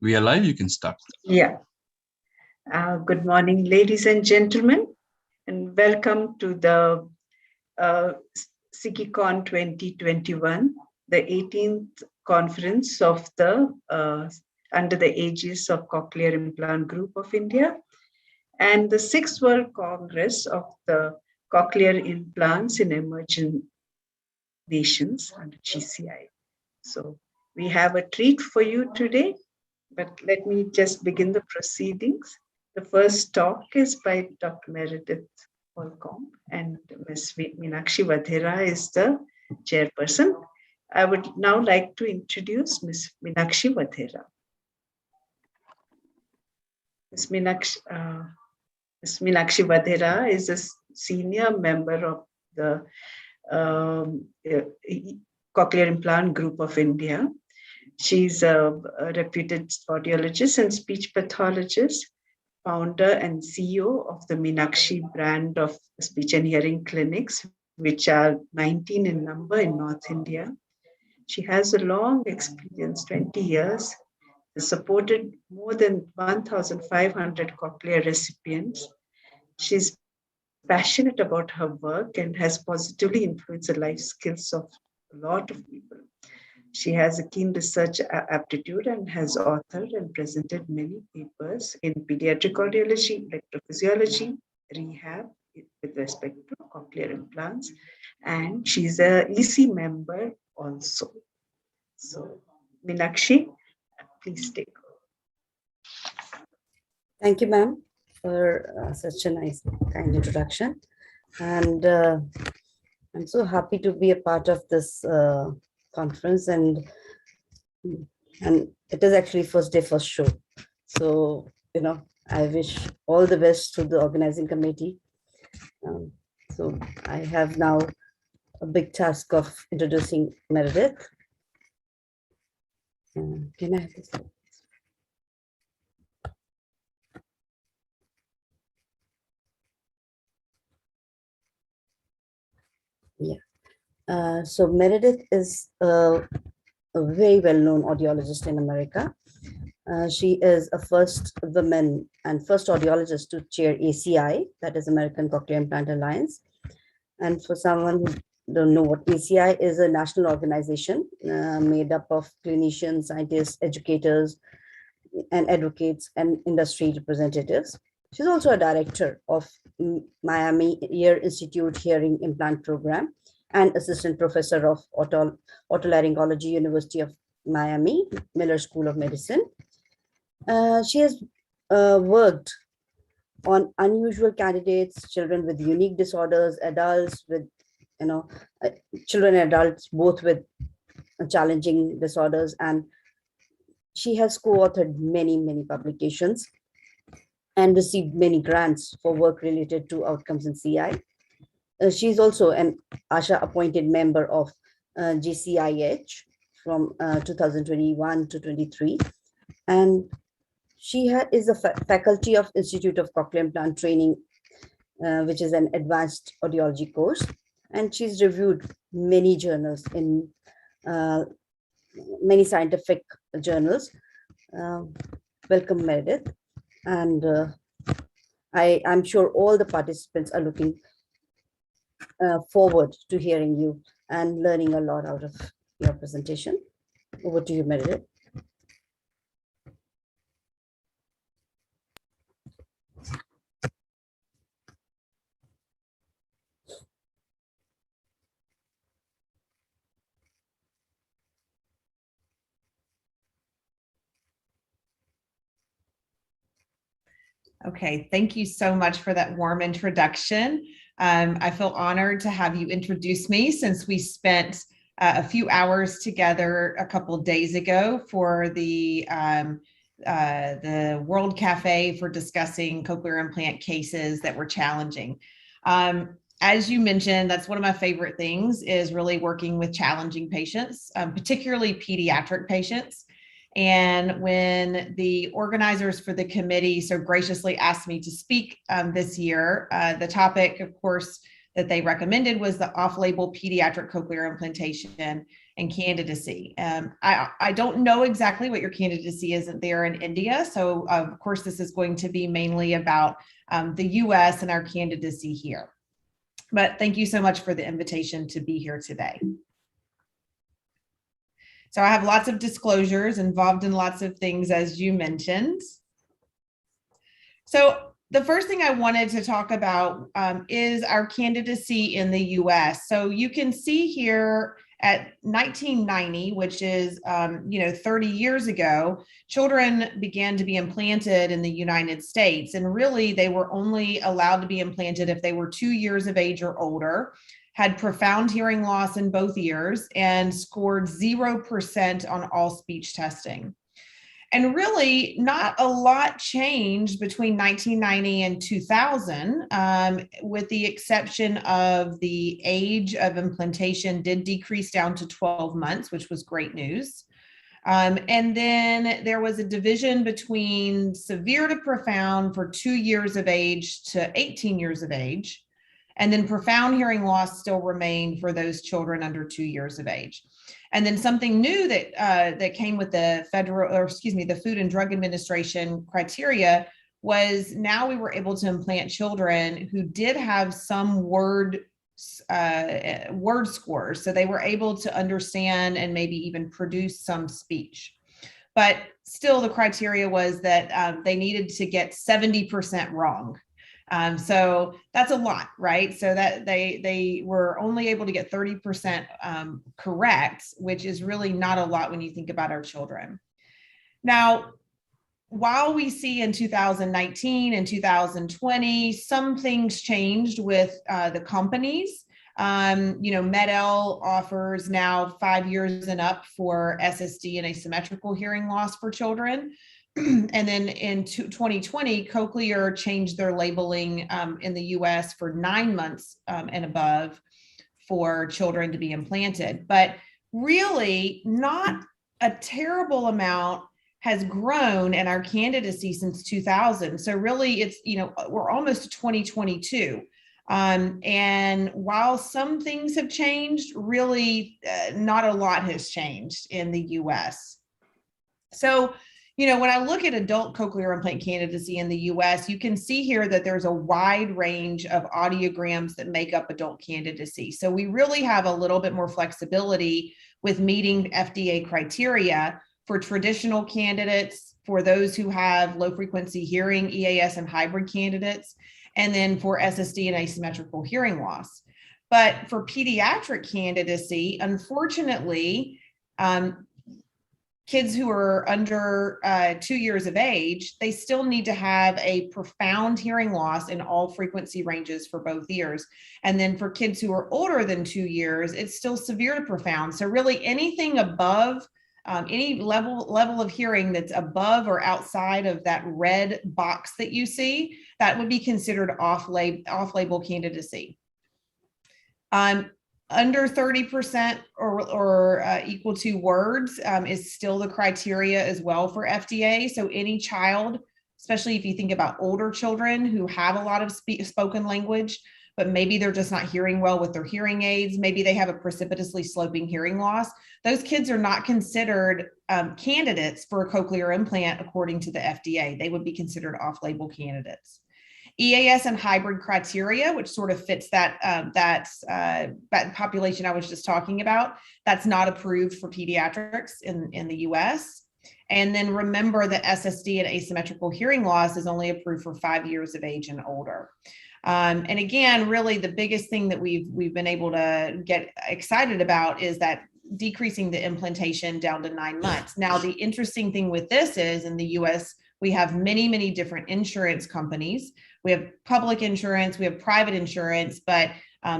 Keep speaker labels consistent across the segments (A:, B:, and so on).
A: We are live, you can start.
B: Yeah. Good morning, ladies and gentlemen, and welcome to the CIGICON 2021, the 18th conference of the under the aegis of Cochlear Implant Group of India, and the 6th World Congress of the Cochlear Implants in Emerging Nations under GCI. So we have a treat for you today. But let me just begin the proceedings. The first talk is by Dr. Meredith Holcomb, and Ms. Meenakshi Vadhera is the chairperson. I would now like to introduce Ms. Meenakshi Vadhera. Ms. Meenakshi Vadhera is a senior member of the Cochlear Implant Group of India. She's a reputed audiologist and speech pathologist, founder and CEO of the Meenakshi brand of speech and hearing clinics, which are 19 in number in North India. She has a long experience, 20 years, supported more than 1,500 cochlear recipients. She's passionate about her work and has positively influenced the life skills of a lot of people. She has a keen research aptitude and has authored and presented many papers in pediatric audiology, electrophysiology, rehab with respect to cochlear implants. And she's a EC member also. So, Meenakshi, please take over.
C: Thank you, ma'am, for such a nice, kind introduction. And I'm so happy to be a part of this conference, and it is actually first day, first show. So, I wish all the best to the organizing committee. So I have now a big task of introducing Meredith. Can I have this? Yeah. So Meredith is a very well-known audiologist in America. She is a first woman and first audiologist to chair ACI, that is American Cochlear Implant Alliance. And for someone who don't know what ACI is, a national organization made up of clinicians, scientists, educators, and advocates and industry representatives. She's also a director of Miami Ear Institute Hearing Implant Program and assistant professor of otolaryngology, University of Miami, Miller School of Medicine. She has worked on unusual candidates, children with unique disorders, adults with, children and adults, both with challenging disorders. And she has co-authored many, many publications and received many grants for work related to outcomes in CI. She's also an ASHA appointed member of GCIH from 2021 to 23. And she is a faculty of Institute of Cochlear Implant Training, which is an advanced audiology course. And she's reviewed many journals in many scientific journals. Welcome, Meredith. And I'm sure all the participants are looking forward to hearing you and learning a lot out of your presentation. Over to you, Meredith.
D: Okay, thank you so much for that warm introduction. I feel honored to have you introduce me since we spent a few hours together a couple of days ago for the World Cafe for discussing cochlear implant cases that were challenging. As you mentioned, that's one of my favorite things is really working with challenging patients, particularly pediatric patients. And when the organizers for the committee so graciously asked me to speak this year, the topic, of course, that they recommended was the off-label pediatric cochlear implantation. and candidacy. I don't know exactly what your candidacy is there in India. So of course, this is going to be mainly about the US and our candidacy here. But thank you so much for the invitation to be here today. So I have lots of disclosures involved in lots of things, as you mentioned. So the first thing I wanted to talk about is our candidacy in the US. So you can see here at 1990, which is 30 years ago, children began to be implanted in the United States. And really, they were only allowed to be implanted if they were 2 years of age or older, had profound hearing loss in both ears, and scored 0% on all speech testing. And really, not a lot changed between 1990 and 2000, with the exception of the age of implantation did decrease down to 12 months, which was great news. And then there was a division between severe to profound for 2 years of age to 18 years of age. And then profound hearing loss still remained for those children under 2 years of age. And then something new that came with the the Food and Drug Administration criteria was now we were able to implant children who did have some word scores. So they were able to understand and maybe even produce some speech. But still the criteria was that they needed to get 70% wrong. So that's a lot, right? So that they were only able to get 30% correct, which is really not a lot when you think about our children. Now, while we see in 2019 and 2020, some things changed with the companies. Med-El offers now 5 years and up for SSD and asymmetrical hearing loss for children. And then in 2020, Cochlear changed their labeling in the US for 9 months and above for children to be implanted. But really, not a terrible amount has grown in our candidacy since 2000. So really, it's, we're almost to 2022. And while some things have changed, really not a lot has changed in the US. So, when I look at adult cochlear implant candidacy in the US, you can see here that there's a wide range of audiograms that make up adult candidacy. So we really have a little bit more flexibility with meeting FDA criteria for traditional candidates, for those who have low frequency hearing, EAS and hybrid candidates, and then for SSD and asymmetrical hearing loss. But for pediatric candidacy, unfortunately, kids who are under 2 years of age, they still need to have a profound hearing loss in all frequency ranges for both ears. And then for kids who are older than 2 years, it's still severe to profound. So really anything above, any level of hearing that's above or outside of that red box that you see, that would be considered off-label candidacy. Under 30% or equal to words is still the criteria as well for FDA. So any child, especially if you think about older children who have a lot of spoken language, but maybe they're just not hearing well with their hearing aids, maybe they have a precipitously sloping hearing loss, those kids are not considered candidates for a cochlear implant according to the FDA. They would be considered off-label candidates. EAS and hybrid criteria, which sort of fits that population I was just talking about, that's not approved for pediatrics in the US. And then remember that SSD and asymmetrical hearing loss is only approved for 5 years of age and older. And again, really the biggest thing that we've been able to get excited about is that decreasing the implantation down to 9 months. Now, the interesting thing with this is in the US, we have many, many different insurance companies. We have public insurance, we have private insurance, but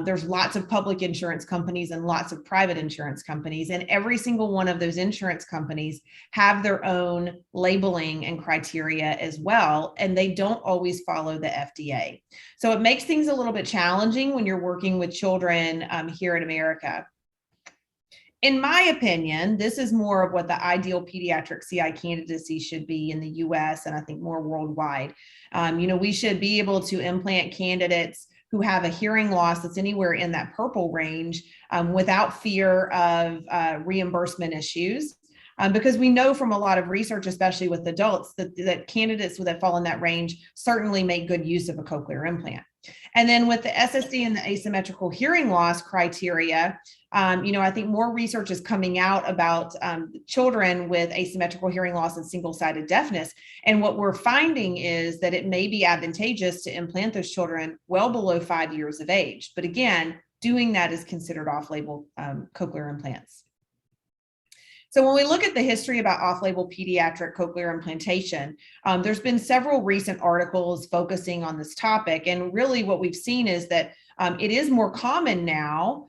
D: there's lots of public insurance companies and lots of private insurance companies. And every single one of those insurance companies have their own labeling and criteria as well. And they don't always follow the FDA. So it makes things a little bit challenging when you're working with children here in America. In my opinion, this is more of what the ideal pediatric CI candidacy should be in the US and I think more worldwide. We should be able to implant candidates who have a hearing loss that's anywhere in that purple range without fear of reimbursement issues. Because we know from a lot of research, especially with adults, that candidates that fall in that range certainly make good use of a cochlear implant. And then with the SSD and the asymmetrical hearing loss criteria, I think more research is coming out about children with asymmetrical hearing loss and single-sided deafness. And what we're finding is that it may be advantageous to implant those children well below 5 years of age. But again, doing that is considered off-label cochlear implants. So when we look at the history about off-label pediatric cochlear implantation, there's been several recent articles focusing on this topic. And really what we've seen is that it is more common now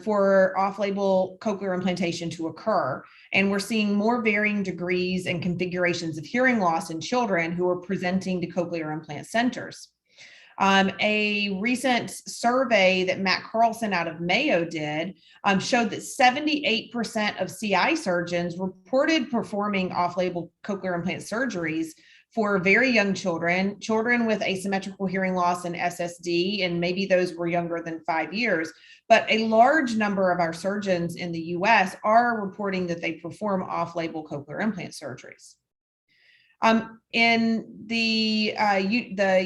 D: for off-label cochlear implantation to occur. And we're seeing more varying degrees and configurations of hearing loss in children who are presenting to cochlear implant centers. A recent survey that Matt Carlson out of Mayo did showed that 78% of CI surgeons reported performing off-label cochlear implant surgeries for very young children, children with asymmetrical hearing loss and SSD, and maybe those were younger than 5 years. But a large number of our surgeons in the US are reporting that they perform off-label cochlear implant surgeries. In the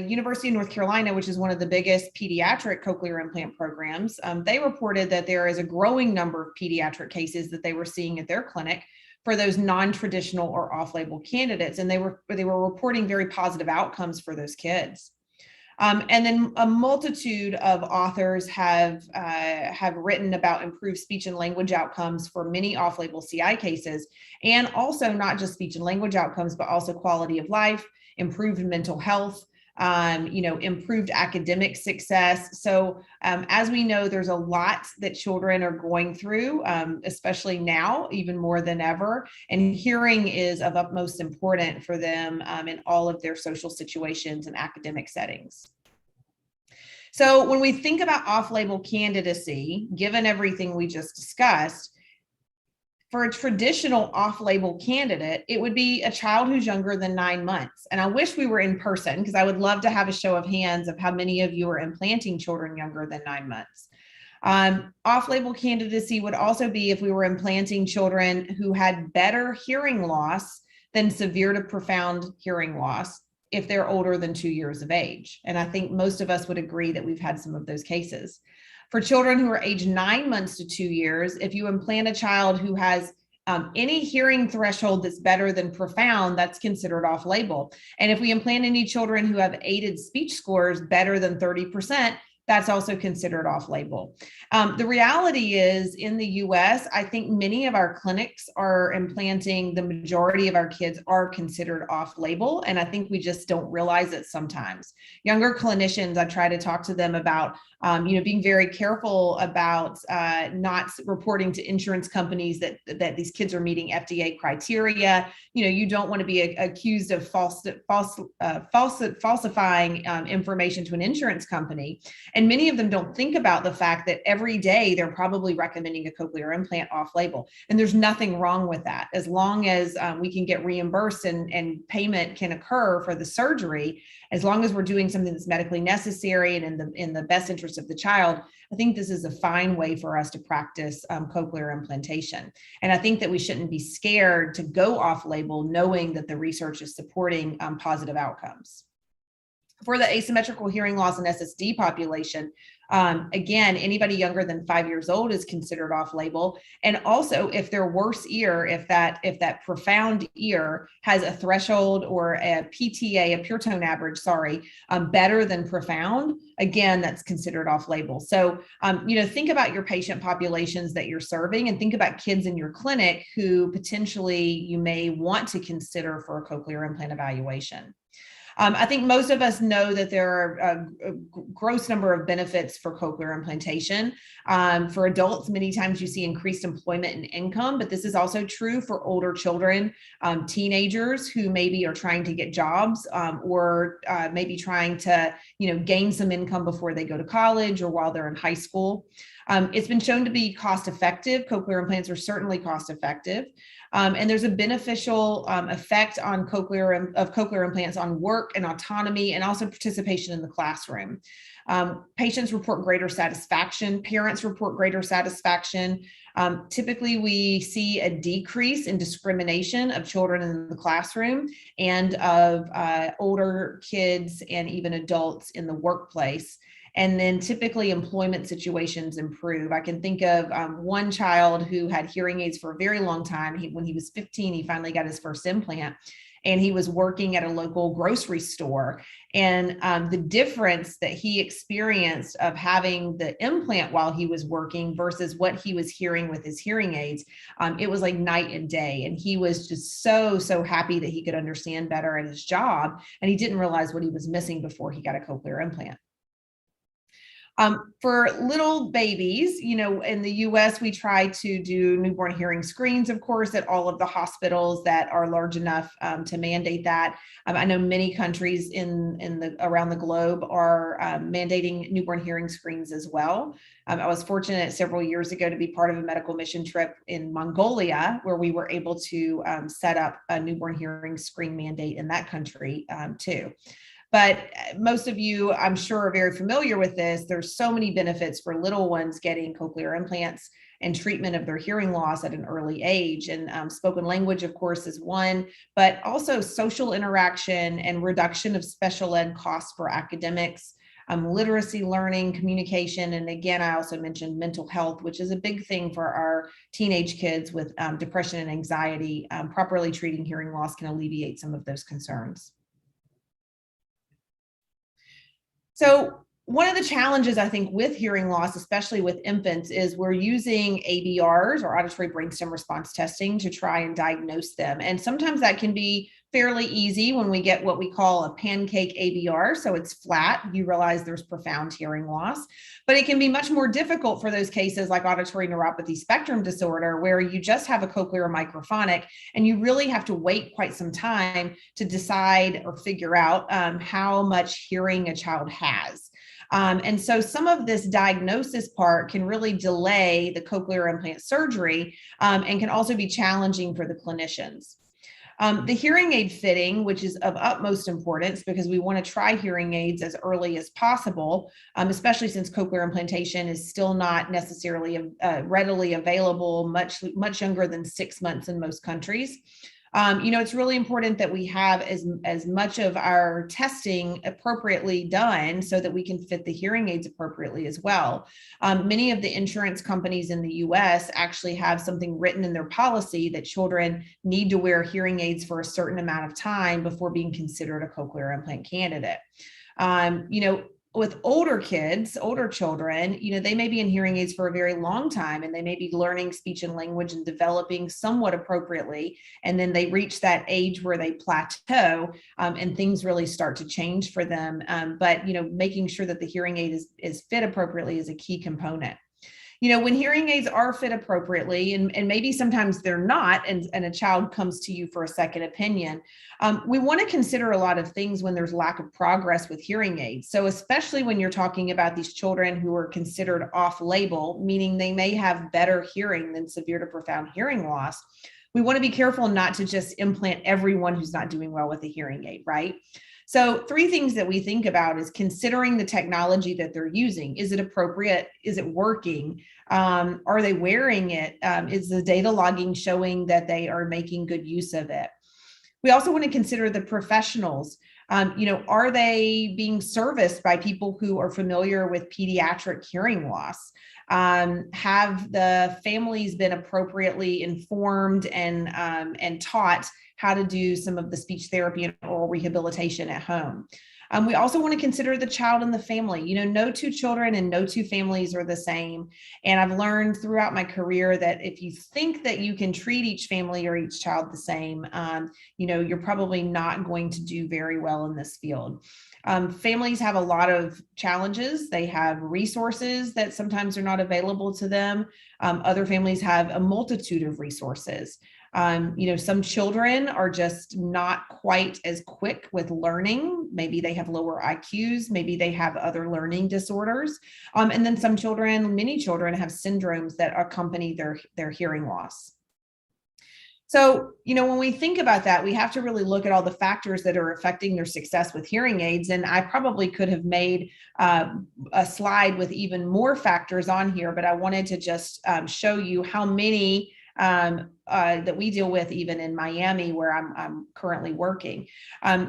D: University of North Carolina, which is one of the biggest pediatric cochlear implant programs, they reported that there is a growing number of pediatric cases that they were seeing at their clinic for those non-traditional or off-label candidates, and they were reporting very positive outcomes for those kids. And then a multitude of authors have written about improved speech and language outcomes for many off-label CI cases, and also not just speech and language outcomes, but also quality of life, improved mental health, improved academic success. So as we know, there's a lot that children are going through, especially now, even more than ever. And hearing is of utmost importance for them in all of their social situations and academic settings. So when we think about off-label candidacy, given everything we just discussed, for a traditional off-label candidate, it would be a child who's younger than 9 months. And I wish we were in person, because I would love to have a show of hands of how many of you are implanting children younger than 9 months. Off-label candidacy would also be if we were implanting children who had better hearing loss than severe to profound hearing loss if they're older than 2 years of age. And I think most of us would agree that we've had some of those cases. For children who are aged 9 months to 2 years, if you implant a child who has any hearing threshold that's better than profound, that's considered off-label. And if we implant any children who have aided speech scores better than 30%, that's also considered off-label. The reality is, in the US, I think many of our clinics are implanting, the majority of our kids are considered off-label, and I think we just don't realize it sometimes. Younger clinicians, I try to talk to them about being very careful about not reporting to insurance companies that these kids are meeting FDA criteria. You don't want to be accused of falsifying information to an insurance company. And many of them don't think about the fact that every day they're probably recommending a cochlear implant off-label. And there's nothing wrong with that. As long as we can get reimbursed and payment can occur for the surgery, as long as we're doing something that's medically necessary and in the best interest of the child, I think this is a fine way for us to practice cochlear implantation. And I think that we shouldn't be scared to go off-label, knowing that the research is supporting positive outcomes. For the asymmetrical hearing loss and SSD population, again, anybody younger than 5 years old is considered off-label. And also, if their worse ear, if that profound ear has a threshold or a PTA, a pure tone average, better than profound, again, that's considered off-label. So, think about your patient populations that you're serving, and think about kids in your clinic who potentially you may want to consider for a cochlear implant evaluation. I think most of us know that there are a gross number of benefits for cochlear implantation. For adults, many times you see increased employment and income, but this is also true for older children, teenagers who maybe are trying to get jobs or maybe trying to gain some income before they go to college or while they're in high school. It's been shown to be cost effective. Cochlear implants are certainly cost effective. And there's a beneficial effect on cochlear implants on work and autonomy, and also participation in the classroom. Patients report greater satisfaction. Parents report greater satisfaction. Typically, we see a decrease in discrimination of children in the classroom and of older kids and even adults in the workplace. And then typically employment situations improve. I can think of one child who had hearing aids for a very long time. When he was 15, he finally got his first implant, and he was working at a local grocery store. And the difference that he experienced of having the implant while he was working versus what he was hearing with his hearing aids, it was like night and day. And he was just so happy that he could understand better at his job. And he didn't realize what he was missing before he got a cochlear implant. For little babies, in the US, we try to do newborn hearing screens, of course, at all of the hospitals that are large enough to mandate that. I know many countries around the globe are mandating newborn hearing screens as well. I was fortunate several years ago to be part of a medical mission trip in Mongolia, where we were able to set up a newborn hearing screen mandate in that country too. But most of you, I'm sure, are very familiar with this. There's so many benefits for little ones getting cochlear implants and treatment of their hearing loss at an early age. And spoken language, of course, is one, but also social interaction and reduction of special ed costs for academics, literacy learning, communication. And again, I also mentioned mental health, which is a big thing for our teenage kids with depression and anxiety. Properly treating hearing loss can alleviate some of those concerns. So one of the challenges, I think, with hearing loss, especially with infants, is we're using ABRs, or auditory brainstem response testing, to try and diagnose them. And sometimes that can be fairly easy when we get what we call a pancake ABR. So it's flat. You realize there's profound hearing loss. But it can be much more difficult for those cases like auditory neuropathy spectrum disorder, where you just have a cochlear microphonic, and you really have to wait quite some time to decide or figure out how much hearing a child has. And so some of this diagnosis part can really delay the cochlear implant surgery and can also be challenging for the clinicians. The hearing aid fitting, which is of utmost importance because we want to try hearing aids as early as possible, especially since cochlear implantation is still not necessarily readily available much younger than 6 months in most countries. It's really important that we have as much of our testing appropriately done so that we can fit the hearing aids appropriately as well. Many of the insurance companies in the US actually have something written in their policy that children need to wear hearing aids for a certain amount of time before being considered a cochlear implant candidate. With older kids, older children, they may be in hearing aids for a very long time, and they may be learning speech and language and developing somewhat appropriately. And then they reach that age where they plateau and things really start to change for them. But making sure that the hearing aid is fit appropriately is a key component. When hearing aids are fit appropriately, and maybe sometimes they're not, and a child comes to you for a second opinion, we want to consider a lot of things when there's lack of progress with hearing aids. So especially when you're talking about these children who are considered off-label, meaning they may have better hearing than severe to profound hearing loss, we want to be careful not to just implant everyone who's not doing well with a hearing aid, right? So 3 things that we think about is considering the technology that they're using. Is it appropriate? Is it working? Are they wearing it? Is the data logging showing that they are making good use of it? We also want to consider the professionals. Are they being serviced by people who are familiar with pediatric hearing loss? Have the families been appropriately informed and taught how to do some of the speech therapy and oral rehabilitation at home? We also want to consider the child and the family. No 2 children and no 2 families are the same. And I've learned throughout my career that if you think that you can treat each family or each child the same, you're probably not going to do very well in this field. Families have a lot of challenges. They have resources that sometimes are not available to them. Other families have a multitude of resources. Some children are just not quite as quick with learning. Maybe they have lower IQs, maybe they have other learning disorders. And then many children have syndromes that accompany their hearing loss. So, when we think about that, we have to really look at all the factors that are affecting their success with hearing aids. And I probably could have made a slide with even more factors on here, but I wanted to just show you how many that we deal with even in Miami, where I'm currently working.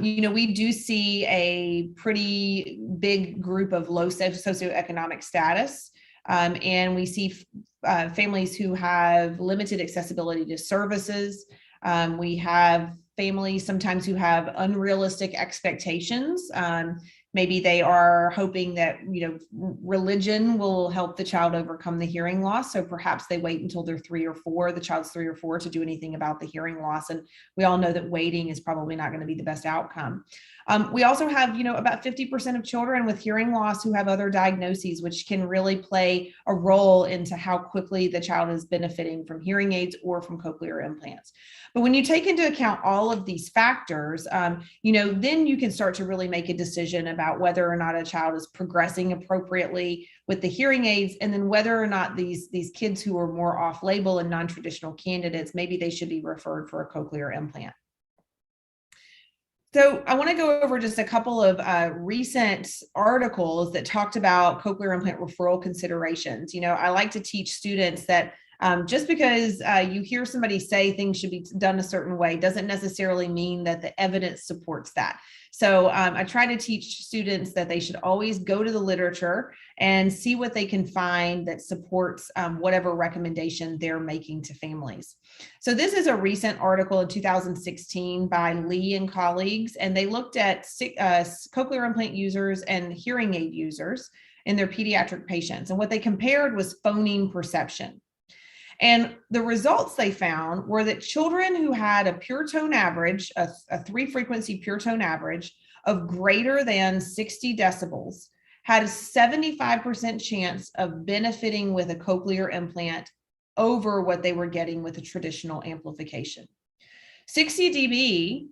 D: We do see a pretty big group of low socioeconomic status. And we see families who have limited accessibility to services. We have families sometimes who have unrealistic expectations. Maybe they are hoping that, religion will help the child overcome the hearing loss. So perhaps they wait until they're 3 or 4, the child's 3 or 4, to do anything about the hearing loss. And we all know that waiting is probably not going to be the best outcome. We also have, about 50% of children with hearing loss who have other diagnoses, which can really play a role into how quickly the child is benefiting from hearing aids or from cochlear implants. But when you take into account all of these factors, then you can start to really make a decision about whether or not a child is progressing appropriately with the hearing aids, and then whether or not these kids who are more off-label and non-traditional candidates, maybe they should be referred for a cochlear implant. So I want to go over just a couple of recent articles that talked about cochlear implant referral considerations. I like to teach students that just because you hear somebody say things should be done a certain way doesn't necessarily mean that the evidence supports that. So I try to teach students that they should always go to the literature and see what they can find that supports whatever recommendation they're making to families. So this is a recent article in 2016 by Lee and colleagues, and they looked at cochlear implant users and hearing aid users in their pediatric patients. And what they compared was phoneme perception. And the results they found were that children who had a pure tone average, a 3-frequency pure tone average of greater than 60 decibels, had a 75% chance of benefiting with a cochlear implant over what they were getting with a traditional amplification. 60 dB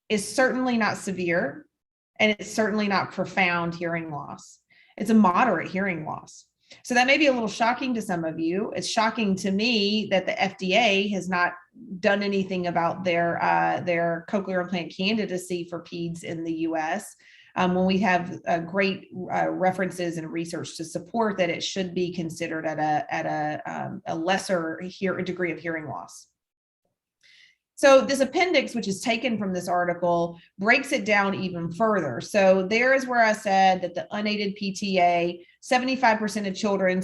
D: is certainly not severe, and it's certainly not profound hearing loss. It's a moderate hearing loss. So that may be a little shocking to some of you. It's shocking to me that the FDA has not done anything about their cochlear implant candidacy for peds in the US, when we have great references and research to support that it should be considered at a lesser degree of hearing loss. So this appendix, which is taken from this article, breaks it down even further. So there is where I said that the unaided PTA, 75% of children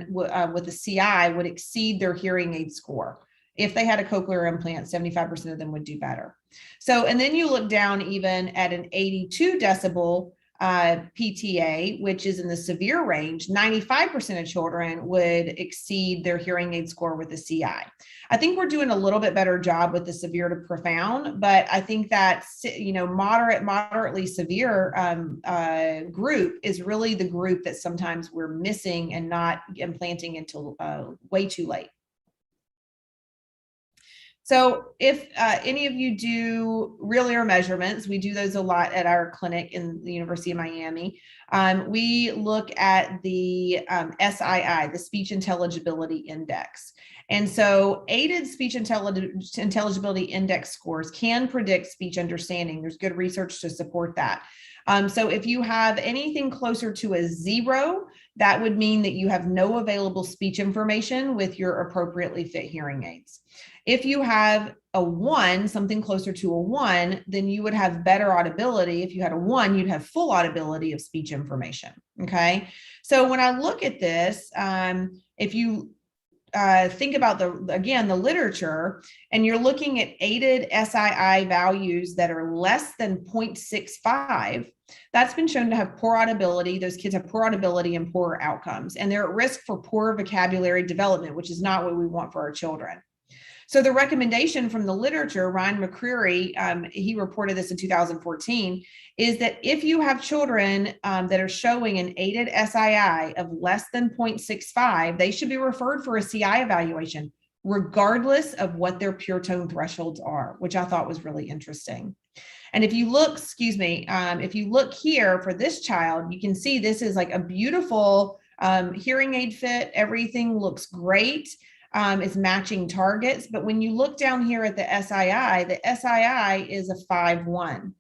D: with a CI would exceed their hearing aid score. If they had a cochlear implant, 75% of them would do better. So, and then you look down even at an 82 decibel PTA, which is in the severe range, 95% of children would exceed their hearing aid score with the CI. I think we're doing a little bit better job with the severe to profound, but I think that, moderately severe group is really the group that sometimes we're missing and not implanting until way too late. So if any of you do real ear measurements, we do those a lot at our clinic in the University of Miami. We look at the SII, the Speech Intelligibility Index. And so aided speech intelligibility index scores can predict speech understanding. There's good research to support that. So if you have anything closer to a 0, that would mean that you have no available speech information with your appropriately fit hearing aids. If you have a 1, something closer to a 1, then you would have better audibility. If you had a 1, you'd have full audibility of speech information. Okay. So when I look at this, if you think about the literature, and you're looking at aided SII values that are less than 0.65, that's been shown to have poor audibility. Those kids have poor audibility and poor outcomes, and they're at risk for poor vocabulary development, which is not what we want for our children. So the recommendation from the literature, Ryan McCreary, he reported this in 2014, is that if you have children that are showing an aided SII of less than 0.65, they should be referred for a CI evaluation, regardless of what their pure tone thresholds are, which I thought was really interesting. And if you look, if you look here for this child, you can see this is like a beautiful hearing aid fit. Everything looks great. is matching targets. But when you look down here at the SII is a 5.1.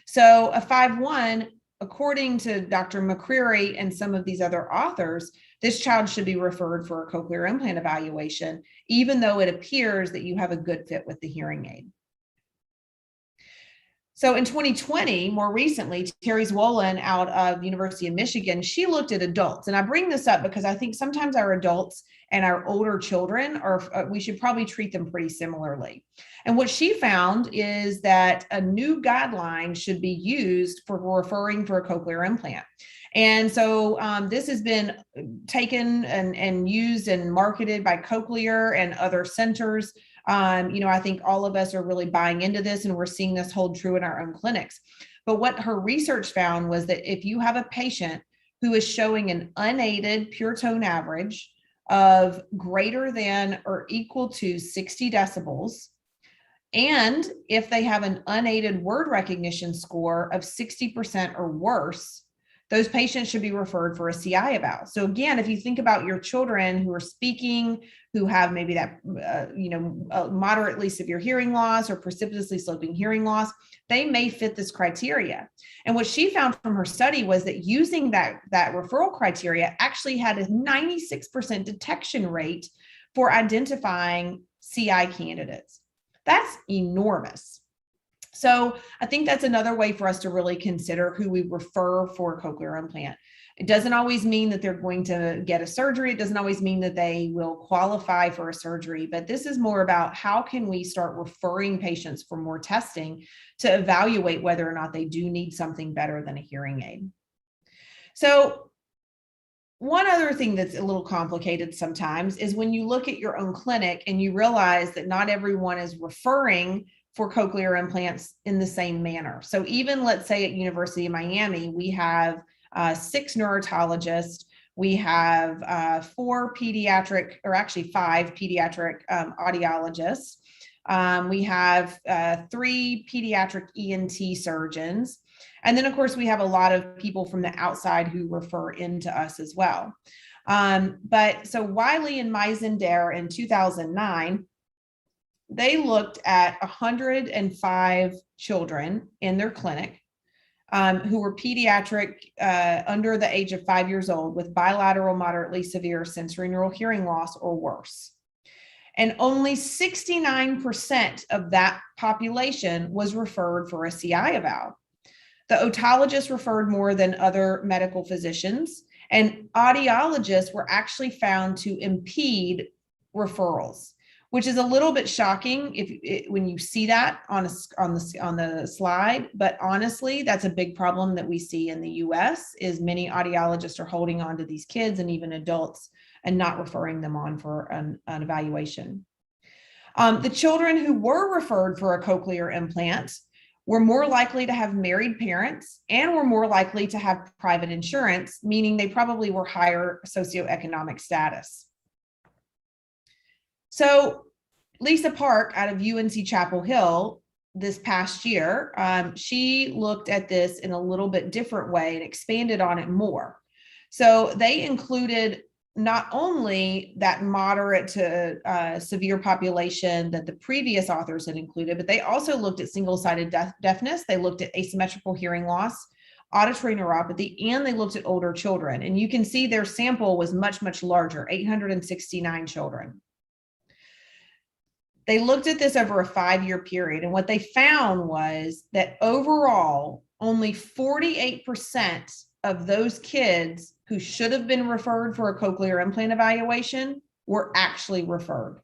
D: So a 5.1, according to Dr. McCreary and some of these other authors, this child should be referred for a cochlear implant evaluation, even though it appears that you have a good fit with the hearing aid. So in 2020, more recently, Terry Zwollen out of University of Michigan, she looked at adults. And I bring this up because I think sometimes our adults and our older children we should probably treat them pretty similarly. And what she found is that a new guideline should be used for referring for a cochlear implant. And so this has been taken and used and marketed by Cochlear and other centers. I think all of us are really buying into this, and we're seeing this hold true in our own clinics. But what her research found was that if you have a patient who is showing an unaided pure tone average of greater than or equal to 60 decibels, and if they have an unaided word recognition score of 60% or worse, those patients should be referred for a CI eval. So again, if you think about your children who are speaking, who have maybe that, moderately severe hearing loss or precipitously sloping hearing loss, they may fit this criteria. And what she found from her study was that using that referral criteria actually had a 96% detection rate for identifying CI candidates. That's enormous. So I think that's another way for us to really consider who we refer for a cochlear implant. It doesn't always mean that they're going to get a surgery. It doesn't always mean that they will qualify for a surgery, but this is more about how can we start referring patients for more testing to evaluate whether or not they do need something better than a hearing aid. So one other thing that's a little complicated sometimes is when you look at your own clinic and you realize that not everyone is referring for cochlear implants in the same manner. So even let's say at University of Miami, we have 6 neurotologists, we have 5 pediatric audiologists. We have 3 pediatric ENT surgeons. And then of course we have a lot of people from the outside who refer into us as well. But so Wiley and Meisendare in 2009, they looked at 105 children in their clinic who were pediatric under the age of 5 years old with bilateral moderately severe sensorineural hearing loss or worse. And only 69% of that population was referred for a CI eval. The otologist referred more than other medical physicians, and audiologists were actually found to impede referrals, which is a little bit shocking when you see that on the slide. But honestly, that's a big problem that we see in the US is many audiologists are holding on to these kids and even adults and not referring them on for an evaluation. The children who were referred for a cochlear implant were more likely to have married parents and were more likely to have private insurance, meaning they probably were higher socioeconomic status. So Lisa Park out of UNC Chapel Hill this past year, she looked at this in a little bit different way and expanded on it more. So they included not only that moderate to severe population that the previous authors had included, but they also looked at single-sided deafness. They looked at asymmetrical hearing loss, auditory neuropathy, and they looked at older children. And you can see their sample was much, much larger, 869 children. They looked at this over a 5-year period, and what they found was that overall, only 48% of those kids who should have been referred for a cochlear implant evaluation were actually referred.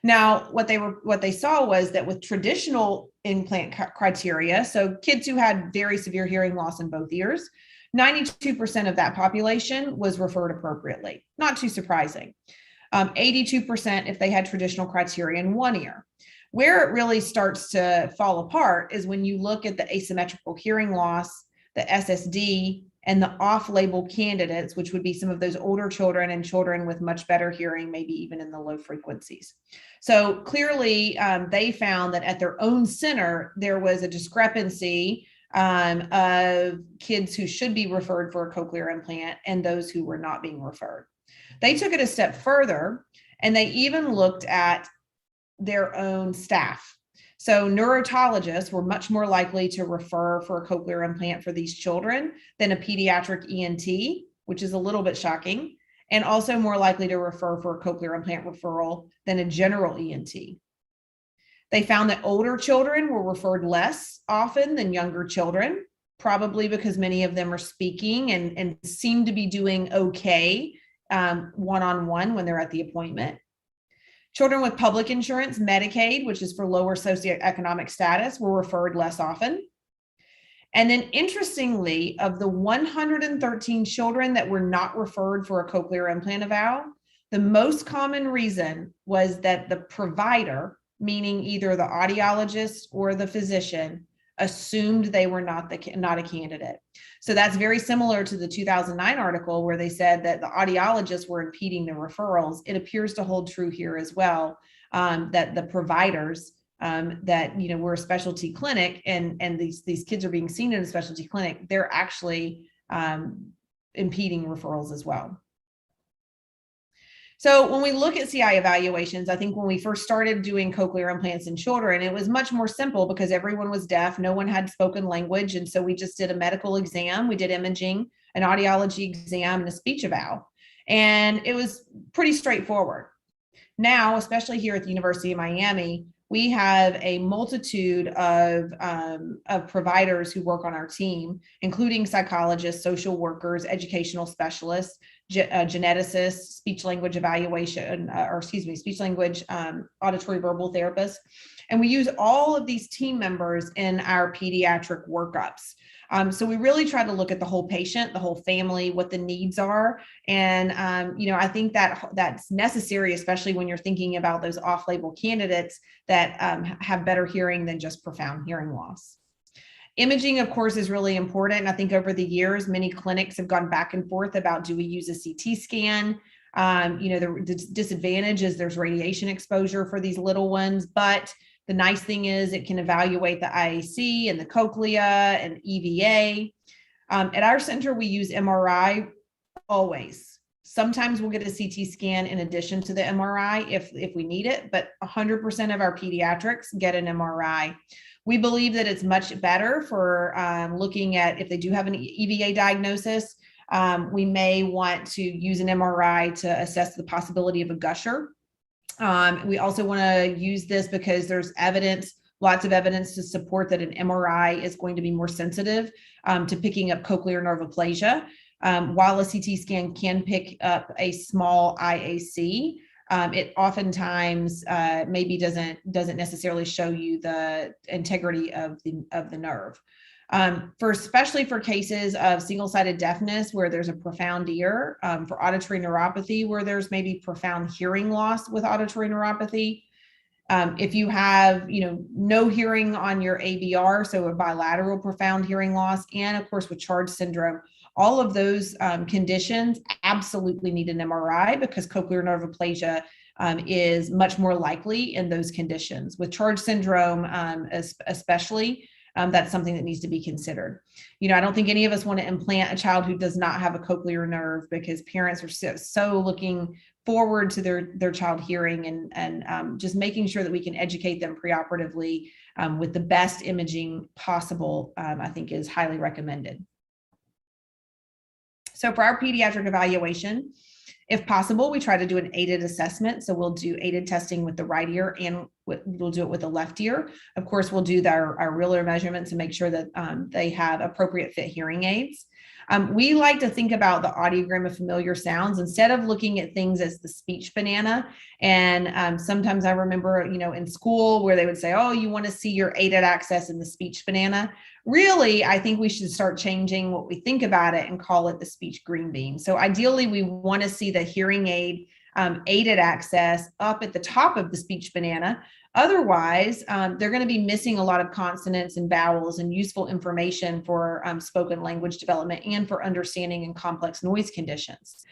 D: Now, what they saw was that with traditional implant criteria, so kids who had very severe hearing loss in both ears, 92% of that population was referred appropriately. Not too surprising. 82% if they had traditional criteria in one ear. Where it really starts to fall apart is when you look at the asymmetrical hearing loss, the SSD, and the off-label candidates, which would be some of those older children and children with much better hearing, maybe even in the low frequencies. So clearly, they found that at their own center, there was a discrepancy of kids who should be referred for a cochlear implant and those who were not being referred. They took it a step further And they even looked at their own staff. So neurotologists were much more likely to refer for a cochlear implant for these children than a pediatric ENT, which is a little bit shocking, and also more likely to refer for a cochlear implant referral than a general ENT. They found that older children were referred less often than younger children, probably because many of them are speaking and seem to be doing okay one-on-one when they're at the appointment. Children with public insurance, Medicaid, which is for lower socioeconomic status, were referred less often. And then interestingly, of the 113 children that were not referred for a cochlear implant eval, the most common reason was that the provider, meaning either the audiologist or the physician, assumed they were not a candidate. So that's very similar to the 2009 article where they said that the audiologists were impeding the referrals. It appears to hold true here as well, that the providers that, you know, we're a specialty clinic and these kids are being seen in a specialty clinic, they're actually impeding referrals as well. So when we look at CI evaluations, I think when we first started doing cochlear implants in children, it was much more simple because everyone was deaf. No one had spoken language. And so we just did a medical exam. We did imaging, an audiology exam, and a speech eval. And it was pretty straightforward. Now, especially here at the University of Miami, we have a multitude of providers who work on our team, including psychologists, social workers, educational specialists, geneticists, speech language evaluation, speech language auditory verbal therapists. And we use all of these team members in our pediatric workups. So we really try to look at the whole patient, the whole family, what the needs are. And, you know, I think that that's necessary, especially when you're thinking about those off-label candidates that have better hearing than just profound hearing loss. Imaging, of course, is really important. And I think over the years, many clinics have gone back and forth about, do we use a CT scan? You know, the disadvantage is there's radiation exposure for these little ones, but the nice thing is it can evaluate the IAC and the cochlea and EVA. At our center, we use MRI always. Sometimes we'll get a CT scan in addition to the MRI if we need it, but 100% of our pediatrics get an MRI. We believe that it's much better for looking at if they do have an EVA diagnosis. We may want to use an MRI to assess the possibility of a gusher. We also want to use this because there's evidence, lots of evidence to support that an MRI is going to be more sensitive to picking up cochlear nerve aplasia. While a CT scan can pick up a small IAC, it oftentimes maybe doesn't necessarily show you the integrity of the nerve. Especially for cases of single-sided deafness where there's a profound ear, for auditory neuropathy where there's maybe profound hearing loss with auditory neuropathy. If you have, you know, no hearing on your ABR, so a bilateral profound hearing loss, and of course with CHARGE syndrome, all of those conditions absolutely need an MRI because cochlear nerve aplasia is much more likely in those conditions. With CHARGE syndrome, especially, that's something that needs to be considered. You know, I don't think any of us want to implant a child who does not have a cochlear nerve because parents are so looking forward to their child hearing, and just making sure that we can educate them preoperatively with the best imaging possible, I think is highly recommended. So for our pediatric evaluation, if possible, we try to do an aided assessment. So we'll do aided testing with the right ear and we'll do it with the left ear. Of course, we'll do our real ear measurements and make sure that they have appropriate fit hearing aids. We like to think about the audiogram of familiar sounds instead of looking at things as the speech banana. And sometimes I remember, you know, in school where they would say, oh, you want to see your aided access in the speech banana. Really, I think we should start changing what we think about it and call it the speech green bean. So ideally, we want to see the hearing aid aided access up at the top of the speech banana. Otherwise, they're going to be missing a lot of consonants and vowels and useful information for spoken language development and for understanding in complex noise conditions.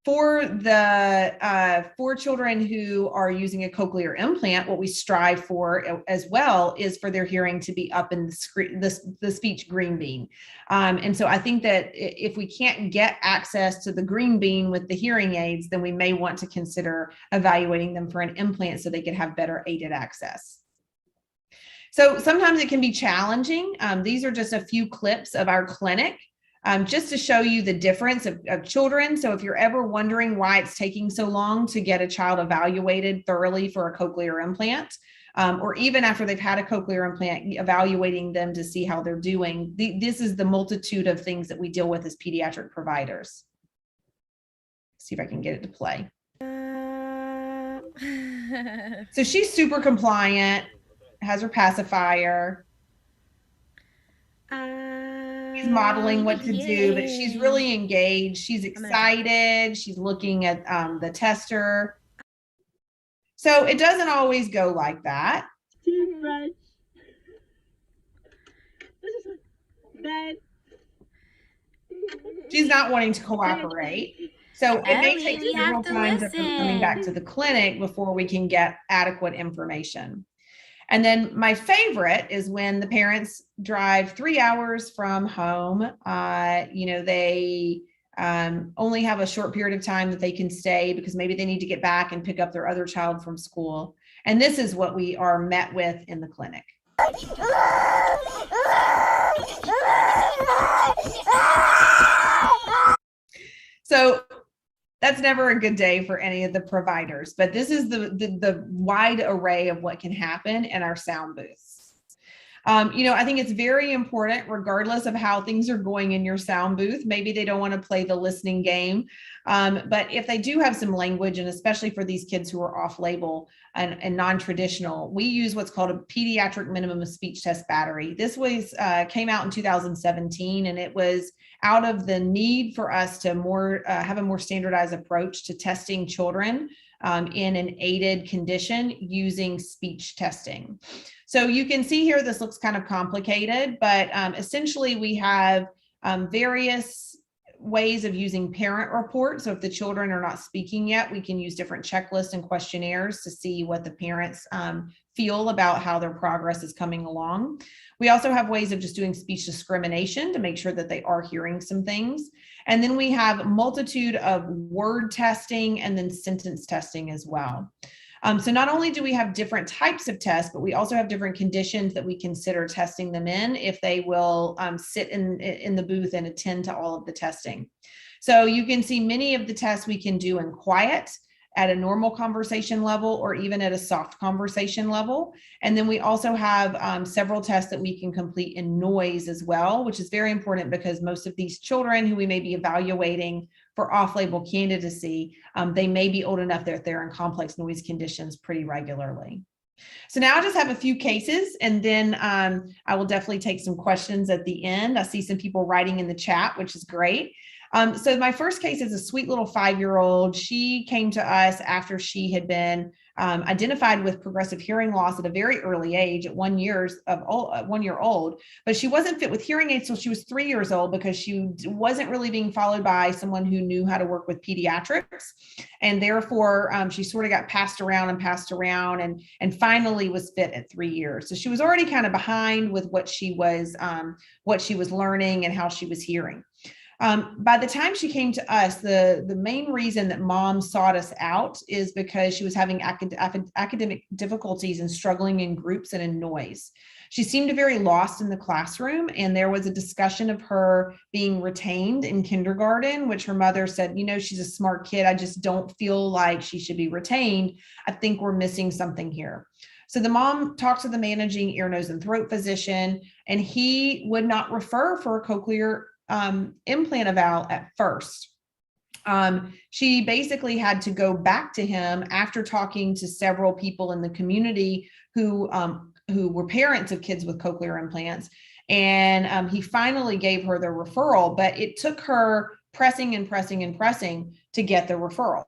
D: For children who are using a cochlear implant, what we strive for as well is for their hearing to be up in the speech green bean. And so I think that if we can't get access to the green bean with the hearing aids, then we may want to consider evaluating them for an implant so they could have better aided access. So sometimes it can be challenging. These are just a few clips of our clinic. Just to show you the difference of children. So if you're ever wondering why it's taking so long to get a child evaluated thoroughly for a cochlear implant, or even after they've had a cochlear implant, evaluating them to see how they're doing, this is the multitude of things that we deal with as pediatric providers. Let's see if I can get it to play. So she's super compliant, has her pacifier. She's modeling what to do, but she's really engaged. She's excited. She's looking at the tester. So it doesn't always go like that.
A: Toothbrush.
D: She's not wanting to cooperate. So it may take several times of her coming back to the clinic before we can get adequate information. And then my favorite is when the parents drive 3 hours from home. They only have a short period of time that they can stay because maybe they need to get back and pick up their other child from school. And this is what we are met with in the clinic. So that's never a good day for any of the providers, but this is the wide array of what can happen in our sound booths. I think it's very important, regardless of how things are going in your sound booth. Maybe they don't want to play the listening game, but if they do have some language, and especially for these kids who are off-label and non-traditional, we use what's called a pediatric minimum of speech test battery. This came out in 2017, and it was out of the need for us to have a more standardized approach to testing children in an aided condition using speech testing. So you can see here, this looks kind of complicated, but essentially we have various ways of using parent reports. So if the children are not speaking yet, we can use different checklists and questionnaires to see what the parents feel about how their progress is coming along. We also have ways of just doing speech discrimination to make sure that they are hearing some things. And then we have a multitude of word testing and then sentence testing as well. So not only do we have different types of tests, but we also have different conditions that we consider testing them in if they will sit in the booth and attend to all of the testing. So you can see many of the tests we can do in quiet, at a normal conversation level, or even at a soft conversation level. And then we also have several tests that we can complete in noise as well, which is very important because most of these children who we may be evaluating for off-label candidacy, they may be old enough that they're in complex noise conditions pretty regularly. So now I just have a few cases, and then I will definitely take some questions at the end. I see some people writing in the chat, which is great. So my first case is a sweet little 5-year-old. She came to us after she had been identified with progressive hearing loss at a very early age, at 1 year old, but she wasn't fit with hearing aids till she was 3 years old because she wasn't really being followed by someone who knew how to work with pediatrics. And therefore she sort of got passed around and finally was fit at 3 years. So she was already kind of behind with what she was learning and how she was hearing. By the time she came to us, the main reason that mom sought us out is because she was having academic difficulties and struggling in groups and in noise. She seemed very lost in the classroom, and there was a discussion of her being retained in kindergarten, which her mother said, she's a smart kid. I just don't feel like she should be retained. I think we're missing something here. So the mom talked to the managing ear, nose, and throat physician, and he would not refer for a cochlear implant eval at first. She basically had to go back to him after talking to several people in the community who were parents of kids with cochlear implants. And he finally gave her the referral, but it took her pressing to get the referral.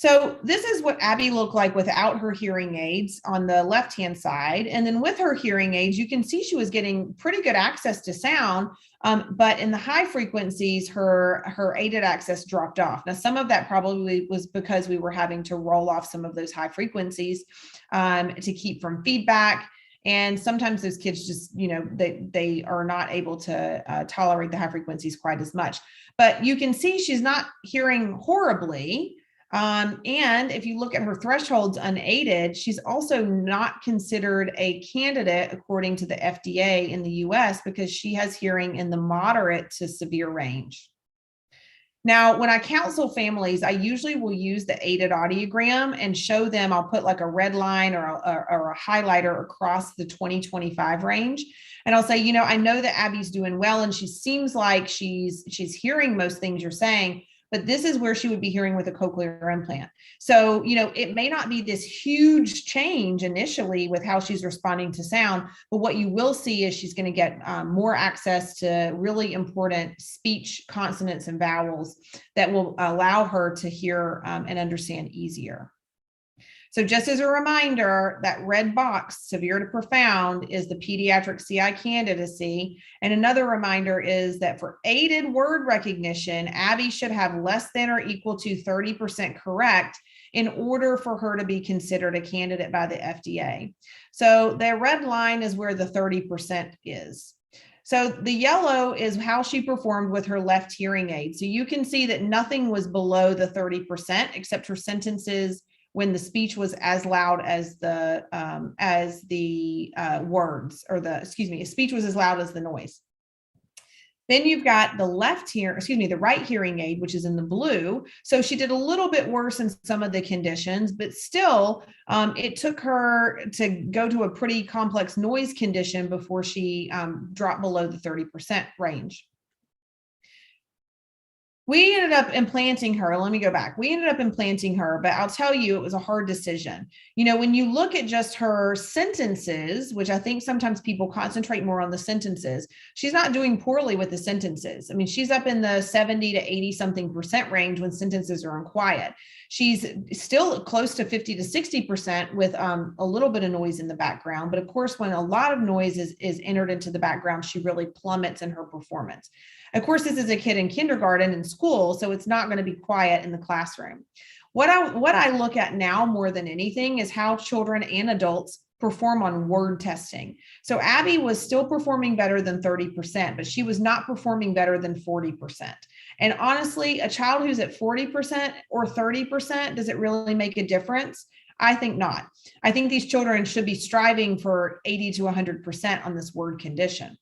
D: So this is what Abby looked like without her hearing aids on the left-hand side. And then with her hearing aids, you can see she was getting pretty good access to sound, but in the high frequencies, her aided access dropped off. Now, some of that probably was because we were having to roll off some of those high frequencies to keep from feedback. And sometimes those kids just, they are not able to tolerate the high frequencies quite as much. But you can see she's not hearing horribly. And if you look at her thresholds unaided, she's also not considered a candidate according to the FDA in the US because she has hearing in the moderate to severe range. Now, when I counsel families, I usually will use the aided audiogram and show them, I'll put like a red line or a highlighter across the 20-25 range. And I'll say, I know that Abby's doing well and she seems like she's hearing most things you're saying, but this is where she would be hearing with a cochlear implant. So, it may not be this huge change initially with how she's responding to sound, but what you will see is she's going to get more access to really important speech, consonants, and vowels that will allow her to hear and understand easier. So just as a reminder, that red box, severe to profound, is the pediatric CI candidacy. And another reminder is that for aided word recognition, Abby should have less than or equal to 30% correct in order for her to be considered a candidate by the FDA. So the red line is where the 30% is. So the yellow is how she performed with her left hearing aid. So you can see that nothing was below the 30% except her sentences when the speech was as loud as the words, or speech was as loud as the noise. Then you've got the right hearing aid, which is in the blue. So she did a little bit worse in some of the conditions, but still it took her to go to a pretty complex noise condition before she dropped below the 30% range. We ended up implanting her. Let me go back. We ended up implanting her, but I'll tell you, it was a hard decision. When you look at just her sentences, which I think sometimes people concentrate more on the sentences, she's not doing poorly with the sentences. I mean, she's up in the 70 to 80 something percent range when sentences are in quiet. She's still close to 50 to 60% with a little bit of noise in the background. But of course, when a lot of noise is entered into the background, she really plummets in her performance. Of course, this is a kid in kindergarten and school, so it's not going to be quiet in the classroom. What I look at now more than anything is how children and adults perform on word testing. So Abby was still performing better than 30%, but she was not performing better than 40%. And honestly, a child who's at 40% or 30%, does it really make a difference? I think not. I think these children should be striving for 80 to 100% on this word condition.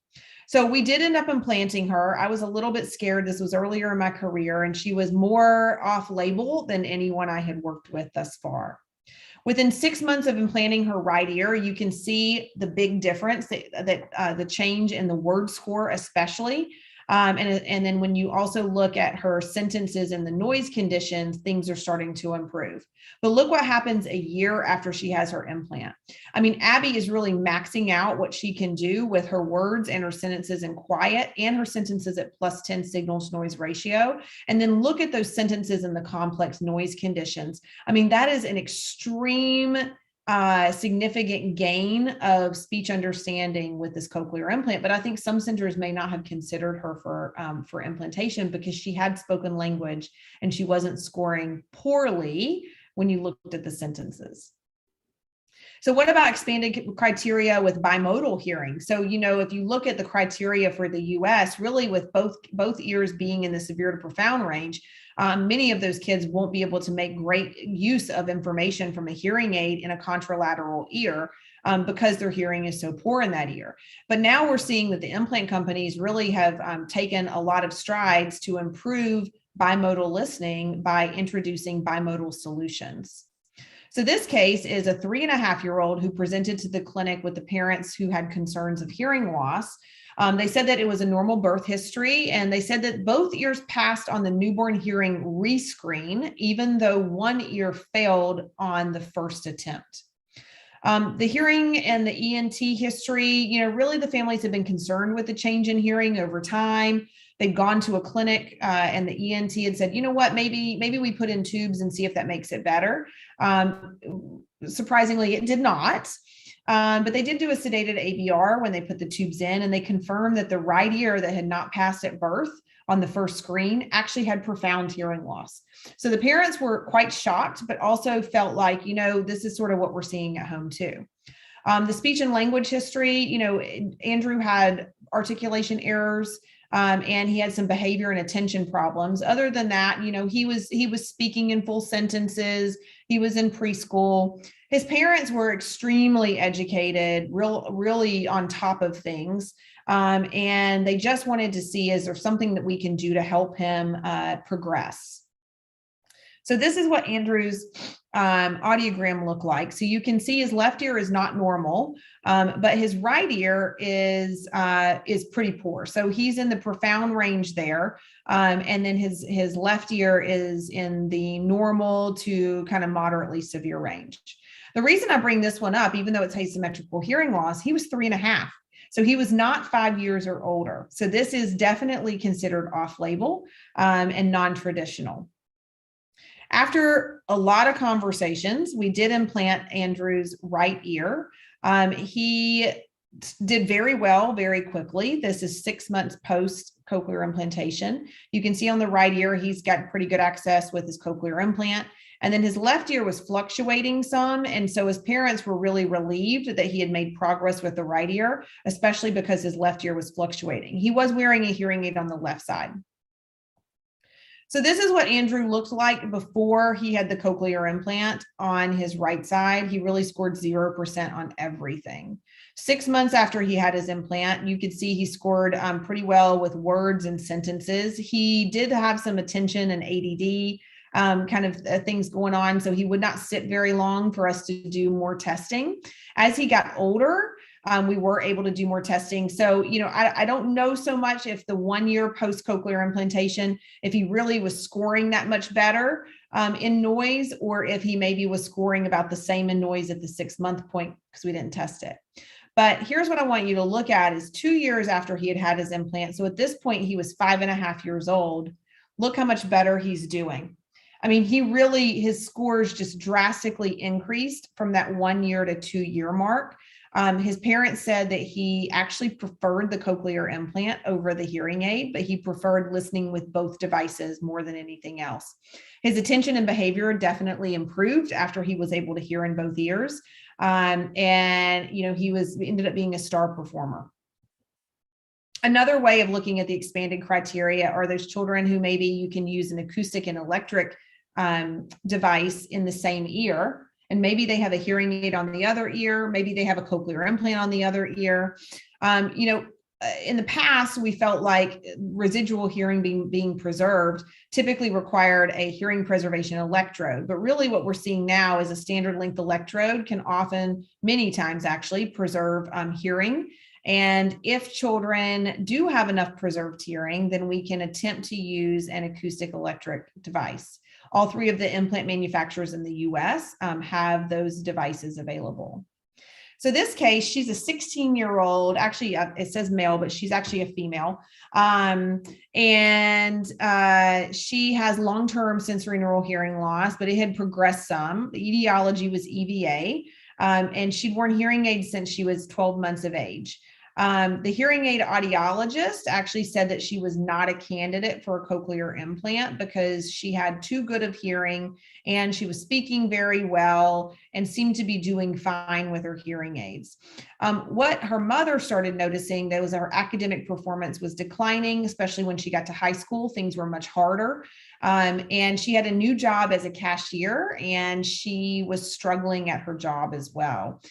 D: So we did end up implanting her. I was a little bit scared. This was earlier in my career, and she was more off-label than anyone I had worked with thus far. Within 6 months of implanting her right ear, you can see the big difference, the change in the word score especially. And then when you also look at her sentences and the noise conditions, things are starting to improve. But look what happens a year after she has her implant. I mean, Abby is really maxing out what she can do with her words and her sentences in quiet and her sentences at +10 signals noise ratio. And then look at those sentences in the complex noise conditions. I mean, that is an extreme significant gain of speech understanding with this cochlear implant. But I think some centers may not have considered her for implantation because she had spoken language and she wasn't scoring poorly when you looked at the sentences. So what about expanded criteria with bimodal hearing? So, if you look at the criteria for the US, really with both ears being in the severe to profound range, many of those kids won't be able to make great use of information from a hearing aid in a contralateral ear because their hearing is so poor in that ear. But now we're seeing that the implant companies really have taken a lot of strides to improve bimodal listening by introducing bimodal solutions. So this case is a 3.5-year-old who presented to the clinic with the parents who had concerns of hearing loss. They said that it was a normal birth history, and they said that both ears passed on the newborn hearing rescreen, even though one ear failed on the first attempt. The hearing and the ENT history, really the families have been concerned with the change in hearing over time. They'd gone to a clinic and the ENT had said, you know what, maybe we put in tubes and see if that makes it better. Surprisingly, it did not. But they did do a sedated ABR when they put the tubes in, and they confirmed that the right ear that had not passed at birth on the first screen actually had profound hearing loss. So the parents were quite shocked, but also felt like, this is sort of what we're seeing at home too. The speech and language history, Andrew had articulation errors, and he had some behavior and attention problems. Other than that, he was speaking in full sentences. He was in preschool. His parents were extremely educated, really on top of things. And they just wanted to see, is there something that we can do to help him progress? So this is what Andrew's audiogram looked like. So you can see his left ear is not normal, but his right ear is pretty poor. So he's in the profound range there. And then his left ear is in the normal to kind of moderately severe range. The reason I bring this one up, even though it's asymmetrical hearing loss, he was 3.5. So he was not 5 years or older. So this is definitely considered off-label and non-traditional. After a lot of conversations, we did implant Andrew's right ear. He did very well very quickly. This is 6 months post cochlear implantation. You can see on the right ear, he's got pretty good access with his cochlear implant. And then his left ear was fluctuating some. And so his parents were really relieved that he had made progress with the right ear, especially because his left ear was fluctuating. He was wearing a hearing aid on the left side. So this is what Andrew looked like before he had the cochlear implant on his right side. He really scored 0% on everything. 6 months after he had his implant, you could see he scored pretty well with words and sentences. He did have some attention and ADD things going on, so he would not sit very long for us to do more testing. As he got older, we were able to do more testing. So, I don't know so much if the 1 year post cochlear implantation, if he really was scoring that much better in noise, or if he maybe was scoring about the same in noise at the 6 month point, because we didn't test it. But here's what I want you to look at is 2 years after he had his implant. So at this point, he was 5.5 years old. Look how much better he's doing. I mean, his scores just drastically increased from that 1 year to 2 year mark. His parents said that he actually preferred the cochlear implant over the hearing aid, but he preferred listening with both devices more than anything else. His attention and behavior definitely improved after he was able to hear in both ears. And he ended up being a star performer. Another way of looking at the expanded criteria are those children who maybe you can use an acoustic and electric device in the same ear. And maybe they have a hearing aid on the other ear. Maybe they have a cochlear implant on the other ear. In the past, we felt like residual hearing being preserved typically required a hearing preservation electrode. But really what we're seeing now is a standard length electrode can often, many times actually, preserve hearing. And if children do have enough preserved hearing, then we can attempt to use an acoustic electric device. All 3 of the implant manufacturers in the US have those devices available. So this case, she's a 16-year-old, actually it says male, but she's actually a female. She has long-term sensorineural hearing loss, but it had progressed some. The etiology was EVA, and she'd worn hearing aids since she was 12 months of age. The hearing aid audiologist actually said that she was not a candidate for a cochlear implant because she had too good of hearing and she was speaking very well and seemed to be doing fine with her hearing aids. What her mother started noticing, that was her academic performance was declining, especially when she got to high school. Things were much harder. And she had a new job as a cashier and she was struggling at her job as well.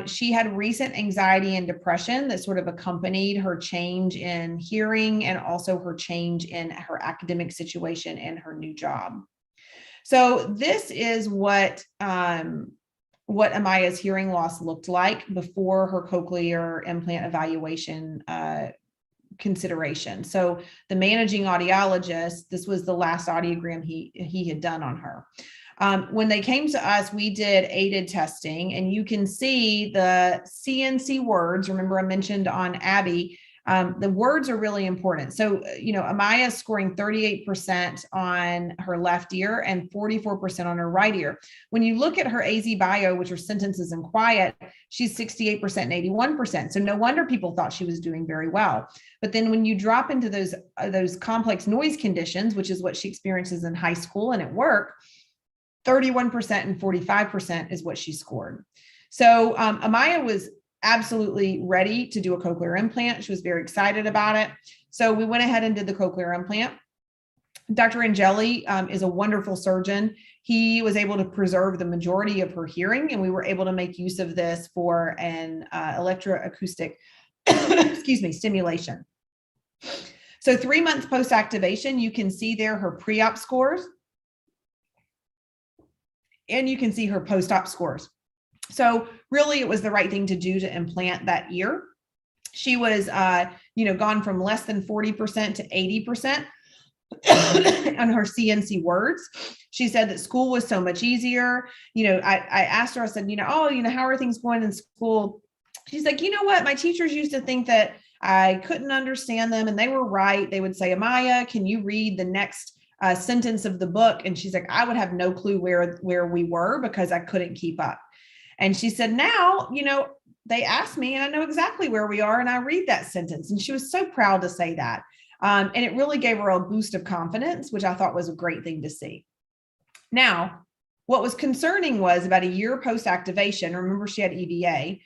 D: She had recent anxiety and depression that sort of accompanied her change in hearing and also her change in her academic situation and her new job. So this is what Amaya's hearing loss looked like before her cochlear implant evaluation consideration. So the managing audiologist, this was the last audiogram he had done on her. When they came to us, we did aided testing, and you can see the CNC words. Remember I mentioned on Abby, The words are really important. So, Amaya is scoring 38% on her left ear and 44% on her right ear. When you look at her AZ bio, which are sentences and quiet, she's 68% and 81%. So no wonder people thought she was doing very well. But then when you drop into those complex noise conditions, which is what she experiences in high school and at work, 31% and 45% is what she scored. So Amaya was absolutely ready to do a cochlear implant. She was very excited about it. So we went ahead and did the cochlear implant. Dr. Angeli is a wonderful surgeon. He was able to preserve the majority of her hearing, and we were able to make use of this for an electroacoustic stimulation. So 3 months post-activation, you can see there her pre-op scores, and you can see her post-op scores. So really, it was the right thing to do to implant that ear. She was, gone from less than 40% to 80% on her CNC words. She said that school was so much easier. I asked her, I said, how are things going in school? She's like, you know what? My teachers used to think that I couldn't understand them, and they were right. They would say, Amaya, can you read the next sentence of the book? And she's like, I would have no clue where we were because I couldn't keep up. And she said, now, they asked me and I know exactly where we are and I read that sentence. And she was so proud to say that. And it really gave her a boost of confidence, which I thought was a great thing to see. Now, what was concerning was about a year post-activation, remember she had EVA,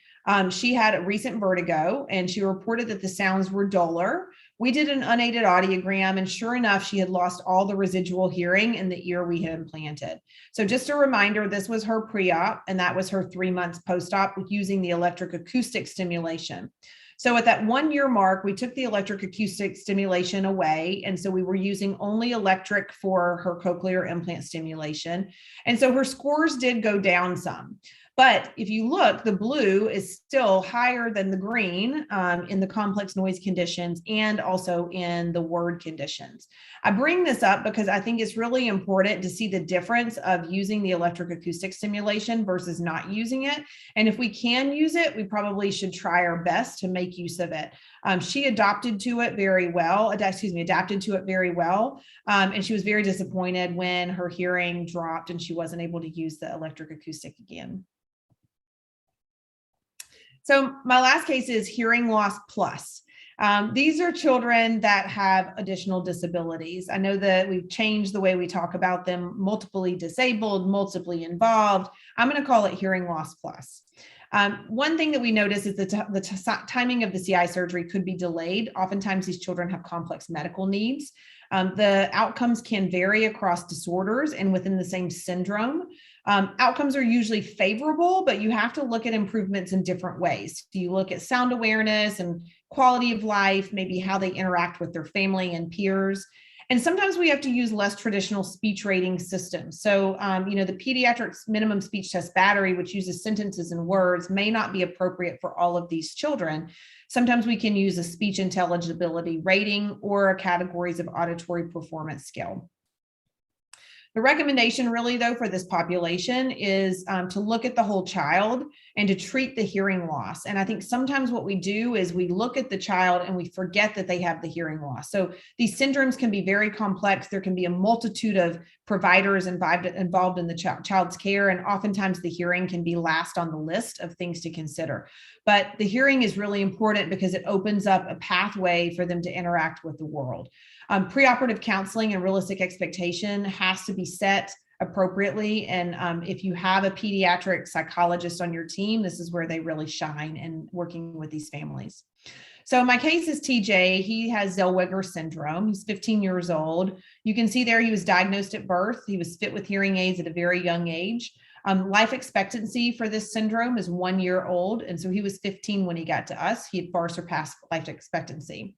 D: she had a recent vertigo and she reported that the sounds were duller. We did an unaided audiogram, and sure enough, she had lost all the residual hearing in the ear we had implanted. So just a reminder, this was her pre-op, and that was her 3 months post-op using the electric acoustic stimulation. So at that 1 year mark, we took the electric acoustic stimulation away. And so we were using only electric for her cochlear implant stimulation. And so her scores did go down some. But if you look, the blue is still higher than the green in the complex noise conditions and also in the word conditions. I bring this up because I think it's really important to see the difference of using the electric acoustic stimulation versus not using it. And if we can use it, we probably should try our best to make use of it. She adapted to it very well. And she was very disappointed when her hearing dropped and she wasn't able to use the electric acoustic again. So my last case is hearing loss plus. These are children that have additional disabilities. I know that we've changed the way we talk about them, multiply disabled, multiply involved. I'm going to call it hearing loss plus. One thing that we notice is the timing of the CI surgery could be delayed. Oftentimes these children have complex medical needs. The outcomes can vary across disorders and within the same syndrome. Outcomes are usually favorable, but you have to look at improvements in different ways. You look at sound awareness and quality of life, maybe how they interact with their family and peers. And sometimes we have to use less traditional speech rating systems. So, the pediatric minimum speech test battery, which uses sentences and words, may not be appropriate for all of these children. Sometimes we can use a speech intelligibility rating or a categories of auditory performance scale. The recommendation really, though, for this population is to look at the whole child and to treat the hearing loss. And I think sometimes what we do is we look at the child and we forget that they have the hearing loss. So these syndromes can be very complex. There can be a multitude of providers involved in the child's care. And oftentimes the hearing can be last on the list of things to consider. But the hearing is really important because it opens up a pathway for them to interact with the world. Preoperative counseling and realistic expectation has to be set appropriately. And if you have a pediatric psychologist on your team, this is where they really shine in working with these families. So my case is TJ. He has Zellweger syndrome. He's 15 years old. You can see there he was diagnosed at birth. He was fit with hearing aids at a very young age. Life expectancy for this syndrome is 1 year old. And so he was 15 when he got to us. He had far surpassed life expectancy.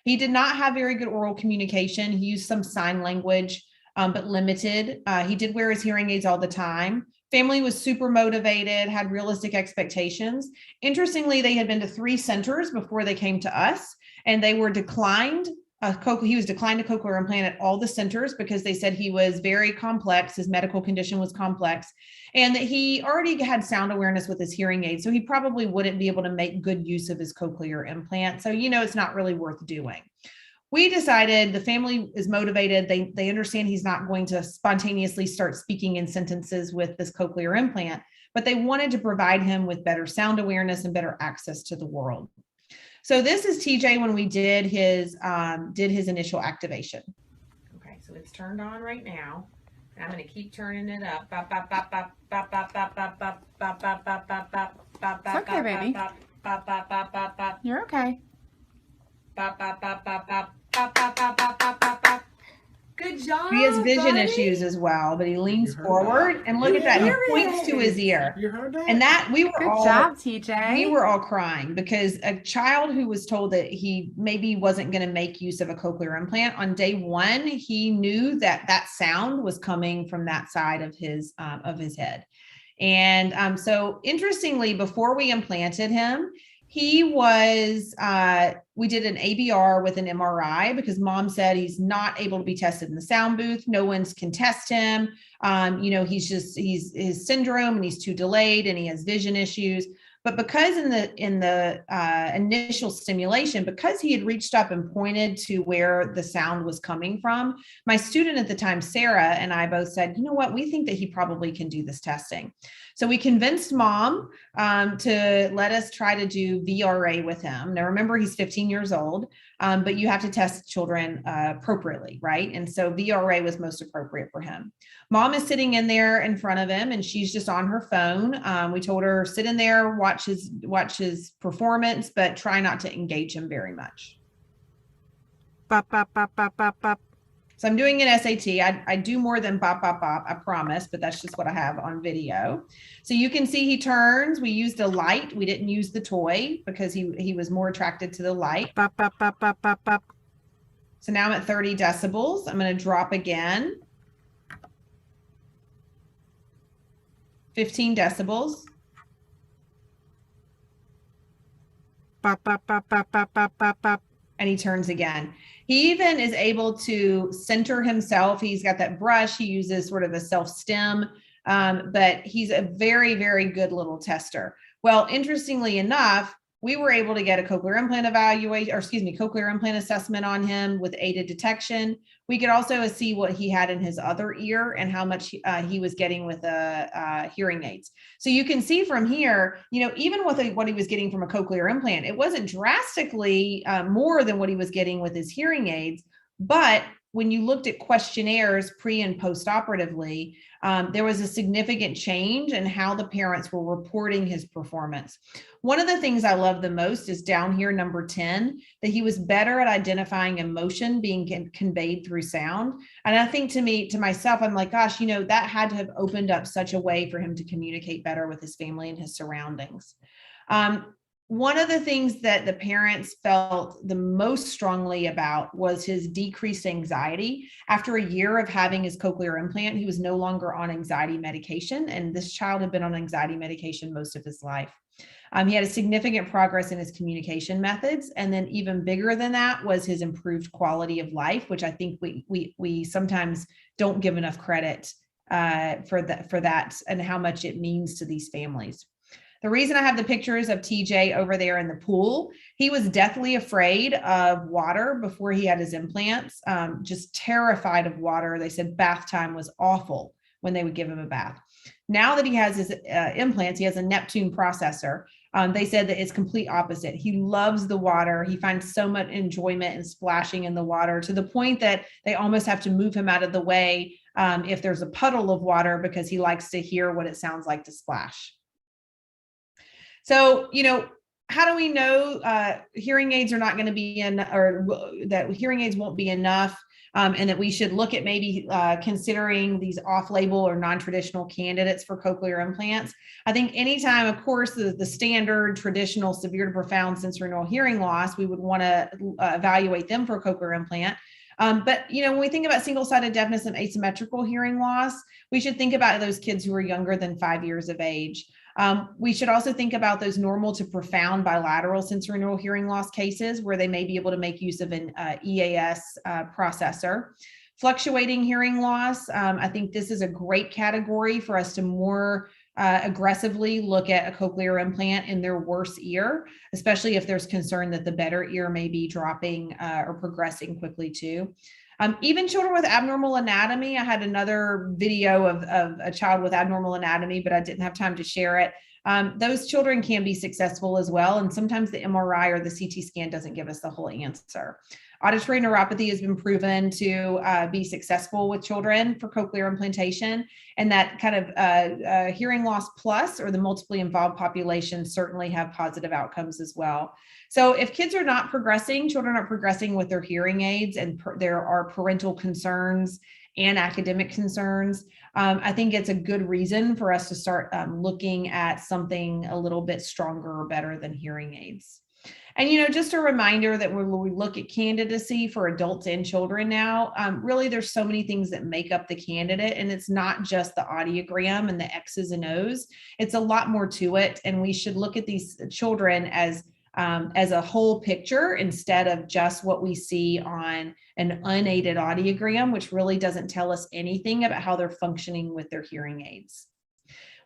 D: He did not have very good oral communication. He used some sign language, but limited. He did wear his hearing aids all the time. Family was super motivated, had realistic expectations. Interestingly, they had been to 3 centers before they came to us, and they were declined he was declined a cochlear implant at all the centers because they said he was very complex. His medical condition was complex, and that he already had sound awareness with his hearing aid. So he probably wouldn't be able to make good use of his cochlear implant. So, it's not really worth doing. We decided the family is motivated. They understand he's not going to spontaneously start speaking in sentences with this cochlear implant, but they wanted to provide him with better sound awareness and better access to the world. So this is TJ when we did his initial activation. Okay, so it's turned on right now. And I'm going to keep turning it up.
A: It's okay, baby. You're okay. Good job.
D: He has vision
A: buddy.
D: issues as well, but he leans forward and look at that. He points to his ear.
E: You heard that?
D: And that
A: Good job, TJ.
D: We were all crying because a child who was told that he maybe wasn't going to make use of a cochlear implant on day one, he knew that sound was coming from that side of his head. And so interestingly, before we implanted him, he was, we did an ABR with an MRI because mom said he's not able to be tested in the sound booth. No one can test him. He's his syndrome and he's too delayed and he has vision issues. But because in the initial stimulation, because he had reached up and pointed to where the sound was coming from, my student at the time, Sarah, and I both said, you know what, we think that he probably can do this testing. So we convinced mom to let us try to do VRA with him. Now, remember, he's 15 years old, but you have to test children appropriately, right? And so VRA was most appropriate for him. Mom is sitting in there in front of him and she's just on her phone. We told her, sit in there, watch his performance, but try not to engage him very much.
A: Bop, bop, bop, bop, bop, bop.
D: So I'm doing an SAT. I do more than bop, bop, bop, I promise, but that's just what I have on video. So you can see he turns. We used a light. We didn't use the toy because he was more attracted to the light.
A: Bop, bop, bop, bop, bop, bop.
D: So now I'm at 30 decibels. I'm going to drop again. 15 decibels.
A: Bop, bop, bop, bop, bop, bop, bop, bop.
D: And he turns again. He even is able to center himself. He's got that brush. He uses sort of a self-stem, but he's a very, very good little tester. Well, interestingly enough, we were able to get a cochlear implant cochlear implant assessment on him with aided detection. We could also see what he had in his other ear and how much he was getting with hearing aids. So you can see from here, even with what he was getting from a cochlear implant, it wasn't drastically more than what he was getting with his hearing aids. But when you looked at questionnaires pre and post-operatively, there was a significant change in how the parents were reporting his performance. One of the things I love the most is down here, number 10, that he was better at identifying emotion being conveyed through sound. And I think to myself, I'm like, gosh, that had to have opened up such a way for him to communicate better with his family and his surroundings. One of the things that the parents felt the most strongly about was his decreased anxiety. After a year of having his cochlear implant, he was no longer on anxiety medication, and this child had been on anxiety medication most of his life. He had a significant progress in his communication methods, and then even bigger than that was his improved quality of life, which I think we sometimes don't give enough credit for that and how much it means to these families. The reason I have the pictures of TJ over there in the pool, he was deathly afraid of water before he had his implants, just terrified of water. They said bath time was awful when they would give him a bath. Now that he has his implants, he has a Neptune processor. They said that it's complete opposite. He loves the water. He finds so much enjoyment in splashing in the water to the point that they almost have to move him out of the way if there's a puddle of water because he likes to hear what it sounds like to splash. So, how do we know hearing aids are not going to be or that hearing aids won't be enough, and that we should look at maybe considering these off-label or non-traditional candidates for cochlear implants? I think anytime, of course, the standard traditional severe to profound sensorineural hearing loss, we would want to evaluate them for a cochlear implant. But, when we think about single-sided deafness and asymmetrical hearing loss, we should think about those kids who are younger than 5 years of age. We should also think about those normal to profound bilateral sensorineural hearing loss cases where they may be able to make use of an EAS processor. Fluctuating hearing loss, I think this is a great category for us to more aggressively look at a cochlear implant in their worse ear, especially if there's concern that the better ear may be dropping or progressing quickly too. Even children with abnormal anatomy, I had another video of a child with abnormal anatomy, but I didn't have time to share it. Those children can be successful as well. And sometimes the MRI or the CT scan doesn't give us the whole answer. Auditory neuropathy has been proven to be successful with children for cochlear implantation, and that kind of hearing loss plus or the multiply involved population certainly have positive outcomes as well. So if kids are not progressing, children are progressing with their hearing aids, and there are parental concerns and academic concerns, I think it's a good reason for us to start looking at something a little bit stronger or better than hearing aids. And, just a reminder that when we look at candidacy for adults and children now, really there's so many things that make up the candidate, and it's not just the audiogram and the X's and O's. It's a lot more to it. And we should look at these children as a whole picture instead of just what we see on an unaided audiogram, which really doesn't tell us anything about how they're functioning with their hearing aids.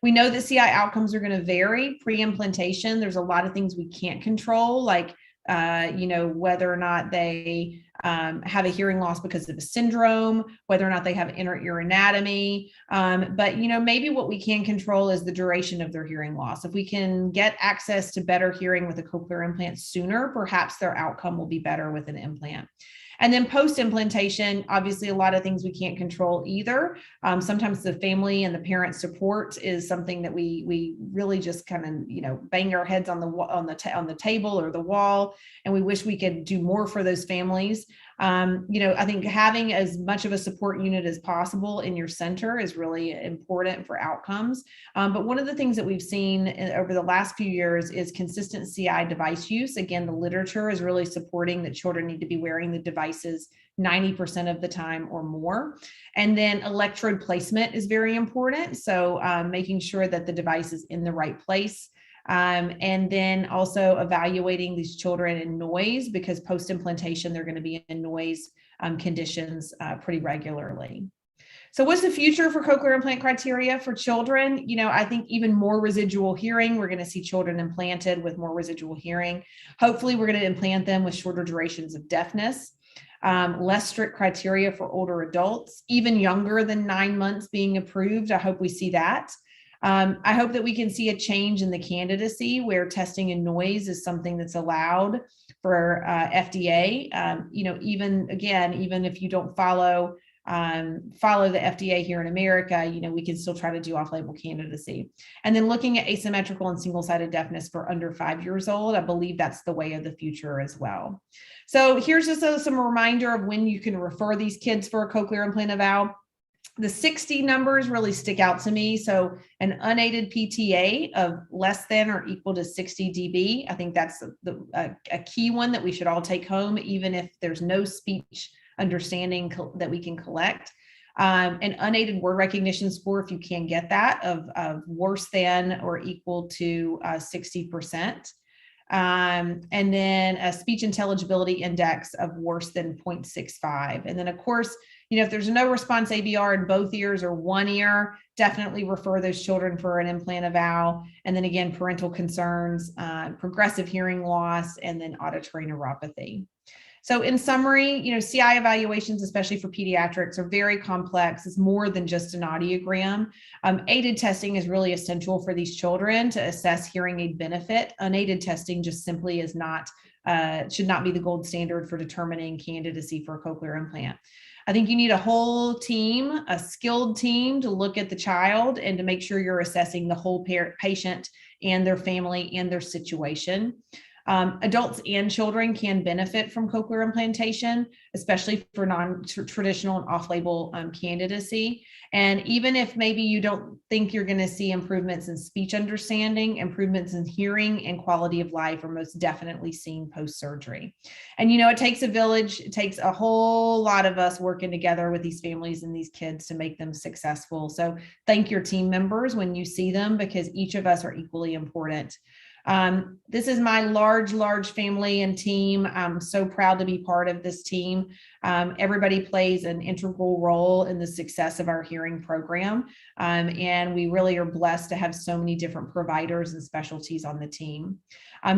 D: We know that CI outcomes are going to vary pre-implantation. There's a lot of things we can't control, like, whether or not they have a hearing loss because of a syndrome, whether or not they have inner ear anatomy. But, maybe what we can control is the duration of their hearing loss. If we can get access to better hearing with a cochlear implant sooner, perhaps their outcome will be better with an implant. And then post-implantation, obviously a lot of things we can't control either. Sometimes the family and the parent support is something that we really just kind of, bang our heads on the table or the wall, and we wish we could do more for those families. I think having as much of a support unit as possible in your center is really important for outcomes. But one of the things that we've seen over the last few years is consistent CI device use. Again, the literature is really supporting that children need to be wearing the devices 90% of the time or more. And then electrode placement is very important. So making sure that the device is in the right place. And then also evaluating these children in noise, because post-implantation, they're going to be in noise conditions pretty regularly. So what's the future for cochlear implant criteria for children? I think even more residual hearing. We're going to see children implanted with more residual hearing. Hopefully, we're going to implant them with shorter durations of deafness. Less strict criteria for older adults, even younger than 9 months being approved. I hope we see that. I hope that we can see a change in the candidacy where testing in noise is something that's allowed for FDA. Even if you don't follow the FDA here in America, we can still try to do off-label candidacy. And then looking at asymmetrical and single-sided deafness for under 5 years old, I believe that's the way of the future as well. So here's just some reminder of when you can refer these kids for a cochlear implant eval. The 60 numbers really stick out to me. So an unaided PTA of less than or equal to 60 dB. I think that's a key one that we should all take home, even if there's no speech understanding that we can collect. An unaided word recognition score, if you can get that, of worse than or equal to 60%. And then a speech intelligibility index of worse than 0.65. And then, of course, if there's no response ABR in both ears or one ear, definitely refer those children for an implant eval. And then again, parental concerns, progressive hearing loss, and then auditory neuropathy. So in summary, CI evaluations, especially for pediatrics, are very complex. It's more than just an audiogram. Aided testing is really essential for these children to assess hearing aid benefit. Unaided testing just simply is not, should not be the gold standard for determining candidacy for a cochlear implant. I think you need a whole team, a skilled team, to look at the child and to make sure you're assessing the whole patient and their family and their situation. Adults and children can benefit from cochlear implantation, especially for non-traditional and off-label candidacy. And even if maybe you don't think you're going to see improvements in speech understanding, improvements in hearing and quality of life are most definitely seen post-surgery. And, you know, it takes a village. It takes a whole lot of us working together with these families and these kids to make them successful. So thank your team members when you see them, because each of us are equally important. This is my large family and team. I'm so proud to be part of this team. Everybody plays an integral role in the success of our hearing program. And we really are blessed to have so many different providers and specialties on the team.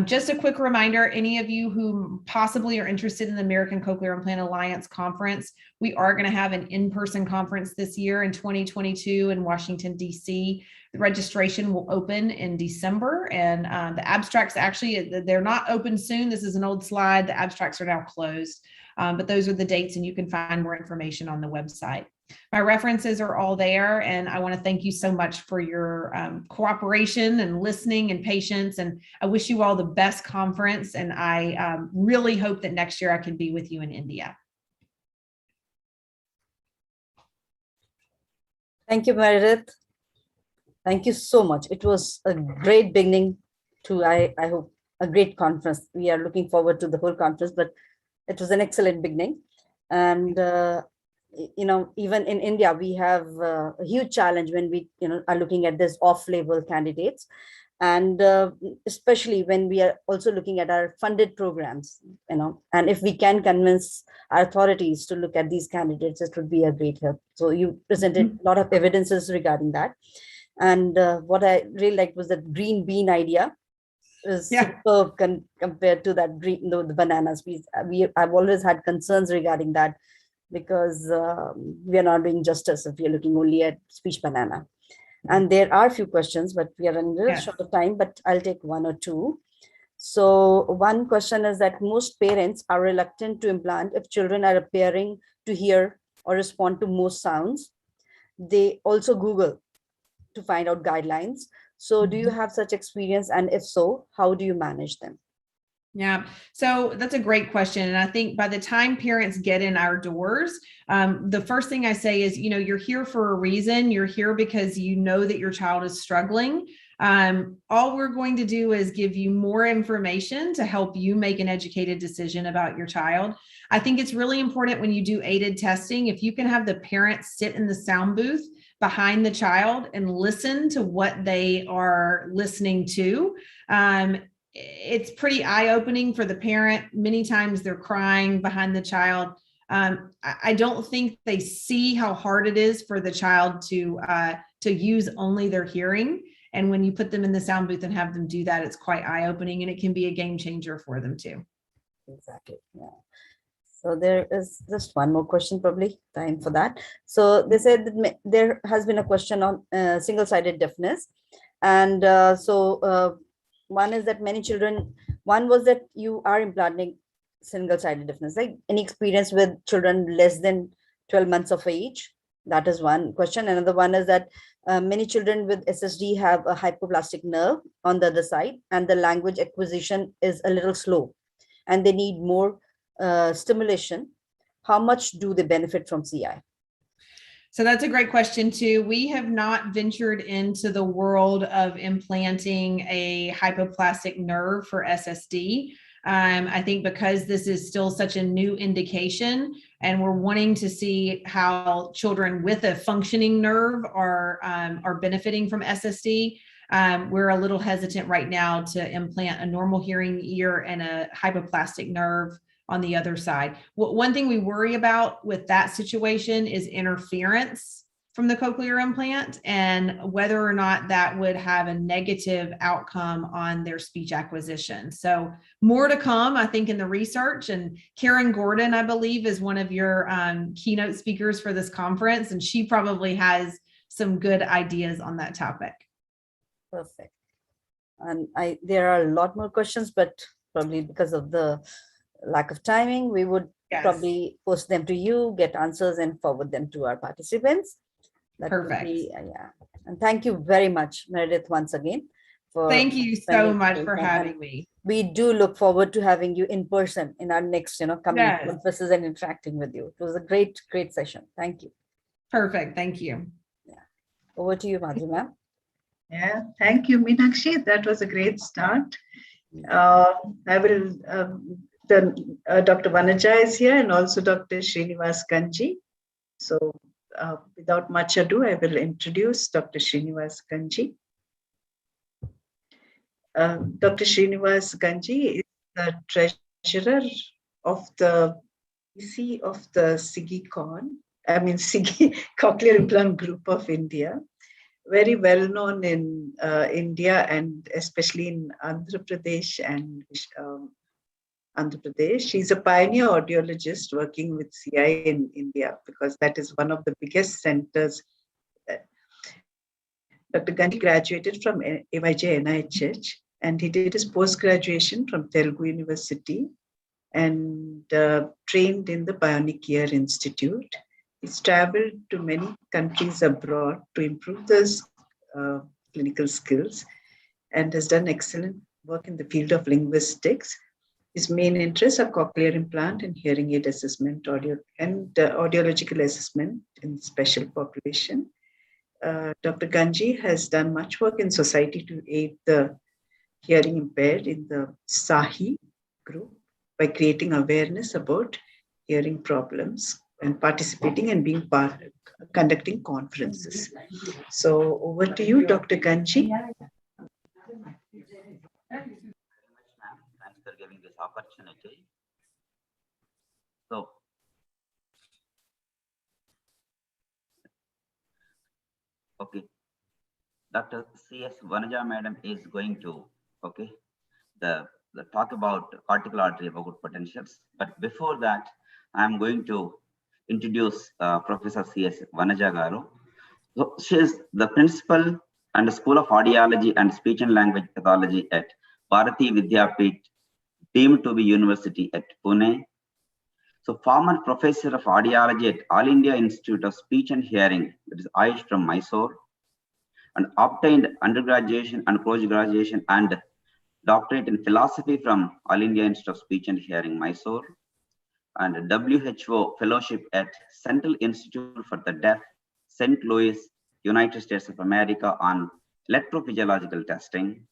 D: Just a quick reminder, any of you who possibly are interested in the American Cochlear Implant Alliance conference, we are going to have an in-person conference this year in 2022 in Washington, D.C. The registration will open in December, and the abstracts, actually, they're not open soon. This is an old slide. The abstracts are now closed, but those are the dates, and you can find more information on the website. My references are all there, and I want to thank you so much for your cooperation and listening and patience, and I wish you all the best conference, and I really hope that next year I can be with you in India.
C: Thank you, Meredith. Thank you so much. It was a great beginning to, I hope, a great conference. We are looking forward to the whole conference, but it was an excellent beginning. And, you know, even in India, we have a huge challenge when we, you know, are looking at this off-label candidates. And especially when we are also looking at our funded programs, you know, and if we can convince our authorities to look at these candidates, it would be a great help. So you presented a lot of evidences regarding that. And what I really liked was that green bean idea is superb compared to that green, the bananas. I've always had concerns regarding that, because we are not doing justice if we are looking only at speech banana. And there are a few questions, but we are running a little short of time, but I'll take one or two. So one question is that most parents are reluctant to implant if children are appearing to hear or respond to most sounds. They also Google to find out guidelines. So do you have such experience? And if so, how do you manage them?
D: Yeah, so that's a great question. And I think by the time parents get in our doors, the first thing I say is, you know, you're here for a reason. You're here because you know that your child is struggling. All we're going to do is give you more information to help you make an educated decision about your child. I think it's really important when you do aided testing, if you can have the parents sit in the sound booth behind the child and listen to what they are listening to. It's pretty eye-opening for the parent. Many times they're crying behind the child. I don't think they see how hard it is for the child to use only their hearing. And when you put them in the sound booth and have them do that, it's quite eye-opening, and it can be a game changer for them too.
C: Exactly. Yeah. So there is just one more question, probably time for that. So they said that there has been a question on single-sided deafness. And one is that many children, one was that you are implanting single-sided deafness, like any experience with children less than 12 months of age? That is one question. Another one is that many children with SSD have a hypoplastic nerve on the other side, and the language acquisition is a little slow, and they need more stimulation. How much do they benefit from CI?
D: So that's a great question too. We have not ventured into the world of implanting a hypoplastic nerve for SSD. I think because this is still such a new indication, and we're wanting to see how children with a functioning nerve are benefiting from SSD. We're a little hesitant right now to implant a normal hearing ear and a hypoplastic nerve on the other side. One thing we worry about with that situation is interference from the cochlear implant, and whether or not that would have a negative outcome on their speech acquisition. So more to come, I think, in the research. And Karen Gordon, I believe, is one of your keynote speakers for this conference, and she probably has some good ideas on that topic.
C: Perfect. And there are a lot more questions, but probably because of the lack of timing, we would probably post them to you, get answers, and forward them to our participants. That
D: Perfect.
C: Would be, yeah. And thank you very much, Meredith, once again. for
D: Thank you so
C: spending
D: much
C: time
D: for
C: and
D: having me.
C: we do look forward to having you in person in our next, coming
D: Yes.
C: conferences and interacting with you. It was a great, great session. Thank you.
D: Perfect. Thank you.
C: Over to you, Madhu ma'am.
B: Yeah, thank you, Meenakshi. That was a great start. I will, Dr. Vanaja is here and also Dr. Srinivas Ganji. So without much ado, I will introduce Dr. Srinivas Ganji. Dr. Srinivas Ganji is the treasurer of the PC of the CIGICON, Cochlear Implant Group of India. Very well known in India and especially in Andhra Pradesh and Andhra Pradesh. She's a pioneer audiologist working with CI in India because that is one of the biggest centers. Dr. Ganji graduated from AYJ NIHH and he did his post-graduation from Telugu University and trained in the Bionic Ear Institute. He's traveled to many countries abroad to improve those clinical skills and has done excellent work in the field of linguistics. His main interests are cochlear implant and hearing aid assessment, audiological assessment in special population. Dr. Ganji has done much work in society to aid the hearing impaired in the SAHI group by creating awareness about hearing problems and participating and conducting conferences. So over to you, Dr. Ganji.
E: Thanks for giving this opportunity. So, okay, Dr. C.S. Vanaja madam is going to, the talk about cortical artery about potentials. But before that, I'm going to introduce Professor C.S. Vanaja garu. So she is the principal and the School of Audiology and Speech and Language Pathology at Bharati Vidyapeeth, deemed to be University at Pune. So former professor of audiology at All India Institute of Speech and Hearing, that is Ayush from Mysore, and obtained undergraduation and postgraduation and doctorate in philosophy from All India Institute of Speech and Hearing, Mysore, and WHO fellowship at Central Institute for the Deaf, St. Louis, United States of America on electrophysiological testing.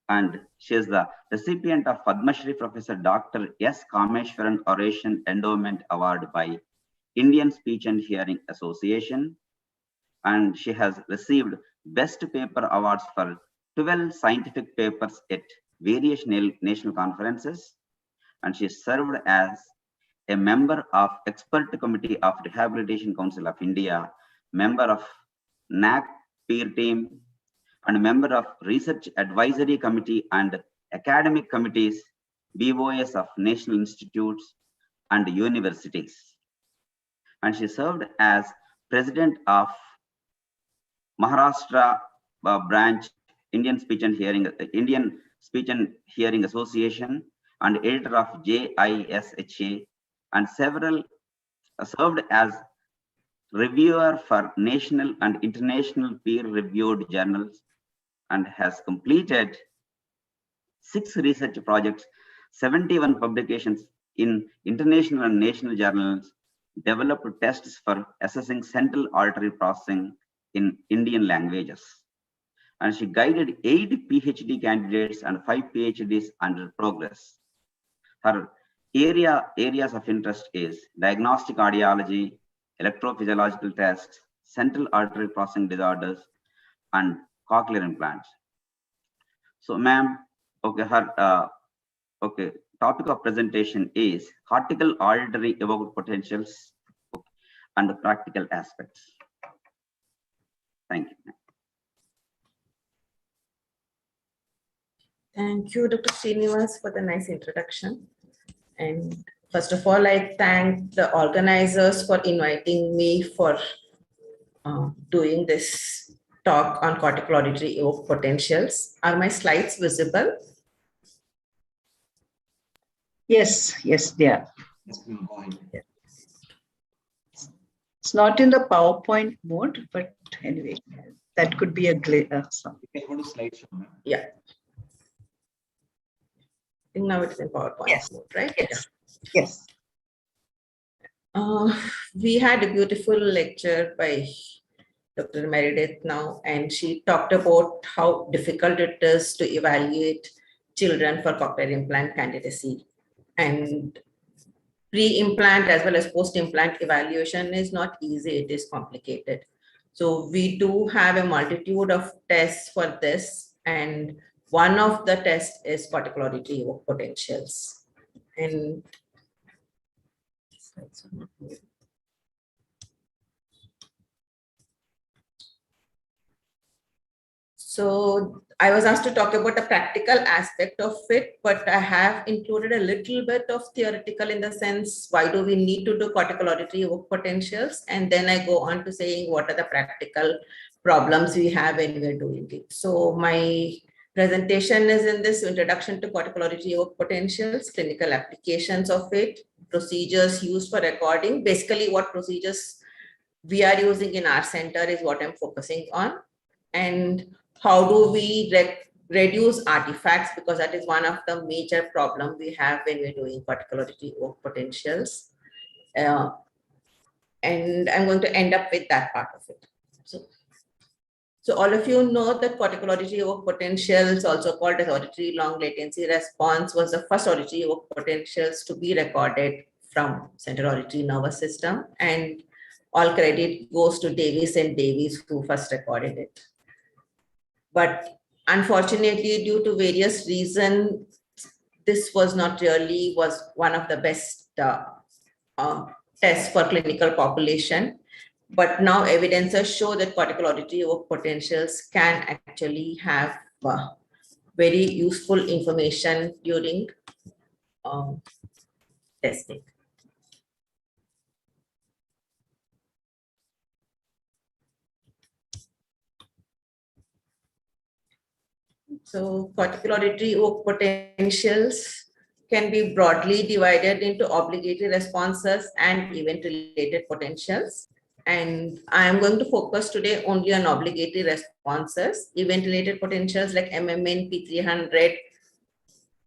E: And she is the recipient of Padma Shri Professor Dr. S. Kameshwaran Oration Endowment Award by Indian Speech and Hearing Association. And she has received Best Paper Awards for 12 scientific papers at various national conferences. And she served as a member of Expert Committee of Rehabilitation Council of India, member of NAC peer team, and member of Research Advisory Committee and Academic Committees, BOS of National Institutes and Universities. And she served as President of Maharashtra branch Indian Speech and Hearing Association and editor of JISHA, and served as reviewer for national and international peer-reviewed journals, and has completed 6 research projects, 71 publications in international and national journals, developed tests for assessing central auditory processing in Indian languages. And she guided 8 PhD candidates and 5 PhDs under progress. Her areas of interest is diagnostic audiology, electrophysiological tests, central auditory processing disorders, and cochlear implants. So, ma'am, her topic of presentation is cortical auditory evoked potentials and the practical aspects. Thank you.
F: Thank you, Dr. Srinivas, for the nice introduction. And first of all, I thank the organizers for inviting me for doing this talk on cortical auditory evoked potentials. Are my slides visible?
B: Yes, they are. It's not in the PowerPoint mode, but anyway. That could be a sorry.
E: You can go to slideshow, ma'am.
F: Yeah. I think now it's in PowerPoint
B: Yes.
F: mode, right?
B: Yes. Yes.
F: We had a beautiful lecture by Dr. Meredith now, and she talked about how difficult it is to evaluate children for cochlear implant candidacy. And pre-implant as well as post-implant evaluation is not easy, it is complicated. So we do have a multitude of tests for this, and one of the tests is cortical auditory evoked potentials. And so I was asked to talk about the practical aspect of it, but I have included a little bit of theoretical in the sense, why do we need to do cortical auditory evoked potentials? And then I go on to saying what are the practical problems we have when we're doing it. So my presentation is in this introduction to cortical auditory evoked potentials, clinical applications of it, procedures used for recording. Basically what procedures we are using in our center is what I'm focusing on. And how do we reduce artifacts, because that is one of the major problems we have when we're doing cortical auditory evoked potentials. And I'm going to end up with that part of it. So all of you know that cortical auditory evoked potentials, also called as auditory long latency response, was the first auditory evoked potentials to be recorded from central auditory nervous system. And all credit goes to Davis and Davies, who first recorded it. But unfortunately, due to various reasons, this was not really one of the best tests for clinical population. But now evidences show that cortical auditory evoked potentials can actually have very useful information during testing. So cortical auditory evoked potentials can be broadly divided into obligatory responses and event-related potentials. And I am going to focus today only on obligatory responses. Event-related potentials like MMN, P300,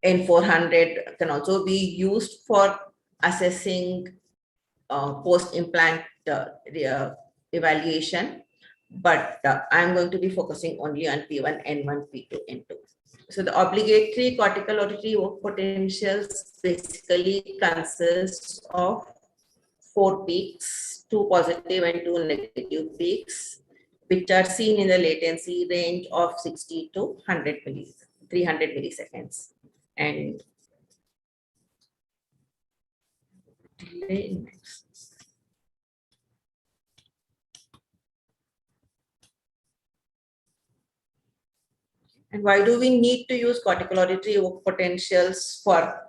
F: N400 can also be used for assessing post-implant evaluation. But I'm going to be focusing only on P1, N1, P2, N2. So the obligatory cortical auditory evoked potentials basically consists of 4 peaks, 2 positive and 2 negative peaks, which are seen in the latency range of 60 to 300 milliseconds. And delay next. And why do we need to use cortical auditory evoked potentials for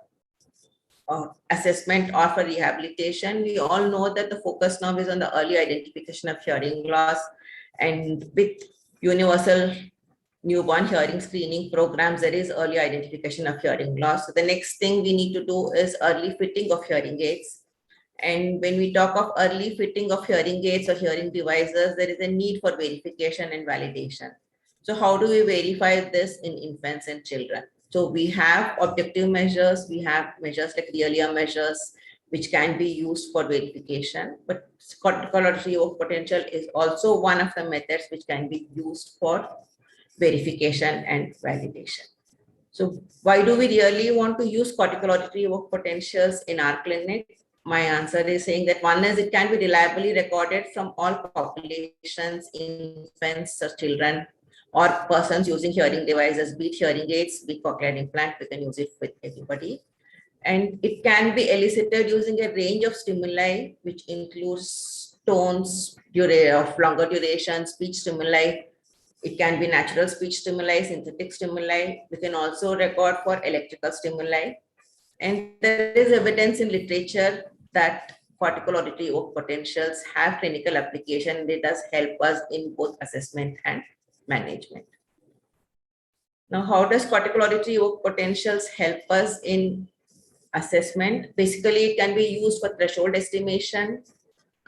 F: assessment or for rehabilitation? We all know that the focus now is on the early identification of hearing loss, and with universal newborn hearing screening programs, there is early identification of hearing loss. So the next thing we need to do is early fitting of hearing aids. And when we talk of early fitting of hearing aids or hearing devices, there is a need for verification and validation. So how do we verify this in infants and children? So we have objective measures, we have measures like real ear measures, which can be used for verification, but cortical auditory evoked potential is also one of the methods which can be used for verification and validation. So why do we really want to use cortical auditory evoked potentials in our clinic? My answer is saying that one is it can be reliably recorded from all populations, infants or children, or persons using hearing devices, be it hearing aids, be it cochlear implant, we can use it with everybody. And it can be elicited using a range of stimuli, which includes tones, of longer duration, speech stimuli. It can be natural speech stimuli, synthetic stimuli. We can also record for electrical stimuli. And there is evidence in literature that cortical auditory evoked potentials have clinical application. It does help us in both assessment and management. Now, how does cortical auditory evoked potentials help us in assessment? Basically, it can be used for threshold estimation,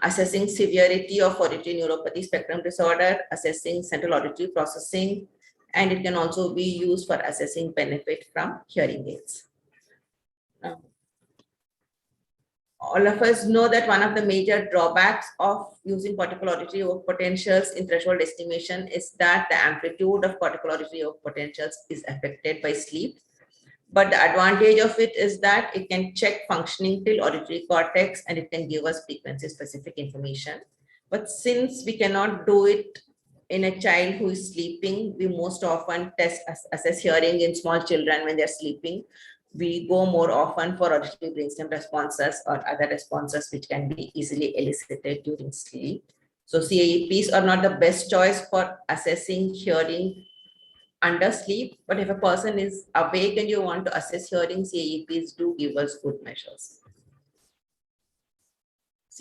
F: assessing severity of auditory neuropathy spectrum disorder, assessing central auditory processing, and it can also be used for assessing benefit from hearing aids. All of us know that one of the major drawbacks of using cortical auditory evoked potentials in threshold estimation is that the amplitude of cortical auditory evoked potentials is affected by sleep. But the advantage of it is that it can check functioning till auditory cortex and it can give us frequency specific information. But since we cannot do it in a child who is sleeping, we most often assess hearing in small children when they're sleeping. We go more often for auditory brainstem responses or other responses which can be easily elicited during sleep. So CAEPs are not the best choice for assessing hearing under sleep, but if a person is awake and you want to assess hearing, CAEPs do give us good measures.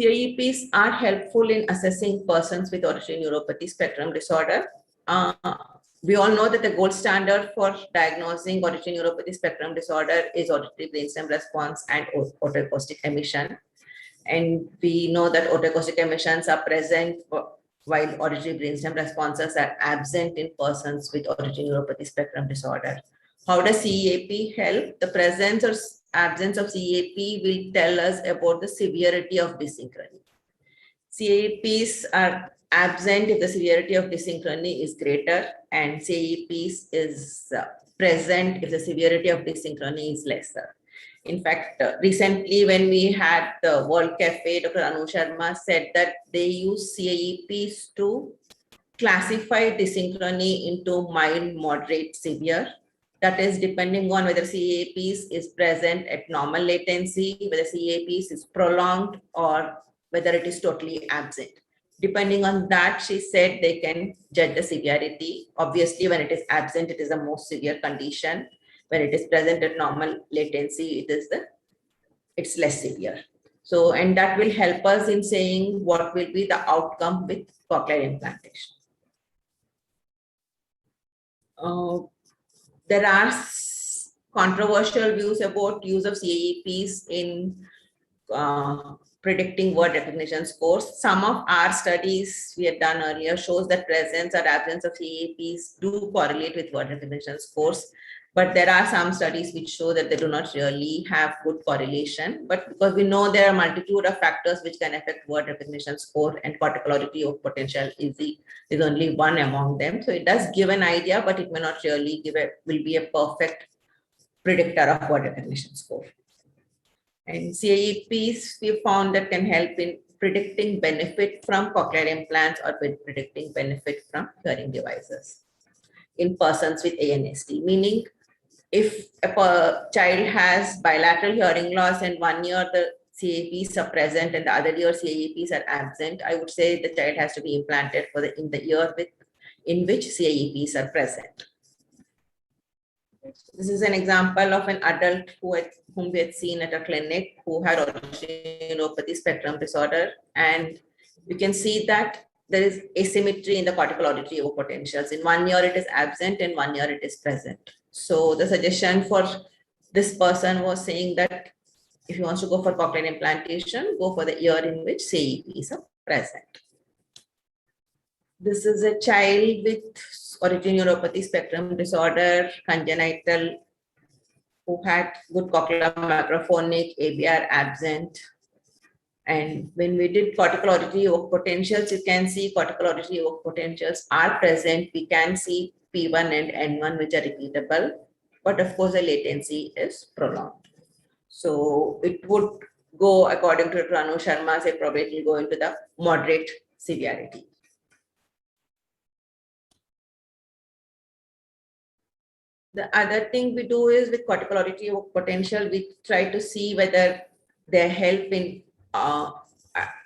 F: CAEPs are helpful in assessing persons with auditory neuropathy spectrum disorder. We all know that the gold standard for diagnosing auditory neuropathy spectrum disorder is auditory brainstem response and otoacoustic emission. And we know that otoacoustic emissions are present while auditory brainstem responses are absent in persons with auditory neuropathy spectrum disorder. How does CEAP help? The presence or absence of CEAP will tell us about the severity of dysynchrony. CEAPs are absent if the severity of dysynchrony is greater, and CEAPs is present if the severity of dysynchrony is lesser. In fact, recently when we had the World Cafe, Dr. Anu Sharma said that they use CAEPs to classify dysynchrony into mild, moderate, severe. That is depending on whether CAEPs is present at normal latency, whether CAEPs is prolonged, or whether it is totally absent. Depending on that, she said they can judge the severity. Obviously, when it is absent, it is a more severe condition. When it is present at normal latency, it's less severe. So, and that will help us in saying what will be the outcome with cochlear implantation. There are controversial views about use of CAEPs in predicting word recognition scores. Some of our studies we had done earlier shows that presence or absence of CAEPs do correlate with word recognition scores. But there are some studies which show that they do not really have good correlation. But because we know there are a multitude of factors which can affect word recognition score, and cortical auditory evoked potential is only one among them. So it does give an idea, but it may not really will be a perfect predictor of word recognition score. And CAEPs we found that can help in predicting benefit from cochlear implants or predicting benefit from hearing devices in persons with ANST, meaning if a child has bilateral hearing loss and 1 year the CAEPs are present and the other year CAEPs are absent, I would say the child has to be implanted in the year in which CAEPs are present. This is an example of an adult whom we had seen at a clinic who had auditory neuropathy spectrum disorder, and you can see that there is asymmetry in the cortical auditory evoked potentials. In 1 year it is absent, and 1 year it is present. So the suggestion for this person was saying that if he wants to go for cochlear implantation, go for the year in which CAEPs are present. This is a child with auditory neuropathy spectrum disorder, congenital, who had good cochlear microphonic, ABR absent. And when we did cortical auditory evoked potentials, you can see cortical auditory evoked potentials are present. We can see P1 and N1, which are repeatable, but of course the latency is prolonged. So it would go, according to Anu Sharma, say probably it will go into the moderate severity. The other thing we do is with cortical auditory evoked potential, we try to see whether they help in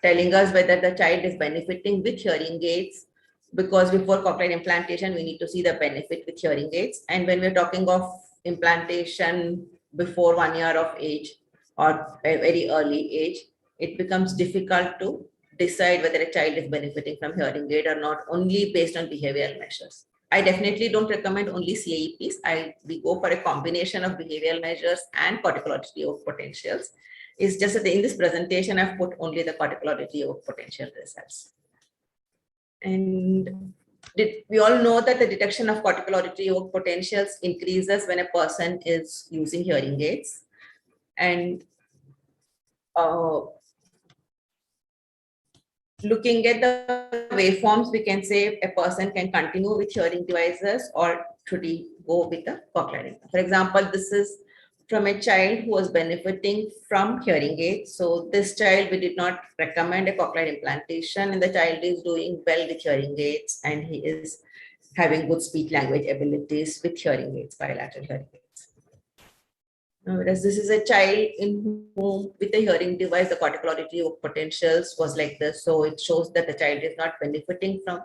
F: telling us whether the child is benefiting with hearing aids, because before cochlear implantation, we need to see the benefit with hearing aids. And when we're talking of implantation before 1 year of age or a very early age, it becomes difficult to decide whether a child is benefiting from hearing aid or not, only based on behavioral measures. I definitely don't recommend only CAEPs. We go for a combination of behavioral measures and cortical auditory evoked potentials. It's just that in this presentation, I've put only the cortical auditory evoked potential results. And we all know that the detection of cortical auditory evoked potentials increases when a person is using hearing aids. And looking at the waveforms, we can say a person can continue with hearing devices or should he go with a cochlear implant. For example, this is from a child who was benefiting from hearing aids. So this child, we did not recommend a cochlear implantation, and the child is doing well with hearing aids and he is having good speech language abilities with hearing aids, bilateral hearing aids. Whereas this is a child in whom with a hearing device, the cortical auditory evoked potentials was like this. So it shows that the child is not benefiting from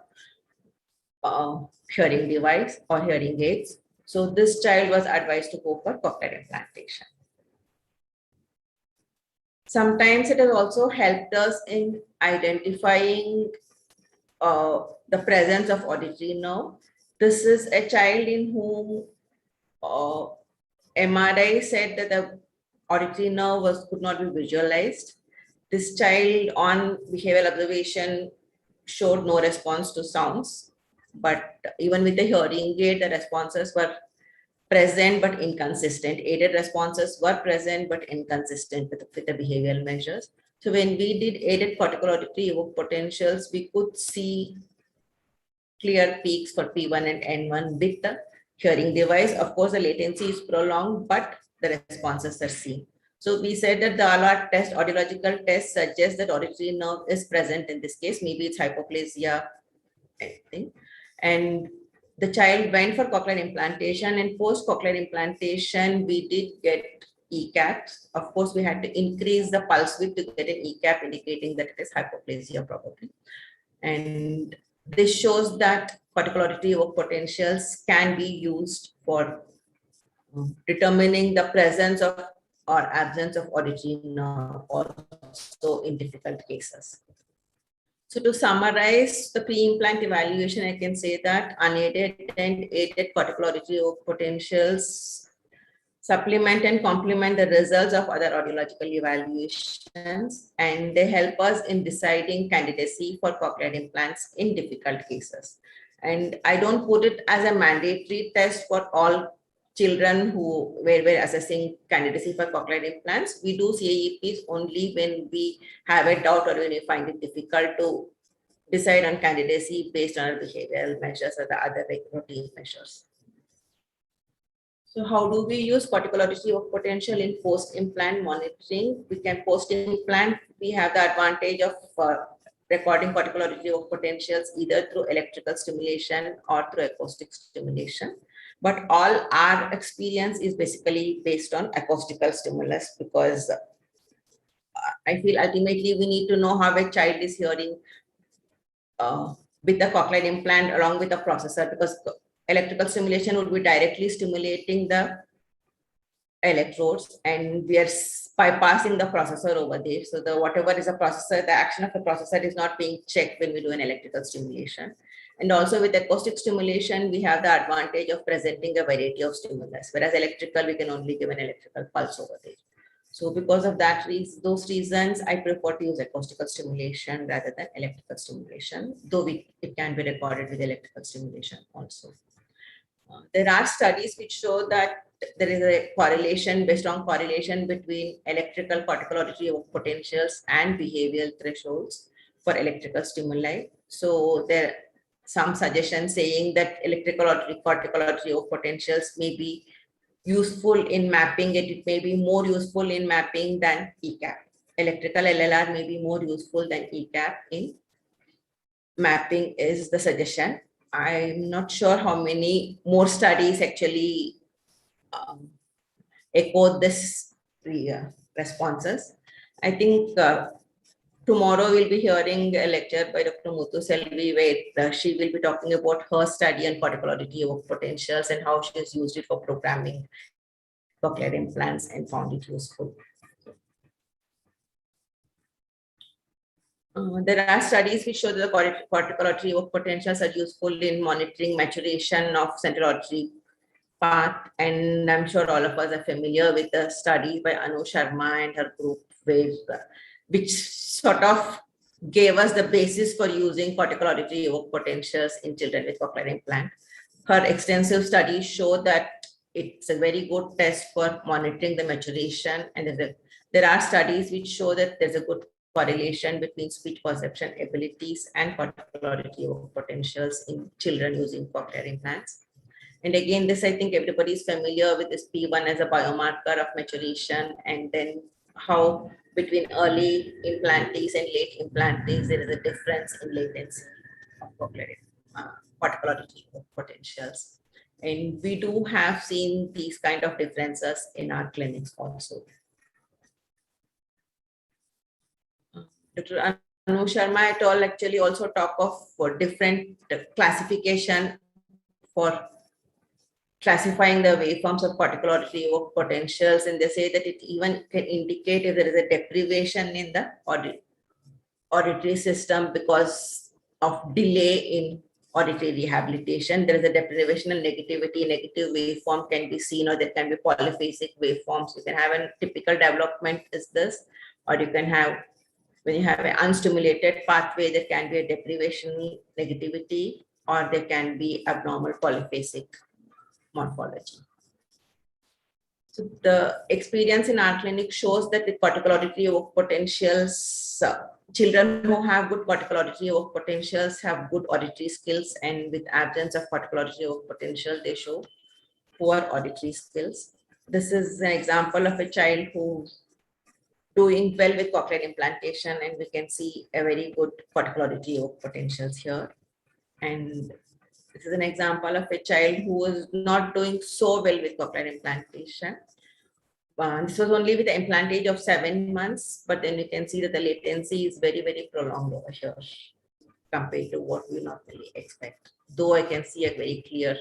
F: hearing device or hearing aids. So this child was advised to go for cochlear implantation. Sometimes it has also helped us in identifying the presence of auditory nerve. This is a child in whom MRI said that the auditory nerve could not be visualized. This child on behavioral observation showed no response to sounds, but even with the hearing aid, the responses were present but inconsistent. Aided responses were present but inconsistent with the behavioral measures. So when we did aided cortical auditory evoked potentials, we could see clear peaks for P1 and N1 with the hearing device. Of course, the latency is prolonged, but the responses are seen. So we said that the ALAT test, audiological test, suggests that auditory nerve is present in this case. Maybe it's hypoplasia, I think. And the child went for cochlear implantation, and post cochlear implantation, we did get ECAPs. Of course, we had to increase the pulse width to get an ECAP indicating that it is hypoplasia probably. And this shows that cortical auditory evoked potentials can be used for determining the presence of or absence of auditory nerve also in difficult cases. So to summarize the pre-implant evaluation, I can say that unaided and aided cortical auditory evoked potentials supplement and complement the results of other audiological evaluations, and they help us in deciding candidacy for cochlear implants in difficult cases. And I don't put it as a mandatory test for all children where we're assessing candidacy for cochlear implants. We do CAEPs only when we have a doubt or when we find it difficult to decide on candidacy based on our behavioral measures or the other routine measures. So how do we use cortical auditory evoked potential in post-implant monitoring? We can post-implant, we have the advantage of recording cortical auditory evoked potentials either through electrical stimulation or through acoustic stimulation. But all our experience is basically based on acoustical stimulus, because I feel ultimately we need to know how a child is hearing with the cochlear implant along with the processor, because electrical stimulation would be directly stimulating the electrodes and we are bypassing the processor over there. So the whatever is a processor, the action of the processor is not being checked when we do an electrical stimulation. And also with acoustic stimulation, we have the advantage of presenting a variety of stimulus, whereas electrical, we can only give an electrical pulse over there. So because of that, those reasons, I prefer to use acoustical stimulation rather than electrical stimulation, though it can be recorded with electrical stimulation also. There are studies which show that there is a correlation, based on correlation between electrical cortical auditory evoked potentials and behavioral thresholds for electrical stimuli. So there are some suggestions saying that electrical cortical auditory evoked potentials may be useful in mapping it. It may be more useful in mapping than ECAP. Electrical LLR may be more useful than ECAP in mapping is the suggestion. I'm not sure how many more studies actually echo this responses. I think tomorrow we'll be hearing a lecture by Dr. Muthu Selvi, where she will be talking about her study on cortical auditory evoked potentials and how she has used it for programming cochlear implants and found it useful. There are studies which show that the cortical auditory evoked potentials are useful in monitoring maturation of central auditory path, and I'm sure all of us are familiar with the study by Anu Sharma and her group, which sort of gave us the basis for using cortical auditory evoked potentials in children with cochlear implant. Her extensive studies show that it's a very good test for monitoring the maturation, and there are studies which show that there's a good correlation between speech perception abilities and cortical auditory evoked potentials in children using cochlear implants. And again, this, I think everybody is familiar with this P1 as a biomarker of maturation, and then how between early implantees and late implantees, there is a difference in latency of cochlear cortical auditory potentials. And we do have seen these kind of differences in our clinics also. Dr. Anu Sharma et al. Actually also talk of for different classification for classifying the waveforms of cortical auditory evoked potentials, and they say that it even can indicate if there is a deprivation in the auditory system because of delay in auditory rehabilitation. There is a deprivation and negativity. Negative waveform can be seen, or there can be polyphasic waveforms. You can have a typical development is this, or you can have, when you have an unstimulated pathway, there can be a deprivation negativity, or there can be abnormal polyphasic morphology. So the experience in our clinic shows that the cortical auditory evoked potentials, children who have good cortical auditory evoked potentials have good auditory skills, and with absence of cortical auditory evoked potential, they show poor auditory skills. This is an example of a child who's doing well with cochlear implantation, and we can see a very good cortical auditory evoked potentials here. And this is an example of a child who was not doing so well with cochlear implantation. This was only with the implant age of 7 months, but then you can see that the latency is very, very prolonged over here compared to what we normally expect. Though I can see a very clear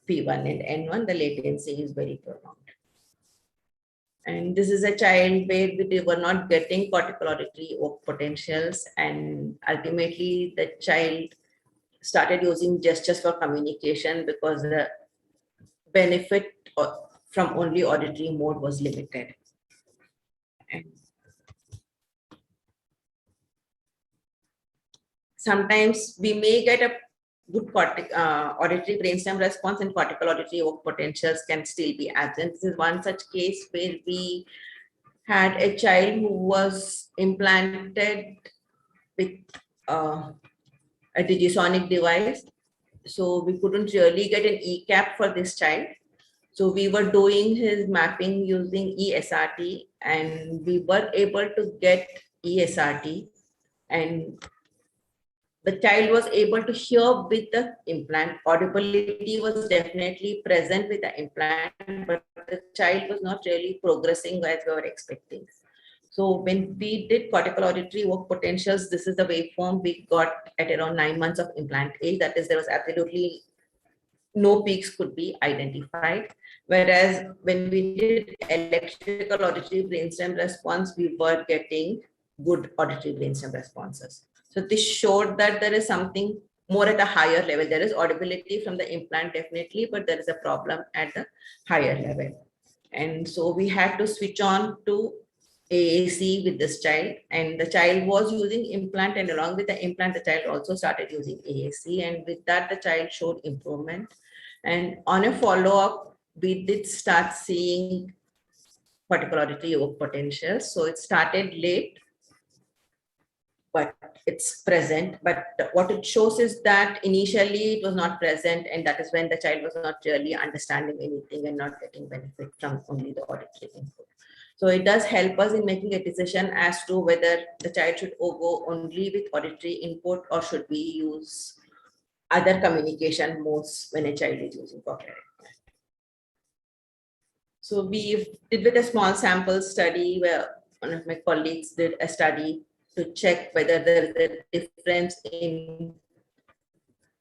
F: P1 and N1, the latency is very prolonged. And this is a child where we were not getting cortical auditory evoked potentials, and ultimately the child started using gestures for communication because the benefit from only auditory mode was limited. And sometimes we may get a good auditory brainstem response, and cortical auditory evoked potentials can still be absent. This is one such case where we had a child who was implanted with a digisonic device. So we couldn't really get an ECAP for this child. So we were doing his mapping using ESRT, and we were able to get ESRT, and the child was able to hear with the implant. Audibility was definitely present with the implant, but the child was not really progressing as we were expecting. So when we did cortical auditory evoked potentials, this is the waveform we got at around 9 months of implant age. That is, there was absolutely no peaks could be identified. Whereas when we did electrical auditory brainstem response, we were getting good auditory brainstem responses. So this showed that there is something more at a higher level. There is audibility from the implant definitely, but there is a problem at the higher level. And so we had to switch on to AAC with this child, and the child was using implant, and along with the implant, the child also started using AAC, and with that, the child showed improvement. And on a follow-up, we did start seeing cortical auditory evoked potential. So it started late, but it's present. But what it shows is that initially it was not present, and that is when the child was not really understanding anything and not getting benefit from only the auditory input. So it does help us in making a decision as to whether the child should go only with auditory input, or should we use other communication modes when a child is using cochlear implant. So we did with a small sample study where one of my colleagues did a study to check whether there is a difference in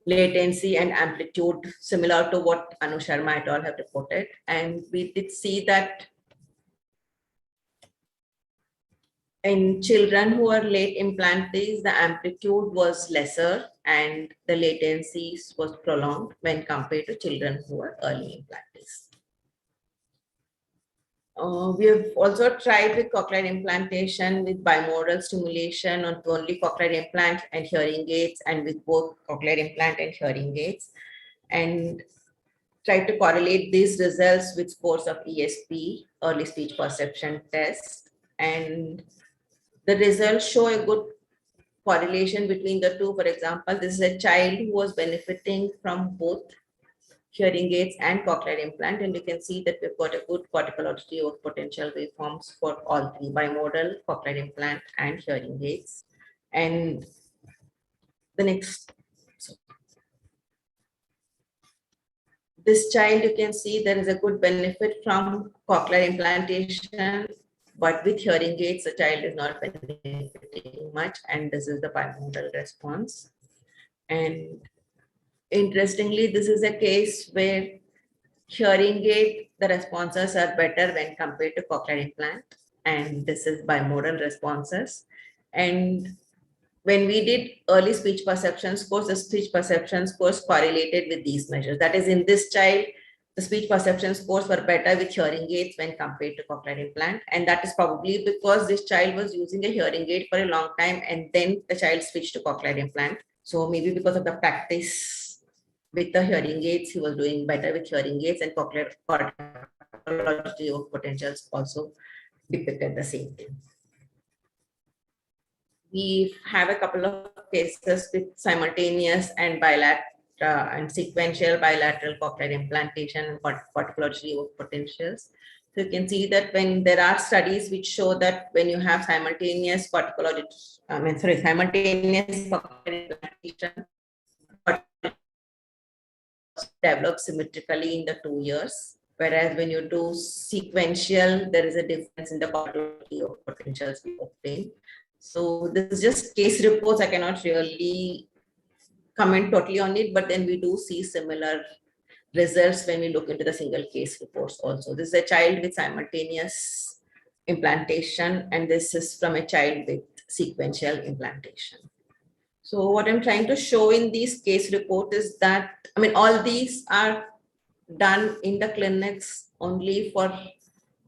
F: latency and amplitude similar to what Anu Sharma et al. Have reported. And we did see that In children who are late implantees, the amplitude was lesser and the latencies was prolonged when compared to children who are early implantees. We have also tried with cochlear implantation with bimodal stimulation on only cochlear implant and hearing aids, and with both cochlear implant and hearing aids, and tried to correlate these results with scores of ESP, early speech perception test, and the results show a good correlation between the two. For example, this is a child who was benefiting from both hearing aids and cochlear implant, and you can see that we've got a good cortical auditory of potential waveforms for all three: bimodal, cochlear implant, and hearing aids. And the next, this child, you can see there is a good benefit from cochlear implantation, but with hearing aids, the child is not benefiting much, and this is the bimodal response. And interestingly, this is a case where hearing aid, the responses are better when compared to cochlear implant, and this is bimodal responses. And when we did early speech perception scores, the speech perception scores correlated with these measures. That is, in this child, the speech perception scores were better with hearing aids when compared to cochlear implant. And that is probably because this child was using a hearing aid for a long time, and then the child switched to cochlear implant. So maybe because of the practice with the hearing aids, he was doing better with hearing aids, and cochlear potentials also depicted the same thing. We have a couple of cases with simultaneous and bilateral and sequential bilateral cochlear implantation and particular potentials. So you can see that when there are studies which show that when you have simultaneous simultaneous cochlear implantation develops symmetrically in the 2 years, whereas when you do sequential, there is a difference in the quality of potentials we obtain. So this is just case reports. I cannot really comment totally on it, but then we do see similar results when we look into the single case reports also. This is a child with simultaneous implantation, and this is from a child with sequential implantation. So what I'm trying to show in these case report is that, I mean, all these are done in the clinics only for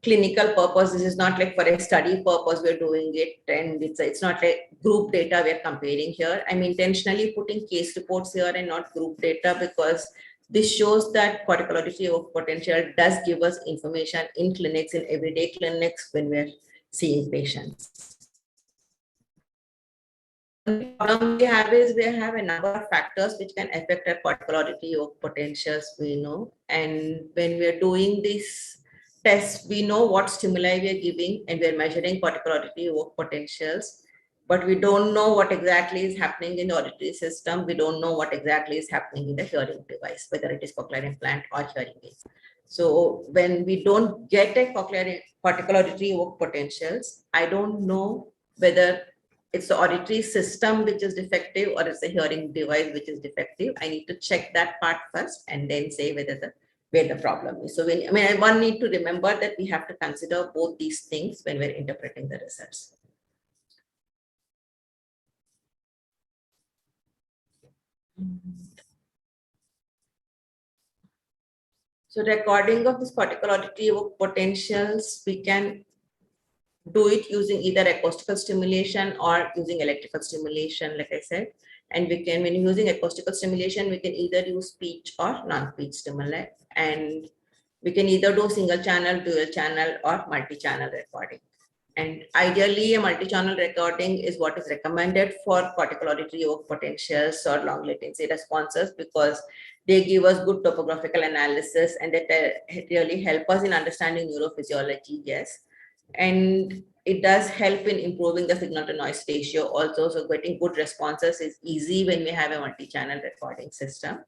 F: clinical purpose. This is not like for a study purpose we're doing it, and it's not like group data we're comparing here. I'm intentionally putting case reports here and not group data, because this shows that cortical auditory potential does give us information in clinics, in everyday clinics when we're seeing patients. The problem we have is we have a number of factors which can affect our cortical auditory potentials, we know. And when we're doing this test, we know what stimuli we are giving, and we're measuring cortical auditory potentials, but we don't know what exactly is happening in the auditory system. We don't know what exactly is happening in the hearing device, whether it is cochlear implant or hearing aids. So when we don't get a cortical auditory potentials, I don't know whether it's the auditory system which is defective or it's the hearing device which is defective. I need to check that part first and then say whether where the problem is. So one need to remember that we have to consider both these things when we're interpreting the results. So recording of this cortical auditory potentials, we can do it using either acoustical stimulation or using electrical stimulation, like I said. And we can, when you're using acoustical stimulation, we can either use speech or non-speech stimuli. And we can either do single channel, dual channel, or multi-channel recording. And ideally, a multi-channel recording is what is recommended for cortical auditory potentials or long latency responses, because they give us good topographical analysis and they really help us in understanding neurophysiology, yes. And it does help in improving the signal to noise ratio also. So getting good responses is easy when we have a multi-channel recording system.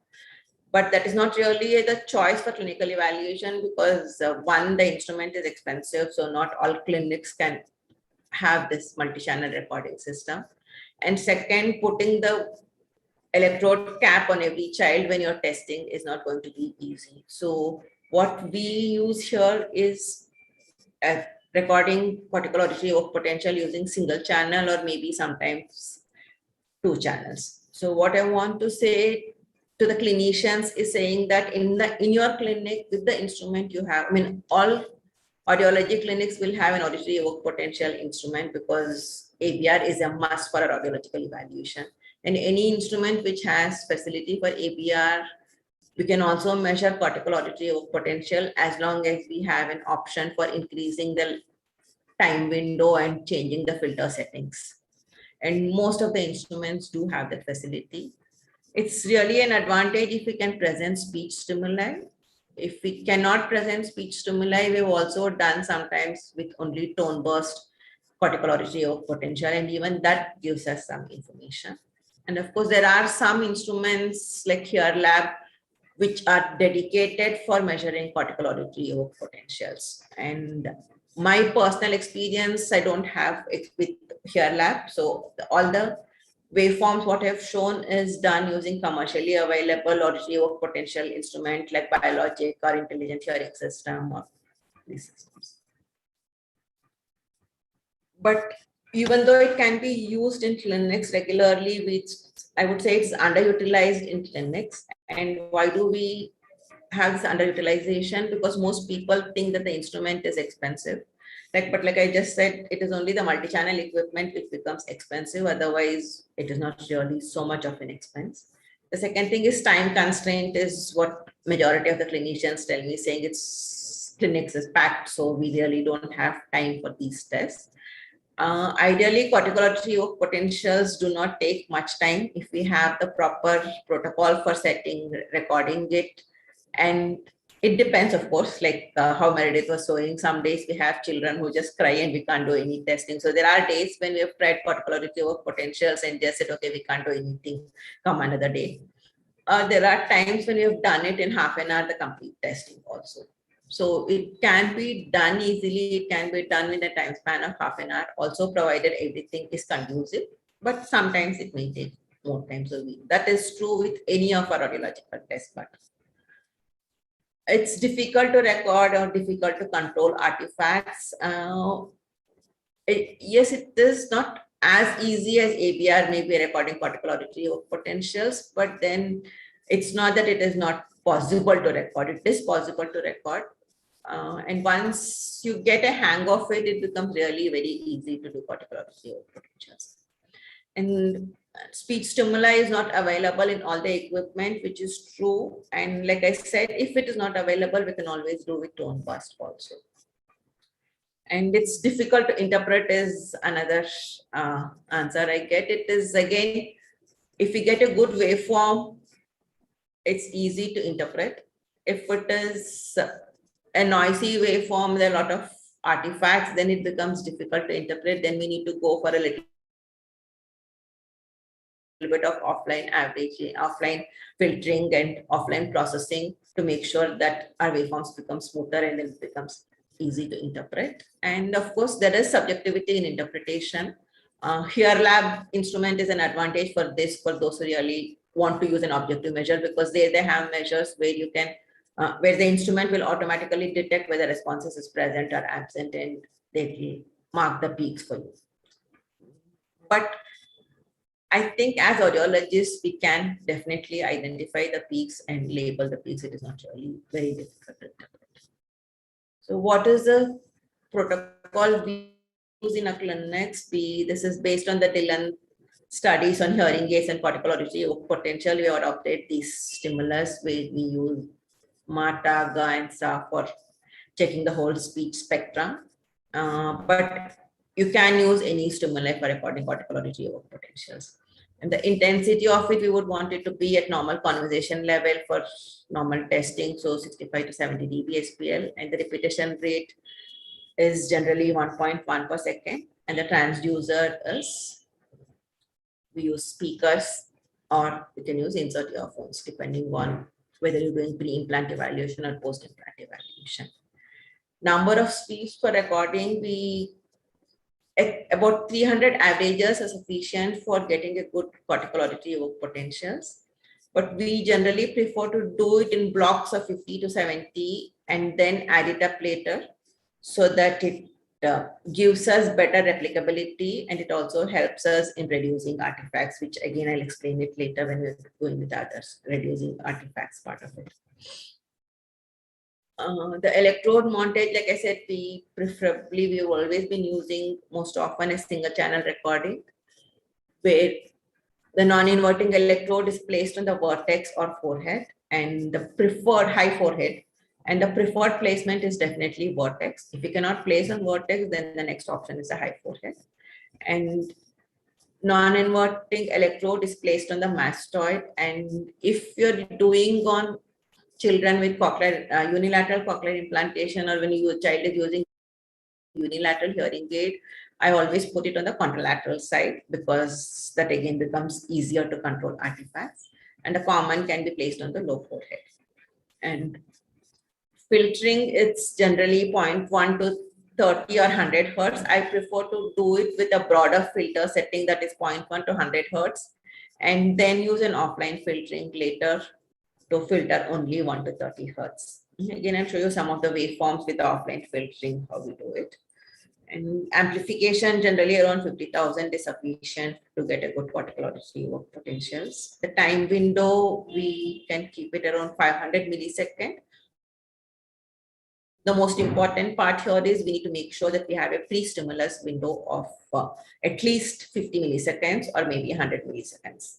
F: But that is not really the choice for clinical evaluation, because one, the instrument is expensive, so not all clinics can have this multi-channel recording system. And second, putting the electrode cap on every child when you're testing is not going to be easy. So what we use here is a recording cortical auditory evoked potential using single channel or maybe sometimes 2 channels. So what I want to say to the clinicians is saying that in your clinic with the instrument you have, I mean, all audiology clinics will have an auditory evoked potential instrument because ABR is a must for our audiological evaluation. And any instrument which has facility for ABR, we can also measure cortical auditory evoked potential as long as we have an option for increasing the time window and changing the filter settings. And most of the instruments do have that facility. It's really an advantage if we can present speech stimuli. If we cannot present speech stimuli, we've also done sometimes with only tone burst cortical auditory evoked potential, and even that gives us some information. And of course, there are some instruments like HearLab which are dedicated for measuring cortical auditory evoked potentials. And my personal experience, I don't have it with HearLab. So all the waveforms, what I've shown is done using commercially available auditory evoked potential instrument like Biologic or Intelligent Hearing System or these systems. But even though it can be used in clinics regularly, which I would say it's underutilized in clinics. And why do we have this underutilization? Because most people think that the instrument is expensive. But like I just said, it is only the multi-channel equipment which becomes expensive. Otherwise, it is not really so much of an expense. The second thing is time constraint is what majority of the clinicians tell me, saying it's clinics is packed, so we really don't have time for these tests. Ideally, cortical auditory evoked potentials do not take much time if we have the proper protocol for setting, recording it. And it depends, of course, like how Meredith was showing. Some days we have children who just cry and we can't do any testing. So there are days when we have tried cortical auditory evoked potentials and just said, okay, we can't do anything, come another day. There are times when we have done it in half an hour, the complete testing also. So it can be done easily. It can be done in a time span of half an hour, also provided everything is conducive, but sometimes it may take more time. So that is true with any of our audiological tests, but it's difficult to record or difficult to control artifacts. Yes, it is not as easy as ABR, maybe recording cortical auditory evoked potentials, but then it's not that it is not possible to record. It is possible to record. And once you get a hang of it, it becomes really very easy to do cortical auditory evoked potentials. And speech stimuli is not available in all the equipment, which is true. And like I said, if it is not available, we can always do with tone burst also. And it's difficult to interpret is another answer I get. It is again, if we get a good waveform, it's easy to interpret. If it is a noisy waveform, there are a lot of artifacts, then it becomes difficult to interpret. Then we need to go for a little bit of offline averaging, offline filtering and offline processing to make sure that our waveforms become smoother and then it becomes easy to interpret. And of course, there is subjectivity in interpretation. HearLab instrument is an advantage for this, for those who really want to use an objective measure, because they have measures where you can, where the instrument will automatically detect whether responses is present or absent, and they will mark the peaks for you. But I think as audiologists, we can definitely identify the peaks and label the peaks. It is not really very difficult to interpret. So what is the protocol we use in our clinics? This is based on the Dillon studies on hearing aids and cortical auditory evoked potential. We adopted these stimulus where we use MATA, GA, and SA for checking the whole speech spectrum. But you can use any stimuli for recording cortical auditory evoked potentials. And the intensity of it, we would want it to be at normal conversation level for normal testing. So 65 to 70 dB SPL, and the repetition rate is generally 1.1 per second. And the transducer is, we use speakers or we can use insert earphones depending on whether you're doing pre-implant evaluation or post-implant evaluation. Number of speeds for recording, about 300 averages are sufficient for getting a good cortical auditory evoked potentials. But we generally prefer to do it in blocks of 50 to 70 and then add it up later so that it gives us better replicability, and it also helps us in reducing artifacts, which again, I'll explain it later when we're going with others, reducing artifacts part of it. The electrode montage, like I said, we've always been using most often a single channel recording, where the non-inverting electrode is placed on the vertex or forehead, and the preferred high forehead, and the preferred placement is definitely vertex. If you cannot place on vertex, then the next option is a high forehead. And non-inverting electrode is placed on the mastoid. And if you're doing on children with unilateral cochlear implantation, or when your child is using unilateral hearing aid, I always put it on the contralateral side, because that again becomes easier to control artifacts. And the common can be placed on the low forehead. And filtering, it's generally 0.1 to 30 or 100 hertz. I prefer to do it with a broader filter setting that is 0.1 to 100 hertz, and then use an offline filtering later to filter only 1 to 30 hertz. Again, I'll show you some of the waveforms with the offline filtering, how we do it. And amplification, generally around 50,000 is sufficient to get a good cortical auditory work potentials. The time window, we can keep it around 500 milliseconds. The most important part here is we need to make sure that we have a pre-stimulus window of at least 50 milliseconds or maybe 100 milliseconds,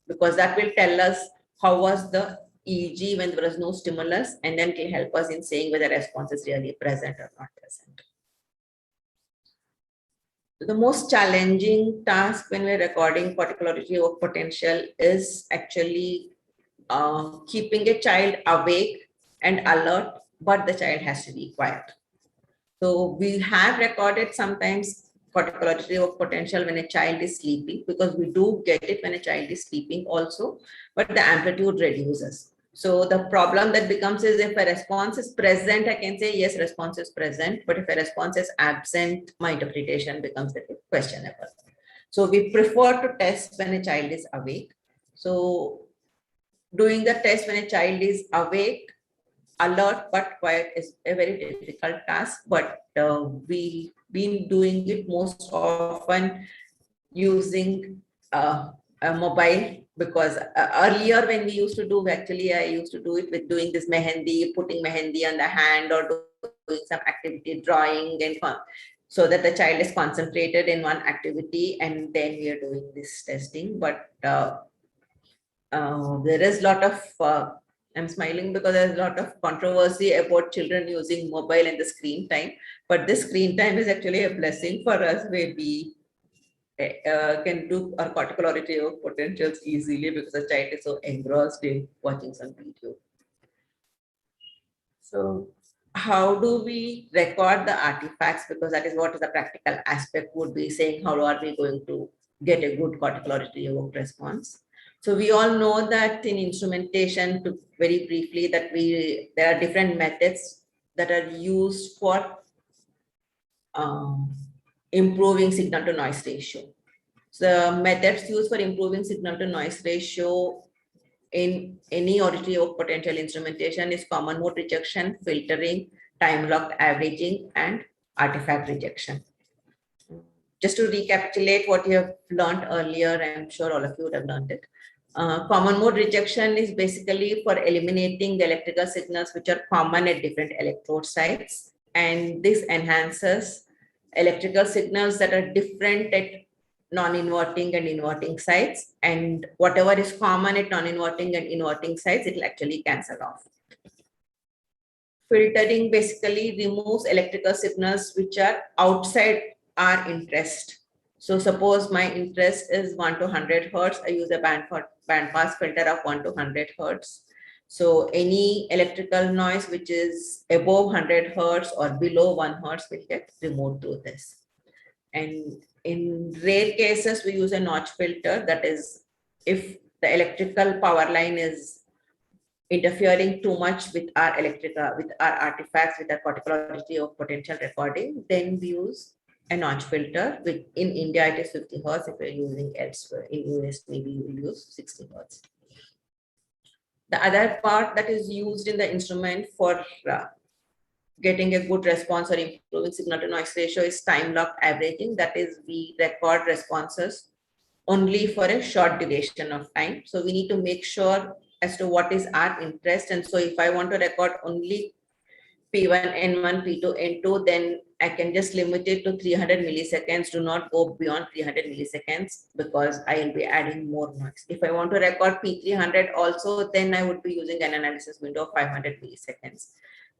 F: because that will tell us how was the EEG when there was no stimulus, and then it will help us in saying whether response is really present or not present. The most challenging task when we're recording cortical auditory work potential is actually keeping a child awake and alert, but the child has to be quiet. So we have recorded sometimes cortical auditory work potential when a child is sleeping, because we do get it when a child is sleeping also, but the amplitude reduces. So the problem that becomes is, if a response is present, I can say yes, response is present, but if a response is absent, my interpretation becomes a bit questionable. So we prefer to test when a child is awake. So doing the test when a child is awake, alert but quiet is a very difficult task, but we've been doing it most often using a mobile, because earlier when we used to do, actually I used to do it with doing this mehendi, putting mehendi on the hand, or doing some activity, drawing, and so that the child is concentrated in one activity, and then we are doing this testing. But there is a lot of I'm smiling because there's a lot of controversy about children using mobile and the screen time, but this screen time is actually a blessing for us, where we can do our cortical auditory work potentials easily, because the child is so engrossed in watching some video. So how do we record the artifacts? Because that is what is the practical aspect would be, saying how are we going to get a good cortical auditory work response. So we all know that in instrumentation, to very briefly, that there are different methods that are used for improving signal to noise ratio. So the methods used for improving signal to noise ratio in any auditory work potential instrumentation is common mode rejection, filtering, time locked averaging, and artifact rejection. Just to recapitulate what you have learned earlier, I'm sure all of you would have learned it. Common mode rejection is basically for eliminating the electrical signals which are common at different electrode sites, and this enhances electrical signals that are different at non-inverting and inverting sites, and whatever is common at non-inverting and inverting sites, it will actually cancel off. Filtering basically removes electrical signals which are outside our interest. So suppose my interest is 1 to 100 hertz, I use a band pass filter of 1 to 100 hertz. So any electrical noise which is above 100 hertz or below 1 hertz will get removed through this. And in rare cases, we use a notch filter. That is, if the electrical power line is interfering too much with our artifacts, with our cortical auditory work potential recording, then we use a notch filter. In India, it is 50 hertz. If we're using elsewhere, in US, maybe you will use 60 hertz. The other part that is used in the instrument for getting a good response or improving signal to noise ratio is time locked averaging. That is, we record responses only for a short duration of time. So we need to make sure as to what is our interest. And so if I want to record only P1, N1, P2, N2, then I can just limit it to 300 milliseconds. Do not go beyond 300 milliseconds because I will be adding more noise. If I want to record P300 also, then I would be using an analysis window of 500 milliseconds.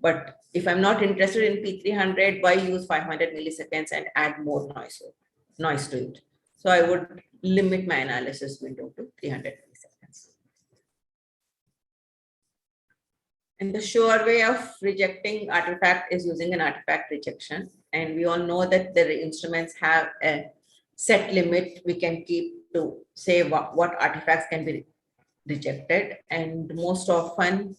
F: But if I'm not interested in P300, why use 500 milliseconds and add more noise to it? So I would limit my analysis window to 300 milliseconds. And the sure way of rejecting artifact is using an artifact rejection. And we all know that the instruments have a set limit we can keep to say what artifacts can be rejected. And most often,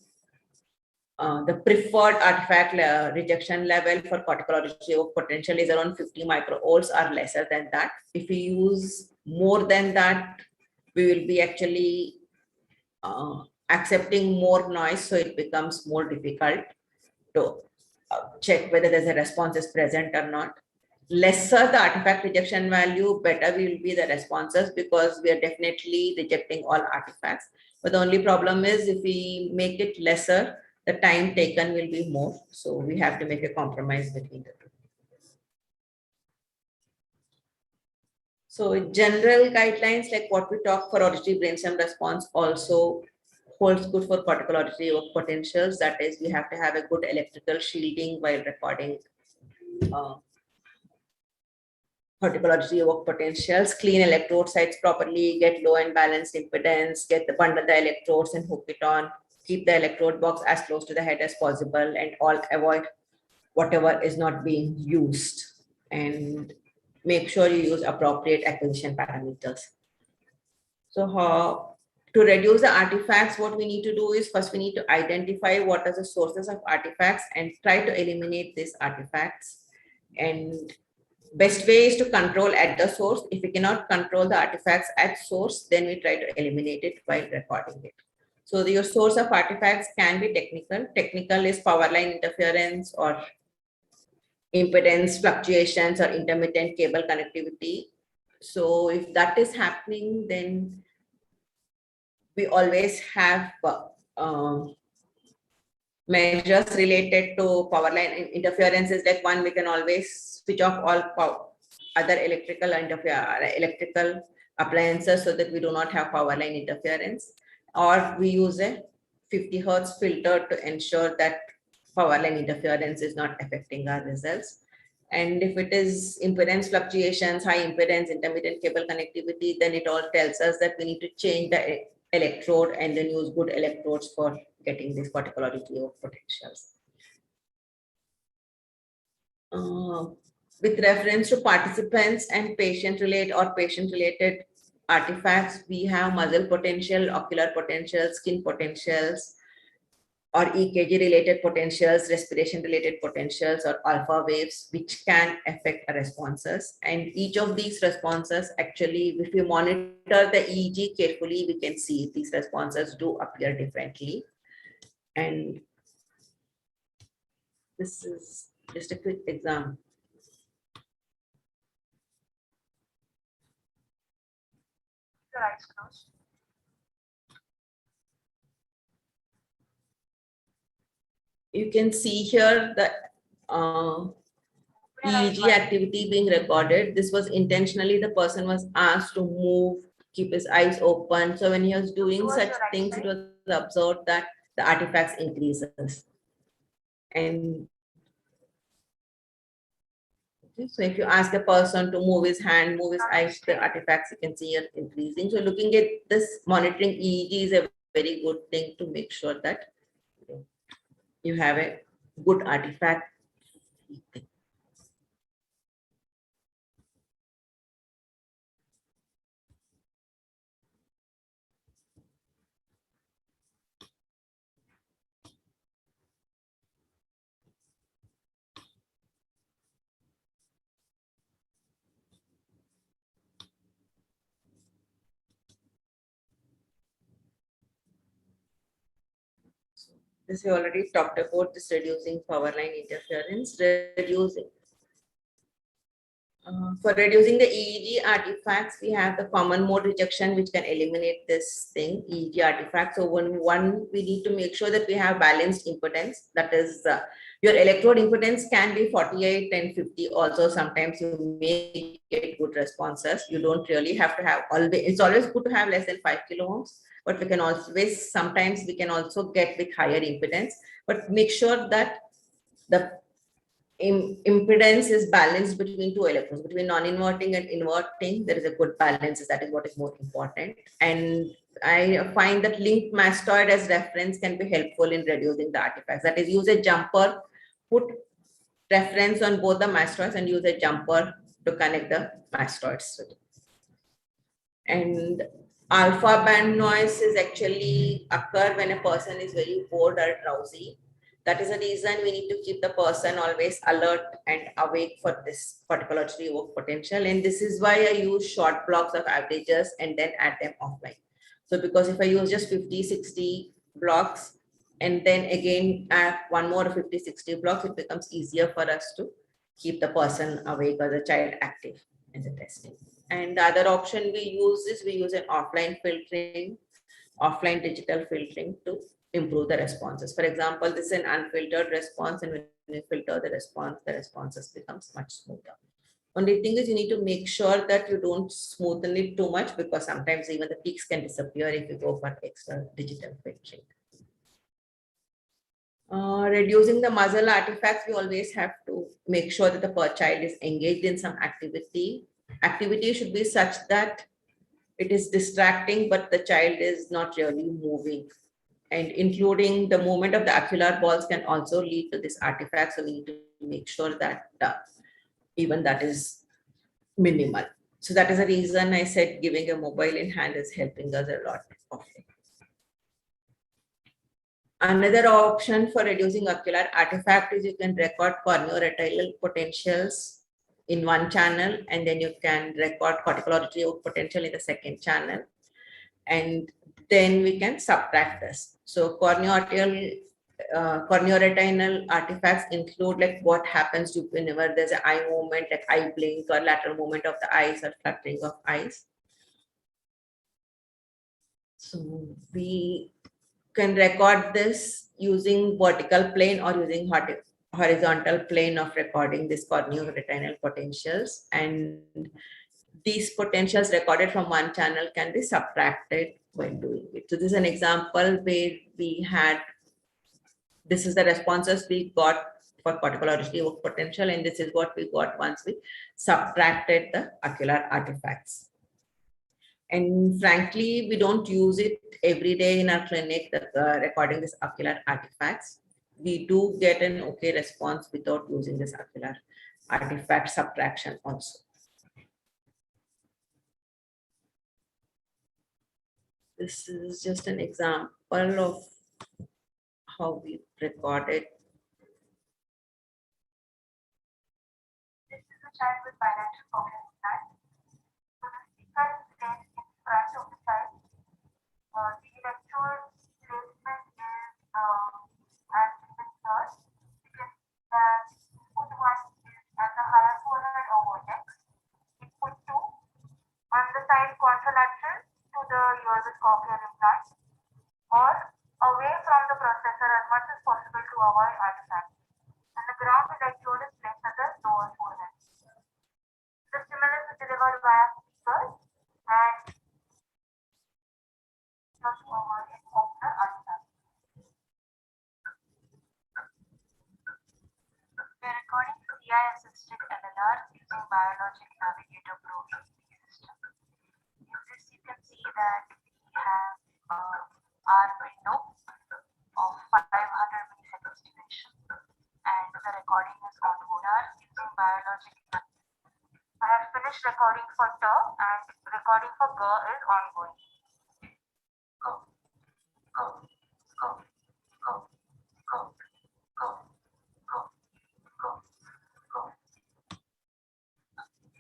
F: the preferred artifact rejection level for cortical auditory potential is around 50 microvolts or lesser than that. If we use more than that, we will be actually accepting more noise, so it becomes more difficult to check whether there's a response is present or not. Lesser the artifact rejection value, better will be the responses, because we are definitely rejecting all artifacts. But the only problem is if we make it lesser, the time taken will be more. So we have to make a compromise between the two. So general guidelines like what we talk for auditory brainstem response also holds good for cortical auditory potentials. That is, we have to have a good electrical shielding while recording cortical auditory potentials, clean electrode sites properly, get low and balanced impedance, bundle the electrodes and hook it on, keep the electrode box as close to the head as possible, and all avoid whatever is not being used, and make sure you use appropriate acquisition parameters. So to reduce the artifacts, what we need to do is first we need to identify what are the sources of artifacts and try to eliminate these artifacts. And best way is to control at the source. If we cannot control the artifacts at source, then we try to eliminate it while recording it. So your source of artifacts can be technical. Technical is power line interference or impedance fluctuations or intermittent cable connectivity. So if that is happening, then we always have measures related to power line interferences. Like one, we can always switch off all other electrical appliances so that we do not have power line interference, or we use a 50 hertz filter to ensure that power line interference is not affecting our results. And if it is impedance fluctuations, high impedance, intermittent cable connectivity, then it all tells us that we need to change the electrode and then use good electrodes for getting these cortical auditory potentials. With reference to participants and patient-related artifacts, we have muzzle potential, ocular potentials, skin potentials, or EKG related potentials, respiration related potentials, or alpha waves, which can affect our responses. And each of these responses, actually, if we monitor the EEG carefully, we can see these responses do appear differently. And this is just a quick example.
G: Your eyes closed.
F: You can see here the EEG activity being recorded. This was intentionally, the person was asked to move, keep his eyes open. So when he was doing such things, it was observed that the artifacts increases. And so if you ask a person to move his hand, move his eyes, the artifacts you can see are increasing. So looking at this, monitoring EEG is a very good thing to make sure that you have a good artifact. This we already talked about, this reducing power line interference, reducing. For reducing the EEG artifacts, we have the common mode rejection, which can eliminate this thing, EEG artifacts. So one, we need to make sure that we have balanced impedance. That is, your electrode impedance can be 48 and 50. Also, sometimes you may get good responses. You don't really have to have always. It's always good to have less than 5 kilo ohms, but we can always, sometimes we can also get with higher impedance. But make sure that the impedance is balanced between two electrodes, between non-inverting and inverting. There is a good balance. That is what is more important. And I find that linked mastoid as reference can be helpful in reducing the artifacts. That is, use a jumper, put reference on both the mastoids and use a jumper to connect the mastoids. And alpha band noise is actually occur when a person is very bored or drowsy. That is the reason we need to keep the person always alert and awake for this particular evoked potential. And this is why I use short blocks of averages and then add them offline. So because if I use just 50, 60 blocks and then again add one more 50, 60 blocks, it becomes easier for us to keep the person awake or the child active in the testing. And the other option we use is we use an offline filtering, offline digital filtering to improve the responses. For example, this is an unfiltered response, and when you filter the responses becomes much smoother. Only thing is you need to make sure that you don't smoothen it too much, because sometimes even the peaks can disappear if you go for extra digital filtering. Reducing the muzzle artifacts, we always have to make sure that the child is engaged in some activity. Activity should be such that it is distracting, but the child is not really moving. And including the movement of the ocular balls can also lead to this artifact. So we need to make sure that even that is minimal. So that is the reason I said giving a mobile in hand is helping us a lot. Another option for reducing ocular artifact is you can record corneoretinal potentials in one channel, and then you can record cortical auditory potential in the second channel. And then we can subtract this. So corneoretinal artifacts include like what happens whenever there's an eye movement, like eye blink or lateral movement of the eyes or fluttering of eyes. So we can record this using vertical plane or using horizontal plane of recording this corneoretinal potentials, and these potentials recorded from one channel can be subtracted when doing it. So this is an example where we had, this is the responses we got for cortical auditory potential, and this is what we got once we subtracted the ocular artifacts. And frankly, we don't use it every day in our clinic, recording this ocular artifacts. We do get an okay response without using this ocular artifact subtraction also. This is just an example of how we recorded.
G: This is a child with bilateral cochlear implant. So the speaker is placed in front of the child. The electrode placement is as given here. You can see that input 1 is at the higher forehead or vertex. Input 2 on the side contralateral to the ear with cochlear implant, or away from the processor as much as possible to avoid artifacts. And the ground electrode is placed at the lower forehead. The stimulus is delivered via speakers and forward in opener artifact. We are recording CI assisted LLR using Biologic Navigator Pro APD system. In this, you can see that we have our window of 500 milliseconds duration, and the recording is onboard using Biologic. I have finished recording for T, and recording for G is ongoing. Go, go, go, go, go, go, go, go, go.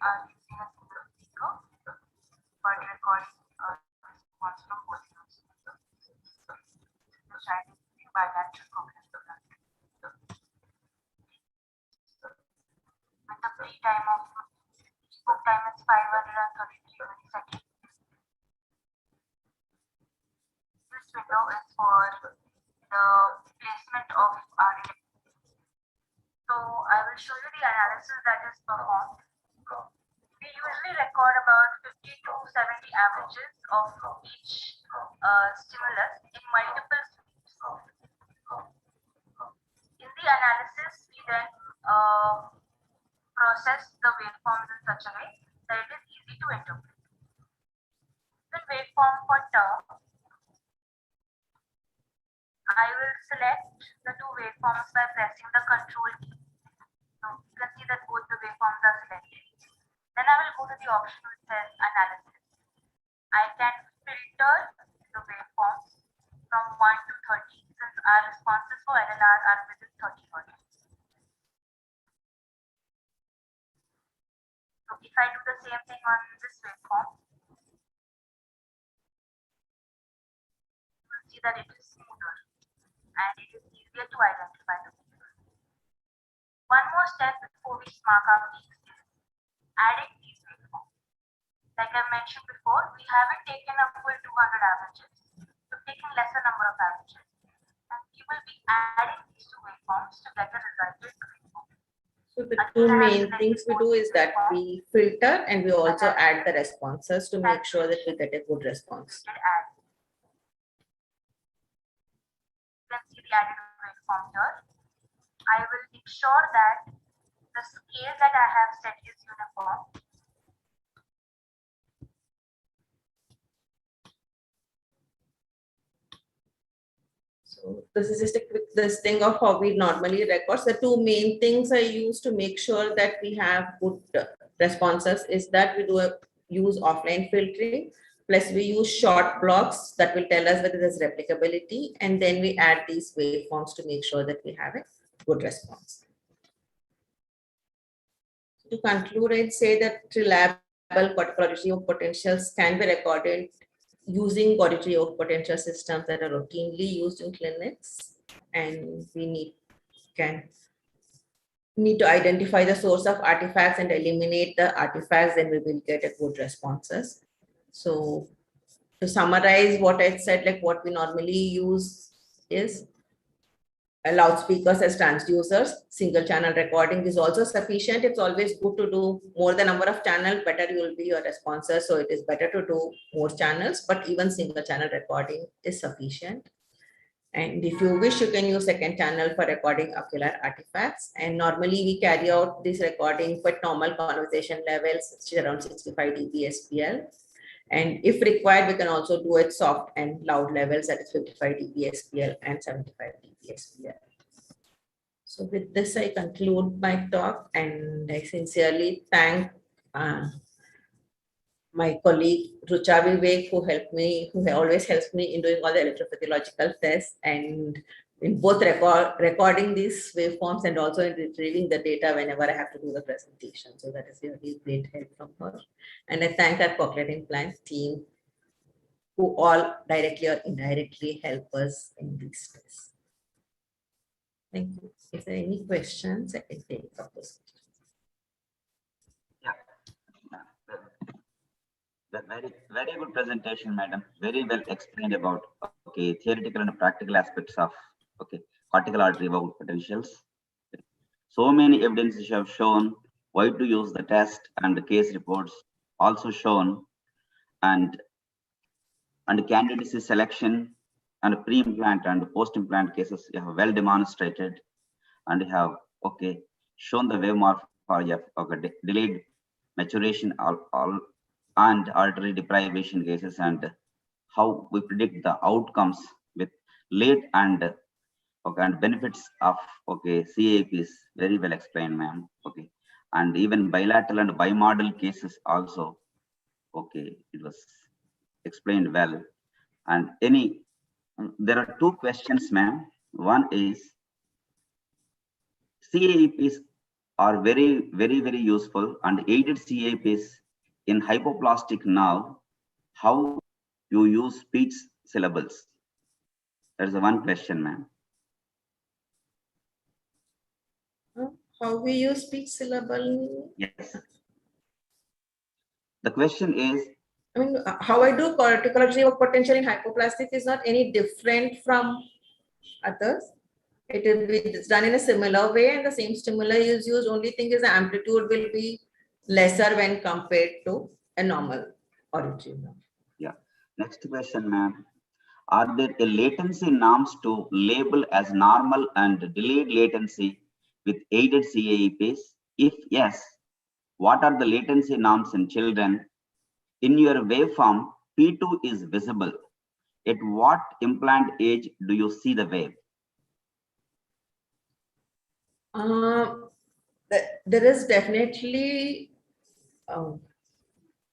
G: I'm using a single speaker, but recording response from both ears. The child is using bilateral and 33 milliseconds. This window is for the placement of our electrode. So I will show you the analysis that is performed. We usually record about 50 to 70 averages of each stimulus in multiple sweeps. In the analysis, we then process the waveforms in such a way that it is easy to interpret. The waveform for term, I will select the two waveforms by pressing the control key. So you can see that both the waveforms are selected. Then I will go to the option which says analysis. I can filter the waveforms from 1 to 30 since our responses for LLR are within 30 Hz. So if I do the same thing on this waveform, you will see that it is smoother and it is easier to identify the wave. One more step before we mark our peaks is adding these waveforms. Like I mentioned before, we haven't taken a full 200 averages. We've taken lesser number of averages. And we will be adding these two waveforms to get the resulted waveform.
F: So the two main things we do is that we filter and we also add the responses to make sure that we get a good response.
G: You can see the added waveform here. I will ensure that the scale that I have set is uniform.
F: So this is just a quick this thing of how we normally record. The two main things I use to make sure that we have good responses is that we use offline filtering, plus we use short blocks that will tell us whether there's replicability, and then we add these waveforms to make sure that we have a good response. To conclude, I'd say that reliable auditory potentials can be recorded using auditory potential systems that are routinely used in clinics, and we need to identify the source of artifacts and eliminate the artifacts, then we will get a good responses. So to summarize what I said, like what we normally use is loudspeakers as transducers. Single channel recording is also sufficient. It's always good to do more the number of channels, better you will be your responses. So it is better to do more channels, but even single channel recording is sufficient. And if you wish, you can use second channel for recording ocular artifacts. And normally we carry out this recording for normal conversation levels, which is around 65 dB SPL. And if required, we can also do it soft and loud levels, that is 55 dB SPL and 75 dB SPL. So with this, I conclude my talk, and I sincerely thank my colleague Rucha Vivek, who always helps me in doing all the electrophysiological tests, and in both recording these waveforms and also in retrieving the data whenever I have to do the presentation. So that is really great help from her. And I thank our Cochlear Implant team, who all directly or indirectly help us in these tests. Thank you. If there are any questions, I can take up those questions.
E: The very good presentation, madam. Very well explained about theoretical and practical aspects of cortical artery evoked potentials. So many evidences you have shown why to use the test, and the case reports also shown, and candidacy selection and pre-implant and post-implant cases you have well demonstrated, and you have shown the wave morphology of delayed maturation and artery deprivation cases, and how we predict the outcomes with late and benefits of CAP is very well explained, ma'am. And even bilateral and bimodal cases also it was explained well. And there are two questions, ma'am. One is CAPs are very, very, very useful, and aided CAPs in hypoplastic nerve, how you use speech syllables. That is the one question, ma'am.
F: How we use speech syllable?
E: Yes. The question is,
F: I mean, how I do cortical retrieval potential in hypoplastic is not any different from others. It will be done in a similar way, and the same stimuli is used. Only thing is the amplitude will be lesser when compared to a normal auditory nerve.
E: yeah. Next question, ma'am. Are there a latency norms to label as normal and delayed latency with aided CAEPs? If yes, what are the latency norms in children? In your waveform, P2 is visible. At what implant age do you see the wave?
F: There is definitely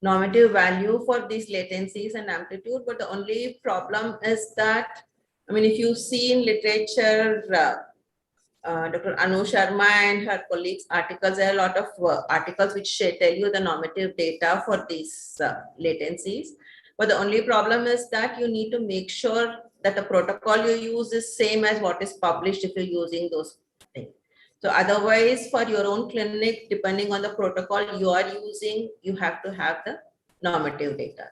F: normative value for these latencies and amplitude, but the only problem is that, I mean, if you see in literature, Dr. Anu Sharma and her colleagues' articles, there are a lot of articles which tell you the normative data for these latencies. But the only problem is that you need to make sure that the protocol you use is same as what is published if you're using those things. So otherwise, for your own clinic, depending on the protocol you are using, you have to have the normative data.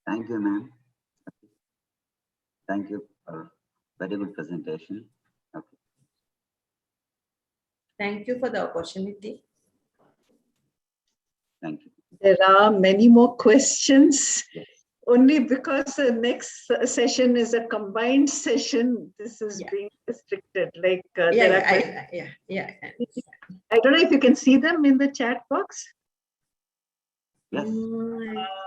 E: Thank you, ma'am. Thank you for very good presentation. Okay.
F: Thank you for the opportunity.
E: Thank you.
A: There are many more questions. Only because the next session is a combined session, this is being restricted. Like
F: Yeah.
A: I don't know if you can see them in the chat box.
E: Yes.
F: I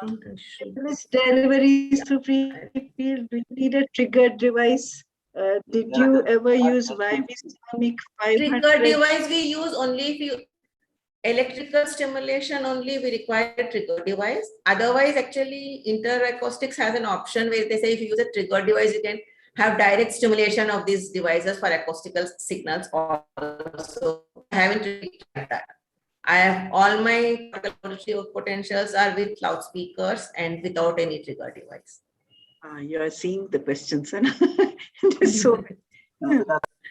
F: think I should.
A: Deliveries to free field. Do you need a triggered device? Did you ever use Vibisonic 500?
F: Trigger device we use only if you electrical stimulation only we require a trigger device. Otherwise, actually, interacoustics has an option where they say if you use a trigger device, you can have direct stimulation of these devices for acoustical signals also. I haven't really tried that. I have all my potentials are with loudspeakers and without any trigger device.
A: You are seeing the questions. So,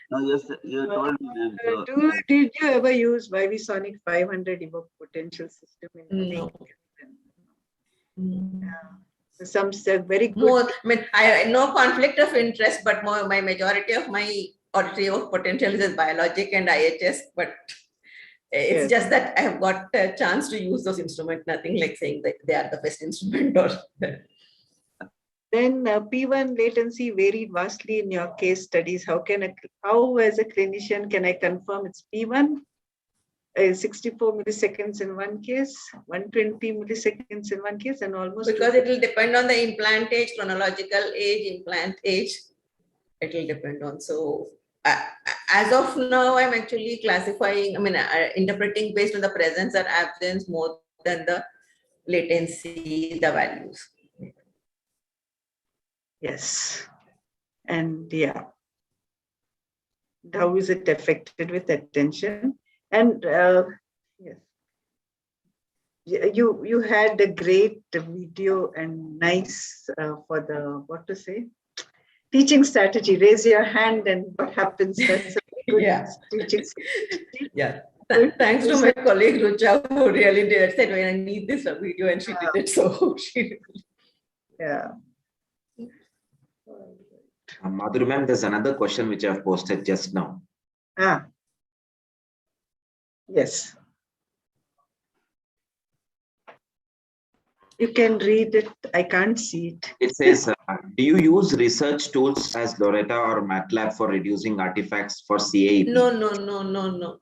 E: No, you told me, ma'am. So,
A: did you ever use Vibisonic 500 evoke potential system?
F: No.
A: Some very good.
F: More, I mean, I no conflict of interest, but more my majority of my auditory potential is biologic and IHS, but it's just that I have got a chance to use those instruments, nothing like saying that they are the best instrument or.
A: Then P1 latency varied vastly in your case studies. How as a clinician can I confirm it's P1? 64 milliseconds in one case, 120 milliseconds in one case, and almost.
F: Because it will depend on the implant age, chronological age, implant age. It will depend on. So as of now, I'm actually classifying, I mean, interpreting based on the presence or absence more than the latency, the values.
A: Yes. And yeah. How is it affected with attention? And yes. You had a great video and nice for the, teaching strategy. Raise your hand and what happens. That's a good teaching strategy.
F: Yeah. Thanks to my colleague Rucha, who really said, when I need this video, and she did it. So she.
A: Yeah.
H: Madhuri ma'am, there's another question which I've posted just now.
A: Yes. You can read it. I can't see it.
H: It says, do you use research tools as Loretta or MATLAB for reducing artifacts for CAEP?
F: No.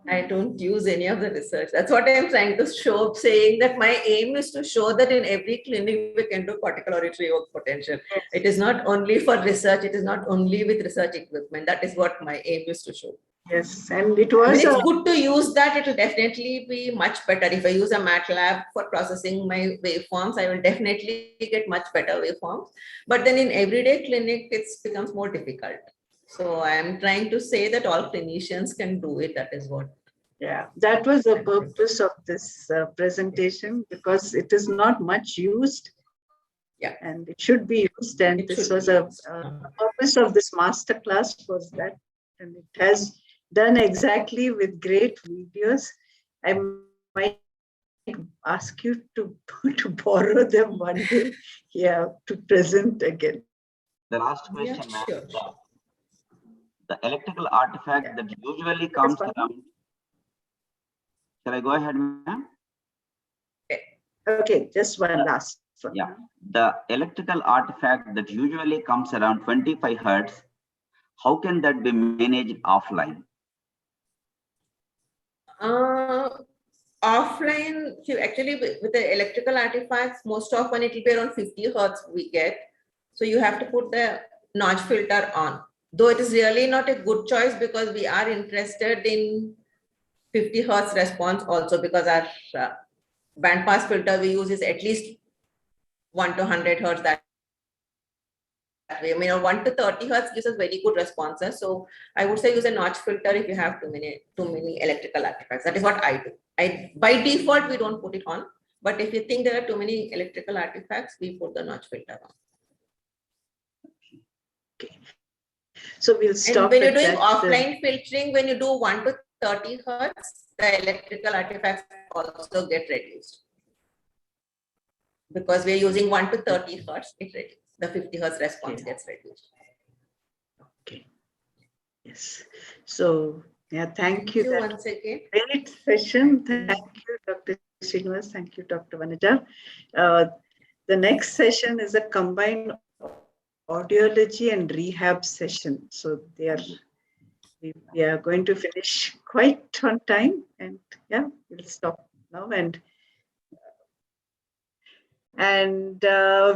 F: I don't use any of the research. That's what I'm trying to show, saying that my aim is to show that in every clinic we can do cortical auditory potential. Yes. It is not only for research. It is not only with research equipment. That is what my aim is to show.
A: Yes, and it was.
F: It's good to use that. It will definitely be much better. If I use a MATLAB for processing my waveforms, I will definitely get much better waveforms. But then in everyday clinic, it becomes more difficult. So I am trying to say that all clinicians can do it. That is what.
A: Yeah, that was the purpose of this presentation, because it is not much used.
F: Yeah,
A: and it should be used. And this was a purpose of this masterclass was that, and it has done exactly with great videos. I might ask you to borrow them one day, yeah, to present again.
E: The last
F: Yeah,
E: question, ma'am.
F: sure.
E: The electrical artifact that usually comes around. Shall I go ahead, ma'am?
A: Okay, just one last one.
E: Yeah, the electrical artifact that usually comes around 25 hertz, how can that be managed offline?
F: Offline, actually with the electrical artifacts, most often it will be around 50 hertz we get. So you have to put the notch filter on. Though it is really not a good choice because we are interested in 50 hertz response also, because our band pass filter we use is at least 1 to 100 hertz that way. I mean, 1 to 30 hertz gives us very good responses. So I would say use a notch filter if you have too many electrical artifacts. That is what I do. By default, we don't put it on. But if you think there are too many electrical artifacts, we put the notch filter on.
A: Okay. So we'll stop.
F: And when you're doing offline filtering, when you do 1 to 30 hertz, the electrical artifacts also get reduced. Because we're using 1 to 30 hertz, it reduces. The 50 hertz response gets reduced.
A: Okay. Yes. So, yeah, thank you
F: once again.
A: Great session. Thank you, Dr. Srinivas. Thank you, Dr. Vanaja. The next session is a combined audiology and rehab session. So we are going to finish quite on time, and yeah, we'll stop now. And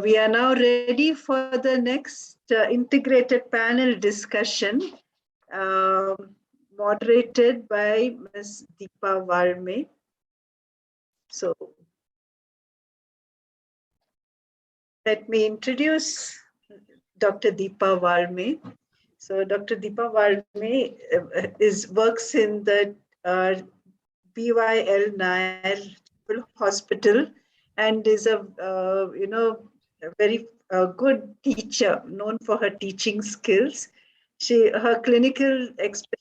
A: we are now ready for the next integrated panel discussion, moderated by Ms. Deepa Varme. So let me introduce Dr. Deepa Varme. So Dr. Deepa Varme works in the BYL Nair Hospital and is a very good teacher, known for her teaching skills. Her clinical expertise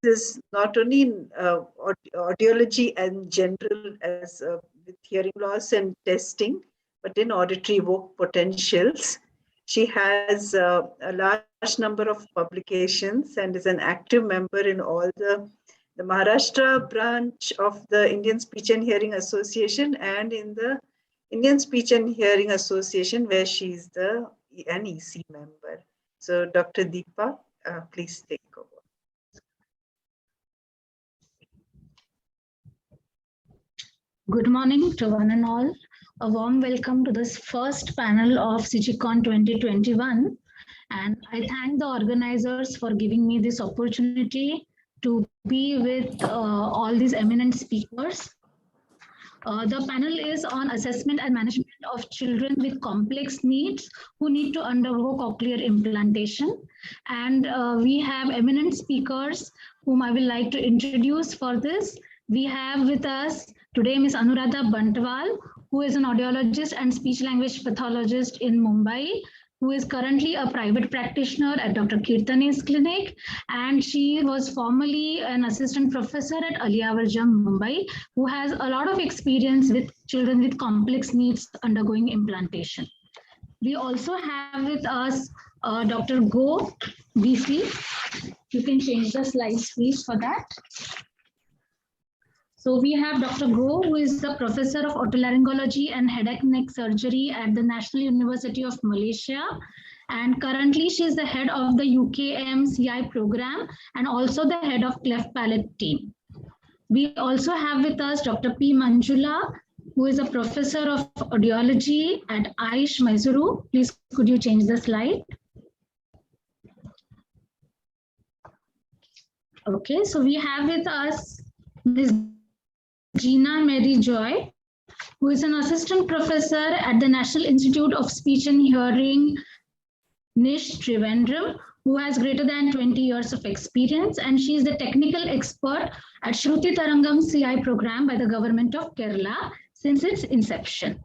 A: is not only in audiology and general as with hearing loss and testing, but in auditory evoked potentials. She has a large number of publications and is an active member in all the Maharashtra branch of the Indian Speech and Hearing Association and in the Indian Speech and Hearing Association, where she is an EC member. So Dr. Deepa, please take over.
I: Good morning to one and all. A warm welcome to this first panel of CIGICON 2021. And I thank the organizers for giving me this opportunity to be with all these eminent speakers. The panel is on assessment and management of children with complex needs who need to undergo cochlear implantation. And we have eminent speakers whom I will like to introduce for this. We have with us today Ms. Anuradha Bantwal, who is an audiologist and speech language pathologist in Mumbai, who is currently a private practitioner at Dr. Kirtani's clinic, and she was formerly an assistant professor at Aliyawarjung, Mumbai, who has a lot of experience with children with complex needs undergoing implantation. We also have with us Dr. Go BC. You can change the slides, please, for that. So we have Dr. Go, who is the professor of otolaryngology and headache neck surgery at the National University of Malaysia. And currently she is the head of the UKM CI program and also the head of cleft palate team. We also have with us Dr. P. Manjula, who is a professor of audiology at Aish, Mysuru. Please, could you change the slide? Okay, so we have with us Ms. Gina Mary Joy, who is an assistant professor at the National Institute of Speech and Hearing, NISH, Trivandrum, who has greater than 20 years of experience, and she is the technical expert at Shruti Tarangam CI program by the government of Kerala since its inception.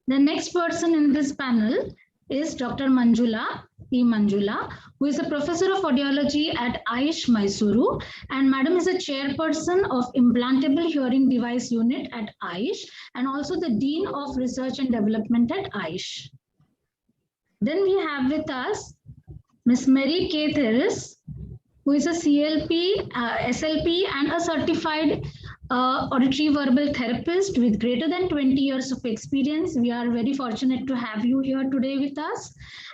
I: The next person in this panel is Dr. Manjula, E. Manjula, who is a professor of audiology at AISH Mysuru, and Madam is a chairperson of Implantable Hearing Device Unit at AISH and also the Dean of Research and Development at AISH. Then we have with us Ms. Mary K. Theris, who is a CLP, SLP and a certified auditory verbal therapist with greater than 20 years of experience. We are very fortunate to have you here today with us.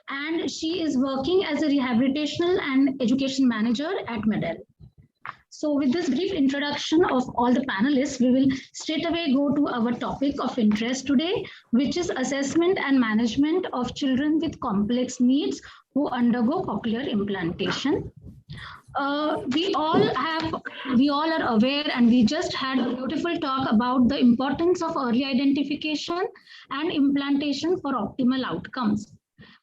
I: And she is working as a rehabilitational and education manager at Medel. So with this brief introduction of all the panelists, we will straight away go to our topic of interest today, which is assessment and management of children with complex needs who undergo cochlear implantation. We all are aware, and we just had a beautiful talk about the importance of early identification and implantation for optimal outcomes.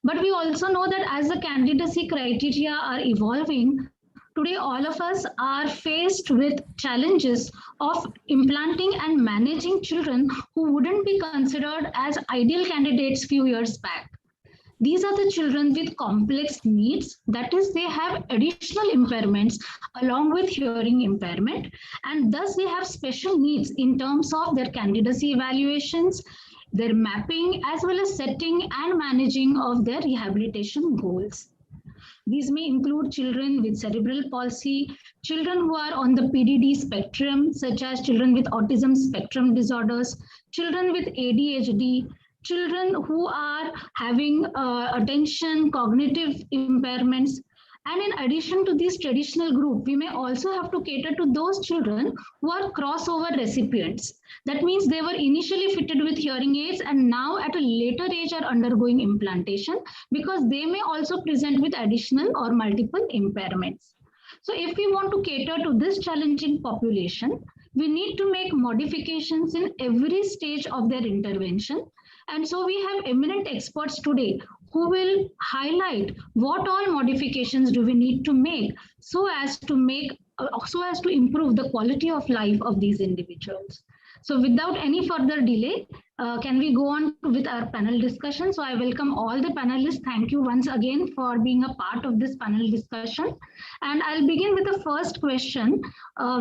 I: But we also know that as the candidacy criteria are evolving, today all of us are faced with challenges of implanting and managing children who wouldn't be considered as ideal candidates few years back. These are the children with complex needs, that is, they have additional impairments along with hearing impairment, and thus they have special needs in terms of their candidacy evaluations, their mapping, as well as setting and managing of their rehabilitation goals. These may include children with cerebral palsy, children who are on the PDD spectrum, such as children with autism spectrum disorders, children with ADHD, children who are having attention, cognitive impairments. And in addition to this traditional group, we may also have to cater to those children who are crossover recipients. That means they were initially fitted with hearing aids and now at a later age are undergoing implantation because they may also present with additional or multiple impairments. So if we want to cater to this challenging population, we need to make modifications in every stage of their intervention. And so we have eminent experts today who will highlight what all modifications do we need to make so as to improve the quality of life of these individuals. So without any further delay, can we go on with our panel discussion? So I welcome all the panelists. Thank you once again for being a part of this panel discussion. And I'll begin with the first question,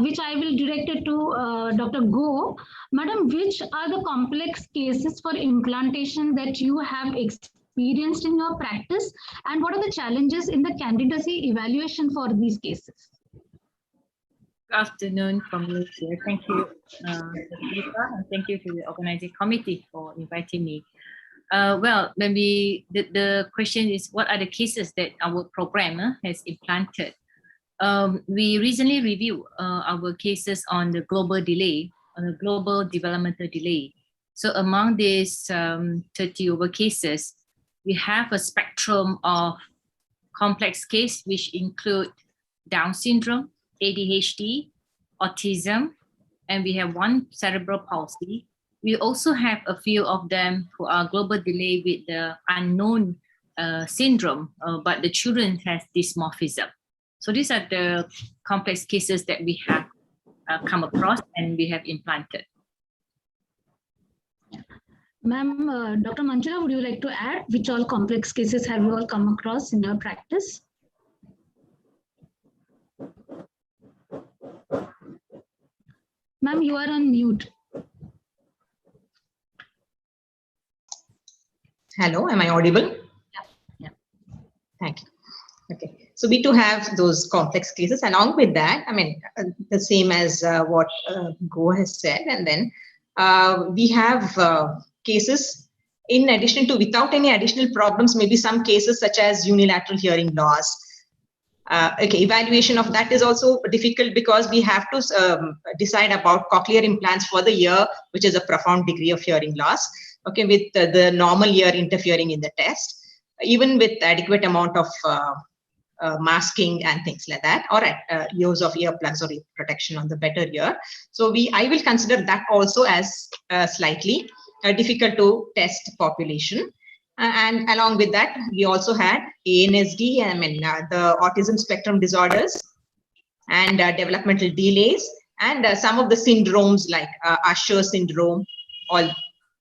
I: which I will direct it to Dr. Go. Madam, which are the complex cases for implantation that you have experienced in your practice? And what are the challenges in the candidacy evaluation for these cases?
J: Good afternoon from Malaysia. Thank you, and thank you to the organizing committee for inviting me. Well, maybe the question is, what are the cases that our program has implanted? We recently reviewed our cases on the global delay, on the global developmental delay. So among these 30 over cases, we have a spectrum of complex case, which include Down syndrome, ADHD, autism, and we have one cerebral palsy. We also have a few of them who are global delay with the unknown syndrome, but the children has dysmorphism. So these are the complex cases that we have come across and we have implanted.
I: Ma'am, Dr. Manjula, would you like to add which all complex cases have you all come across in your practice? Ma'am, you are on mute.
F: Hello, am I audible?
I: Yeah.
F: Thank you. Okay, so we do have those complex cases. Along with that, I mean, the same as what Go has said, and then we have cases in addition to, without any additional problems, maybe some cases such as unilateral hearing loss. Okay, evaluation of that is also difficult because we have to decide about cochlear implants for the ear, which is a profound degree of hearing loss. Okay, with the normal ear interfering in the test, even with adequate amount of masking and things like that, or use of earplugs or ear protection on the better ear. So I will consider that also as slightly difficult to test population. And along with that, we also had ANSD, I mean, the autism spectrum disorders and developmental delays, and some of the syndromes like Usher syndrome,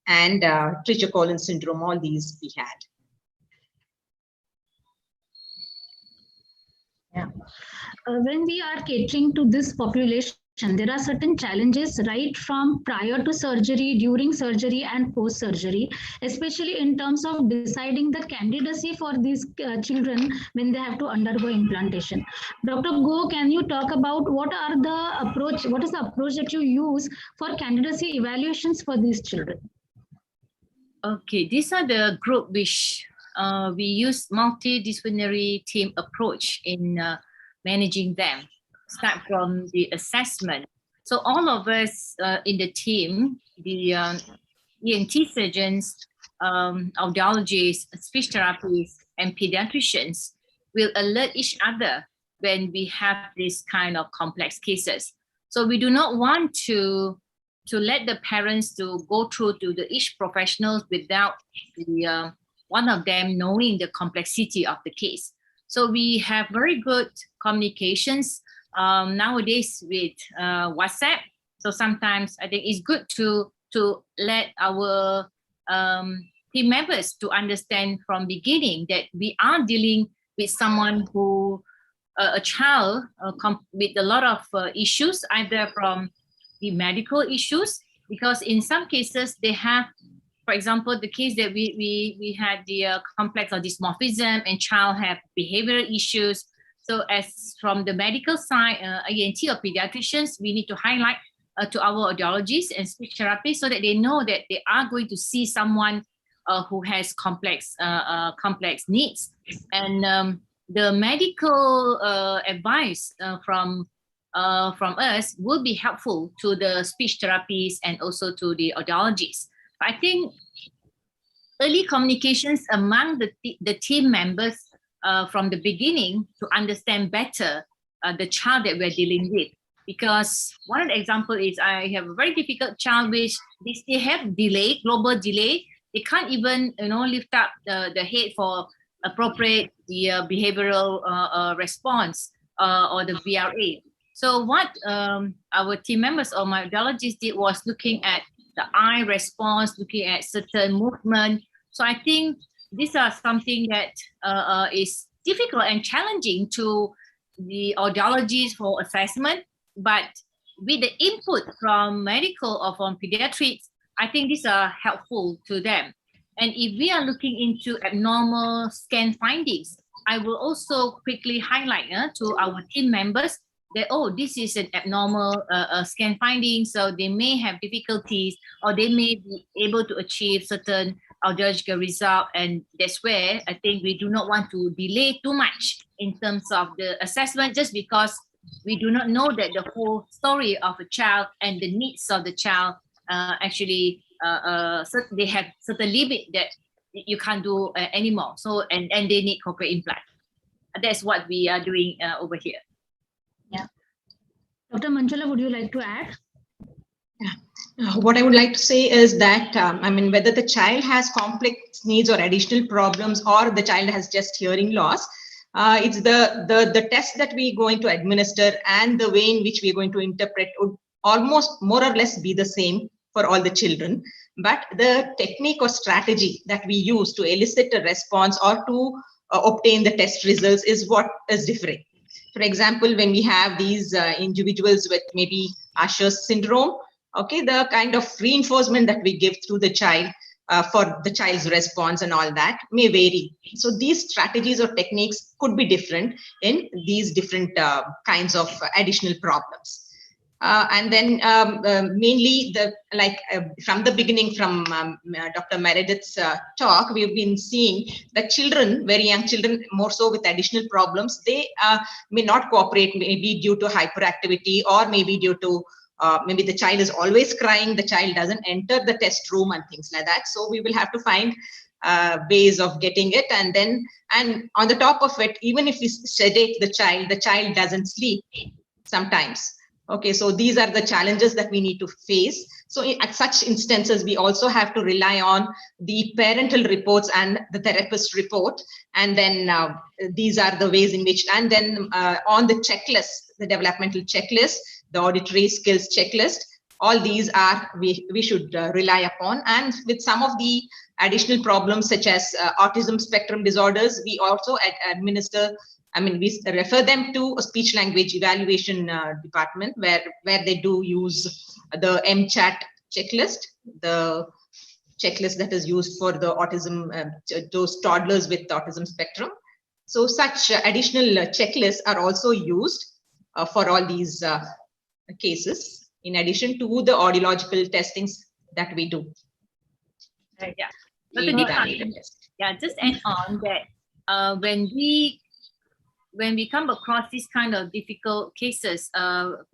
F: and Trichocolin syndrome, all these we had.
I: When we are catering to this population, there are certain challenges right from prior to surgery, during surgery, and post surgery, especially in terms of deciding the candidacy for these children when they have to undergo implantation. Dr. Go, can you talk about what is the approach that you use for candidacy evaluations for these children?
J: Okay, these are the group which we use multidisciplinary team approach in managing them. Start from the assessment. So all of us in the team, the ENT surgeons, audiologists, speech therapists, and pediatricians will alert each other when we have this kind of complex cases. So we do not want to let the parents to go through to each professional without the one of them knowing the complexity of the case. So we have very good communications nowadays with WhatsApp. So sometimes I think it's good to let our team members to understand from beginning that we are dealing with someone who a child with a lot of issues, either from the medical issues, because in some cases they have, for example, the case that we had the complex of dysmorphism and child have behavioral issues. So as from the medical side, ENT or pediatricians, we need to highlight to our audiologists and speech therapists so that they know that they are going to see someone who has complex needs. And the medical advice from us will be helpful to the speech therapists and also to the audiologists. I think early communications among the team members from the beginning to understand better the child that we're dealing with. Because one of the examples is I have a very difficult child which they have delay, global delay. They can't even lift up the head for appropriate the behavioral response or the VRA. So what our team members or my audiologist did was looking at the eye response, looking at certain movement. So I think these are something that is difficult and challenging to the audiologists for assessment. But with the input from medical or from pediatrics, I think these are helpful to them. And if we are looking into abnormal scan findings, I will also quickly highlight to our team members that, oh, this is an abnormal scan finding, so they may have difficulties or they may be able to achieve certain audiological result. And that's where I think we do not want to delay too much in terms of the assessment, just because we do not know that the whole story of a child and the needs of the child actually they have certain limit that you can't do anymore. So and they need cochlear implant. That's what we are doing over here.
I: Yeah. Dr. Manjula, would you like to add?
K: Yeah. What I would like to say is that, whether the child has complex needs or additional problems or the child has just hearing loss, it's the test that we're going to administer and the way in which we're going to interpret would almost more or less be the same for all the children. But the technique or strategy that we use to elicit a response or to obtain the test results is what is different. For example, when we have these individuals with maybe Usher's syndrome, okay, the kind of reinforcement that we give through the child for the child's response and all that may vary. So these strategies or techniques could be different in these different kinds of additional problems. And then mainly from the beginning, from Dr. Meredith's talk, we've been seeing that children, very young children, more so with additional problems, they may not cooperate, maybe due to hyperactivity or maybe due to maybe the child is always crying, the child doesn't enter the test room and things like that. So we will have to find ways of getting it. And on the top of it, even if we sedate the child doesn't sleep sometimes. Okay, so these are the challenges that we need to face. So at such instances, we also have to rely on the parental reports and the therapist report. And then these are the ways in which, and then on the checklist, the developmental checklist, the auditory skills checklist, all these are, we should rely upon. And with some of the additional problems such as autism spectrum disorders, we also administer I mean, we refer them to a speech language evaluation department where they do use the MCHAT checklist, the checklist that is used for the autism, those toddlers with autism spectrum. So such additional checklists are also used for all these cases, in addition to the audiological testings that we do.
J: Yeah. Dr. Deepa, yeah, just add on that when we come across this kind of difficult cases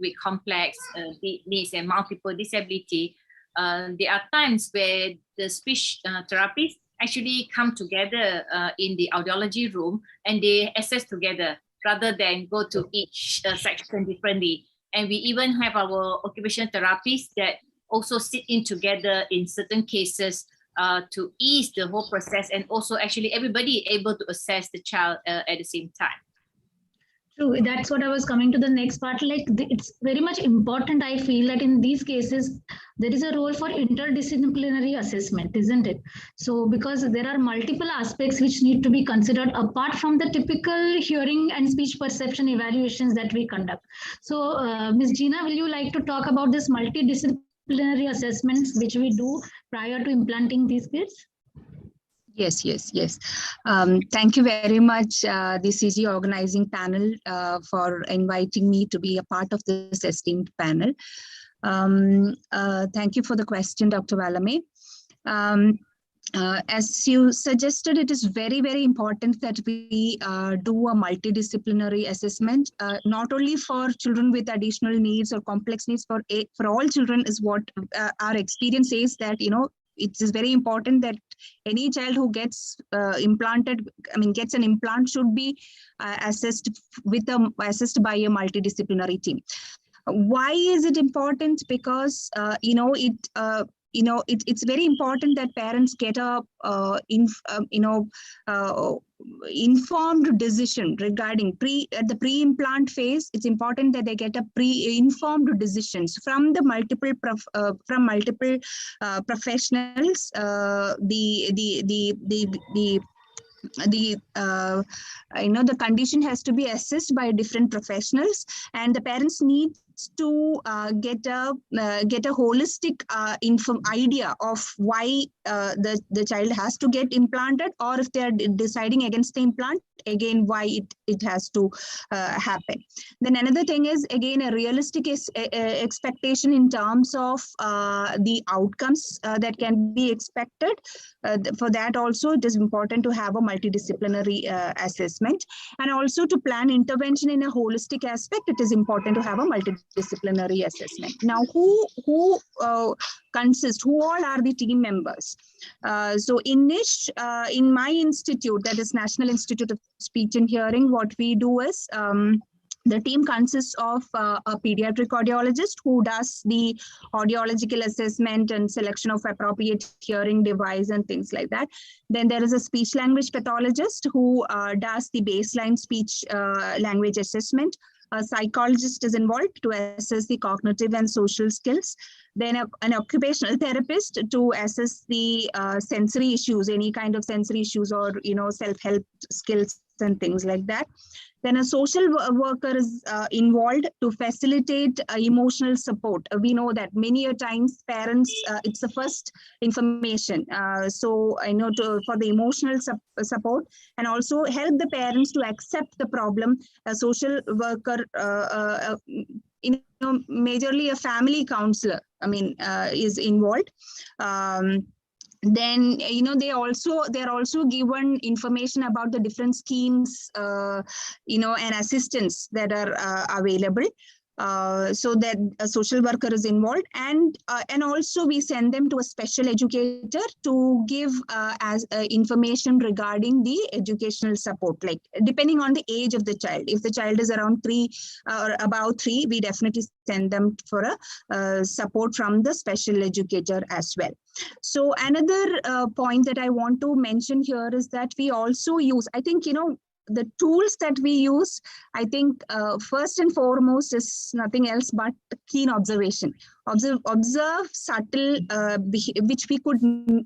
J: with complex needs and multiple disability, there are times where the speech therapists actually come together in the audiology room and they assess together rather than go to each section differently. And we even have our occupational therapists that also sit in together in certain cases to ease the whole process, and also actually everybody able to assess the child at the same time.
I: True, that's what I was coming to the next part. Like it's very much important, I feel, that in these cases, there is a role for interdisciplinary assessment, isn't it? So because there are multiple aspects which need to be considered apart from the typical hearing and speech perception evaluations that we conduct. So Ms. Gina, will you like to talk about this multidisciplinary assessments which we do prior to implanting these kids?
L: Yes. Thank you very much, the CG organizing panel, for inviting me to be a part of this esteemed panel. Thank you for the question, Dr. Valame. As you suggested, it is very, very important that we do a multidisciplinary assessment, not only for children with additional needs or complex needs, for all children is what our experience says, that, you know, it is very important that any child who gets implanted, gets an implant, should be assessed assessed by a multidisciplinary team. Why is it important? Because it's very important that parents get a informed decision regarding at the pre-implant phase. It's important that they get a pre-informed decisions from the multiple professionals. The condition has to be assessed by different professionals, and the parents need to get a holistic idea of why the child has to get implanted, or if they are deciding against the implant, again why it has to happen. Then another thing is, again, a realistic expectation in terms of the outcomes that can be expected. For that also, it is important to have a multidisciplinary assessment, and also to plan intervention in a holistic aspect. It is important to have a multidisciplinary assessment. Now, who all are the team members? So in NISH, in my institute, that is National Institute of Speech and Hearing, what we do is, the team consists of a pediatric audiologist who does the audiological assessment and selection of appropriate hearing device and things like that. Then there is a speech language pathologist who does the baseline speech language assessment. A psychologist is involved to assess the cognitive and social skills. Then an occupational therapist to assess the sensory issues, any kind of sensory issues, or self-help skills and things like that. Then a social worker is involved to facilitate emotional support. We know that many a times parents, it's the first information. So I know for the emotional support, and also help the parents to accept the problem. A social worker, majorly a family counselor, is involved. Then they are also given information about the different schemes and assistance that are available, so that a social worker is involved, and also we send them to a special educator to give information regarding the educational support, like depending on the age of the child. If the child is around 3 or about 3, we definitely send them for a support from the special educator as well. So another point that I want to mention here is that we also use, I think, the tools that we use, I think first and foremost is nothing else but keen observation. Observe subtle, which we could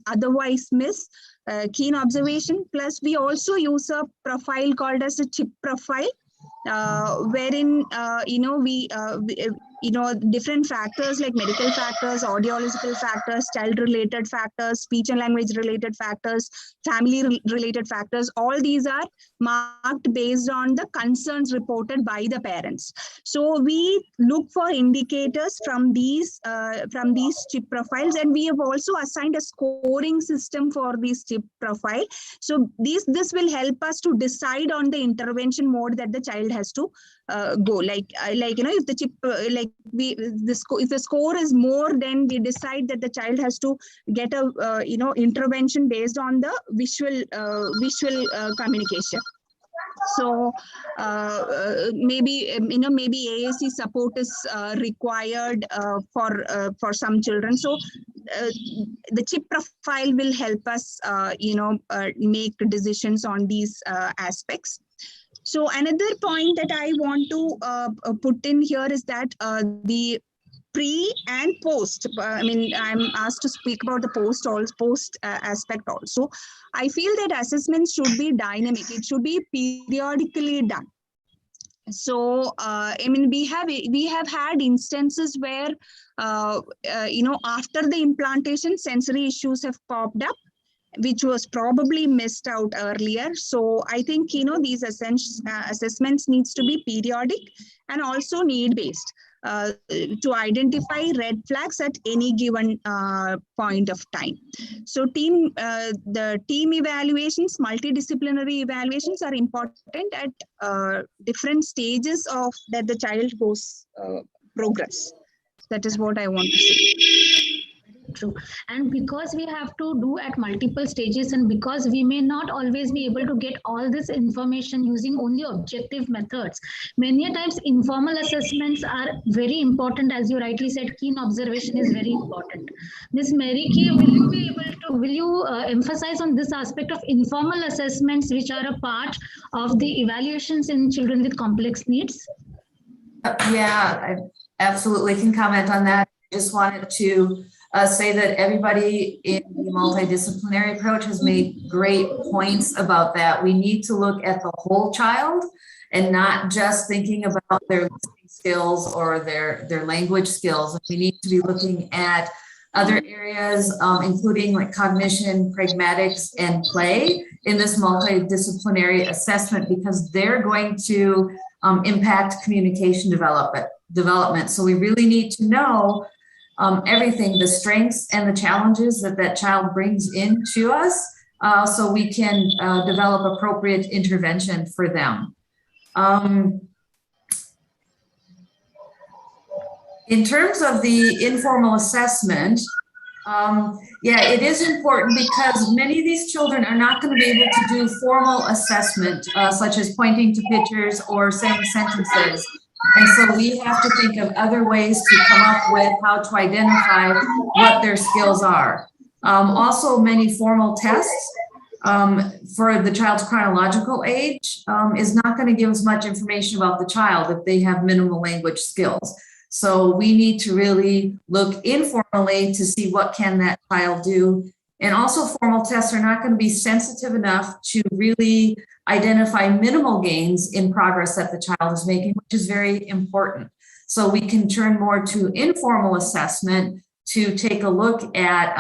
L: otherwise miss. Keen observation. Plus, we also use a profile called as a chip profile, wherein different factors like medical factors, audiological factors, child-related factors, speech and language-related factors, family-related factors, all these are marked based on the concerns reported by the parents. So we look for indicators from these chip profiles, and we have also assigned a scoring system for these chip profile. So this will help us to decide on the intervention mode that the child has to go. If the chip if the score is more, then we decide that the child has to get a intervention based on the visual communication. So maybe AAC support is required for some children. So the chip profile will help us make decisions on these aspects. So another point that I want to put in here is that the pre and post. I'm asked to speak about the post aspect also. I feel that assessments should be dynamic. It should be periodically done. So we have had instances where after the implantation, sensory issues have popped up, which was probably missed out earlier. So I think these assessments needs to be periodic and also need-based to identify red flags at any given point of time. So the team evaluations, multidisciplinary evaluations are important at different stages of that the child goes progress. That is what I want to say.
I: True. And because we have to do at multiple stages, and because we may not always be able to get all this information using only objective methods, many times informal assessments are very important. As you rightly said, keen observation is very important. Ms. Mary Kay, will you emphasize on this aspect of informal assessments, which are a part of the evaluations in children with complex needs?
M: Yeah, I absolutely can comment on that. I just wanted to say that everybody in the multidisciplinary approach has made great points about that. We need to look at the whole child and not just thinking about their listening skills or their language skills. We need to be looking at other areas, including like cognition, pragmatics, and play in this multidisciplinary assessment, because they're going to impact communication development. So we really need to know everything, the strengths and the challenges that child brings into us, so we can develop appropriate intervention for them. In terms of the informal assessment, it is important because many of these children are not going to be able to do formal assessment, such as pointing to pictures or saying sentences. And so we have to think of other ways to come up with how to identify what their skills are. Also, many formal tests for the child's chronological age is not going to give us much information about the child if they have minimal language skills. So we need to really look informally to see what can that child do. And also formal tests are not going to be sensitive enough to really identify minimal gains in progress that the child is making, which is very important. So we can turn more to informal assessment to take a look at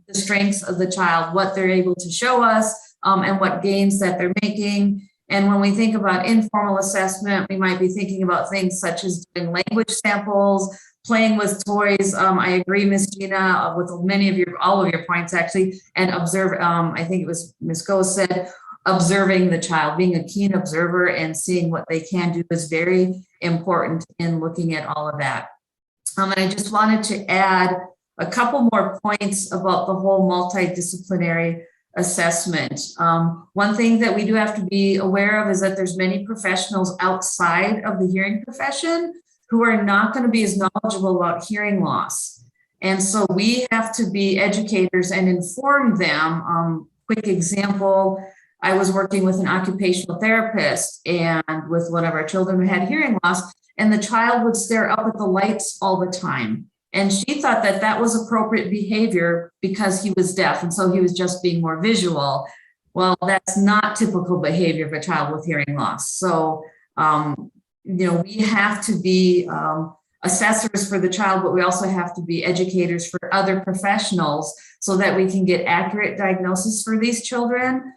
M: the strengths of the child, what they're able to show us, and what gains that they're making. And when we think about informal assessment, we might be thinking about things such as doing language samples, playing with toys. I agree, Ms. Gina, with all of your points actually, and observe, I think it was Ms. Go said, observing the child, being a keen observer and seeing what they can do is very important in looking at all of that. And I just wanted to add a couple more points about the whole multidisciplinary assessment. One thing that we do have to be aware of is that there's many professionals outside of the hearing profession who are not going to be as knowledgeable about hearing loss. And so we have to be educators and inform them. Quick example, I was working with an occupational therapist and with one of our children who had hearing loss, and the child would stare up at the lights all the time. And she thought that that was appropriate behavior because he was deaf, and so he was just being more visual. Well, that's not typical behavior of a child with hearing loss. So, we have to be assessors for the child, but we also have to be educators for other professionals so that we can get accurate diagnosis for these children,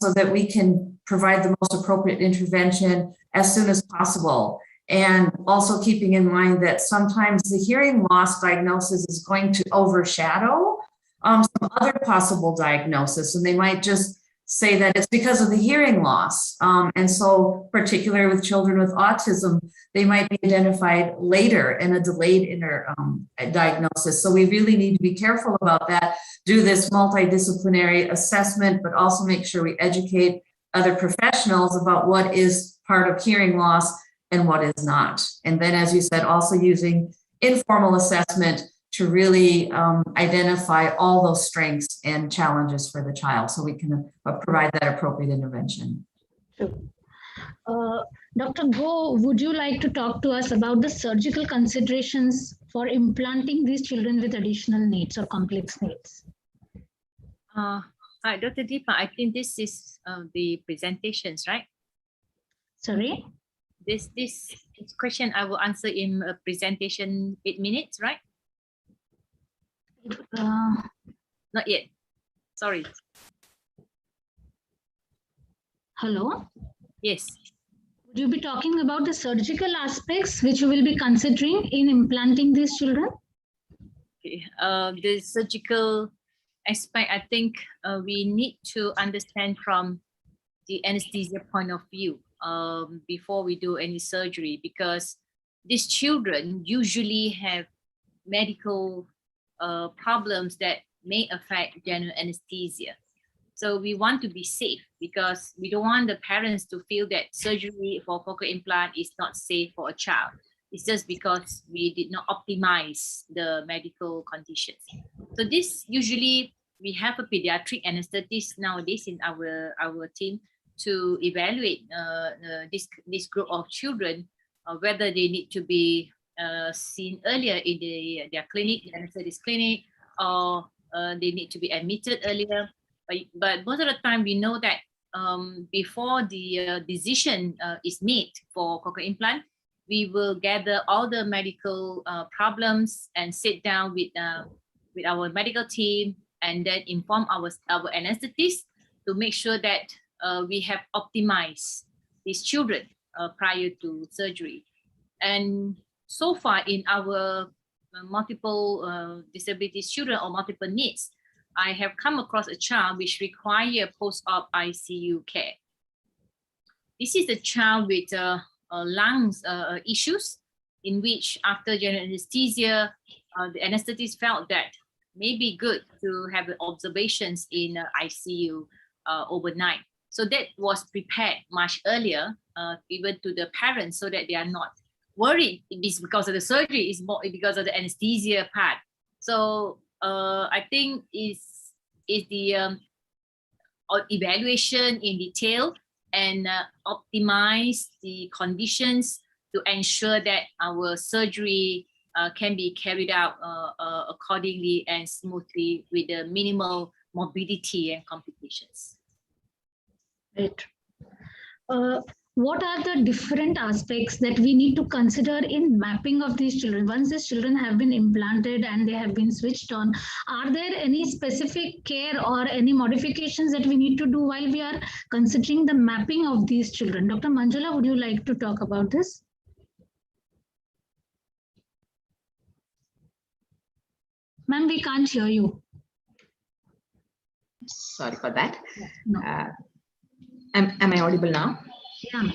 M: so that we can provide the most appropriate intervention as soon as possible. And also keeping in mind that sometimes the hearing loss diagnosis is going to overshadow some other possible diagnosis, and they might just say that it's because of the hearing loss. And so particularly with children with autism, they might be identified later in a delayed diagnosis. So we really need to be careful about that, do this multidisciplinary assessment, but also make sure we educate other professionals about what is part of hearing loss and what is not. And then, as you said, also using informal assessment to really identify all those strengths and challenges for the child so we can provide that appropriate intervention.
I: Dr. Go, would you like to talk to us about the surgical considerations for implanting these children with additional needs or complex needs?
J: Hi, Dr. Deepa, I think this is the presentations, right?
I: Sorry?
J: This question I will answer in a presentation 8 minutes, right? Not yet. Sorry.
I: Hello?
J: Yes.
I: Would you be talking about the surgical aspects which you will be considering in implanting these children?
J: Okay. The surgical aspect, I think we need to understand from the anesthesia point of view before we do any surgery, because these children usually have medical problems that may affect general anesthesia. So we want to be safe because we don't want the parents to feel that surgery for cochlear implant is not safe for a child. It's just because we did not optimize the medical conditions. So this usually we have a pediatric anesthetist nowadays in our team to evaluate this group of children, whether they need to be seen earlier in their clinic, the anesthetist clinic, or they need to be admitted earlier. But most of the time, we know that before the decision is made for cochlear implant, we will gather all the medical problems and sit down with our medical team and then inform our anesthetist to make sure that we have optimized these children prior to surgery. And so far in our multiple disabilities children or multiple needs, I have come across a child which require post-op ICU care. This is a child with lungs issues, in which after general anesthesia, the anesthetist felt that may be good to have observations in ICU overnight. So that was prepared much earlier, even to the parents, so that they are not worried it's because of the surgery, it's more because of the anesthesia part. So I think is the evaluation in detail and optimize the conditions to ensure that our surgery can be carried out accordingly and smoothly with the minimal morbidity and complications.
I: Right. What are the different aspects that we need to consider in mapping of these children? Once these children have been implanted and they have been switched on, are there any specific care or any modifications that we need to do while we are considering the mapping of these children? Dr. Manjula, would you like to talk about this? Ma'am, we can't hear you.
K: Sorry for that.
I: No.
K: Am I audible now?
I: Yeah.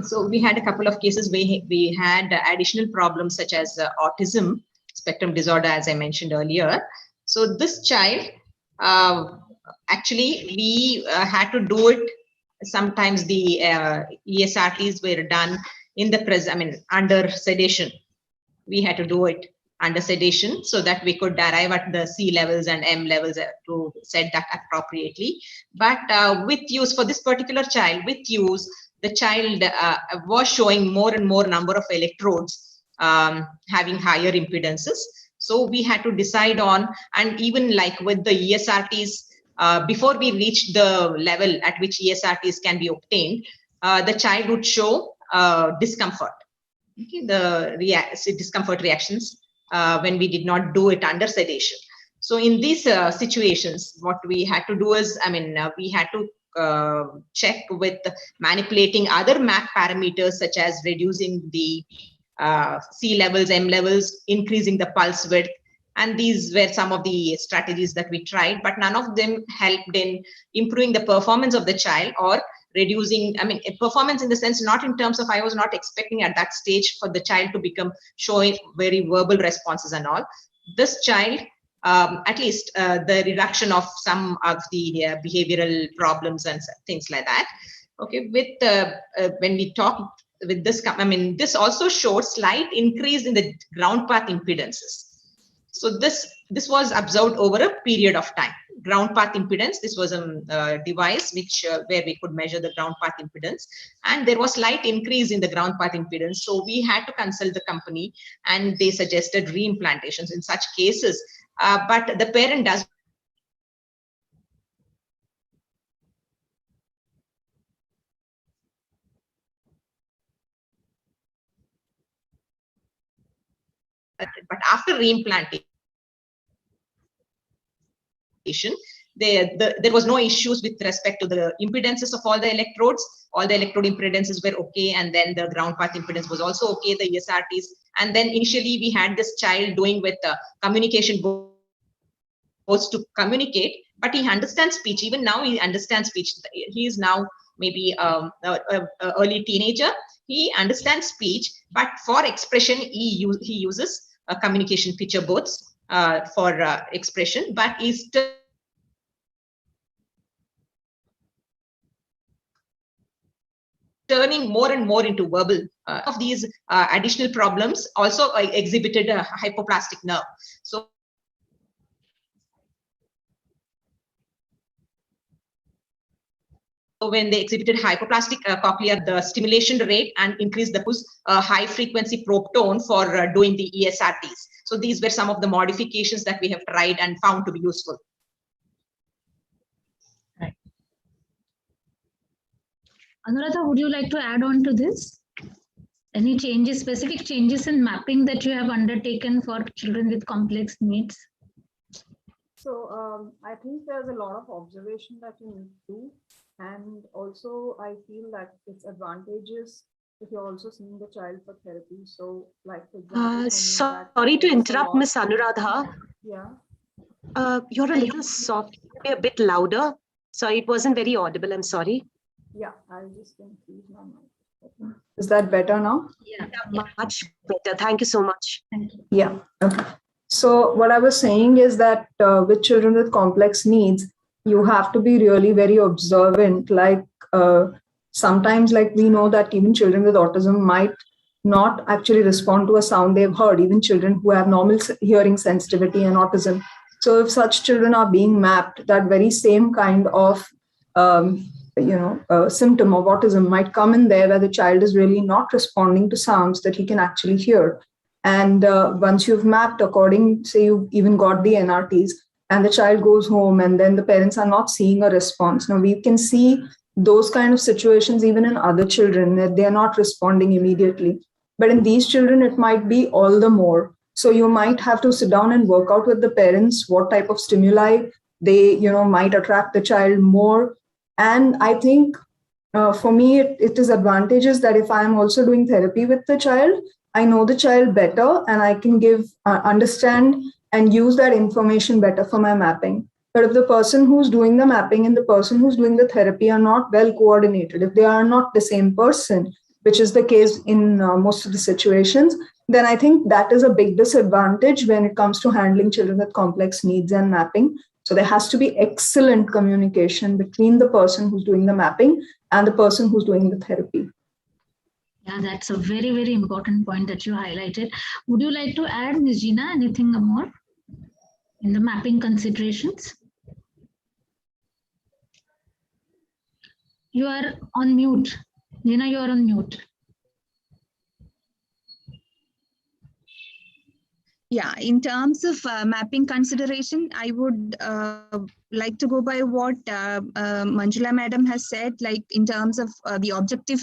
K: So we had a couple of cases where we had additional problems such as autism spectrum disorder, as I mentioned earlier. So this child, actually, we had to do it. Sometimes the ESRTs were done in the present, under sedation. We had to do it. under sedation so that we could arrive at the C levels and M levels to set that appropriately. But with use for this particular child, with use, the child was showing more and more number of electrodes having higher impedances. So we had to decide on, and even like with the ESRTs, before we reached the level at which ESRTs can be obtained, the child would show discomfort. Okay, the discomfort reactions when we did not do it under sedation. So in these situations, what we had to do is, we had to check with manipulating other MAC parameters such as reducing the C levels, M levels, increasing the pulse width. And these were some of the strategies that we tried, but none of them helped in improving the performance of the child or reducing, performance in the sense, not in terms of, I was not expecting at that stage for the child to become showing very verbal responses and all. This child, at least the reduction of some of the behavioral problems and things like that. Okay, with when we talk with this, this also showed slight increase in the ground path impedances. So this was observed over a period of time. Ground path impedance, this was a device which where we could measure the ground path impedance, and there was slight increase in the ground path impedance. So we had to consult the company, and they suggested reimplantations in such cases. But the parent does but after reimplantation, there was no issues with respect to the impedances of all the electrodes. All the electrode impedances were okay, and then the ground path impedance was also okay, the ESRTs. And then initially we had this child doing with communication boards to communicate, but he understands speech. Even now he understands speech. He is now maybe early teenager. He understands speech, but for expression he uses communication picture boards for expression, but he's still turning more and more into verbal. Of these additional problems also exhibited a hypoplastic nerve. So when they exhibited hypoplastic cochlear, the stimulation rate and increased the high frequency probe tone for doing the ESRTs. So these were some of the modifications that we have tried and found to be useful.
I: Right. Anuradha, would you like to add on to this? Any changes, specific changes in mapping that you have undertaken for children with complex needs?
N: So I think there's a lot of observation that you need to do. And also I feel that it's advantageous if you're also seeing the child for therapy. So like, for example,
O: sorry to interrupt, Miss Anuradha.
N: Yeah.
O: You're a little soft. Be a bit louder. Sorry, it wasn't very audible. I'm sorry.
N: Yeah, I'll just increase my mic. Is that better now?
O: Yeah, much better. Thank you so much.
N: Thank you. Yeah. Okay. So what I was saying is that with children with complex needs, you have to be really very observant. Like sometimes, like we know that even children with autism might not actually respond to a sound they've heard, even children who have normal hearing sensitivity and autism. So if such children are being mapped, that very same kind of symptom of autism might come in there, where the child is really not responding to sounds that he can actually hear. And once you've mapped according, say you've even got the NRTs, and the child goes home and then the parents are not seeing a response. Now we can see those kind of situations even in other children, that they are not responding immediately. But in these children, it might be all the more. So you might have to sit down and work out with the parents what type of stimuli they might attract the child more. And I think for me, it is advantageous that if I am also doing therapy with the child, I know the child better and I can understand and use that information better for my mapping. But if the person who's doing the mapping and the person who's doing the therapy are not well coordinated, if they are not the same person, which is the case in most of the situations, then I think that is a big disadvantage when it comes to handling children with complex needs and mapping. So there has to be excellent communication between the person who's doing the mapping and the person who's doing the therapy.
I: Yeah, that's a very, very important point that you highlighted. Would you like to add, Ms. Gina, anything more in the mapping considerations? You are on mute. Gina, you are on mute.
L: Yeah, in terms of mapping consideration, I would like to go by what Manjula madam has said, like in terms of the objective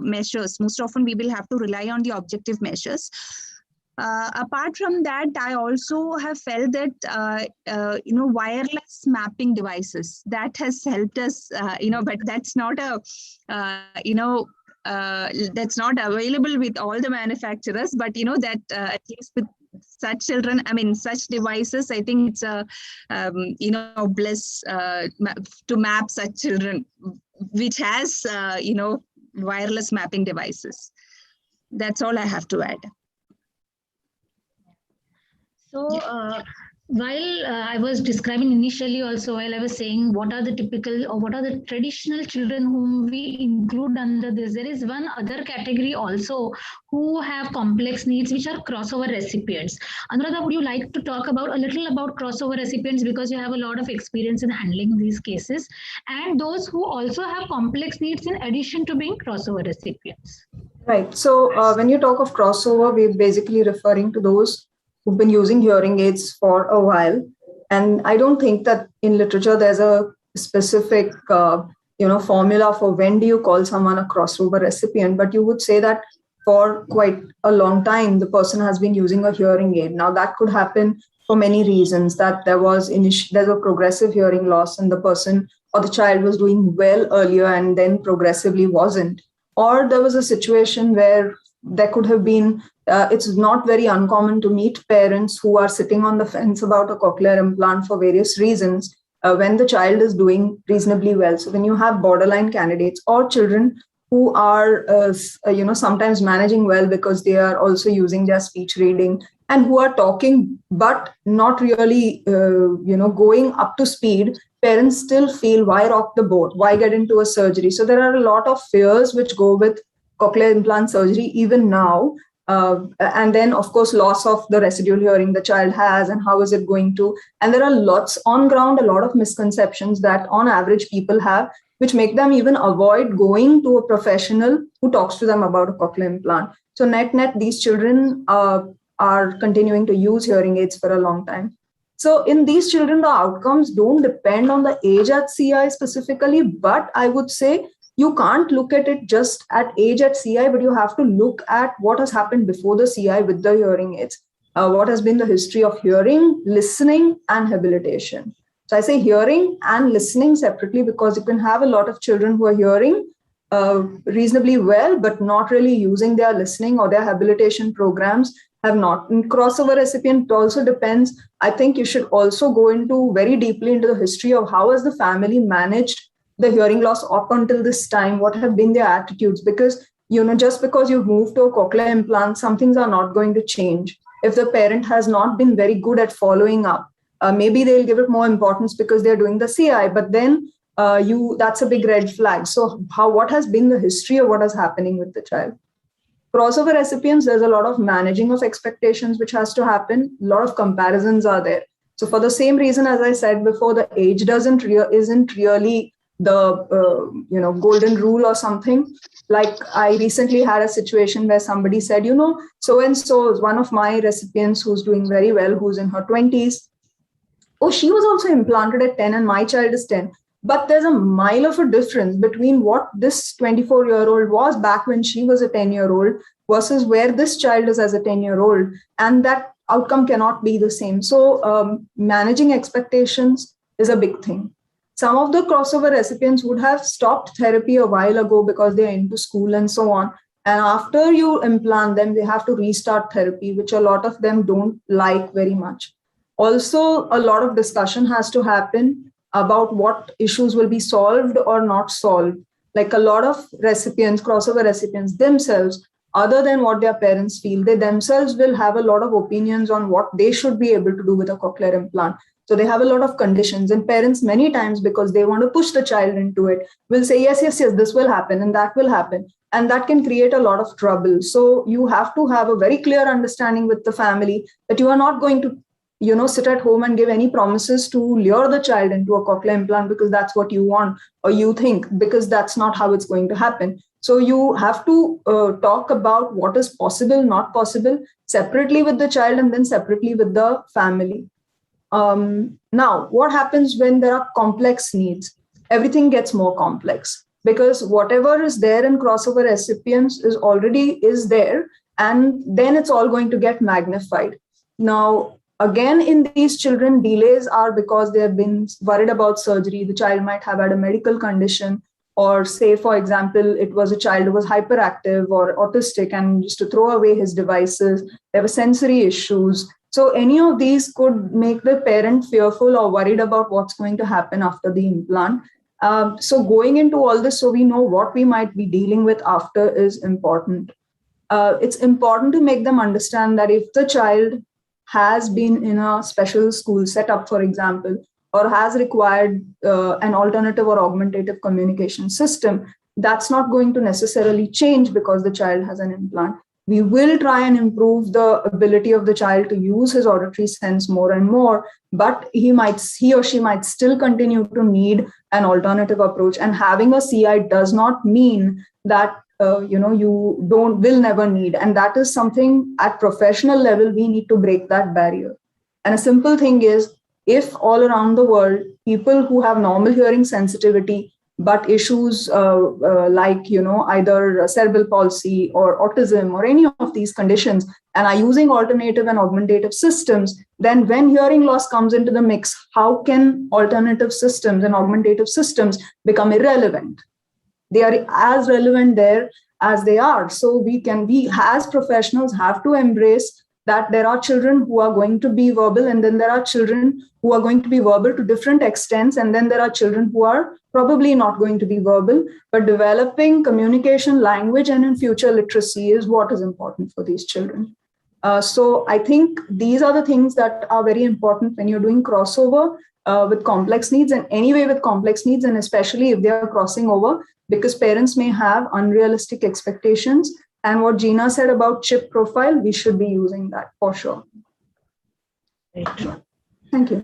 L: measures. Most often we will have to rely on the objective measures. Apart from that, I also have felt that, wireless mapping devices, that has helped us, but that's not that's not available with all the manufacturers, but that at least with such children, such devices, I think it's a, bliss to map such children, which has, wireless mapping devices. That's all I have to add.
I: So while I was describing initially also, while I was saying what are the typical or what are the traditional children whom we include under this, there is one other category also who have complex needs, which are crossover recipients. Anuradha, would you like to talk about a little about crossover recipients, because you have a lot of experience in handling these cases, and those who also have complex needs in addition to being crossover recipients?
N: Right. So when you talk of crossover, we're basically referring to those who've been using hearing aids for a while. And I don't think that in literature there's a specific, formula for when do you call someone a crossover recipient, but you would say that for quite a long time, the person has been using a hearing aid. Now that could happen for many reasons, that there's a progressive hearing loss and the person or the child was doing well earlier and then progressively wasn't. Or there was a situation where there could have been, it's not very uncommon to meet parents who are sitting on the fence about a cochlear implant for various reasons when the child is doing reasonably well. So when you have borderline candidates or children who are, sometimes managing well because they are also using their speech reading and who are talking, but not really, going up to speed, parents still feel, why rock the boat? Why get into a surgery? So there are a lot of fears which go with cochlear implant surgery even now. And then, of course, loss of the residual hearing the child has and how is it going to. And there are lots on ground, a lot of misconceptions that on average people have, which make them even avoid going to a professional who talks to them about a cochlear implant. So net, these children are continuing to use hearing aids for a long time. So in these children, the outcomes don't depend on the age at CI specifically, but I would say you can't look at it just at age at CI, but you have to look at what has happened before the CI with the hearing aids. What has been the history of hearing, listening, and habilitation. So I say hearing and listening separately because you can have a lot of children who are hearing reasonably well, but not really using their listening or their habilitation programs have not. And crossover recipient also depends. I think you should also go into very deeply into the history of how has the family managed the hearing loss up until this time, what have been their attitudes, because just because you've moved to a cochlear implant, some things are not going to change. If the parent has not been very good at following up, maybe they'll give it more importance because they're doing the CI, but then that's a big red flag. So what has been the history of what is happening with the child? Crossover recipients, there's a lot of managing of expectations which has to happen. A lot of comparisons are there. So for the same reason, as I said before, the age isn't really the golden rule or something. Like I recently had a situation where somebody said, so-and-so is one of my recipients who's doing very well, who's in her 20s. Oh, she was also implanted at 10 and my child is 10. But there's a mile of a difference between what this 24-year-old was back when she was a 10-year-old versus where this child is as a 10-year-old. And that outcome cannot be the same. So managing expectations is a big thing. Some of the crossover recipients would have stopped therapy a while ago because they're into school and so on. And after you implant them, they have to restart therapy, which a lot of them don't like very much. Also, a lot of discussion has to happen about what issues will be solved or not solved. Like a lot of recipients, crossover recipients themselves other than what their parents feel. They themselves will have a lot of opinions on what they should be able to do with a cochlear implant. So they have a lot of conditions, and parents many times, because they want to push the child into it, will say, yes, yes, yes, this will happen and that will happen. And that can create a lot of trouble. So you have to have a very clear understanding with the family that you are not going to, sit at home and give any promises to lure the child into a cochlear implant because that's what you want or you think, because that's not how it's going to happen. So you have to talk about what is possible, not possible, separately with the child and then separately with the family. Now, what happens when there are complex needs? Everything gets more complex because whatever is there in crossover recipients is there, and then it's all going to get magnified. Now, again, in these children, delays are because they have been worried about surgery. The child might have had a medical condition, or say, for example, it was a child who was hyperactive or autistic and used to throw away his devices. There were sensory issues. So any of these could make the parent fearful or worried about what's going to happen after the implant. So going into all this, so we know what we might be dealing with after, is important. It's important to make them understand that if the child has been in a special school setup, for example, or has required an alternative or augmentative communication system, that's not going to necessarily change because the child has an implant. We will try and improve the ability of the child to use his auditory sense more and more, but he or she might still continue to need an alternative approach. And having a CI does not mean that you will never need. And that is something at professional level, we need to break that barrier. And a simple thing is, if all around the world, people who have normal hearing sensitivity, but issues like, either cerebral palsy or autism or any of these conditions, and are using alternative and augmentative systems, then when hearing loss comes into the mix, how can alternative systems and augmentative systems become irrelevant? They are as relevant there as they are. So we as professionals have to embrace that there are children who are going to be verbal, and then there are children who are going to be verbal to different extents, and then there are children who are probably not going to be verbal. But developing communication, language, and in future literacy is what is important for these children. So I think these are the things that are very important when you're doing crossover with complex needs, and anyway with complex needs, and especially if they are crossing over, because parents may have unrealistic expectations. And what Gina said about chip profile, we should be using that for sure. Thank you.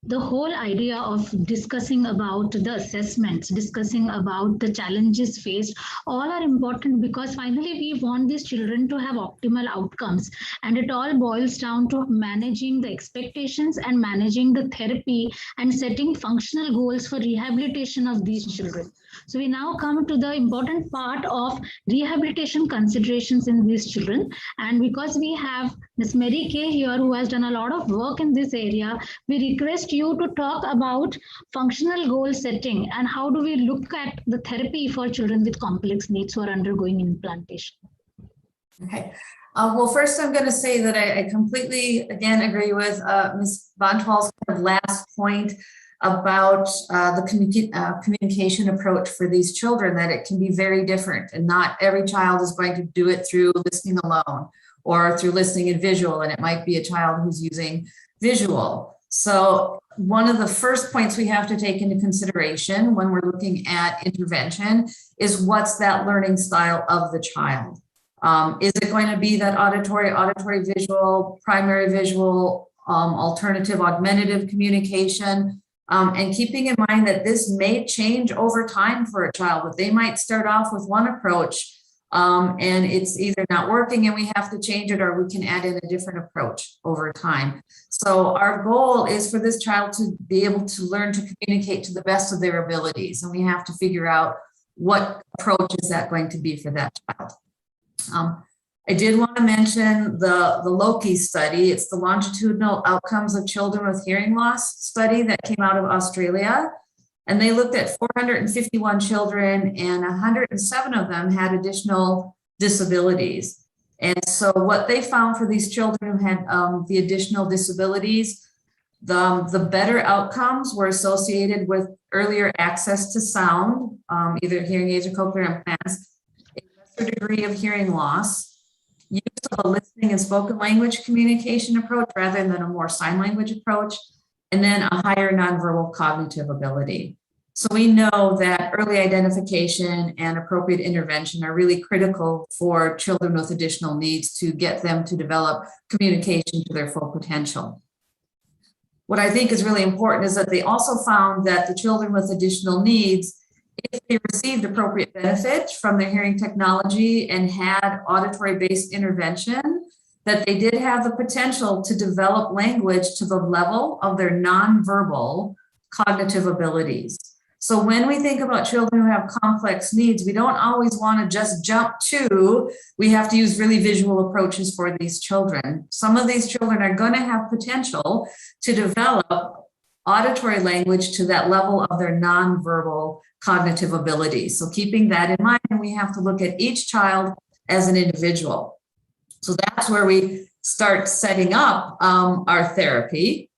I: The whole idea of discussing about the assessments, discussing about the challenges faced, all are important because finally we want these children to have optimal outcomes. And it all boils down to managing the expectations and managing the therapy and setting functional goals for rehabilitation of these children. So we now come to the important part of rehabilitation considerations in these children. And because we have Ms. Mary Kay here, who has done a lot of work in this area, we request you to talk about functional goal setting and how do we look at the therapy for children with complex needs who are undergoing implantation.
M: Okay. Well, first I'm going to say that I completely, again, agree with Ms. Bantwal's last point about the communication approach for these children, that it can be very different, and not every child is going to do it through listening alone or through listening and visual, and it might be a child who's using visual. So one of the first points we have to take into consideration when we're looking at intervention is what's that learning style of the child. Is it going to be that auditory visual, primary visual, alternative augmentative communication? And keeping in mind that this may change over time for a child, but they might start off with one approach and it's either not working and we have to change it, or we can add in a different approach over time. So our goal is for this child to be able to learn to communicate to the best of their abilities. And we have to figure out what approach is that going to be for that child. I did want to mention the Loki study. It's the longitudinal outcomes of children with hearing loss study that came out of Australia. And they looked at 451 children, and 107 of them had additional disabilities. And so what they found for these children who had the additional disabilities, the better outcomes were associated with earlier access to sound, either hearing aids or cochlear implants, lesser degree of hearing loss, use of a listening and spoken language communication approach rather than a more sign language approach, and then a higher nonverbal cognitive ability. So we know that early identification and appropriate intervention are really critical for children with additional needs to get them to develop communication to their full potential. What I think is really important is that they also found that the children with additional needs, if they received appropriate benefit from their hearing technology and had auditory-based intervention, that they did have the potential to develop language to the level of their nonverbal cognitive abilities. So when we think about children who have complex needs, we don't always want to just jump to, we have to use really visual approaches for these children. Some of these children are going to have potential to develop auditory language to that level of their nonverbal cognitive abilities. So keeping that in mind, we have to look at each child as an individual. So that's where we start setting up our therapy.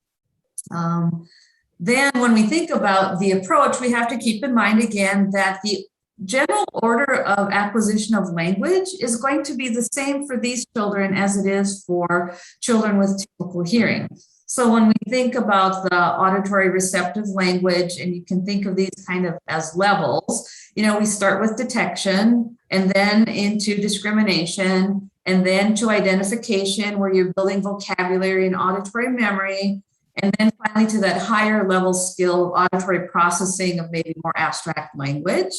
M: Then when we think about the approach, we have to keep in mind again that the general order of acquisition of language is going to be the same for these children as it is for children with typical hearing. So when we think about the auditory receptive language, and you can think of these kind of as levels, you know, we start with detection and then into discrimination and then to identification where you're building vocabulary and auditory memory. And then finally to that higher level skill of auditory processing of maybe more abstract language.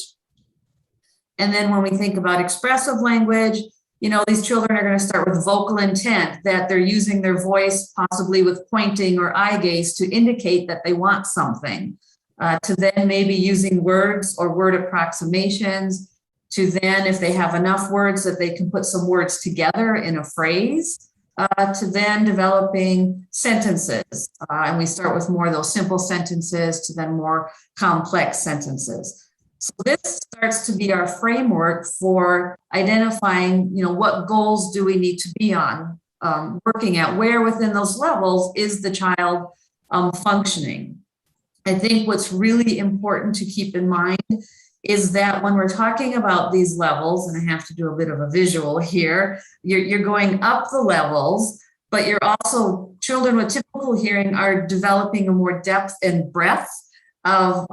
M: And then when we think about expressive language, you know, these children are going to start with vocal intent, that they're using their voice possibly with pointing or eye gaze to indicate that they want something, to then maybe using words or word approximations, to then if they have enough words that they can put some words together in a phrase, to then developing sentences. And we start with more of those simple sentences to then more complex sentences. So this starts to be our framework for identifying, you know, what goals do we need to be on, working at, where within those levels is the child functioning. I think what's really important to keep in mind is that when we're talking about these levels, and I have to do a bit of a visual here, you're going up the levels, but you're also, children with typical hearing are developing a more depth and breadth of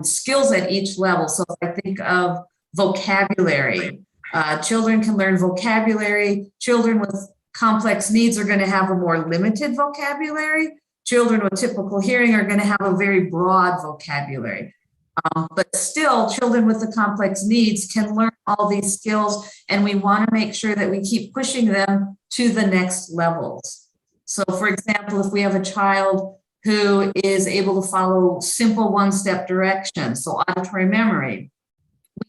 M: skills at each level. So if I think of vocabulary, children can learn vocabulary. Children with complex needs are going to have a more limited vocabulary. Children with typical hearing are going to have a very broad vocabulary. But still, children with the complex needs can learn all these skills, and we want to make sure that we keep pushing them to the next levels. So for example, if we have a child who is able to follow simple one-step directions, so auditory memory,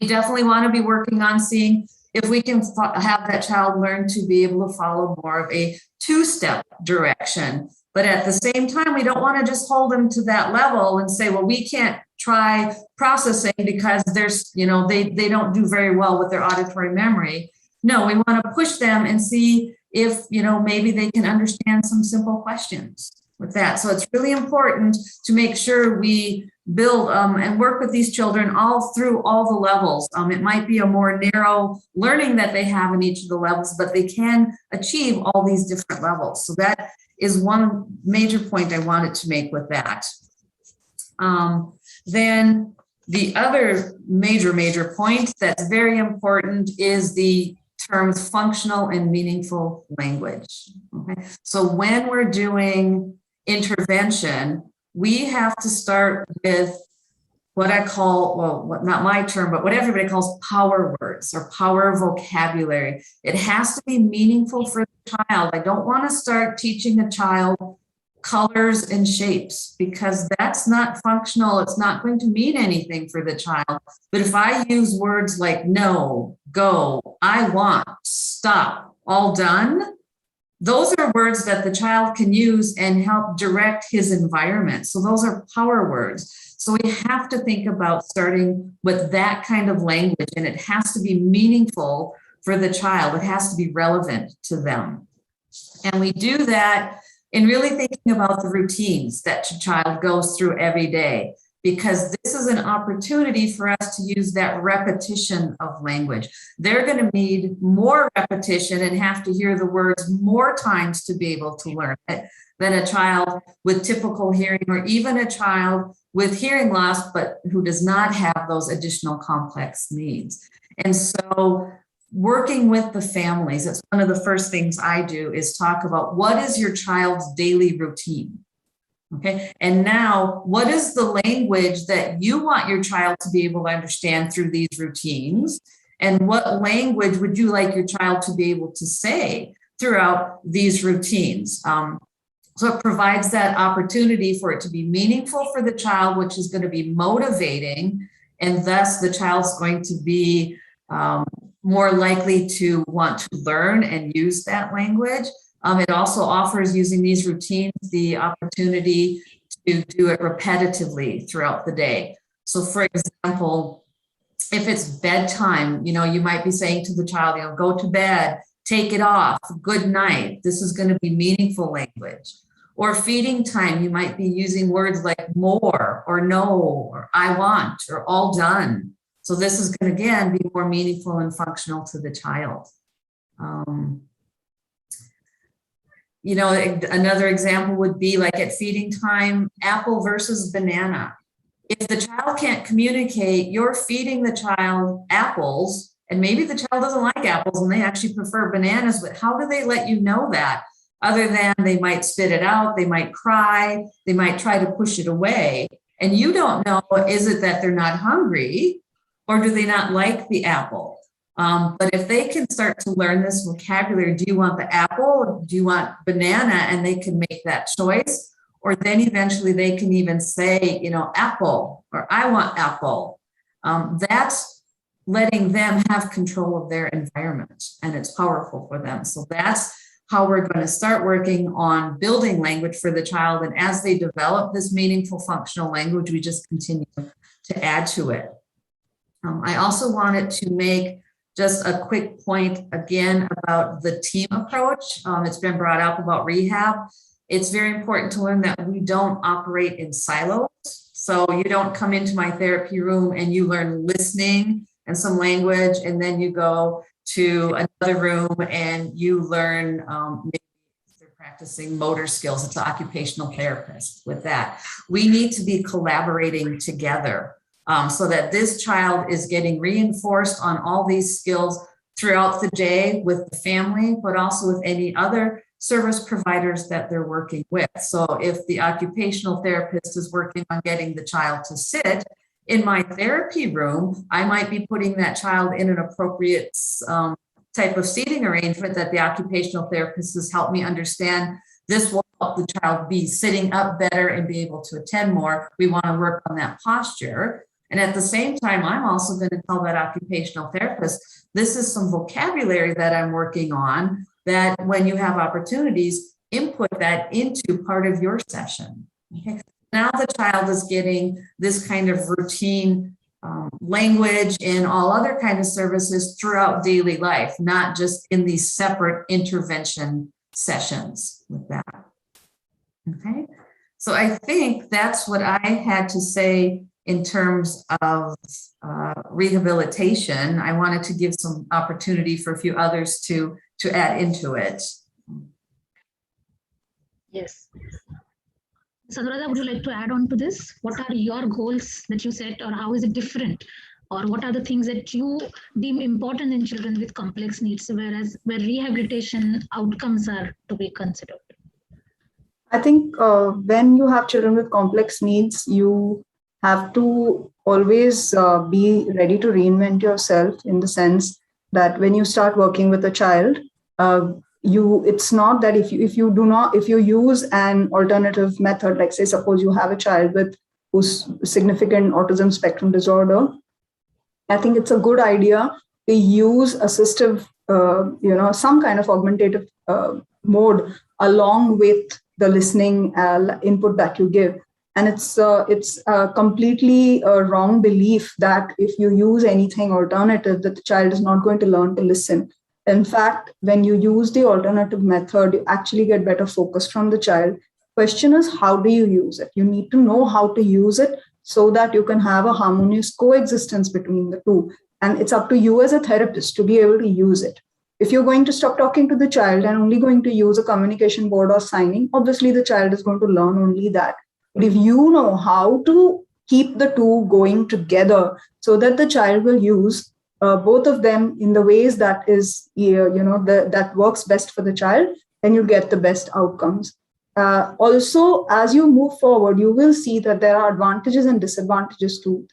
M: we definitely want to be working on seeing if we can have that child learn to be able to follow more of a two-step direction. But at the same time, we don't want to just hold them to that level and say, well, we can't try processing because there's, you know, they don't do very well with their auditory memory. No, we want to push them and see if, you know, maybe they can understand some simple questions with that. So it's really important to make sure we build and work with these children all through all the levels. It might be a more narrow learning that they have in each of the levels, but they can achieve all these different levels. So that is one major point I wanted to make with that. Then the other major point that's very important is the terms functional and meaningful language. Okay? So when we're doing intervention, we have to start with what I call, well, not my term, but what everybody calls power words or power vocabulary. It has to be meaningful for the child. I don't want to start teaching a child colors and shapes because that's not functional. It's not going to mean anything for the child. But if I use words like no, go, I want, stop, all done, those are words that the child can use and help direct his environment. So those are power words. So we have to think about starting with that kind of language, and it has to be meaningful for the child. It has to be relevant to them. And we do that in really thinking about the routines that your child goes through every day. because this is an opportunity for us to use that repetition of language. They're going to need more repetition and have to hear the words more times to be able to learn it than a child with typical hearing, or even a child with hearing loss, but who does not have those additional complex needs. And so working with the families, it's one of the first things I do is talk about what is your child's daily routine. Okay, and now what is the language that you want your child to be able to understand through these routines? And what language would you like your child to be able to say throughout these routines? So it provides that opportunity for it to be meaningful for the child, which is going to be motivating, and thus the child's going to be more likely to want to learn and use that language. It also offers, using these routines, the opportunity to do it repetitively throughout the day. So for example, if it's bedtime, you might be saying to the child, go to bed, take it off, good night. This is going to be meaningful language. Or feeding time, you might be using words like more, or no, or I want, or all done. So this is going to, again, be more meaningful and functional to the child. Another example would be like at feeding time, apple versus banana. If the child can't communicate, you're feeding the child apples, and maybe the child doesn't like apples and they actually prefer bananas, but how do they let you know that? Other than they might spit it out, they might cry, they might try to push it away. And you don't know, is it that they're not hungry, or do they not like the apple? But if they can start to learn this vocabulary, do you want the apple? Do you want banana? And they can make that choice. Or then eventually they can even say, apple, or I want apple. That's letting them have control of their environment, and it's powerful for them. So that's how we're going to start working on building language for the child. And as they develop this meaningful functional language, we just continue to add to it. I also wanted to make just a quick point again about the team approach. It's been brought up about rehab. It's very important to learn that we don't operate in silos. So you don't come into my therapy room and you learn listening and some language, and then you go to another room and you learn maybe they're practicing motor skills. It's an occupational therapist with that. We need to be collaborating together. So that this child is getting reinforced on all these skills throughout the day with the family, but also with any other service providers that they're working with. So if the occupational therapist is working on getting the child to sit in my therapy room, I might be putting that child in an appropriate type of seating arrangement that the occupational therapist has helped me understand. This will help the child be sitting up better and be able to attend more. We want to work on that posture. And at the same time, I'm also going to tell that occupational therapist, this is some vocabulary that I'm working on, that when you have opportunities, input that into part of your session. Okay. Now the child is getting this kind of routine language and all other kind of services throughout daily life, not just in these separate intervention sessions with that. Okay. So I think that's what I had to say in terms of rehabilitation. I wanted to give some opportunity for a few others to add into it.
I: Yes. Sanuradha, would you like to add on to this? What are your goals that you set, or how is it different? Or what are the things that you deem important in children with complex needs, where rehabilitation outcomes are to be considered?
N: I think when you have children with complex needs, you have to always be ready to reinvent yourself, in the sense that when you start working with a child, it's not that if you use an alternative method, like say, suppose you have a child who's significant autism spectrum disorder, I think it's a good idea to use assistive, some kind of augmentative mode along with the listening input that you give. And it's a completely wrong belief that if you use anything alternative, that the child is not going to learn to listen. In fact, when you use the alternative method, you actually get better focus from the child. Question is, how do you use it? You need to know how to use it so that you can have a harmonious coexistence between the two. And it's up to you as a therapist to be able to use it. If you're going to stop talking to the child and only going to use a communication board or signing, obviously the child is going to learn only that. But if you know how to keep the two going together so that the child will use both of them in the ways that is, that works best for the child, then you get the best outcomes. Also, as you move forward, you will see that there are advantages and disadvantages to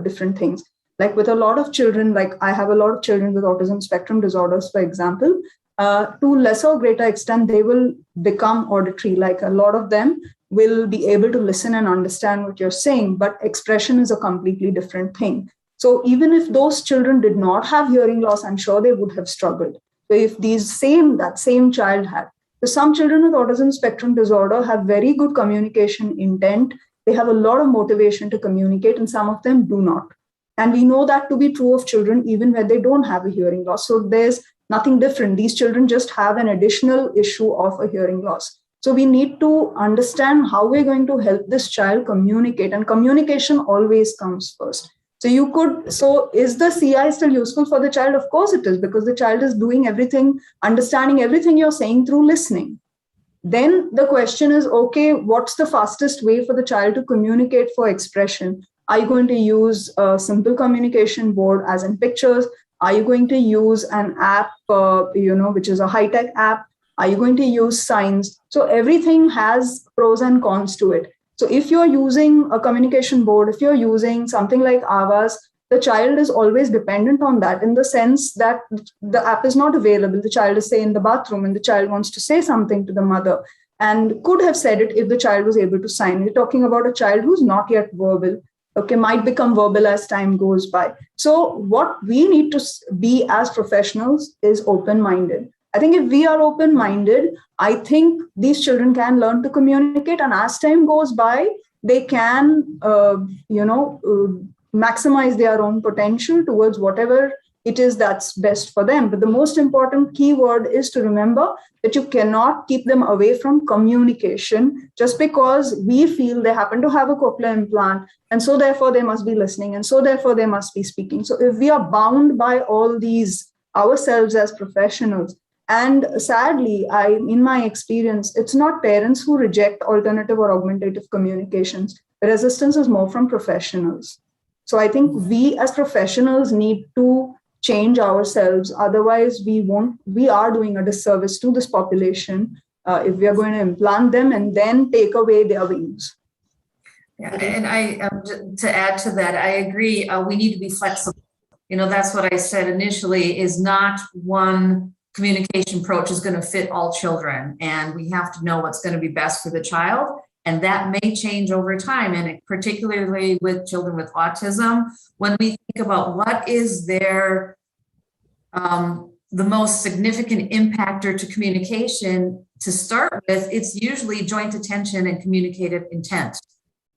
N: different things. Like with a lot of children, like I have a lot of children with autism spectrum disorders, for example, to lesser or greater extent, they will become auditory. Like a lot of them will be able to listen and understand what you're saying, but expression is a completely different thing. So even if those children did not have hearing loss, I'm sure they would have struggled. So if that same child had. So some children with autism spectrum disorder have very good communication intent. They have a lot of motivation to communicate, and some of them do not. And we know that to be true of children even when they don't have a hearing loss. So there's nothing different. These children just have an additional issue of a hearing loss. So we need to understand how we're going to help this child communicate, and communication always comes first. So is the CI still useful for the child? Of course it is, because the child is doing everything, understanding everything you're saying through listening. Then the question is, okay, what's the fastest way for the child to communicate for expression? Are you going to use a simple communication board as in pictures? Are you going to use an app, which is a high-tech app? Are you going to use signs? So everything has pros and cons to it. So if you're using a communication board, if you're using something like Avas, the child is always dependent on that, in the sense that the app is not available. The child is, say, in the bathroom and the child wants to say something to the mother and could have said it if the child was able to sign. We're talking about a child who's not yet verbal, okay, might become verbal as time goes by. So what we need to be as professionals is open-minded. I think if we are open-minded, I think these children can learn to communicate, and as time goes by, they can, maximize their own potential towards whatever it is that's best for them. But the most important key word is to remember that you cannot keep them away from communication just because we feel they happen to have a cochlear implant, and so therefore they must be listening, and so therefore they must be speaking. So if we are bound by all these ourselves as professionals, and sadly, in my experience, it's not parents who reject alternative or augmentative communications. The resistance is more from professionals. So I think we as professionals need to change ourselves. Otherwise, we are doing a disservice to this population if we are going to implant them and then take away their wings.
M: Yeah, and to add to that, I agree. We need to be flexible. That's what I said initially, is not one communication approach is going to fit all children, and we have to know what's going to be best for the child, and that may change over time. And particularly with children with autism, when we think about what is their the most significant impactor to communication to start with, it's usually joint attention and communicative intent.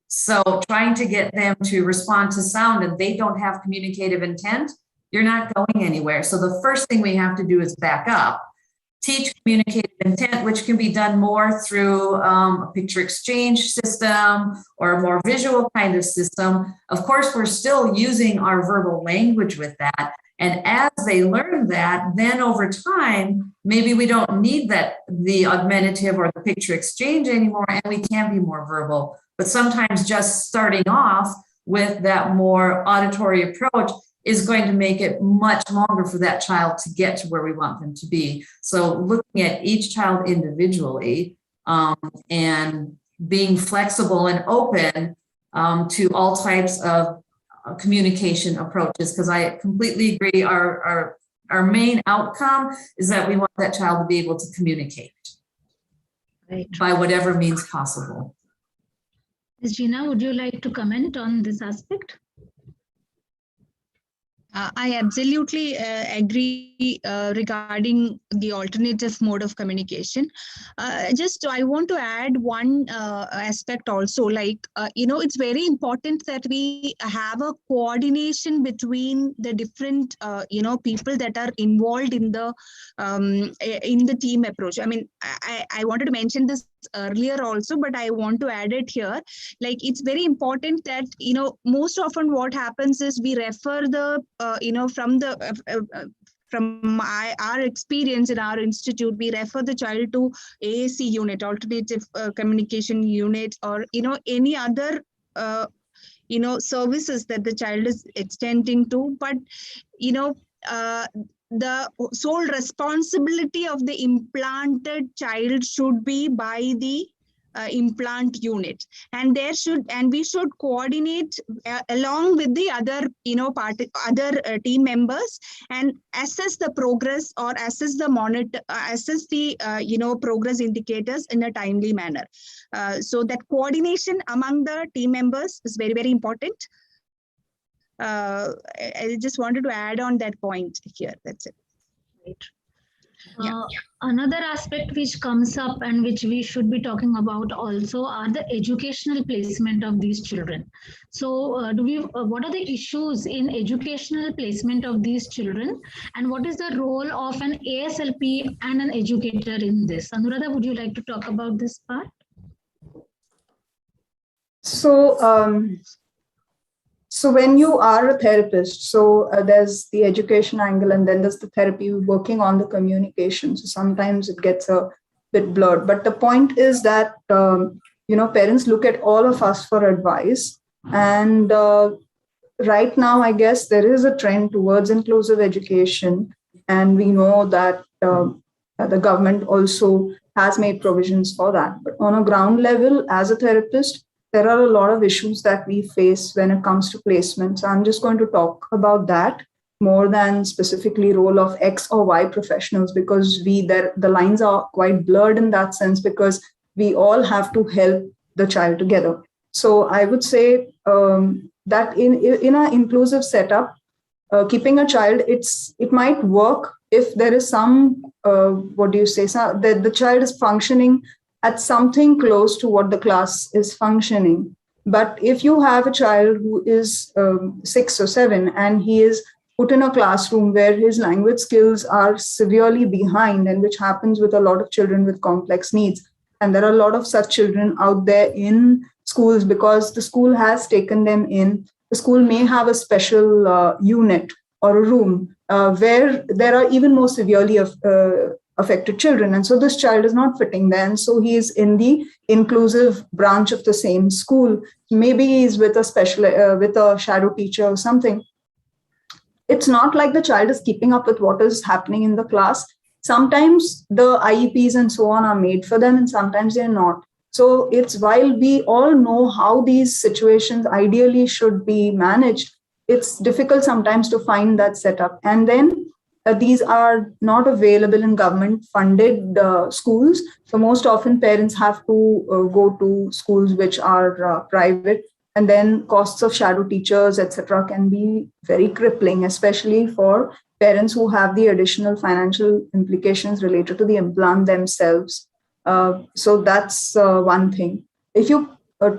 M: So trying to get them to respond to sound and they don't have communicative intent, you're not going anywhere. So the first thing we have to do is back up, teach communicative intent, which can be done more through a picture exchange system or a more visual kind of system. Of course, we're still using our verbal language with that. And as they learn that, then over time, maybe we don't need the augmentative or the picture exchange anymore, and we can be more verbal. But sometimes just starting off with that more auditory approach is going to make it much longer for that child to get to where we want them to be. So looking at each child individually and being flexible and open to all types of communication approaches, because I completely agree. Our main outcome is that we want that child to be able to communicate by whatever means possible.
I: Ms. Gina, would you like to comment on this aspect?
L: I absolutely agree regarding the alternative mode of communication. I want to add one aspect also, it's very important that we have a coordination between the different, people that are involved in the team approach. I mean, I wanted to mention this earlier also, but I want to add it here. Like, it's very important that, most often what happens is we refer the, from our experience in our institute, we refer the child to AAC unit, alternative communication unit, or, any other, services that the child is extending to. But, the sole responsibility of the implanted child should be by the implant unit, and we should coordinate along with the other team members, and assess the progress, or assess the progress indicators in a timely manner. So that coordination among the team members is very, very important. I just wanted to add on that point here. That's it.
I: Right. Another aspect which comes up and which we should be talking about also are the educational placement of these children. So what are the issues in educational placement of these children, and what is the role of an ASLP and an educator in this? Anuradha, would you like to talk about this part?
N: So when you are a therapist, there's the education angle, and then there's the therapy working on the communication. So sometimes it gets a bit blurred. But the point is that, parents look at all of us for advice. And right now, I guess there is a trend towards inclusive education. And we know that the government also has made provisions for that. But on a ground level, as a therapist, there are a lot of issues that we face when it comes to placement. So I'm just going to talk about that more than specifically role of X or Y professionals, because the lines are quite blurred in that sense, because we all have to help the child together. So I would say that in an inclusive setup, keeping a child, it might work if there is some, the child is functioning at something close to what the class is functioning. But if you have a child who is 6 or 7 and he is put in a classroom where his language skills are severely behind, and which happens with a lot of children with complex needs, and there are a lot of such children out there in schools because the school has taken them in. The school may have a special unit or a room where there are even more severely affected children. And so this child is not fitting there. And so he is in the inclusive branch of the same school. Maybe he's with a shadow teacher or something. It's not like the child is keeping up with what is happening in the class. Sometimes the IEPs and so on are made for them, and sometimes they're not. So it's, while we all know how these situations ideally should be managed, it's difficult sometimes to find that setup. And then these are not available in government funded schools. So most often parents have to go to schools which are private, and then costs of shadow teachers, etc., can be very crippling, especially for parents who have the additional financial implications related to the implant themselves. So that's one thing. If you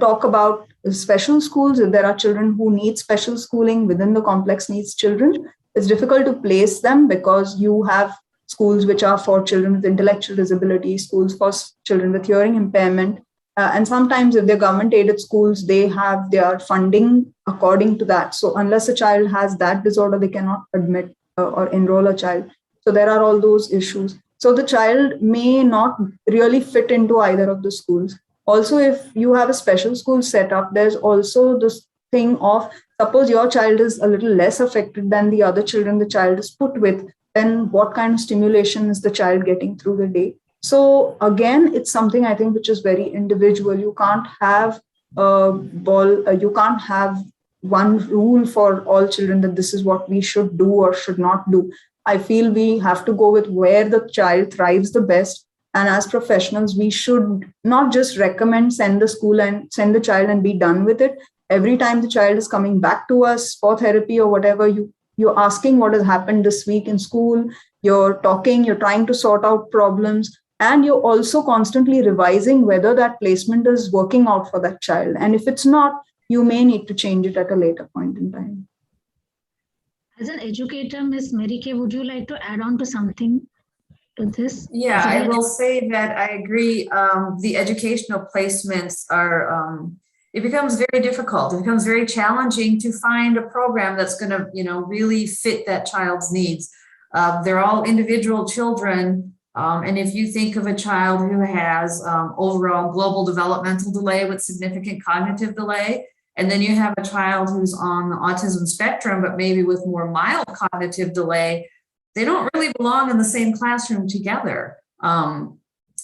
N: talk about special schools, if there are children who need special schooling within the complex needs children, it's difficult to place them because you have schools which are for children with intellectual disability, schools for children with hearing impairment. And sometimes if they're government aided schools, they have their funding according to that. So unless a child has that disorder, they cannot admit or enroll a child. So there are all those issues. So the child may not really fit into either of the schools. Also, if you have a special school set up, there's also this thing of, suppose your child is a little less affected than the other children the child is put with, then what kind of stimulation is the child getting through the day? So again, it's something I think which is very individual. You can't have you can't have one rule for all children that this is what we should do or should not do. I feel we have to go with where the child thrives the best. And as professionals, we should not just recommend send the child and be done with it. Every time the child is coming back to us for therapy or whatever, you're asking what has happened this week in school, you're talking, you're trying to sort out problems, and you're also constantly revising whether that placement is working out for that child. And if it's not, you may need to change it at a later point in time.
I: As an educator, Ms. Mary Kay, would you like to add on to something? to this?
M: Yeah, I will say that I agree. The educational placements are, it becomes very difficult. It becomes very challenging to find a program that's going to, really fit that child's needs. They're all individual children. And if you think of a child who has overall global developmental delay with significant cognitive delay, and then you have a child who's on the autism spectrum, but maybe with more mild cognitive delay, they don't really belong in the same classroom together.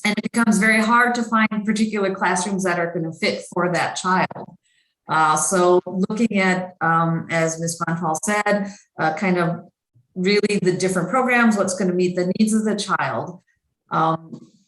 M: And it becomes very hard to find particular classrooms that are going to fit for that child. So looking at, as Ms. Montal said, kind of really the different programs, what's going to meet the needs of the child.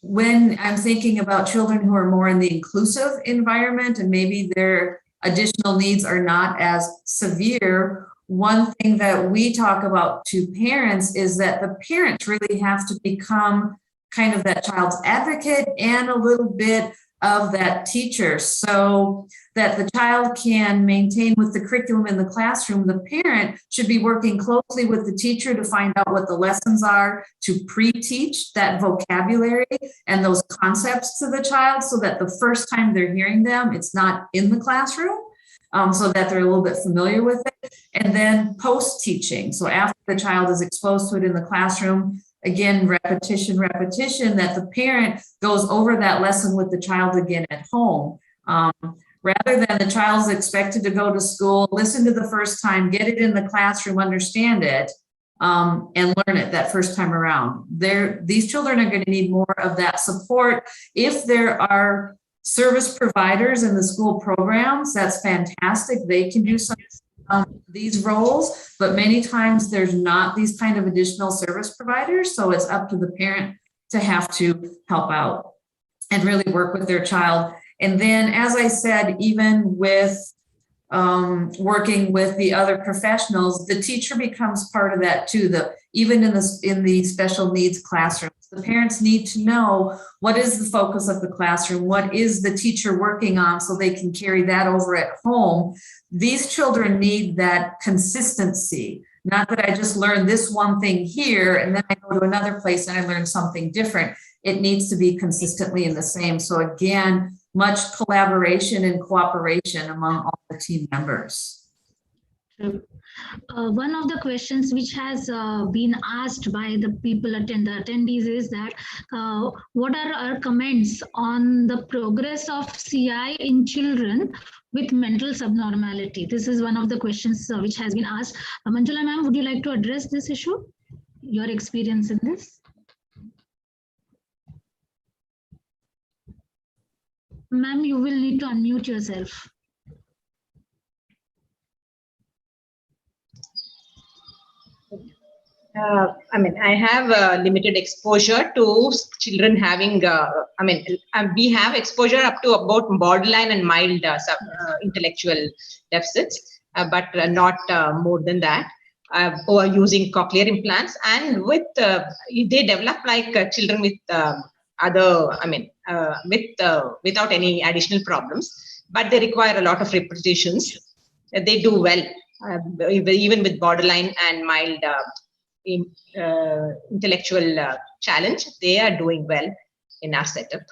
M: When I'm thinking about children who are more in the inclusive environment and maybe their additional needs are not as severe, one thing that we talk about to parents is that the parents really have to become kind of that child's advocate and a little bit of that teacher so that the child can maintain with the curriculum in the classroom. The parent should be working closely with the teacher to find out what the lessons are, to pre-teach that vocabulary and those concepts to the child so that the first time they're hearing them, it's not in the classroom, so that they're a little bit familiar with it. And then post-teaching, so after the child is exposed to it in the classroom, again, repetition, that the parent goes over that lesson with the child again at home. Rather than the child's expected to go to school, listen to the first time, get it in the classroom, understand it, and learn it that first time around. These children are going to need more of that support. If there are service providers in the school programs, that's fantastic. They can do some these roles, but many times there's not these kind of additional service providers. So it's up to the parent to have to help out and really work with their child. And then, as I said, even with working with the other professionals, the teacher becomes part of that too. Even in the special needs classrooms, the parents need to know what is the focus of the classroom, what is the teacher working on, so they can carry that over at home. These children need that consistency, not that I just learned this one thing here and then I go to another place and I learn something different. It needs to be consistently in the same. So again, much collaboration and cooperation among all the team members.
I: One of the questions which has been asked by the people, the attendees, is that what are our comments on the progress of CI in children with mental subnormality? This is one of the questions which has been asked. Manjula ma'am, would you like to address this issue? Your experience in this? Ma'am, you will need to unmute yourself.
K: I have limited exposure to children having, we have exposure up to about borderline and mild intellectual deficits, but not more than that, who are using cochlear implants. And with, they develop like children with without any additional problems, but they require a lot of repetitions. They do well, even with borderline and mild intellectual challenge. They are doing well in our setup.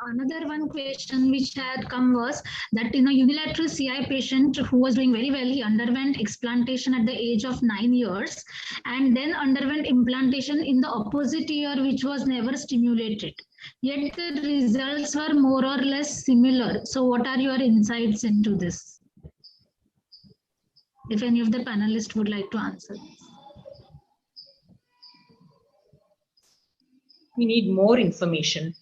I: Another one question which had come was that unilateral CI patient who was doing very well, he underwent explantation at the age of 9 years and then underwent implantation in the opposite ear, which was never stimulated. Yet the results were more or less similar. So what are your insights into this? If any of the panelists would like to answer.
K: We need more information.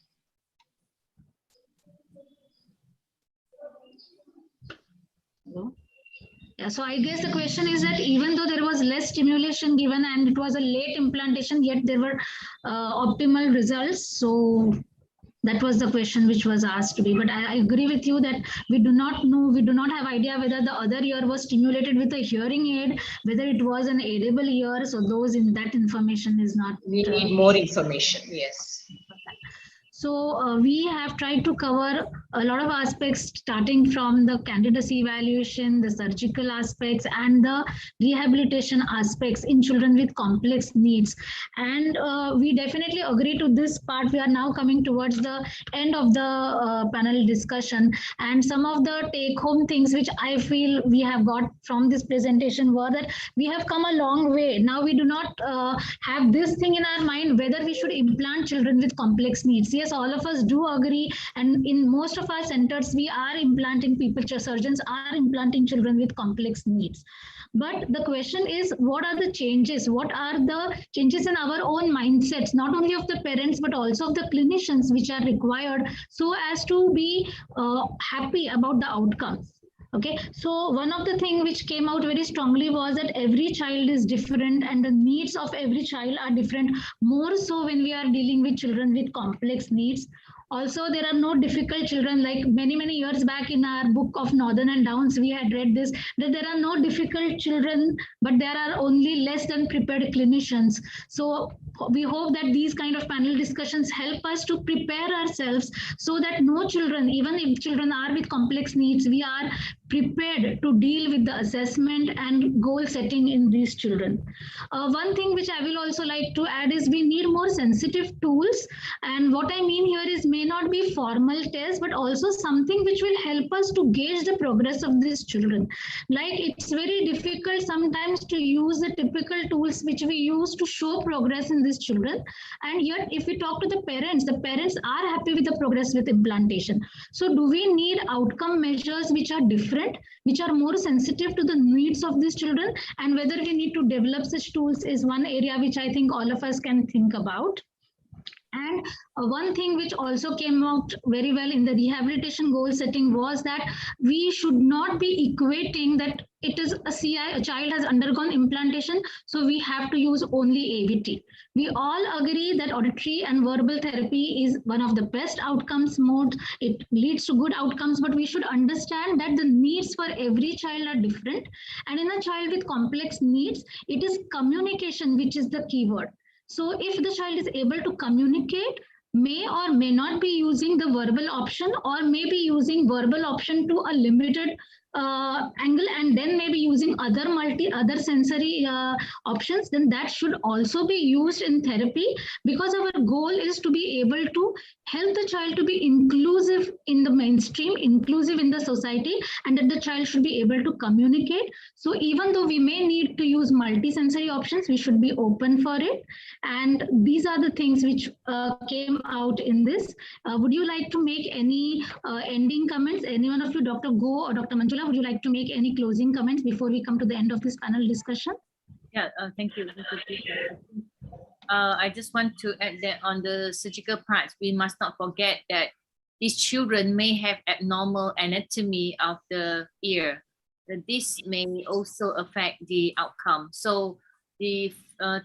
I: Yeah, so I guess the question is that even though there was less stimulation given and it was a late implantation, yet there were optimal results. So that was the question which was asked to be. But I agree with you that we do not know, we do not have idea whether the other ear was stimulated with a hearing aid, whether it was an aidable ear. So that information is not.
K: We need more information, yes.
I: So we have tried to cover a lot of aspects, starting from the candidacy evaluation, the surgical aspects, and the rehabilitation aspects in children with complex needs. And we definitely agree to this part. We are now coming towards the end of the panel discussion, and some of the take-home things which I feel we have got from this presentation were that we have come a long way. Now we do not have this thing in our mind whether we should implant children with complex needs. Yes, all of us do agree, and in most of our centers we are implanting people, surgeons are implanting children with complex needs. But the question is, what are the changes? What are the changes in our own mindsets, not only of the parents, but also of the clinicians, which are required so as to be happy about the outcomes? Okay, so one of the things which came out very strongly was that every child is different and the needs of every child are different, more so when we are dealing with children with complex needs. Also, there are no difficult children. Like many years back in our book of Northern and Downs, we had read this, that there are no difficult children, but there are only less than prepared clinicians. So we hope that these kind of panel discussions help us to prepare ourselves so that no children, even if children are with complex needs, we are prepared to deal with the assessment and goal setting in these children. One thing which I will also like to add is we need more sensitive tools. And what I mean here is may not be formal tests, but also something which will help us to gauge the progress of these children. Like it's very difficult sometimes to use the typical tools which we use to show progress in these children. And yet if we talk to the parents are happy with the progress with implantation. So do we need outcome measures which are different, which are more sensitive to the needs of these children? And whether we need to develop such tools is one area which I think all of us can think about. And one thing which also came out very well in the rehabilitation goal setting was that we should not be equating that it is a child has undergone implantation, so we have to use only AVT. We all agree that auditory and verbal therapy is one of the best outcomes mode. It leads to good outcomes, but we should understand that the needs for every child are different. And in a child with complex needs, it is communication which is the key word. So if the child is able to communicate, may or may not be using the verbal option, or may be using verbal option to a limited angle, and then maybe using other sensory options, then that should also be used in therapy, because our goal is to be able to help the child to be inclusive in the mainstream, inclusive in the society, and that the child should be able to communicate. So even though we may need to use multisensory options, we should be open for it. And these are the things which came out in this. Would you like to make any ending comments? Any one of you, Dr. Go or Dr. Manjula, would you like to make any closing comments before we come to the end of this panel discussion?
J: Yeah, thank you. I just want to add that on the surgical parts, we must not forget that these children may have abnormal anatomy of the ear. This may also affect the outcome. So the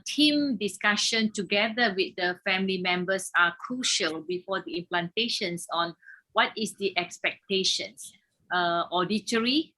J: team discussion together with the family members are crucial before the implantations on what is the expectations, auditory,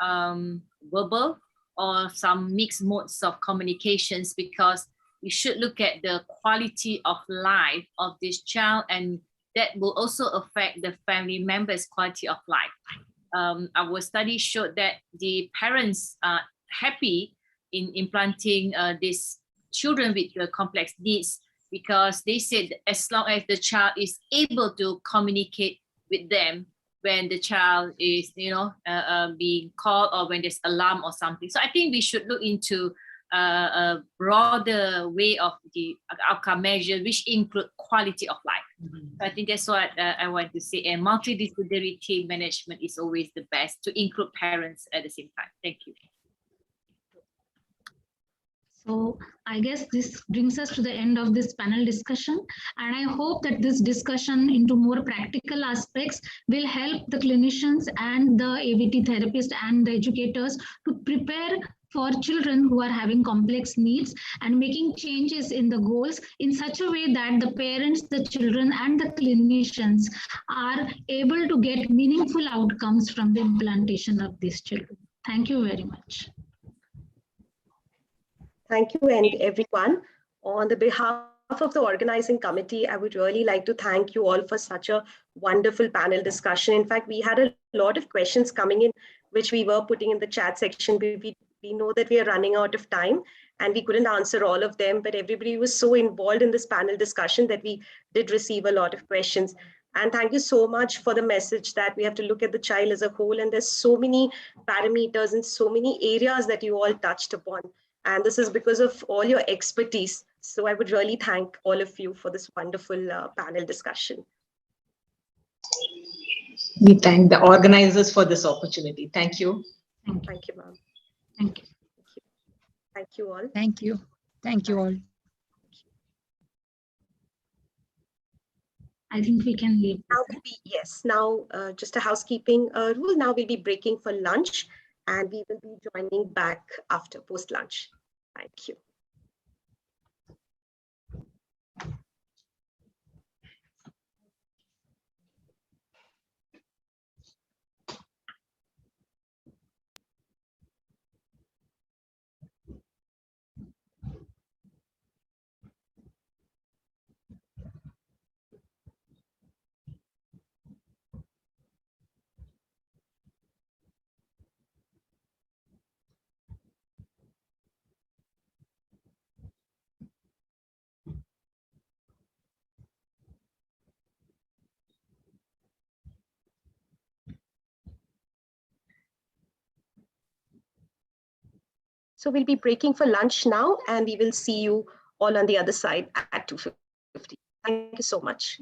J: verbal, or some mixed modes of communications, because we should look at the quality of life of this child, and that will also affect the family members' quality of life. Our study showed that the parents are happy in implanting these children with complex needs, because they said as long as the child is able to communicate with them when the child is, being called, or when there's alarm or something. So I think we should look into a broader way of the outcome measure, which include quality of life. So I think that's what I want to say. And multidisciplinary team management is always the best, to include parents at the same time. Thank you.
I: So I guess this brings us to the end of this panel discussion. And I hope that this discussion into more practical aspects will help the clinicians and the AVT therapists and the educators to prepare for children who are having complex needs, and making changes in the goals in such a way that the parents, the children, and the clinicians are able to get meaningful outcomes from the implantation of these children. Thank you very much.
O: Thank you, and everyone. On the behalf of the organizing committee, I would really like to thank you all for such a wonderful panel discussion. In fact, we had a lot of questions coming in, which we were putting in the chat section. We know that we are running out of time and we couldn't answer all of them, but everybody was so involved in this panel discussion that we did receive a lot of questions. And thank you so much for the message that we have to look at the child as a whole. And there's so many parameters and so many areas that you all touched upon. And this is because of all your expertise. So I would really thank all of you for this wonderful panel discussion.
K: We thank the organizers for this opportunity. Thank you.
O: Thank you, ma'am.
I: Thank you.
O: Thank you all.
P: Thank you. Thank you all.
I: I think we can leave.
O: Now just a housekeeping rule. Now we'll be breaking for lunch and we will be joining back after post-lunch. Thank you. So we'll be breaking for lunch now and we will see you all on the other side at 2:50. Thank you so much.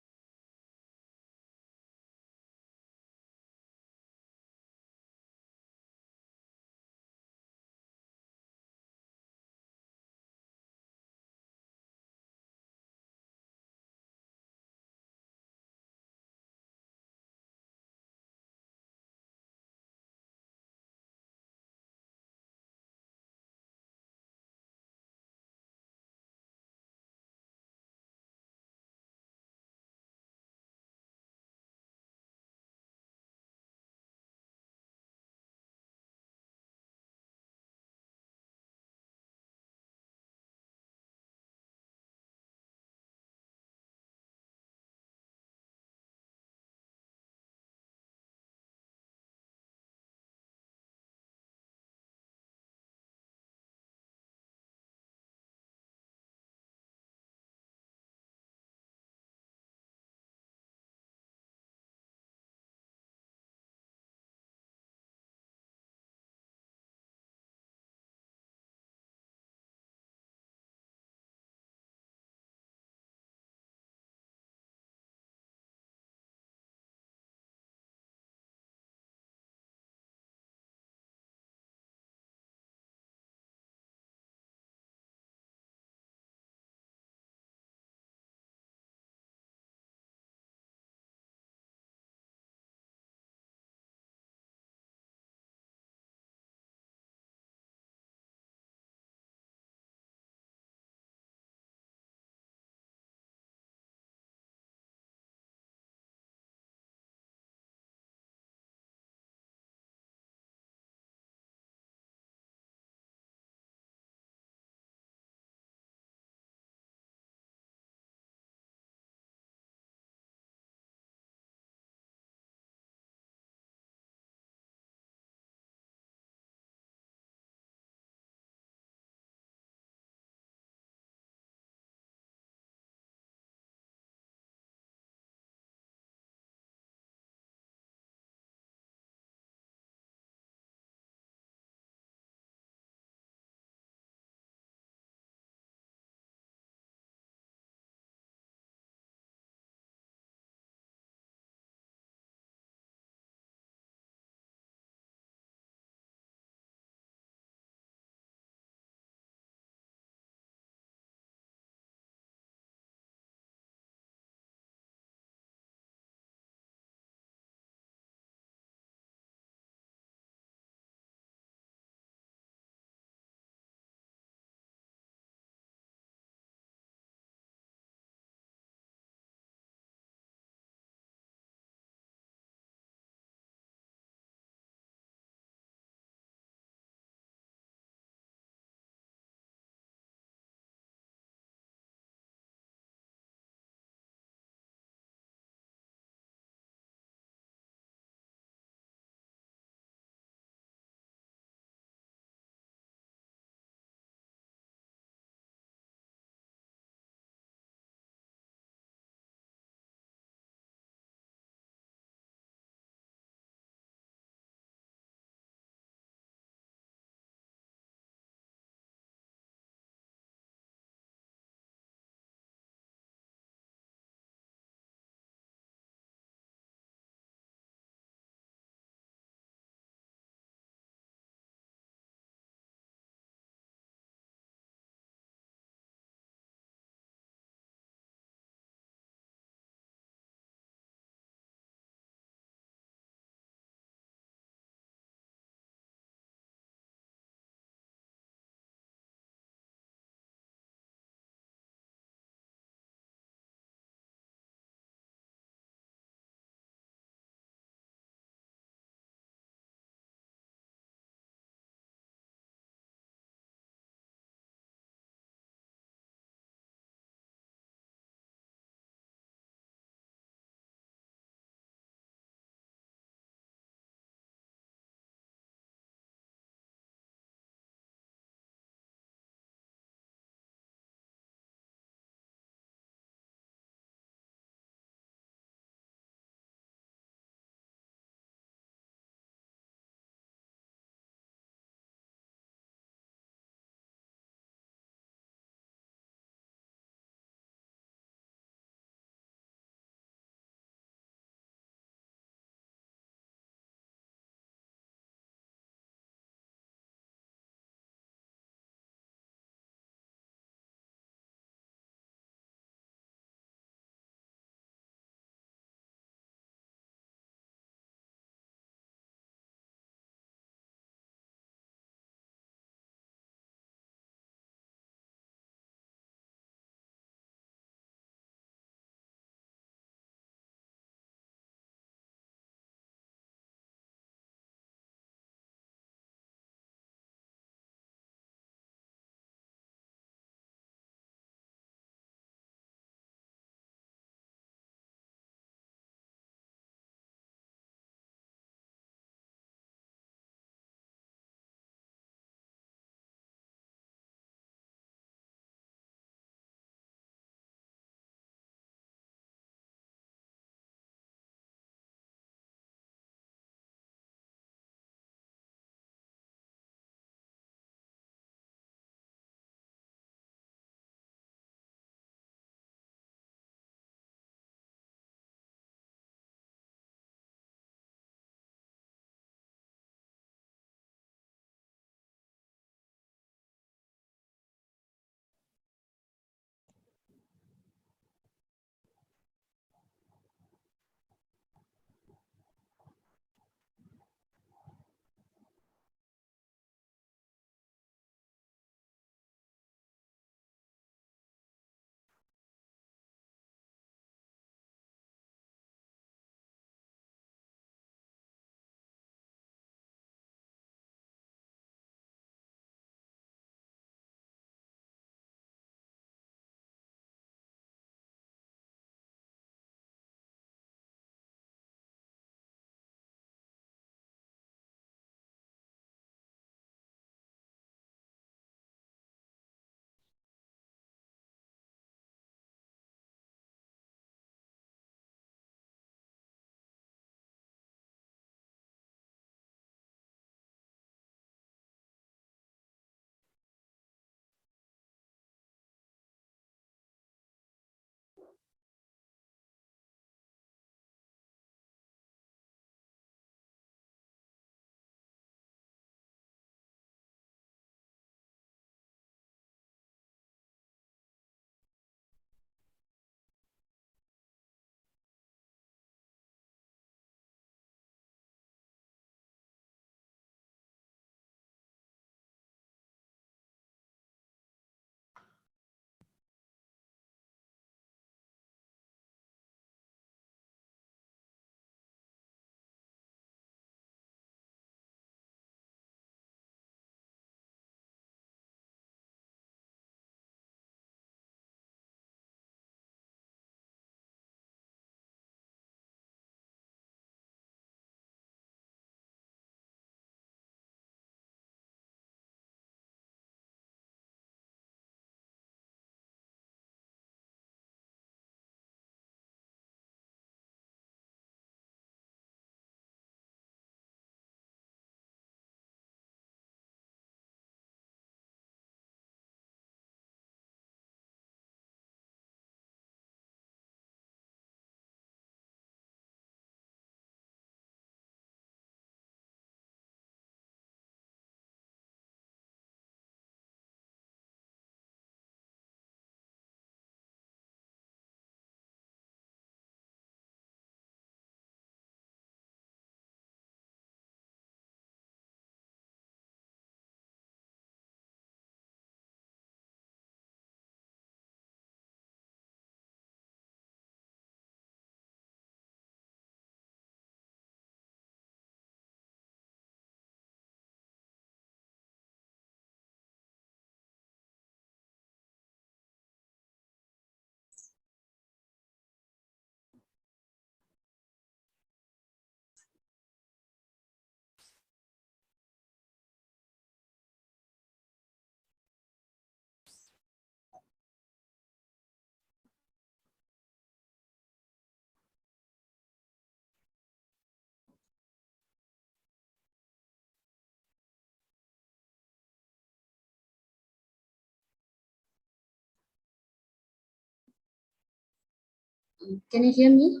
Q: Can you hear me?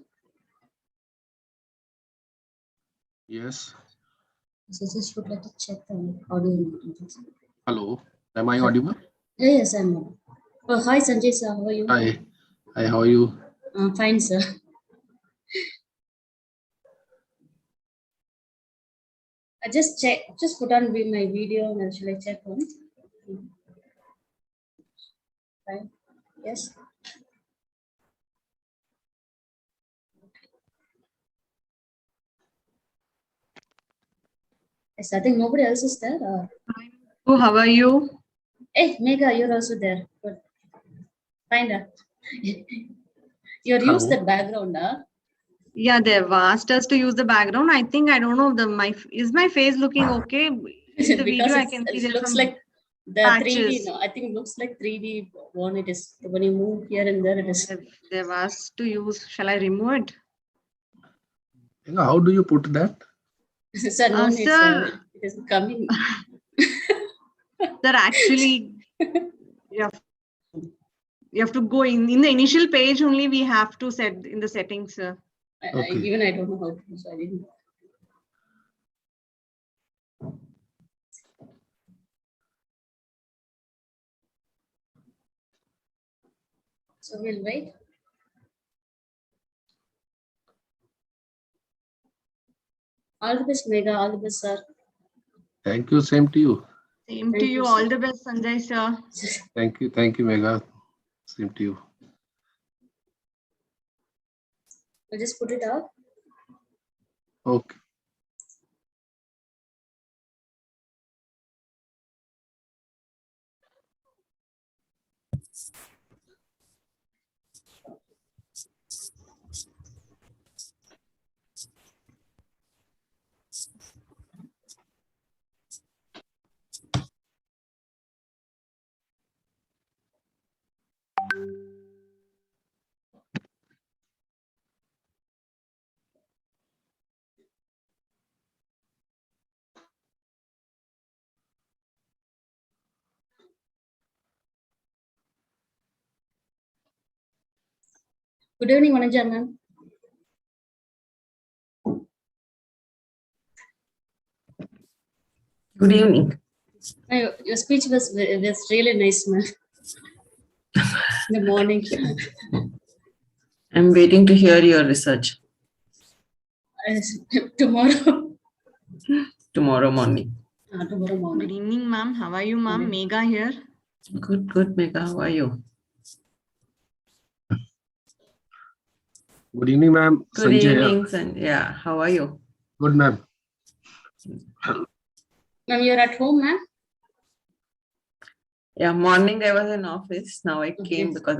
R: Yes.
Q: So just would like to check the audio.
R: Hello. Am I audible?
Q: Yes, I'm audible. Oh, hi Sanjay sir, how are you?
R: Hi. Hi, how are you?
Q: Fine, sir. I just put on my video and shall I check once? Fine. Yes. Yes, I think nobody else is there.
S: Oh, how are you?
Q: Hey, Megha, you're also there. Good. Fine. You're used
R: Hello.
Q: the background, huh?
S: Yeah, they've asked us to use the background. I think I don't know is my face looking okay? In the video, I can see
Q: It
S: there's
Q: looks
S: some
Q: like the 3D.
S: patches.
Q: No, I think it looks like 3D one. It is when you move here and there. It is.
S: They've asked to use. Shall I remove it?
R: How do you put that?
Q: Sir, no need, sir.
S: Sir,
Q: It is coming.
S: sir, actually, you have to go in the initial page only. We have to set in the settings, sir.
Q: Even I don't know how to. So I didn't. So we'll wait. All the best, Megha. All the best, sir.
R: Thank you. Same to you.
S: Same to you. All the best, Sanjay, sir.
R: Thank you. Thank you, Megha. Same to you.
Q: We'll just put it out.
R: Okay.
Q: Good evening, Manager ma'am.
T: Good evening.
Q: Your speech was really nice, ma'am. In the morning.
T: I'm waiting to hear your research
Q: Tomorrow.
T: tomorrow morning.
Q: Tomorrow morning.
S: Good evening, ma'am. How are you, ma'am? Megha here.
T: Good, good, Megha. How are you?
R: Good evening, ma'am.
T: Good
R: Sanjay
T: evening,
R: here.
T: Yeah, how are you?
R: Good, ma'am.
Q: Ma'am, you're at home, ma'am?
T: Yeah, morning I was in office. Now I came because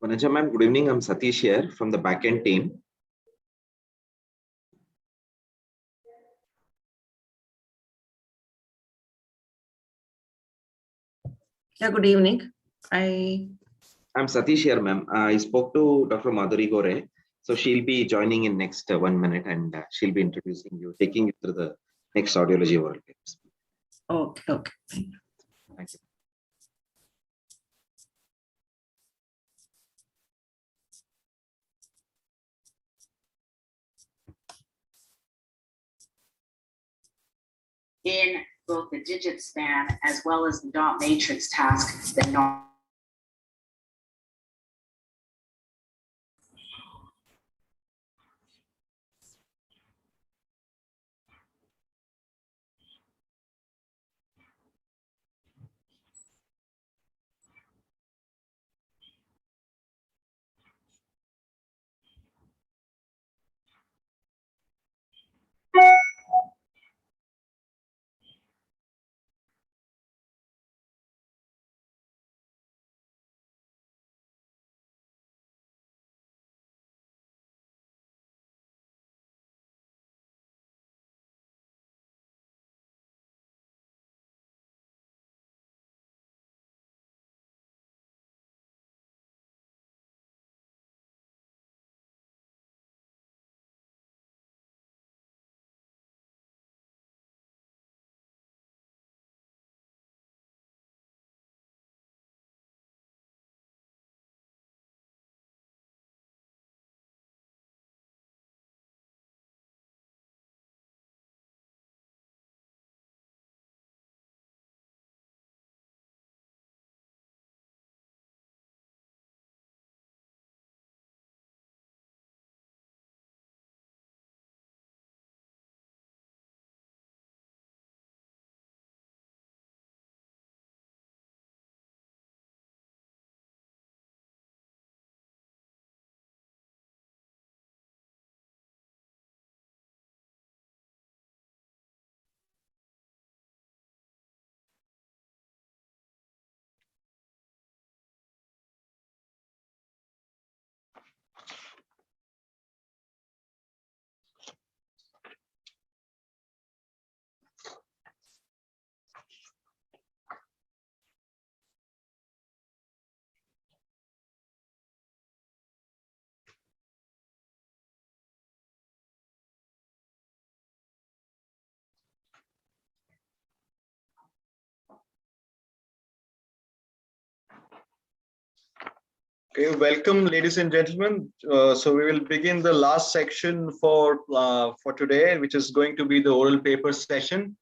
H: Vanaja ma'am, good evening. I'm Satish here from the backend team.
T: Yeah, good evening.
H: I'm Satish here, ma'am. I spoke to Dr. Madhuri Gore. So she'll be joining in next 1 minute and she'll be introducing you, taking you through the next audiology world.
T: Okay, okay.
H: Thank you.
U: In both the digit span as well as the dot matrix task that
V: Okay, welcome, ladies and gentlemen. So we will begin the last section for today, which is going to be the oral paper session.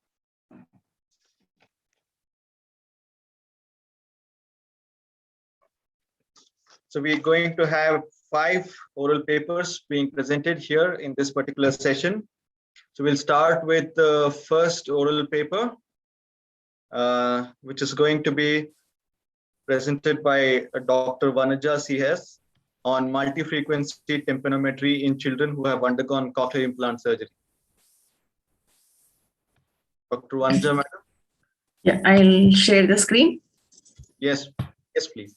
V: So we are going to have 5 oral papers being presented here in this particular session. So we'll start with the first oral paper, which is going to be presented by Dr. Vanaja CS on multi-frequency tympanometry in children who have undergone cochlear implant surgery. Dr. Vanaja, madam?
T: Yeah, I'll share the screen.
V: Yes, yes, please.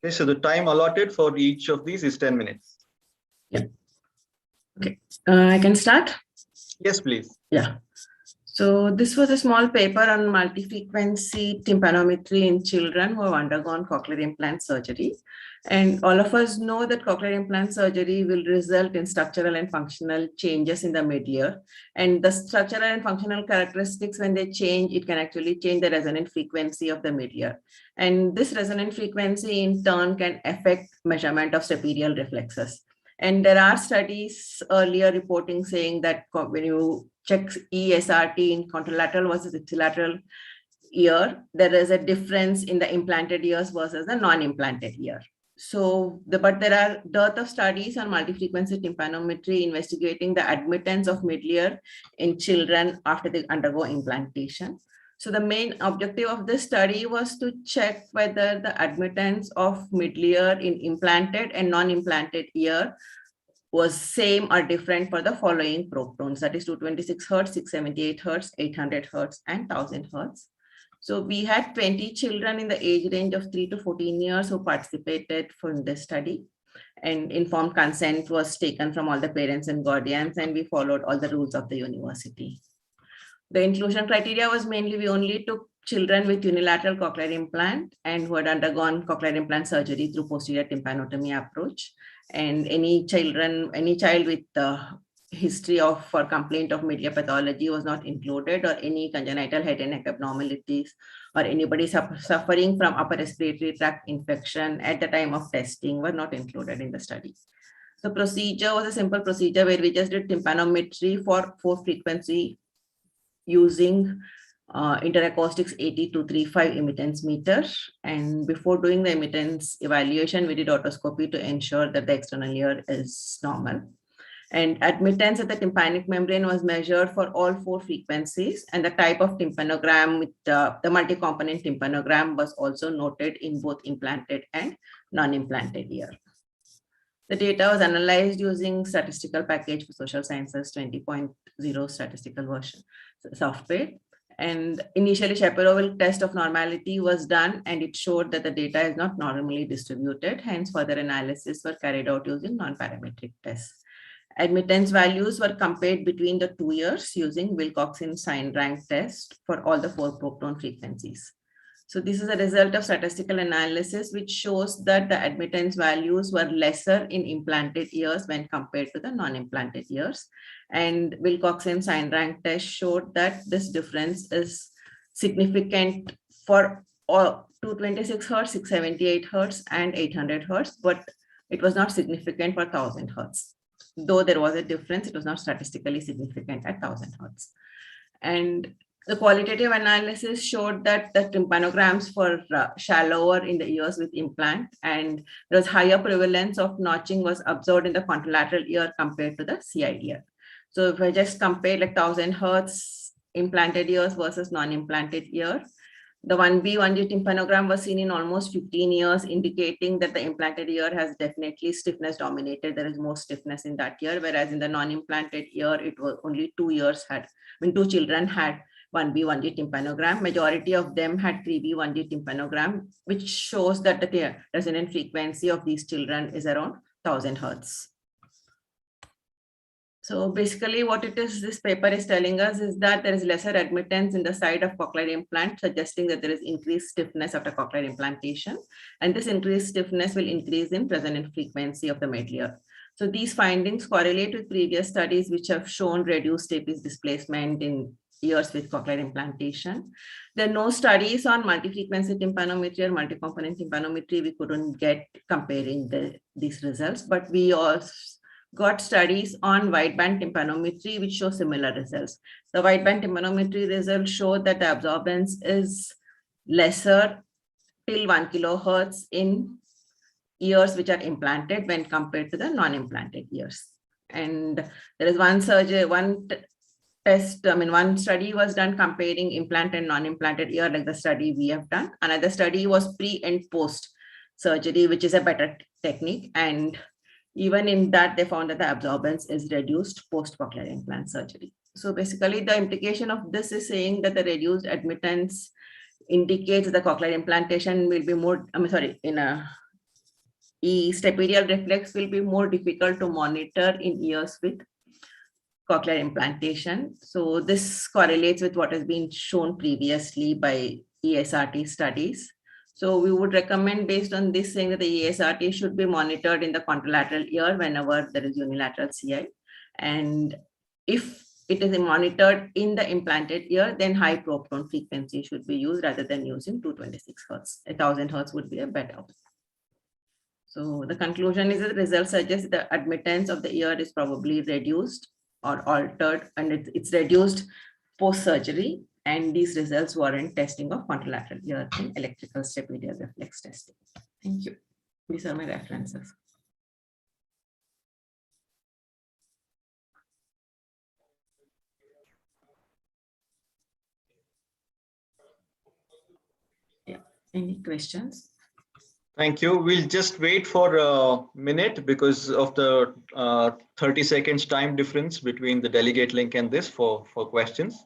V: Okay, so the time allotted for each of these is 10 minutes.
T: Yeah. Okay, I can start?
V: Yes, please.
T: Yeah. So this was a small paper on multi-frequency tympanometry in children who have undergone cochlear implant surgery. And all of us know that cochlear implant surgery will result in structural and functional changes in the mid-ear. And the structural and functional characteristics, when they change, it can actually change the resonant frequency of the mid-ear. And this resonant frequency in turn can affect measurement of stapedial reflexes. And there are studies earlier reporting saying that when you check ESRT in contralateral versus ipsilateral ear, there is a difference in the implanted ears versus the non-implanted ear. So, but there are dearth of studies on multi-frequency tympanometry investigating the admittance of mid-ear in children after they undergo implantation. So the main objective of this study was to check whether the admittance of mid-ear in implanted and non-implanted ear was same or different for the following probe tones, that is 226 Hertz, 678 Hertz, 800 Hertz, and 1000 Hertz. So we had 20 children in the age range of 3 to 14 years who participated from this study, and informed consent was taken from all the parents and guardians, and we followed all the rules of the university. The inclusion criteria was mainly, we only took children with unilateral cochlear implant and who had undergone cochlear implant surgery through posterior tympanotomy approach. And any child with history of or complaint of media pathology was not included, or any congenital head and neck abnormalities, or anybody suffering from upper respiratory tract infection at the time of testing were not included in the study. The procedure was a simple procedure where we just did tympanometry for 4 frequency using interacoustics 80235 emittance meter. And before doing the emittance evaluation, we did otoscopy to ensure that the external ear is normal. And admittance at the tympanic membrane was measured for all 4 frequencies, and the type of tympanogram with the multi-component tympanogram was also noted in both implanted and non-implanted ear. The data was analyzed using statistical package for social sciences 20.0 statistical version software. And initially, Shapiroval test of normality was done, and it showed that the data is not normally distributed. Hence, further analysis were carried out using non-parametric tests. Admittance values were compared between the 2 years using Wilcoxon sign rank test for all the 4 probe tone frequencies. So this is a result of statistical analysis, which shows that the admittance values were lesser in implanted ears when compared to the non-implanted ears. And Wilcoxon sign rank test showed that this difference is significant for all 226 Hertz, 678 Hertz, and 800 Hertz, but it was not significant for 1000 Hertz. Though there was a difference, it was not statistically significant at 1000 Hertz. And the qualitative analysis showed that the tympanograms were shallower in the ears with implant, and there was higher prevalence of notching was observed in the contralateral ear compared to the CI ear. So if I just compare like 1000 Hertz implanted ears versus non-implanted ear, the 1B, 1G tympanogram was seen in almost 15 years, indicating that the implanted ear has definitely stiffness dominated. There is more stiffness in that ear, whereas in the non-implanted ear, it was only 2 years had, 2 children had 1B, 1G tympanogram. Majority of them had 3B, 1G tympanogram, which shows that the resonant frequency of these children is around 1000 Hertz. So basically what it is, this paper is telling us is that there is lesser admittance in the side of cochlear implant, suggesting that there is increased stiffness after cochlear implantation. And this increased stiffness will increase in resonant frequency of the middle ear. So these findings correlate with previous studies which have shown reduced stapes displacement in ears with cochlear implantation. There are no studies on multi-frequency tympanometry or multi-component tympanometry. We couldn't get comparing these results, but we also got studies on wideband tympanometry, which show similar results. The wideband tympanometry results show that the absorbance is lesser till 1 kilohertz in ears which are implanted when compared to the non-implanted ears. And there is one study was done comparing implant and non-implanted ear, like the study we have done. Another study was pre and post surgery, which is a better technique. And even in that, they found that the absorbance is reduced post-cochlear implant surgery. So basically, the implication of this is saying that the reduced admittance indicates the cochlear implantation will be more, stapedial reflex will be more difficult to monitor in ears with cochlear implantation. So this correlates with what has been shown previously by ESRT studies. So we would recommend, based on this, saying that the ESRT should be monitored in the contralateral ear whenever there is unilateral CI. And if it is monitored in the implanted ear, then high probe tone frequency should be used rather than using 226 Hertz. 1000 Hertz would be a better option. So the conclusion is that the results suggest the admittance of the ear is probably reduced or altered, and it's reduced post-surgery. And these results warrant testing of contralateral ear in electrical stapedial reflex testing. Thank you. These are my references. Yeah. Any questions?
V: Thank you. We'll just wait for a minute because of the 30 seconds time difference between the delegate link and this for questions.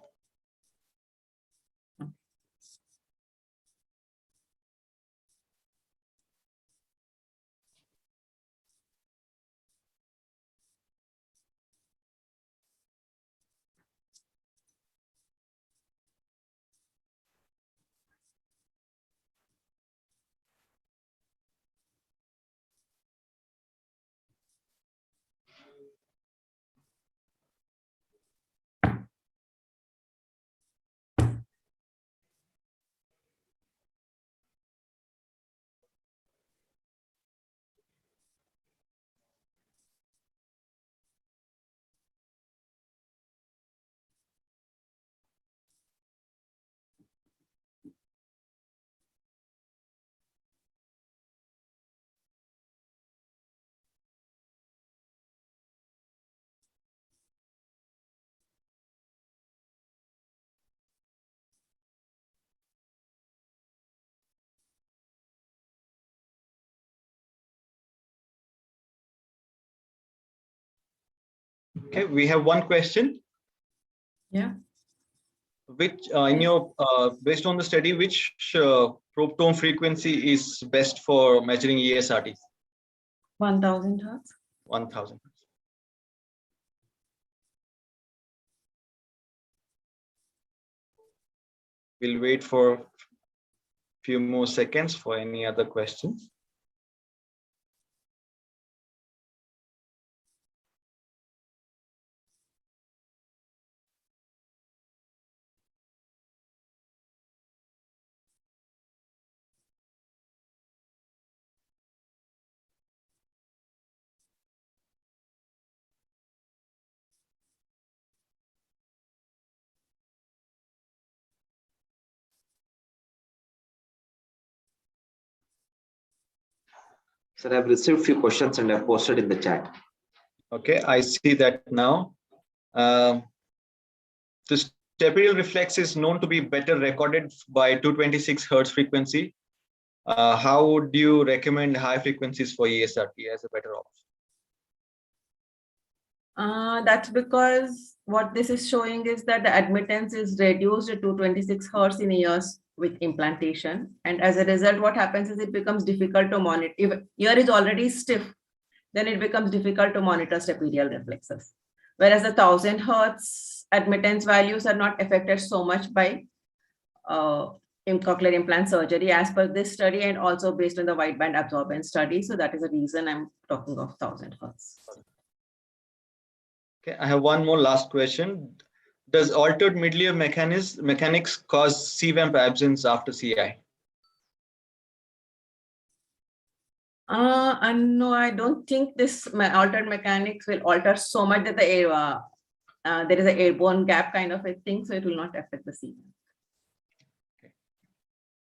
V: Okay, we have one question.
T: Yeah.
V: Which in your based on the study, which probe tone frequency is best for measuring ESRT?
T: 1000 hertz.
V: 1000. We'll wait for a few more seconds for any other questions.
H: Sir, I've received a few questions and I've posted in the chat.
V: Okay, I see that now. The stapedial reflex is known to be better recorded by 226 hertz frequency. How would you recommend high frequencies for ESRT as a better option?
T: That's because what this is showing is that the admittance is reduced to 226 hertz in ears with implantation. And as a result, what happens is it becomes difficult to monitor. If ear is already stiff, then it becomes difficult to monitor stapedial reflexes. Whereas the 1000 hertz admittance values are not affected so much by cochlear implant surgery as per this study and also based on the wideband absorbance study. So that is the reason I'm talking of 1000 hertz.
V: Okay, I have one more last question. Does altered middle mechanics cause C-vamp absence after CI?
T: And no, I don't think this altered mechanics will alter so much that the air, there is an airborne gap kind of a thing, so it will not affect the C-vamp.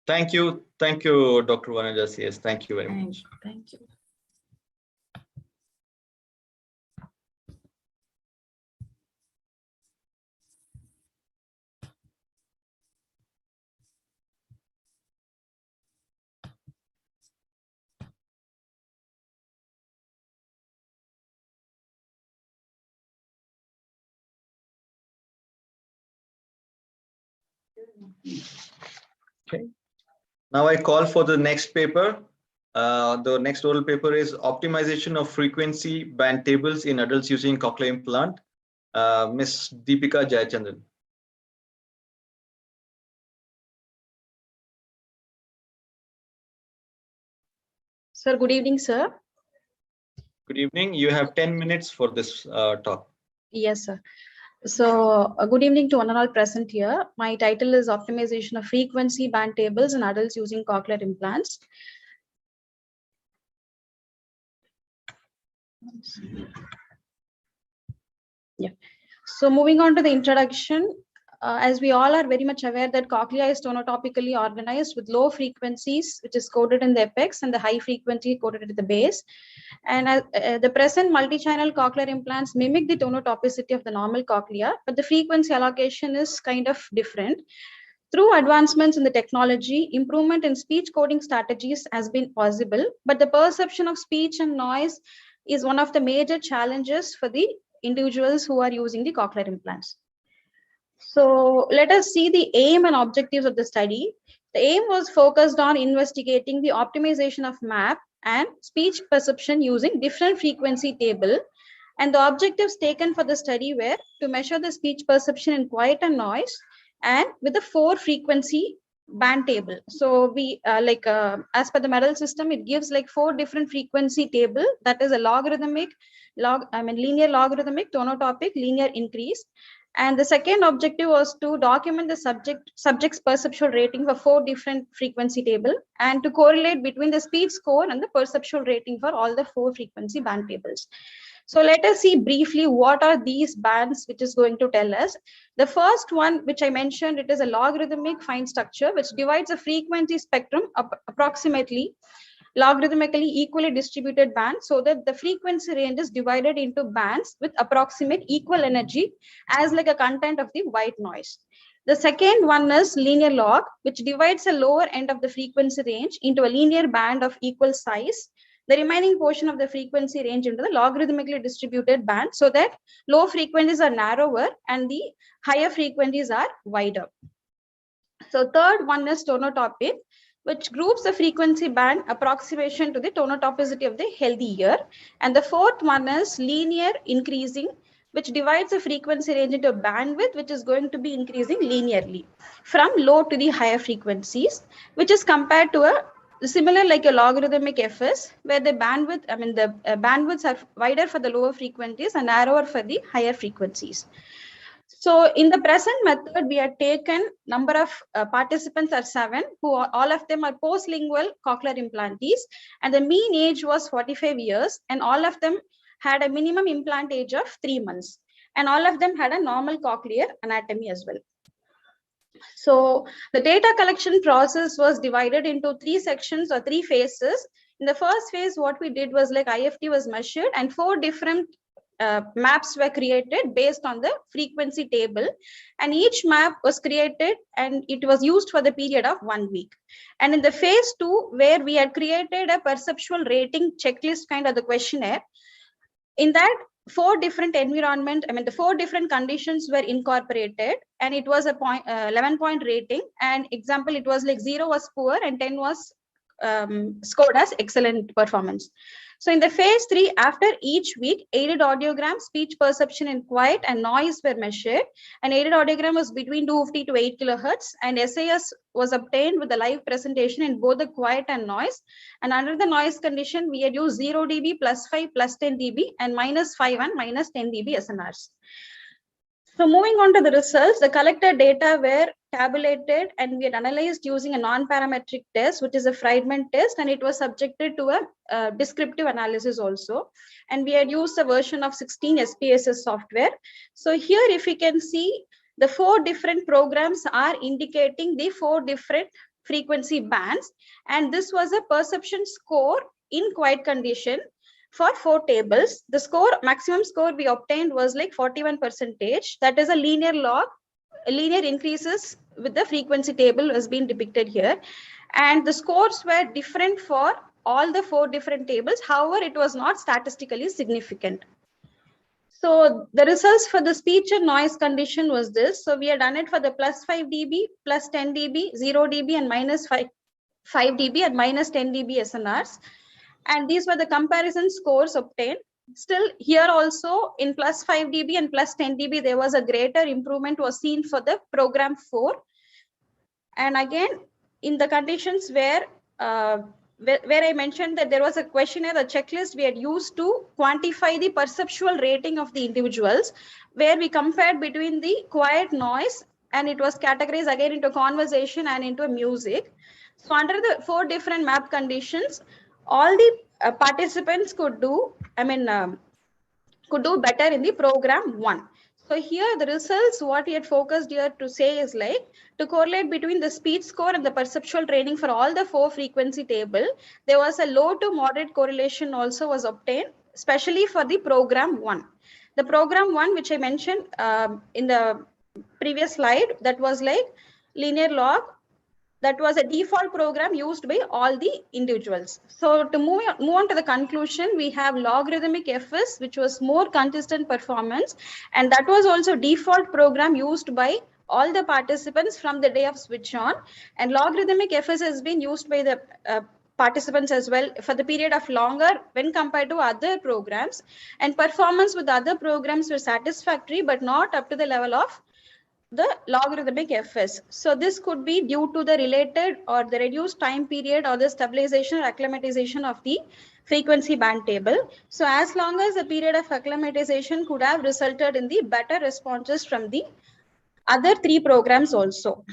V: Thank you, Dr. Vanaja CS. Thank you very much.
T: Thank you.
V: Okay. Now I call for the next paper. The next oral paper is optimization of frequency band tables in adults using cochlear implant. Ms. Deepika Jayachandran.
C: Sir, good evening, sir.
V: Good evening. You have 10 minutes for this talk.
C: Yes, sir. So, good evening to one and all present here. My title is Optimization of Frequency Band Tables in Adults Using Cochlear Implants. Yeah. So, moving on to the introduction, as we all are very much aware that cochlea is tonotopically organized with low frequencies, which is coded in the apex, and the high frequency coded at the base. And the present multi-channel cochlear implants mimic the tonotopicity of the normal cochlea, but the frequency allocation is kind of different. Through advancements in the technology, improvement in speech coding strategies has been possible, but the perception of speech and noise is one of the major challenges for the individuals who are using the cochlear implants. So let us see the aim and objectives of the study. The aim was focused on investigating the optimization of map and speech perception using different frequency table. And the objectives taken for the study were to measure the speech perception in quiet and noise and with a 4 frequency band table. So we as per the medal system, it gives like 4 different frequency table, that is a logarithmic, linear logarithmic, tonotopic, linear increase. And the second objective was to document the subject's perceptual rating for 4 different frequency table and to correlate between the speech score and the perceptual rating for all the 4 frequency band tables. So let us see briefly what are these bands which is going to tell us. The first one, which I mentioned, it is a logarithmic fine structure which divides a frequency spectrum approximately logarithmically equally distributed bands so that the frequency range is divided into bands with approximate equal energy as like a content of the white noise. The second one is linear log, which divides a lower end of the frequency range into a linear band of equal size, the remaining portion of the frequency range into the logarithmically distributed band so that low frequencies are narrower and the higher frequencies are wider. So third one is tonotopic, which groups the frequency band approximation to the tonotopicity of the healthy ear. And the fourth one is linear increasing, which divides the frequency range into a bandwidth, which is going to be increasing linearly from low to the higher frequencies, which is compared to a similar like a logarithmic FS, where the bandwidth, the bandwidths are wider for the lower frequencies and narrower for the higher frequencies. So in the present method, we have taken number of participants are 7, who are, all of them are postlingual cochlear implantees, and the mean age was 45 years, and all of them had a minimum implant age of 3 months, and all of them had a normal cochlear anatomy as well. So the data collection process was divided into 3 sections or 3 phases. In the first phase, what we did was like IFT was measured and 4 different maps were created based on the frequency table, and each map was created and it was used for the period of 1 week. And in the phase 2, where we had created a perceptual rating checklist kind of the questionnaire, in that 4 different environment, the 4 different conditions were incorporated, and it was a 11-point rating. And example, it was like 0 was poor and 10 was scored as excellent performance. So in the phase 3, after each week, aided audiogram, speech perception in quiet and noise were measured, and aided audiogram was between 250 to 8 kilohertz, and SAS was obtained with the live presentation in both the quiet and noise. And under the noise condition, we had used 0 dB, +5, +10 dB, and -5 and -10 dB SNRs. So moving on to the results, the collected data were tabulated and we had analyzed using a non-parametric test, which is a Friedman test, and it was subjected to a descriptive analysis also. And we had used a version of 16 SPSS software. So here, if you can see, the 4 different programs are indicating the 4 different frequency bands. And this was a perception score in quiet condition. For 4 tables, the maximum score we obtained was like 41%. That is a linear log, linear increases with the frequency table has been depicted here. And the scores were different for all the 4 different tables. However, it was not statistically significant. So the results for the speech and noise condition was this. So we had done it for the +5 dB, +10 dB, 0 dB, and -5 dB and -10 dB SNRs. And these were the comparison scores obtained. Still here also in +5 dB and +10 dB, there was a greater improvement was seen for the program 4. And again, in the conditions where I mentioned that there was a questionnaire, a checklist we had used to quantify the perceptual rating of the individuals, where we compared between the quiet noise, and it was categorized again into conversation and into music. So under the 4 different map conditions, all the participants could do, could do better in the program 1. So here the results, what we had focused here to say is like to correlate between the speech score and the perceptual training for all the 4 frequency table. There was a low to moderate correlation also was obtained, especially for the program 1. The program 1, which I mentioned in the previous slide, that was like linear log. That was a default program used by all the individuals. So to move on to the conclusion, we have logarithmic FS, which was more consistent performance. And that was also default program used by all the participants from the day of switch on. And logarithmic FS has been used by the participants as well for the period of longer when compared to other programs. And performance with other programs were satisfactory, but not up to the level of the logarithmic FS. So this could be due to the related or the reduced time period or the stabilization or acclimatization of the frequency band table. So as long as the period of acclimatization could have resulted in the better responses from the other 3 programs also.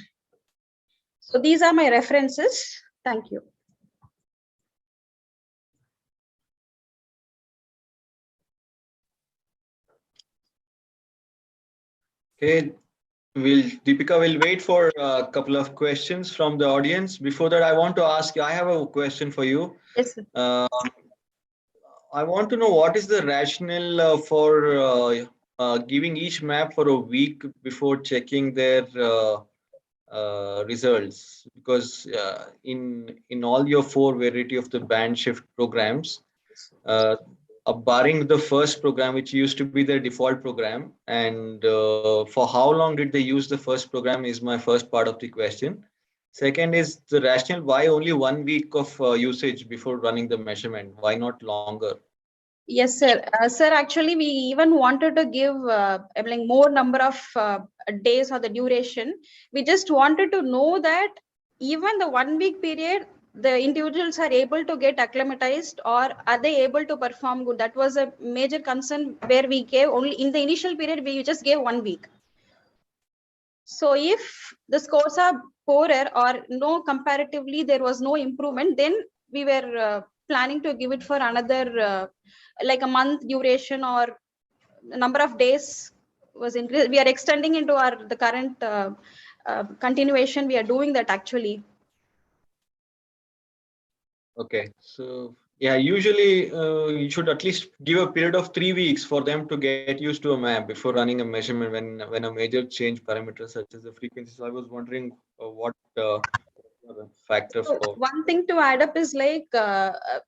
C: So these are my references. Thank you.
V: Okay. Deepika will wait for a couple of questions from the audience. Before that, I want to ask you, I have a question for you.
C: Yes, sir.
V: I want to know what is the rationale for giving each map for a week before checking their results, because in all your 4 variety of the band shift programs, barring the first program, which used to be their default program, and for how long did they use the first program is my first part of the question. Second is the rationale, why only 1 week of usage before running the measurement? Why not longer?
C: Yes, sir. Sir, actually, we even wanted to give like more number of days or the duration. We just wanted to know that even the 1 week period, the individuals are able to get acclimatized, or are they able to perform good? That was a major concern where we gave only in the initial period, we just gave 1 week. So if the scores are poorer or no, comparatively, there was no improvement, then we were planning to give it for another like a month duration, or number of days was increased. We are extending into the current continuation. We are doing that actually.
V: Okay, so yeah, usually you should at least give a period of 3 weeks for them to get used to a map before running a measurement when a major change parameter such as the frequency. So I was wondering what the factor
C: So
V: for.
C: one thing to add up is like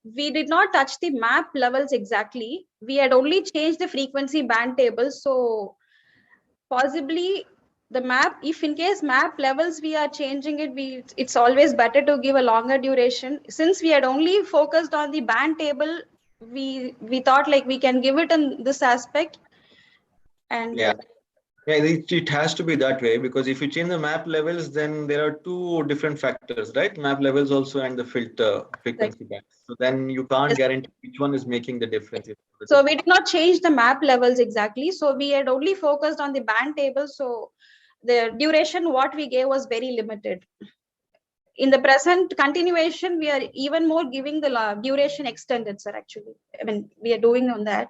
C: we did not touch the map levels exactly. We had only changed the frequency band table. So possibly the map, if in case map levels we are changing it, it's always better to give a longer duration. Since we had only focused on the band table, we thought like we can give it in this aspect. And
V: Yeah. Yeah, it has to be that way, because if you change the map levels, then there are 2 different factors, right? Map levels also and the filter frequency band. So then you can't guarantee which one is making the difference.
C: So we did not change the map levels exactly. So we had only focused on the band table. So the duration what we gave was very limited. In the present continuation, we are even more giving the duration extended, sir, actually. I mean, we are doing on that.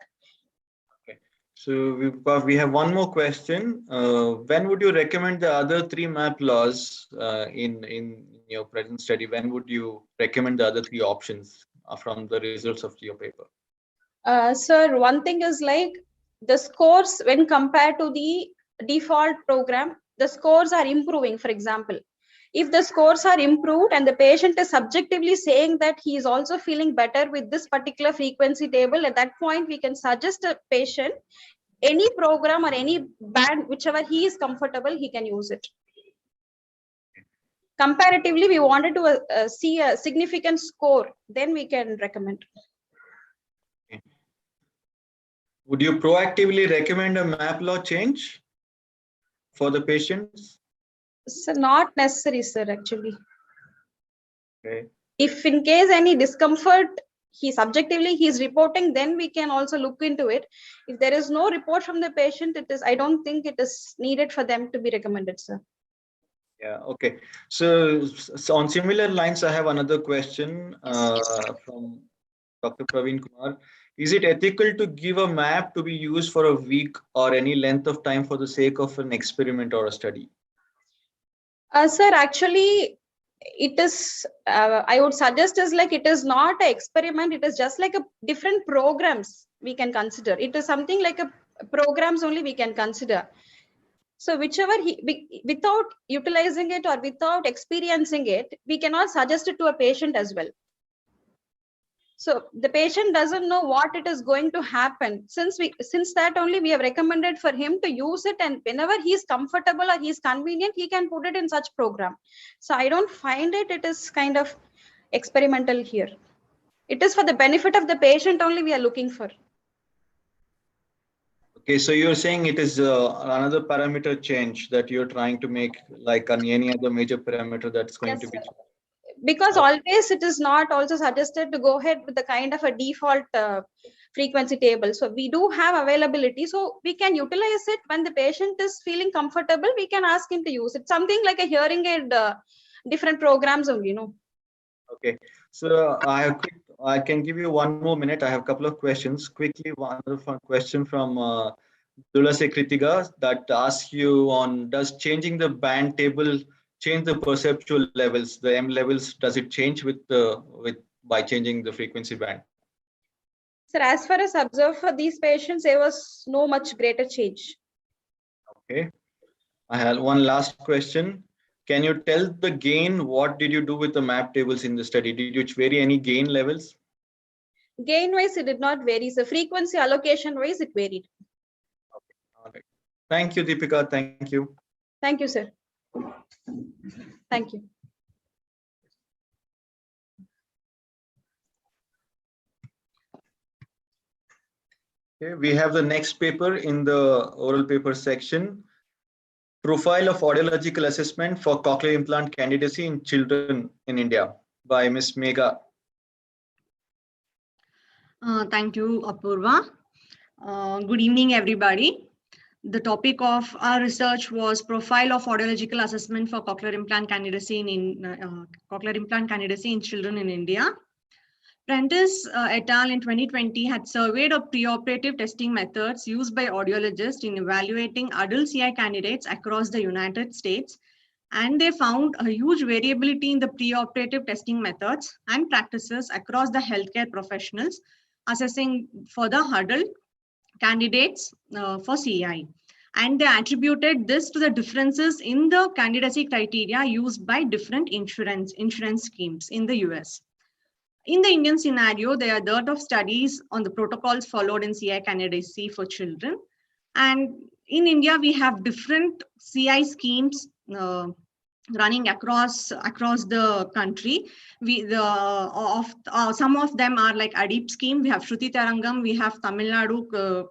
V: So we have one more question. When would you recommend the other 3 map laws in your present study? When would you recommend the other 3 options from the results of your paper?
C: Sir, one thing is like the scores when compared to the default program, the scores are improving. For example, if the scores are improved and the patient is subjectively saying that he is also feeling better with this particular frequency table, at that point we can suggest a patient any program or any band, whichever he is comfortable, he can use it. Comparatively, we wanted to see a significant score, then we can recommend.
V: Would you proactively recommend a map law change for the patients?
C: So not necessary, sir, actually.
V: Okay.
C: If in case any discomfort, he subjectively he is reporting, then we can also look into it. If there is no report from the patient, I don't think it is needed for them to be recommended, sir.
V: Yeah, okay. So on similar lines, I have another question from Dr. Praveen Kumar. Is it ethical to give a map to be used for a week or any length of time for the sake of an experiment or a study?
C: Sir, actually, it is, I would suggest is like it is not an experiment. It is just like a different programs we can consider. It is something like a programs only we can consider. So whichever without utilizing it or without experiencing it, we cannot suggest it to a patient as well. So the patient doesn't know what it is going to happen. Since that only we have recommended for him to use it, and whenever he's comfortable or he's convenient, he can put it in such program. So I don't find it is kind of experimental here. It is for the benefit of the patient only we are looking for.
V: Okay, so you're saying it is another parameter change that you're trying to make, like on any other major parameter that's going to be changed.
C: Because always it is not also suggested to go ahead with the kind of a default frequency table. So we do have availability, so we can utilize it when the patient is feeling comfortable. We can ask him to use it. Something like a hearing aid, different programs only, you know.
V: Okay, so I can give you 1 more minute. I have a couple of questions. Quickly, one question from Dulase Kritiga that asks you on, does changing the band table change the perceptual levels, the M levels? Does it change by changing the frequency band?
C: So as far as observed for these patients, there was no much greater change.
V: Okay, I have one last question. Can you tell the gain? What did you do with the map tables in the study? Did you vary any gain levels?
C: Gain wise, it did not vary. So frequency allocation wise, it varied.
V: Okay. All right. Thank you, Deepika. Thank you.
C: Thank you, sir. Thank you.
V: Okay, we have the next paper in the oral paper section. Profile of Audiological Assessment for Cochlear Implant Candidacy in Children in India by Ms. Megha.
K: Thank you, Apurva. Good evening, everybody. The topic of our research was Profile of Audiological Assessment for Cochlear Implant Candidacy in Children in India. Prentice et al. In 2020 had surveyed of preoperative testing methods used by audiologists in evaluating adult CI candidates across the United States, and they found a huge variability in the preoperative testing methods and practices across the healthcare professionals assessing for the adult candidates for CI. And they attributed this to the differences in the candidacy criteria used by different insurance schemes in the US. In the Indian scenario, there are a dearth of studies on the protocols followed in CI candidacy for children. And in India, we have different CI schemes running across the country. Some of them are like ADIP scheme. We have Shruti Tarangam. We have Tamil Nadu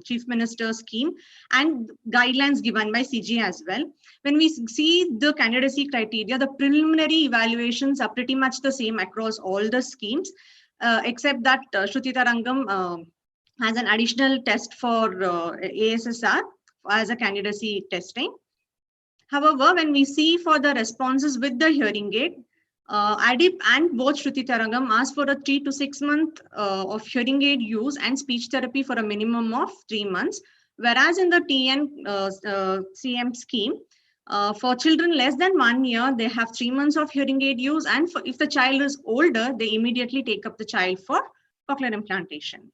K: Chief Minister scheme and guidelines given by CG as well. When we see the candidacy criteria, the preliminary evaluations are pretty much the same across all the schemes, except that Shruti Tarangam has an additional test for ASSR as a candidacy testing. However, when we see for the responses with the hearing aid, ADIP and both Shruti Tarangam asked for a 3 to 6 month of hearing aid use and speech therapy for a minimum of 3 months. Whereas in the TN CM scheme, for children less than 1 year, they have 3 months of hearing aid use. And if the child is older, they immediately take up the child for cochlear implantation.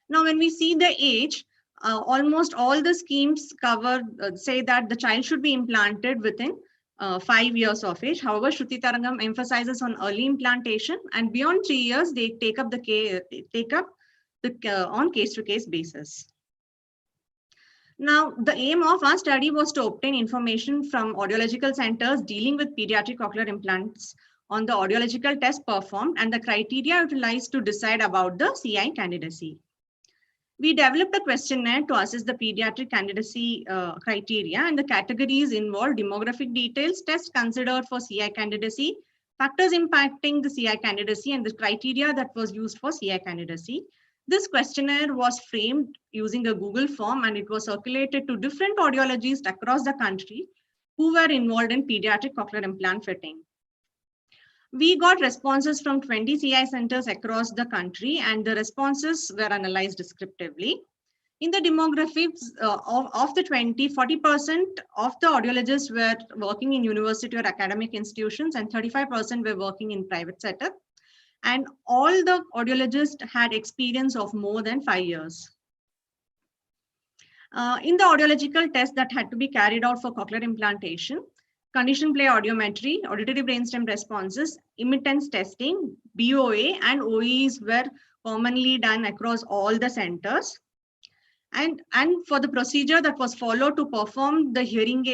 K: Now, when we see the age, almost all the schemes cover, say that the child should be implanted within 5 years of age. However, Shruti Tarangam emphasizes on early implantation, and beyond 3 years, they take up on case-to-case basis. Now, the aim of our study was to obtain information from audiological centers dealing with pediatric cochlear implants on the audiological test performed and the criteria utilized to decide about the CI candidacy. We developed a questionnaire to assess the pediatric candidacy criteria, and the categories involve demographic details, tests considered for CI candidacy, factors impacting the CI candidacy, and the criteria that was used for CI candidacy. This questionnaire was framed using a Google form, and it was circulated to different audiologists across the country who were involved in pediatric cochlear implant fitting. We got responses from 20 CI centers across the country, and the responses were analyzed descriptively. In the demographics of the 20, 40% of the audiologists were working in university or academic institutions, and 35% were working in private setup. And all the audiologists had experience of more than 5 years.
B: In the audiological test that had to be carried out for cochlear implantation, condition play audiometry, auditory brainstem responses, emittance testing, BOA and OEs were commonly done across all the centers. And for the procedure that was followed to perform the hearing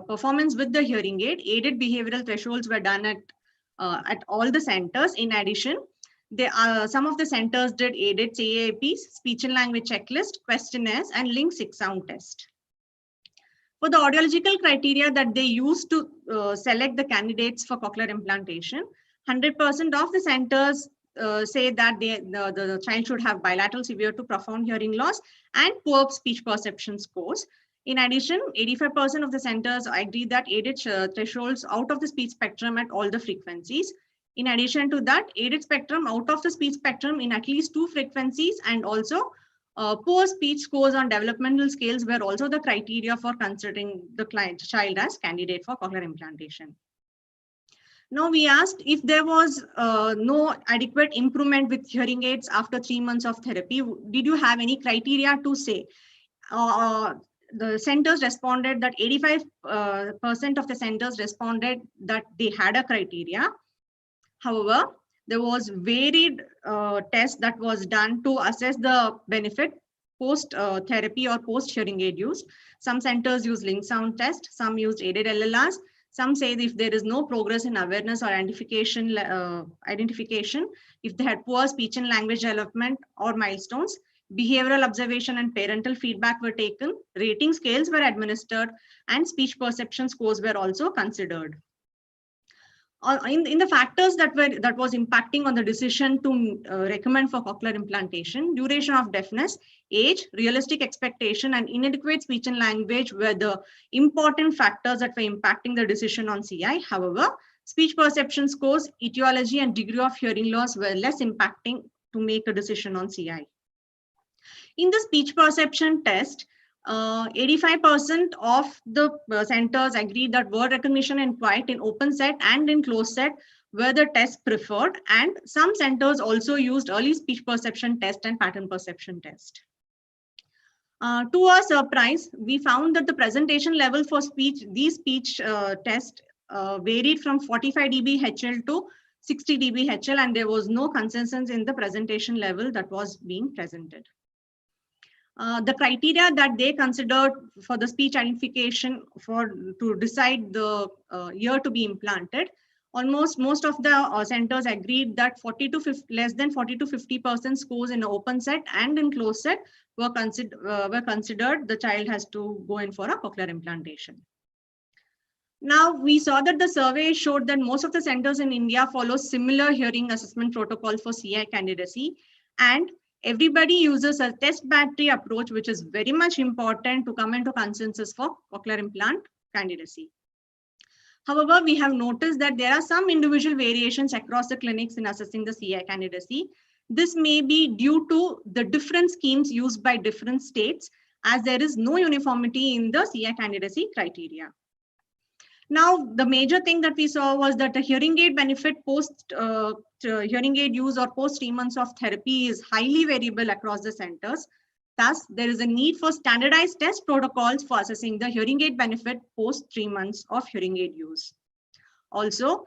B: performance with the hearing aid, aided behavioral thresholds were done at all the centers. In addition, some of the centers did aided CAAPs, speech and language checklist, questionnaires, and link 6-sound test. For the audiological criteria that they used to select the candidates for cochlear implantation, 100% of the centers say that the child should have bilateral severe to profound hearing loss and poor speech perception scores. In addition, 85% of the centers agree that aided thresholds out of the speech spectrum at all the frequencies. In addition to that, aided spectrum out of the speech spectrum in at least 2 frequencies, and also poor speech scores on developmental scales were also the criteria for considering the child as candidate for cochlear implantation. Now we asked if there was no adequate improvement with hearing aids after 3 months of therapy. Did you have any criteria to say? The centers responded that 85% of the centers responded that they had a criteria. However, there was varied test that was done to assess the benefit post therapy or post hearing aid use. Some centers use link sound test, some used aided LLRs. Some say if there is no progress in awareness or identification, if they had poor speech and language development or milestones, behavioral observation and parental feedback were taken, rating scales were administered, and speech perception scores were also considered. In the factors that was impacting on the decision to recommend for cochlear implantation, duration of deafness, age, realistic expectation, and inadequate speech and language were the important factors that were impacting the decision on CI. However, speech perception scores, etiology, and degree of hearing loss were less impacting to make a decision on CI. In the speech perception test, 85% of the centers agreed that word recognition and quiet in open set and in closed set were the tests preferred, and some centers also used early speech perception test and pattern perception test. To our surprise, we found that the presentation level for these speech tests varied from 45 dB HL to 60 dB HL, and there was no consensus in the presentation level that was being presented. The criteria that they considered for the speech identification to decide the ear to be implanted, most of the centers agreed that less than 40 to 50% scores in open set and in closed set were considered the child has to go in for a cochlear implantation. Now, we saw that the survey showed that most of the centers in India follow similar hearing assessment protocol for CI candidacy, and everybody uses a test battery approach, which is very much important to come into consensus for cochlear implant candidacy. However, we have noticed that there are some individual variations across the clinics in assessing the CI candidacy. This may be due to the different schemes used by different states, as there is no uniformity in the CI candidacy criteria. Now, the major thing that we saw was that the hearing aid benefit post hearing aid use or post 3 months of therapy is highly variable across the centers. Thus, there is a need for standardized test protocols for assessing the hearing aid benefit post 3 months of hearing aid use. Also,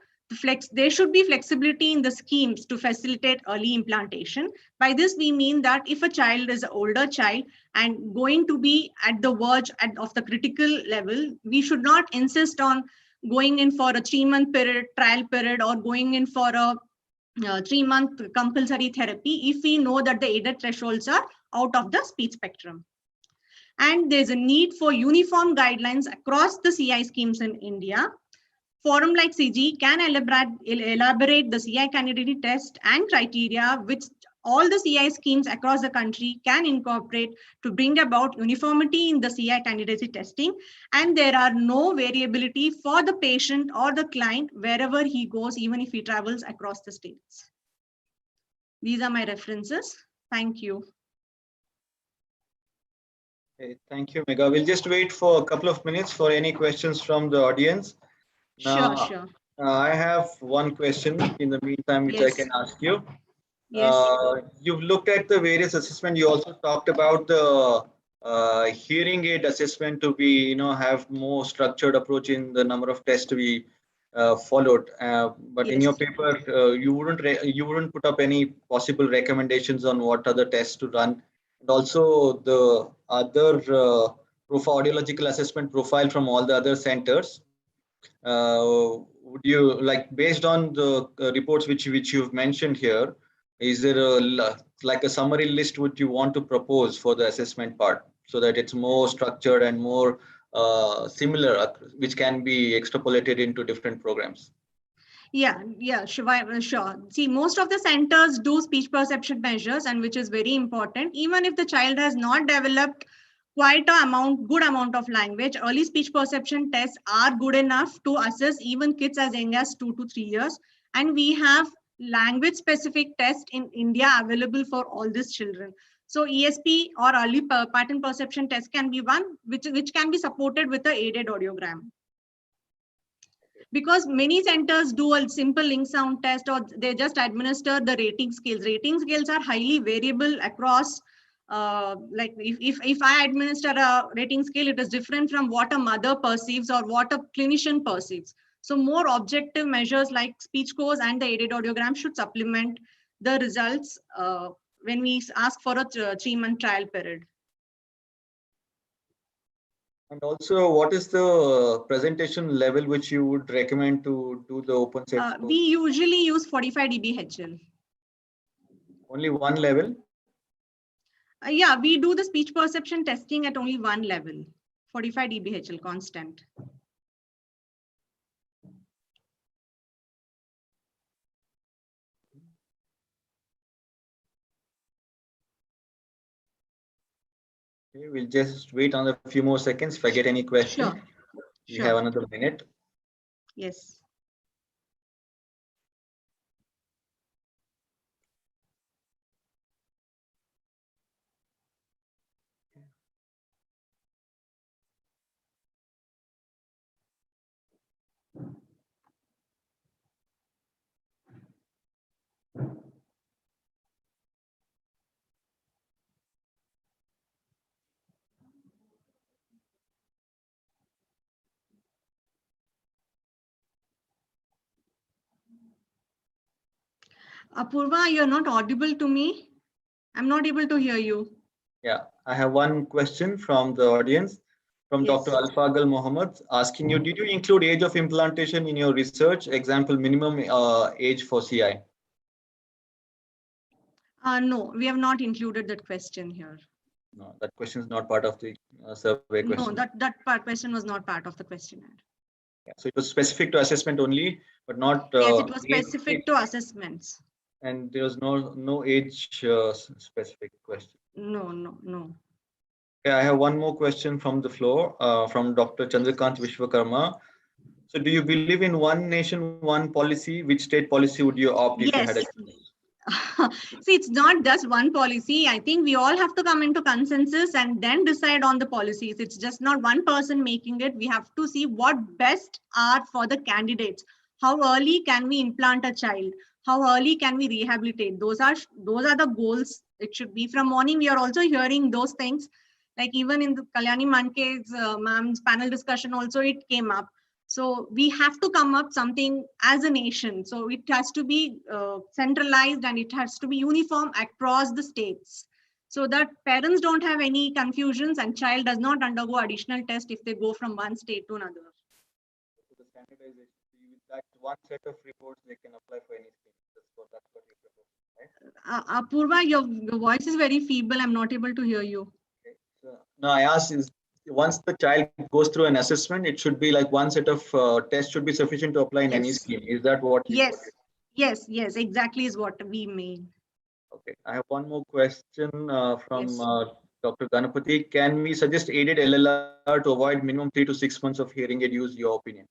B: there should be flexibility in the schemes to facilitate early implantation. By this, we mean that if a child is an older child and going to be at the verge of the critical level, we should not insist on going in for a 3-month period, trial period, or going in for a 3-month compulsory therapy if we know that the aided thresholds are out of the speech spectrum. And there's a need for uniform guidelines across the CI schemes in India. Forum like CIGI can elaborate the CI candidate test and criteria which all the CI schemes across the country can incorporate to bring about uniformity in the CI candidacy testing, and there are no variability for the patient or the client wherever he goes, even if he travels across the states. These are my references. Thank you.
V: Okay, thank you, Megha. We'll just wait for a couple of minutes for any questions from the audience. Now,
B: Sure.
V: I have one question in the meantime, which
B: Yes.
V: I can ask you.
B: Yes.
V: You've looked at the various assessment. You also talked about the hearing aid assessment to be, have more structured approach in the number of tests to be followed. But in your paper, you wouldn't put up any possible recommendations on what other tests to run, and also the other audiological assessment profile from all the other centers. Would you like, based on the reports which you've mentioned here, is there like a summary list would you want to propose for the assessment part, so that it's more structured and more similar, which can be extrapolated into different programs?
B: Yeah, sure. See, most of the centers do speech perception measures, and which is very important. Even if the child has not developed quite good amount of language, early speech perception tests are good enough to assess even kids as young as 2 to 3 years. And we have language specific tests in India available for all these children. So ESP or early pattern perception test can be one which can be supported with a aided audiogram. Because many centers do a simple link sound test, or they just administer the rating scales. Rating scales are highly variable across. Like if I administer a rating scale, it is different from what a mother perceives or what a clinician perceives. So more objective measures like speech scores and the aided audiogram should supplement the results when we ask for a 3-month trial period.
V: And also, what is the presentation level which you would recommend to do the open set?
B: We usually use 45 dB HL.
V: Only one level?
B: Yeah, we do the speech perception testing at only one level, 45 dB HL constant.
V: Okay, we'll just wait on a few more seconds. If I get any question,
B: sure.
V: We have another minute.
B: Yes. Apurva, you're not audible to me. I'm not able to hear you.
V: Yeah, I have one question from the audience, from
B: Yes.
V: Dr. Alfagal Mohammed, asking you, did you include age of implantation in your research? Example, minimum age for CI?
B: No, we have not included that question here.
V: No, that question is not part of the survey question.
B: No, that question was not part of the questionnaire.
V: Yeah, so it was specific to assessment only, but not.
B: Yes, it was specific to assessments.
V: And there was no age specific question.
B: No.
V: Okay, I have one more question from the floor, from Dr. Chandrakant Vishwakarma. So do you believe in one nation, one policy? Which state policy would you opt if you had a choice?
B: See, it's not just one policy. I think we all have to come into consensus and then decide on the policies. It's just not one person making it. We have to see what best are for the candidates. How early can we implant a child? How early can we rehabilitate? Those are the goals. It should be. From morning, we are also hearing those things. Like even in the Kalyani Manke's ma'am's panel discussion also, it came up. So we have to come up something as a nation. So it has to be centralized and it has to be uniform across the states, so that parents don't have any confusions and child does not undergo additional test if they go from one state to another.
V: So the standardization, with that one set of reports, they can apply for any state. That's what you propose, right?
B: Apurva, your voice is very feeble. I'm not able to hear you.
V: Okay. So now I asked is, once the child goes through an assessment, it should be like one set of tests should be sufficient to apply in any scheme. Is that what you?
B: Yes, exactly is what we mean.
V: Okay, I have one more question from Dr. Ganapati. Can we suggest aided LLR to avoid minimum 3 to 6 months of hearing aid use? Your opinion?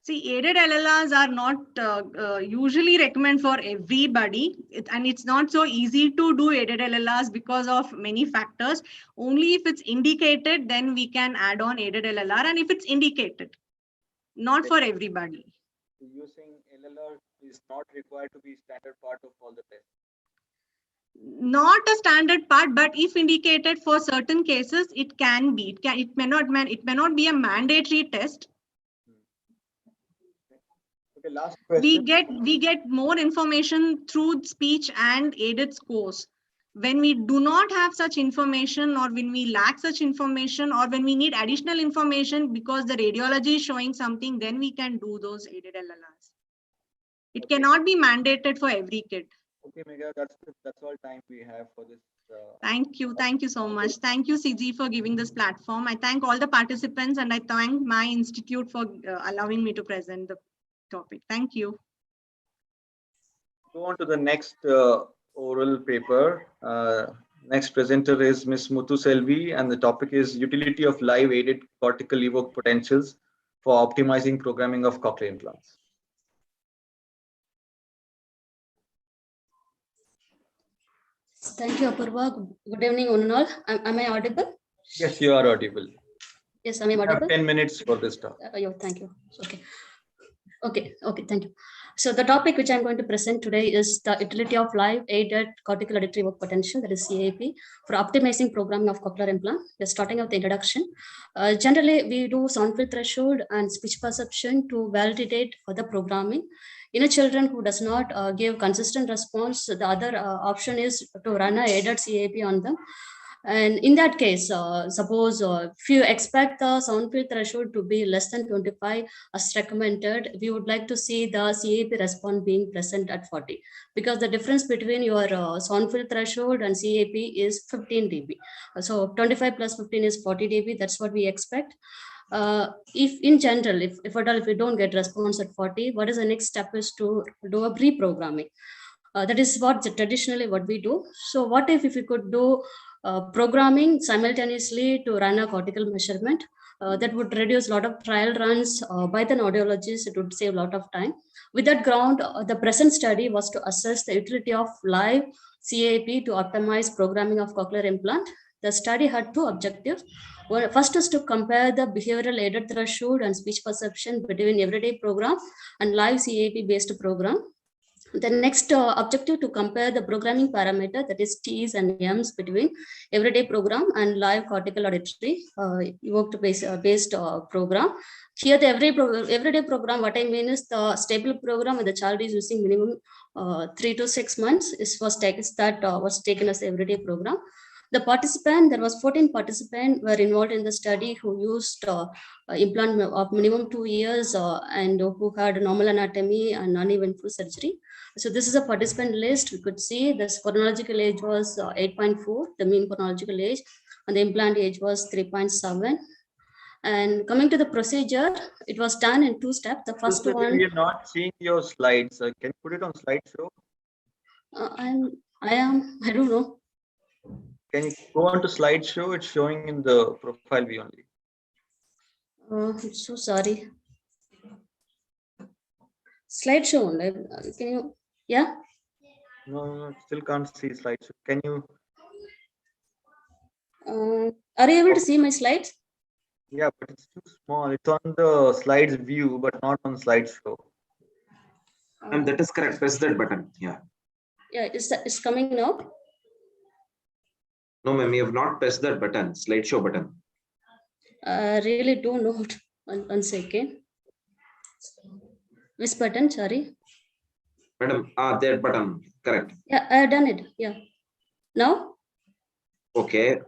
V: See, aided LLRs are not usually recommended for everybody, and it's not so easy to do aided LLRs because of many factors. Only if it's indicated, then we can add on aided LLR, and if it's indicated, not for everybody. Using LLR is not required to be standard part of all the tests.
B: Not a standard part, but if indicated for certain cases, it can be. It may not be a mandatory test.
V: Okay, last question.
B: We get more information through speech and aided scores. When we do not have such information, or when we lack such information, or when we need additional information because the radiology is showing something, then we can do those aided LLRs. It cannot be mandated for every kid.
V: Okay, Megha, that's all time we have for this.
B: Thank you so much. Thank you, CG, for giving this platform. I thank all the participants, and I thank my institute for allowing me to present the topic. Thank you.
V: Go on to the next oral paper. Next presenter is Ms. Muthu Selvi, and the topic is utility of live aided cortical evoked potentials for optimizing programming of cochlear implants.
Q: Thank you, Apurva. Good evening, one and all. Am I audible?
V: Yes, you are audible.
Q: Yes, am I
V: You have
Q: audible?
V: 10 minutes for this talk.
Q: Thank you. Okay, thank you. So the topic which I'm going to present today is the utility of live aided cortical auditory evoked potential, that is CAP, for optimizing programming of cochlear implant. We're starting with the introduction. Generally, we do sound field threshold and speech perception to validate for the programming. In a children who does not give consistent response, the other option is to run a aided CAP on them. And in that case, suppose if you expect the sound field threshold to be less than 25 as recommended, we would like to see the CAP response being present at 40, because the difference between your sound field threshold and CAP is 15 dB. So 25 plus 15 is 40 dB. That's what we expect. If in general, if at all, if we don't get response at 40, what is the next step is to do a pre-programming. That is traditionally what we do. So what if we could do programming simultaneously to run a cortical measurement? That would reduce a lot of trial runs by the audiologist. It would save a lot of time. With that ground, the present study was to assess the utility of live CAP to optimize programming of cochlear implant. The study had two objectives. First is to compare the behavioral aided threshold and speech perception between everyday program and live CAP based program. The next objective to compare the programming parameter, that is T's and M's, between everyday program and live cortical auditory evoked based program. Here the everyday program, what I mean is the stable program when the child is using minimum 3 to 6 months was taken as the everyday program. The participant, there was 14 participants were involved in the study who used implant of minimum 2 years and who had normal anatomy and non-eventful surgery. So this is a participant list. We could see this chronological age was 8.4, the mean chronological age, and the implant age was 3.7. And coming to the procedure, it was done in 2 steps. The first one.
V: We are not seeing your slides. Can you put it on slideshow?
Q: I don't know.
V: Can you go on to slideshow? It's showing in the profile view only.
Q: I'm so sorry. Slideshow only. Can you? Yeah.
V: No, still can't see slideshow. Can you?
Q: Are you able to see my slides?
V: Yeah, but it's too small. It's on the slides view, but not on slideshow.
H: And that is correct. Press that button. Yeah.
Q: Yeah, it's coming now.
H: No, ma'am, you have not pressed that button, slideshow button.
Q: Really don't know. One second. Which button? Sorry.
H: Madam, that button, correct.
Q: Yeah, I have done it. Yeah. Now?
H: Okay.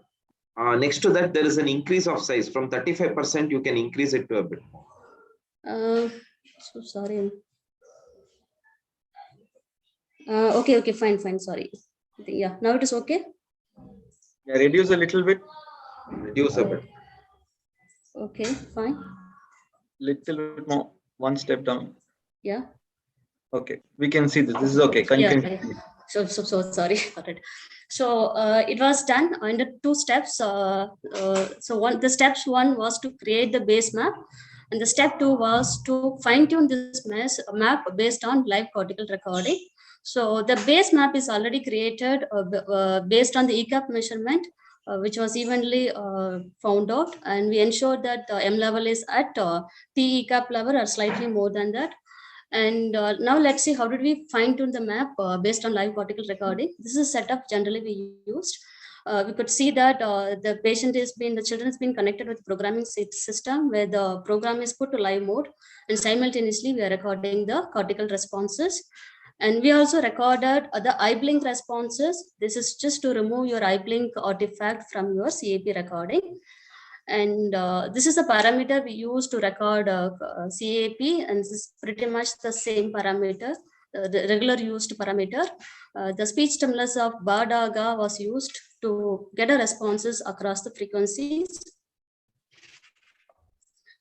H: Next to that, there is an increase of size. From 35%, you can increase it to a bit.
Q: So sorry. Okay, fine, sorry. Yeah, now it is okay.
V: Yeah, reduce a little bit.
H: Reduce a bit.
Q: Okay, fine.
V: Little bit more. One step down.
Q: Yeah.
V: Okay, we can see this. This is okay. Can you continue?
Q: So sorry for it. So it was done in the 2 steps. The steps 1 was to create the base map, and the step 2 was to fine tune this map based on live cortical recording. So the base map is already created based on the ECAP measurement, which was evenly found out, and we ensured that the M level is at T ECAP level or slightly more than that. And now let's see how did we fine tune the map based on live cortical recording. This is a setup generally we used. We could see that the children has been connected with programming system where the program is put to live mode, and simultaneously we are recording the cortical responses. And we also recorded the eye blink responses. This is just to remove your eye blink artifact from your CAP recording. And this is the parameter we use to record CAP, and this is pretty much the same parameter, the regular used parameter. The speech stimulus of BADAGA was used to get a responses across the frequencies.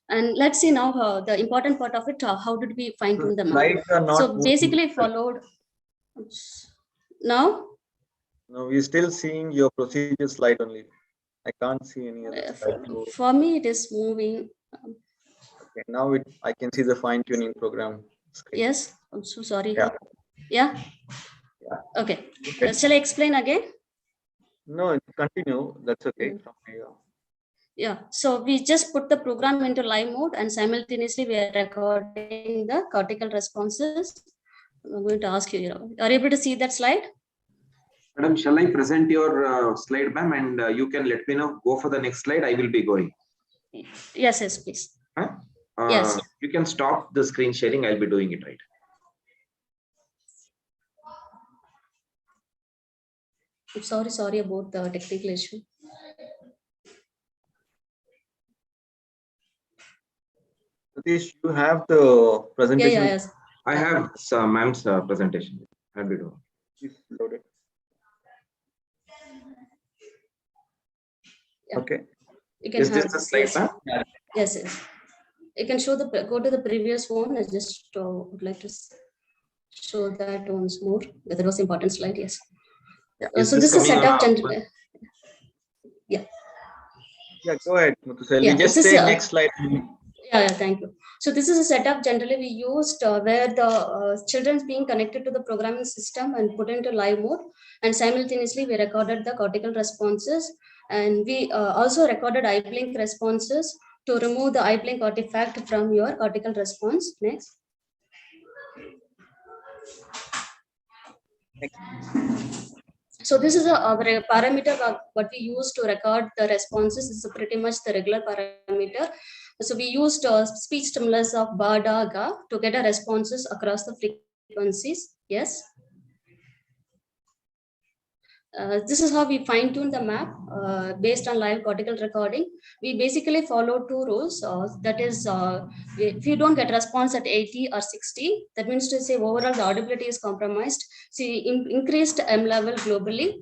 Q: And let's see now the important part of it, how did we fine tune the map? So basically followed, now?
V: No, we're still seeing your procedure slide only. I can't see any other slide.
Q: For me, it is moving.
V: Okay, now I can see the fine tuning program screen.
Q: Yes, I'm so sorry.
V: Yeah.
Q: Yeah. Okay. Shall I explain again?
V: No, continue. That's okay. From here.
Q: Yeah. So we just put the program into live mode, and simultaneously we are recording the cortical responses. I'm going to ask you, are you able to see that slide?
H: Madam, shall I present your slide, ma'am, and you can let me know, go for the next slide, I will be going.
Q: Yes, yes, please.
H: Huh?
Q: Yes.
H: You can stop the screen sharing, I'll be doing it right.
Q: I'm sorry about the technical issue.
V: Satish, you have the presentation?
Q: Yeah, yes.
H: I have ma'am's presentation. I'll be doing.
V: Please load it.
Q: Yeah.
V: Okay.
Q: You can
H: Is this the slide, ma'am?
Q: Yes, yes. You can show go to the previous one. I just would like to show that once more. That was important slide, yes.
H: Yeah.
Q: So this is a setup. Yeah.
V: Yeah, go ahead, Muthuselvi.
Q: Yeah,
V: just say next slide.
Q: Yeah, thank you. So this is a setup generally we used where the children's being connected to the programming system and put into live mode, and simultaneously we recorded the cortical responses, and we also recorded eye blink responses to remove the eye blink artifact from your cortical response. Next. So this is a parameter what we use to record the responses. This is pretty much the regular parameter. So we used speech stimulus of BADAGA to get a responses across the frequencies. Yes. This is how we fine tune the map based on live cortical recording. We basically follow two rules. That is, if you don't get response at 80 or 60, that means to say overall the audibility is compromised. See, increased M level globally.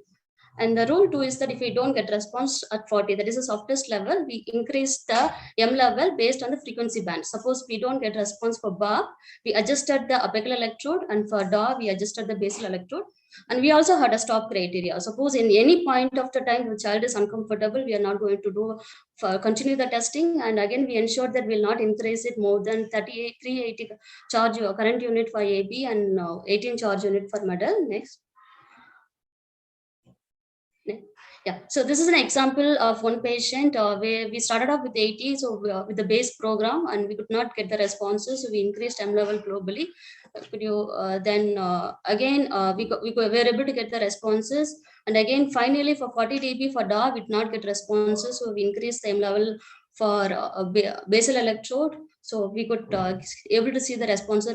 Q: And the rule 2 is that if we don't get response at 40, that is the softest level, we increase the M level based on the frequency band. Suppose we don't get response for BA, we adjusted the apical electrode, and for DA, we adjusted the basal electrode. And we also had a stop criteria. Suppose in any point of the time the child is uncomfortable, we are not going to continue the testing. And again, we ensured that we will not increase it more than 380 charge current unit for AB and 18 charge unit for medal. Next. Yeah, so this is an example of one patient where we started off with 80, so with the base program, and we could not get the responses, so we increased M level globally. Could you then again we were able to get the responses, and again finally for 40 dB for DA we did not get responses, so we increased the M level for basal electrode, so we could able to see the response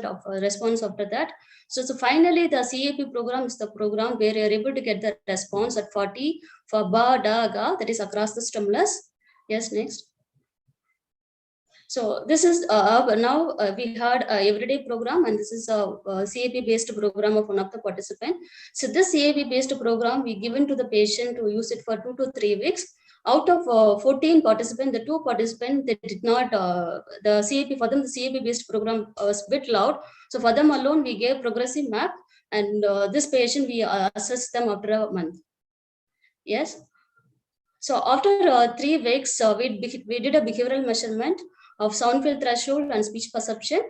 Q: after that. So finally, the CAP program is the program where you're able to get the response at 40 for BADAGA, that is across the stimulus. Yes, next. So this is now we had a everyday program, and this is a CAP based program of one of the participants. So this CAP based program we given to the patient to use it for 2 to 3 weeks. Out of 14 participants, the 2 participants, they did not, the CAP, for them, the CAP based program was a bit loud. So for them alone, we gave progressive map, and this patient, we assessed them after a month. Yes. So after 3 weeks, we did a behavioral measurement of sound field threshold and speech perception.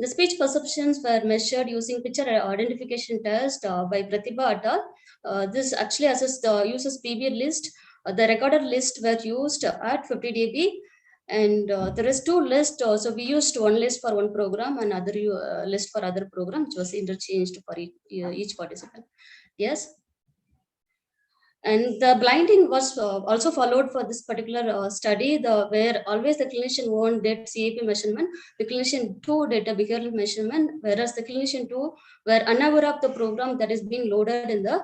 Q: The speech perceptions were measured using picture identification test by Pratibha et al. This actually uses PB list. The recorded list were used at 50 dB, And there is two lists. So we used one list for one program and other list for other program, which was interchanged for each participant. Yes. And the blinding was also followed for this particular study, where always the clinician 1 did CAP measurement, the clinician 2 did a behavioral measurement, whereas the clinician 2 were unaware of the program that is being loaded in the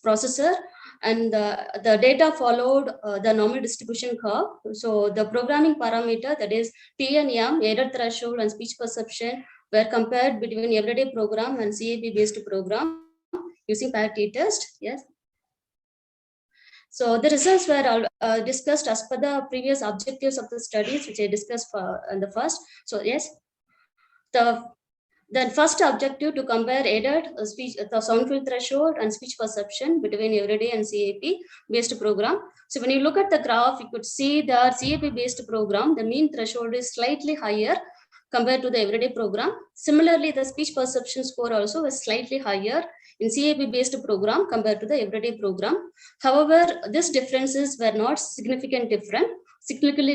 Q: processor, and the data followed the normal distribution curve. So the programming parameter, that is T and M, error threshold and speech perception, were compared between everyday program and CAP based program using parity test. Yes. So the results were discussed as per the previous objectives of the studies, which I discussed in the first. So yes, the first objective to compare aided speech, the sound field threshold and speech perception between everyday and CAP based program. So when you look at the graph, you could see the CAP based program, the mean threshold is slightly higher compared to the everyday program. Similarly, the speech perception score also was slightly higher in CAP based program compared to the everyday program. However, these differences were not significantly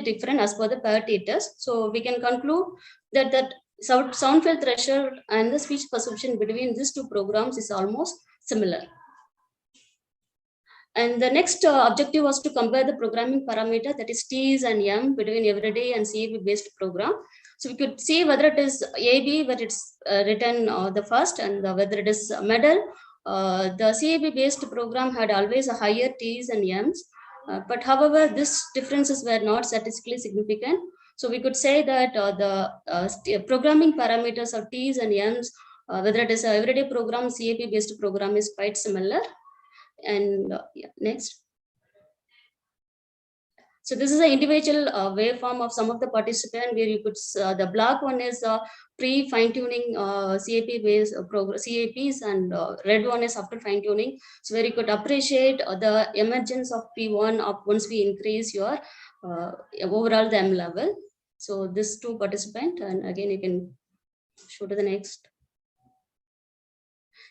Q: different as per the parity test. So we can conclude that sound field threshold and the speech perception between these two programs is almost similar. And the next objective was to compare the programming parameter, that is T's and M, between everyday and CAP based program. So we could see whether it is AB, where it's written the first, and whether it is medal. The CAP based program had always a higher T's and M's, but however, these differences were not statistically significant. So we could say that the programming parameters of T's and M's, whether it is an everyday program, CAP based program, is quite similar. And yeah, next. So this is an individual waveform of some of the participants, where you could, the black one is pre-fine-tuning CAP based CAPs, and red one is after fine-tuning. So where you could appreciate the emergence of P1 of once we increase your overall the M level. So this two participant, and again you can show to the next.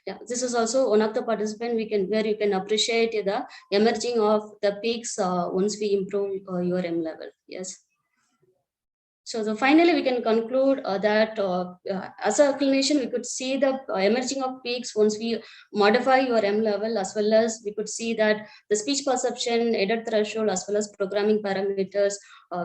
Q: Yeah, this is also one of the participant where you can appreciate the emerging of the peaks once we improve your M level. Yes. So finally, we can conclude that as a clinician, we could see the emerging of peaks once we modify your M level, as well as we could see that the speech perception, error threshold, as well as programming parameters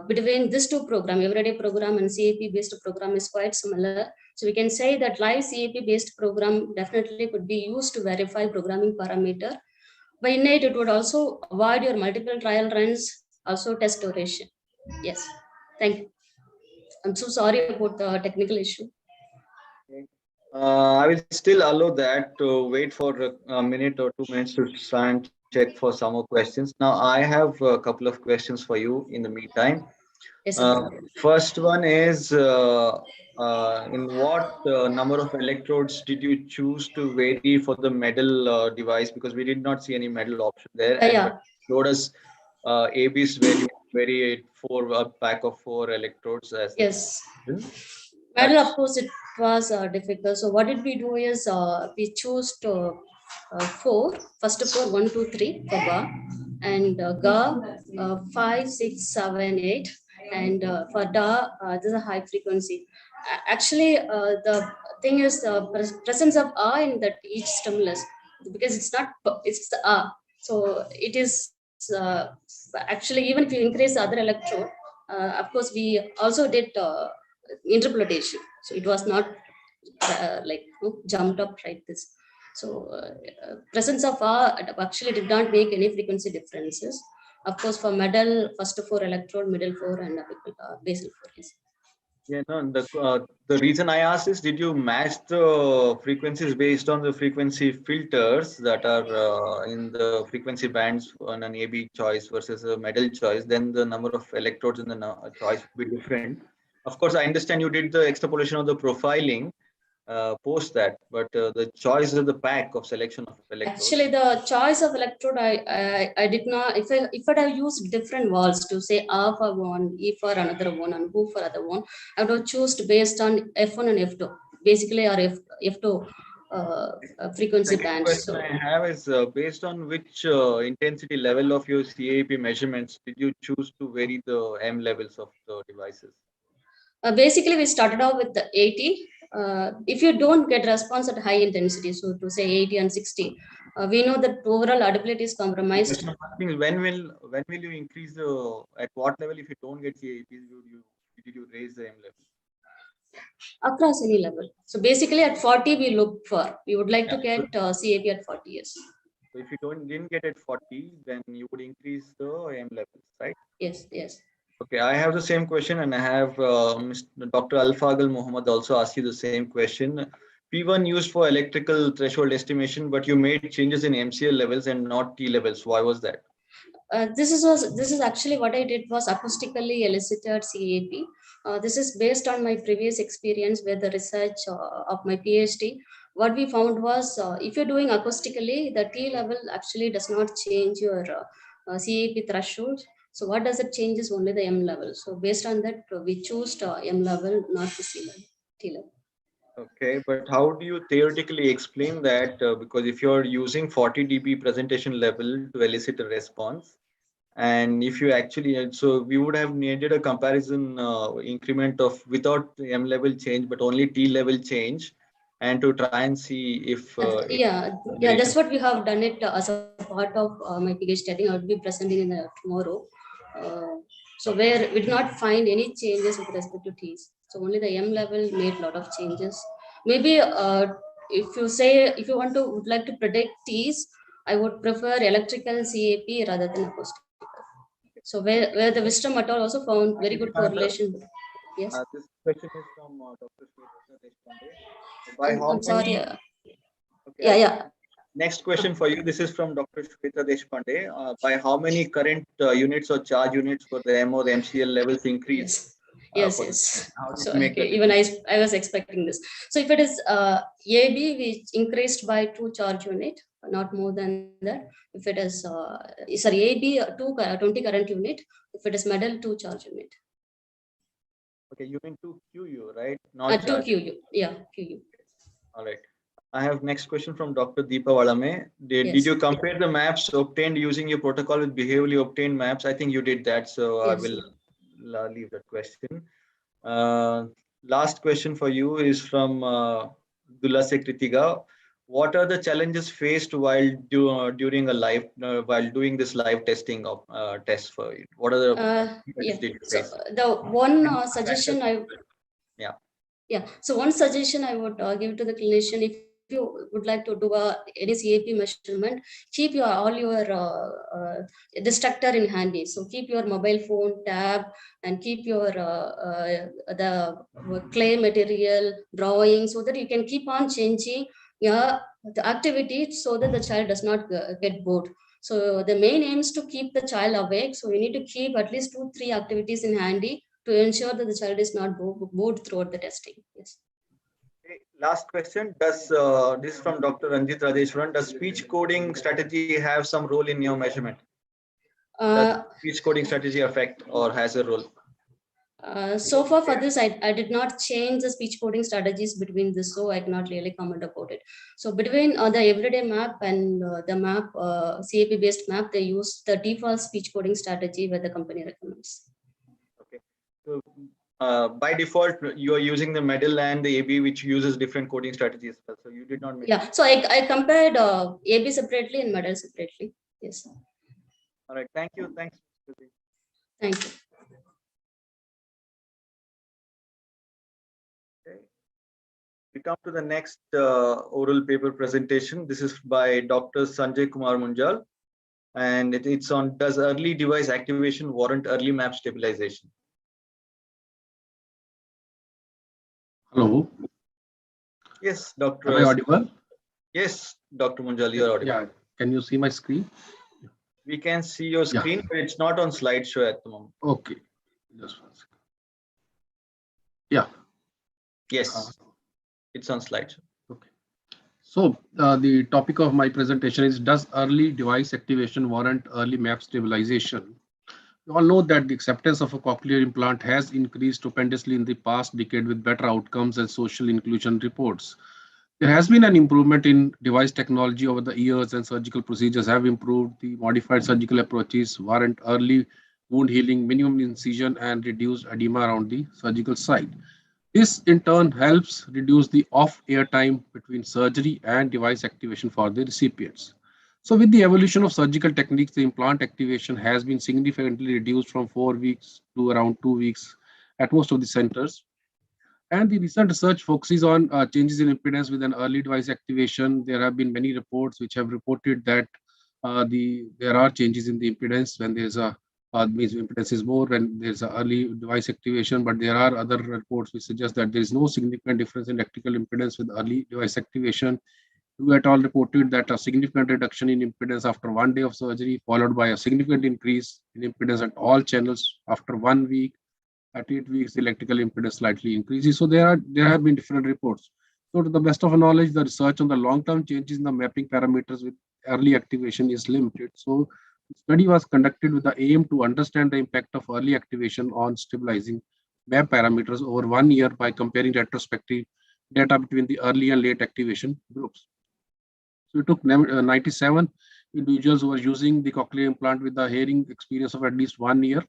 Q: between these two programs, everyday program and CAP based program, is quite similar. So we can say that live CAP based program definitely could be used to verify programming parameter. By innate, it would also avoid your multiple trial runs, also test duration. Yes, thank you. I'm so sorry about the technical issue.
V: I will still allow that to wait for a minute or 2 minutes to try and check for some more questions. Now, I have a couple of questions for you in the meantime.
Q: Yes,
V: first one is, in what number of electrodes did you choose to vary for the medal device? Because we did not see any medal option there. And showed us AB's value vary a pack of 4 electrodes. As
Q: yes. Medal, of course, it was difficult. So what did we do is we chose 4. First of all, 1, 2, 3 for GA, and GA 5, 6, 7, 8. And for DA, this is a high frequency. Actually, the thing is the presence of A in that each stimulus, because it's the A. So it is actually, even if you increase the other electrode, of course, we also did interpolation. So it was not jumped up like this. So presence of A actually did not make any frequency differences. Of course, for medal, first 4 electrode, middle 4, and basal 4. Yes.
V: Yeah, no, the reason I asked is, did you match the frequencies based on the frequency filters that are in the frequency bands on an AB choice versus a medal choice? Then the number of electrodes in the choice would be different. Of course, I understand you did the extrapolation of the profiling post that, but the choice of the pack of selection of electrodes.
Q: Actually, the choice of electrode, I did not. If I have used different walls to say A for one, E for another one, and who for other one, I would have chosen based on F1 and F2, basically, or F2 frequency
V: Second
Q: bands.
V: question
Q: So
V: I have is based on which intensity level of your CAP measurements did you choose to vary the M levels of the devices?
Q: basically, we started off with the 80. If you don't get response at high intensity, so to say 80 and 60, we know that overall audibility is compromised.
V: Question of asking is when will you increase the at what level if you don't get CAPs did you raise the M level?
Q: Across any level. So basically at 40 we look for, we would like to
V: Yeah.
Q: get CAP at 40 years.
V: So if you didn't get at 40, then you would increase the M levels, right?
Q: Yes, yes.
V: Okay, I have the same question, and I have Mr. Dr. Al-Fagil Mohammed also asked you the same question. P1 used for electrical threshold estimation, but you made changes in MCL levels and not T levels. Why was that?
Q: This is actually what I did was acoustically elicited CAP. This is based on my previous experience with the research of my PhD. What we found was if you're doing acoustically, the T level actually does not change your CAP threshold. So what does it change is only the M level. So based on that, we chose M level, not the C level, T level.
V: Okay, but how do you theoretically explain that? Because if you're using 40 dB presentation level to elicit a response, and if you actually, so we would have needed a comparison increment of without the M level change, but only T level change, and to try and see if.
Q: Yeah, that's what we have done it as a part of my PhD study. I will be presenting in tomorrow. So where we did not find any changes with respect to T's. So only the M level made a lot of changes. Maybe if you would like to predict T's, I would prefer electrical CAP rather than acoustic. So where the wisdom at all also found very good correlation. Yes.
V: This question is from Dr. Shweta Deshpande. By how
Q: I'm sorry.
V: many?
Q: Okay, yeah.
V: Next question for you. This is from Dr. Shweta Deshpande. By how many current units or charge units for the M or the MCL levels increase?
Q: Yes.
V: How did
Q: So
V: you make that?
Q: even I was expecting this. So if it is AB, we increased by 2 charge unit, not more than that. If it is sorry, AB 20 current unit. If it is metal, 2 charge unit.
V: Okay, you mean 2 QU, right? Not
Q: 2
V: charge.
Q: QU. Yeah, QU.
V: All right. I have next question from Dr. Deepa Valame. Did you compare the maps obtained using your protocol with behaviorally obtained maps? I think you did that, so I will leave that question. Last question for you is from Dulase Kritiga. What are the challenges faced while during a live while doing this live testing of tests for it? What are the challenges did you face?
Q: So the one suggestion So one suggestion I would give to the clinician, if you would like to do any CAP measurement, keep all your distractor in handy. So keep your mobile phone, tab, and keep your the clay material, drawing, so that you can keep on changing the activity so that the child does not get bored. So the main aim is to keep the child awake. So you need to keep at least 2-3 activities in handy to ensure that the child is not bored throughout the testing. Yes.
V: Okay, last question. Does this is from Dr. Ranjit Radeshwaran? Does speech coding strategy have some role in your measurement? Does speech coding strategy affect or has a role?
Q: So far for this, I did not change the speech coding strategies between this, so I cannot really comment about it. So between the everyday map and the map, CAP based map, they use the default speech coding strategy where the company recommends.
V: Okay. So by default, you are using the MEDAL and the AB, which uses different coding strategies. So you did not make.
Q: Yeah. So I compared AB separately and MEDAL separately. Yes.
V: All right. Thank you. Thanks.
Q: Thank you.
V: Okay. We come to the next oral paper presentation. This is by Dr. Sanjay Kumar Munjal, and it's on does early device activation warrant early map stabilization?
R: Hello.
V: Yes, Dr.
R: Am I audible?
V: Yes, Dr. Munjal, you're audible.
R: Yeah. Can you see my screen?
V: We can see your screen, but it's not on slideshow at the moment.
R: Okay. Just one second. Yeah.
V: Yes, it's on slideshow.
R: Okay. So the topic of my presentation is does early device activation warrant early map stabilization? We all know that the acceptance of a cochlear implant has increased stupendously in the past decade with better outcomes and social inclusion reports. There has been an improvement in device technology over the years, and surgical procedures have improved. The modified surgical approaches warrant early wound healing, minimum incision, and reduced edema around the surgical site. This in turn helps reduce the off-air time between surgery and device activation for the recipients. So with the evolution of surgical techniques, the implant activation has been significantly reduced from 4 weeks to around 2 weeks at most of the centers. And the recent research focuses on changes in impedance with an early device activation. There have been many reports which have reported that there are changes in the impedance when there's a means impedance is more when there's an early device activation, but there are other reports which suggest that there is no significant difference in electrical impedance with early device activation. Who et al. Reported that a significant reduction in impedance after 1 day of surgery, followed by a significant increase in impedance at all channels after 1 week. At 8 weeks, the electrical impedance slightly increases. So there have been different reports. So to the best of our knowledge, the research on the long-term changes in the mapping parameters with early activation is limited. So the study was conducted with the aim to understand the impact of early activation on stabilizing map parameters over 1 year by comparing retrospective data between the early and late activation groups. So we took 97 individuals who were using the cochlear implant with a hearing experience of at least 1 year.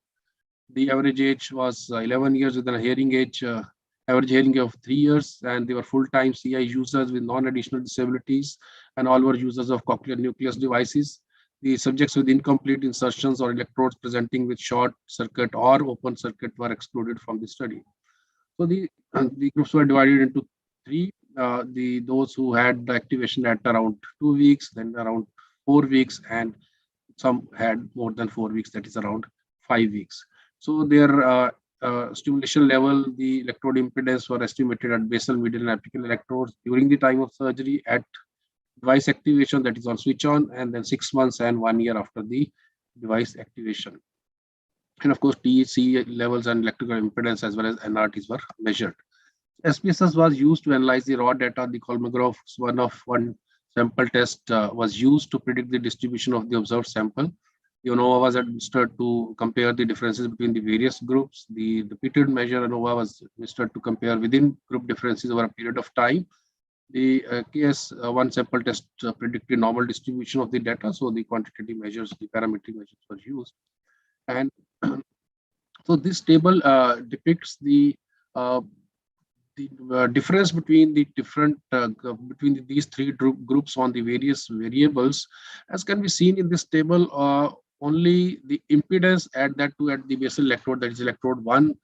R: The average age was 11 years with an average hearing of 3 years, and they were full-time CI users with non-additional disabilities, and all were users of cochlear nucleus devices. The subjects with incomplete insertions or electrodes presenting with short circuit or open circuit were excluded from the study. So the groups were divided into three. Those who had the activation at around 2 weeks, then around 4 weeks, and some had more than 4 weeks, that is around 5 weeks. So their stimulation level, the electrode impedance were estimated at basal, medial, and apical electrodes during the time of surgery, at device activation, that is on switch on, and then 6 months and 1 year after the device activation. And of course, TEC levels and electrical impedance as well as NRTs were measured. SPSS was used to analyze the raw data. The Kolmogorov's one sample test was used to predict the distribution of the observed sample. The ANOVA was administered to compare the differences between the various groups. The repeated measure ANOVA was administered to compare within group differences over a period of time. The KS1 sample test predicted normal distribution of the data. So the quantitative measures, the parametric measures were used. And so this table depicts the difference between the different between these three groups on the various variables. As can be seen in this table, only the impedance at the basal electrode, that is electrode 1,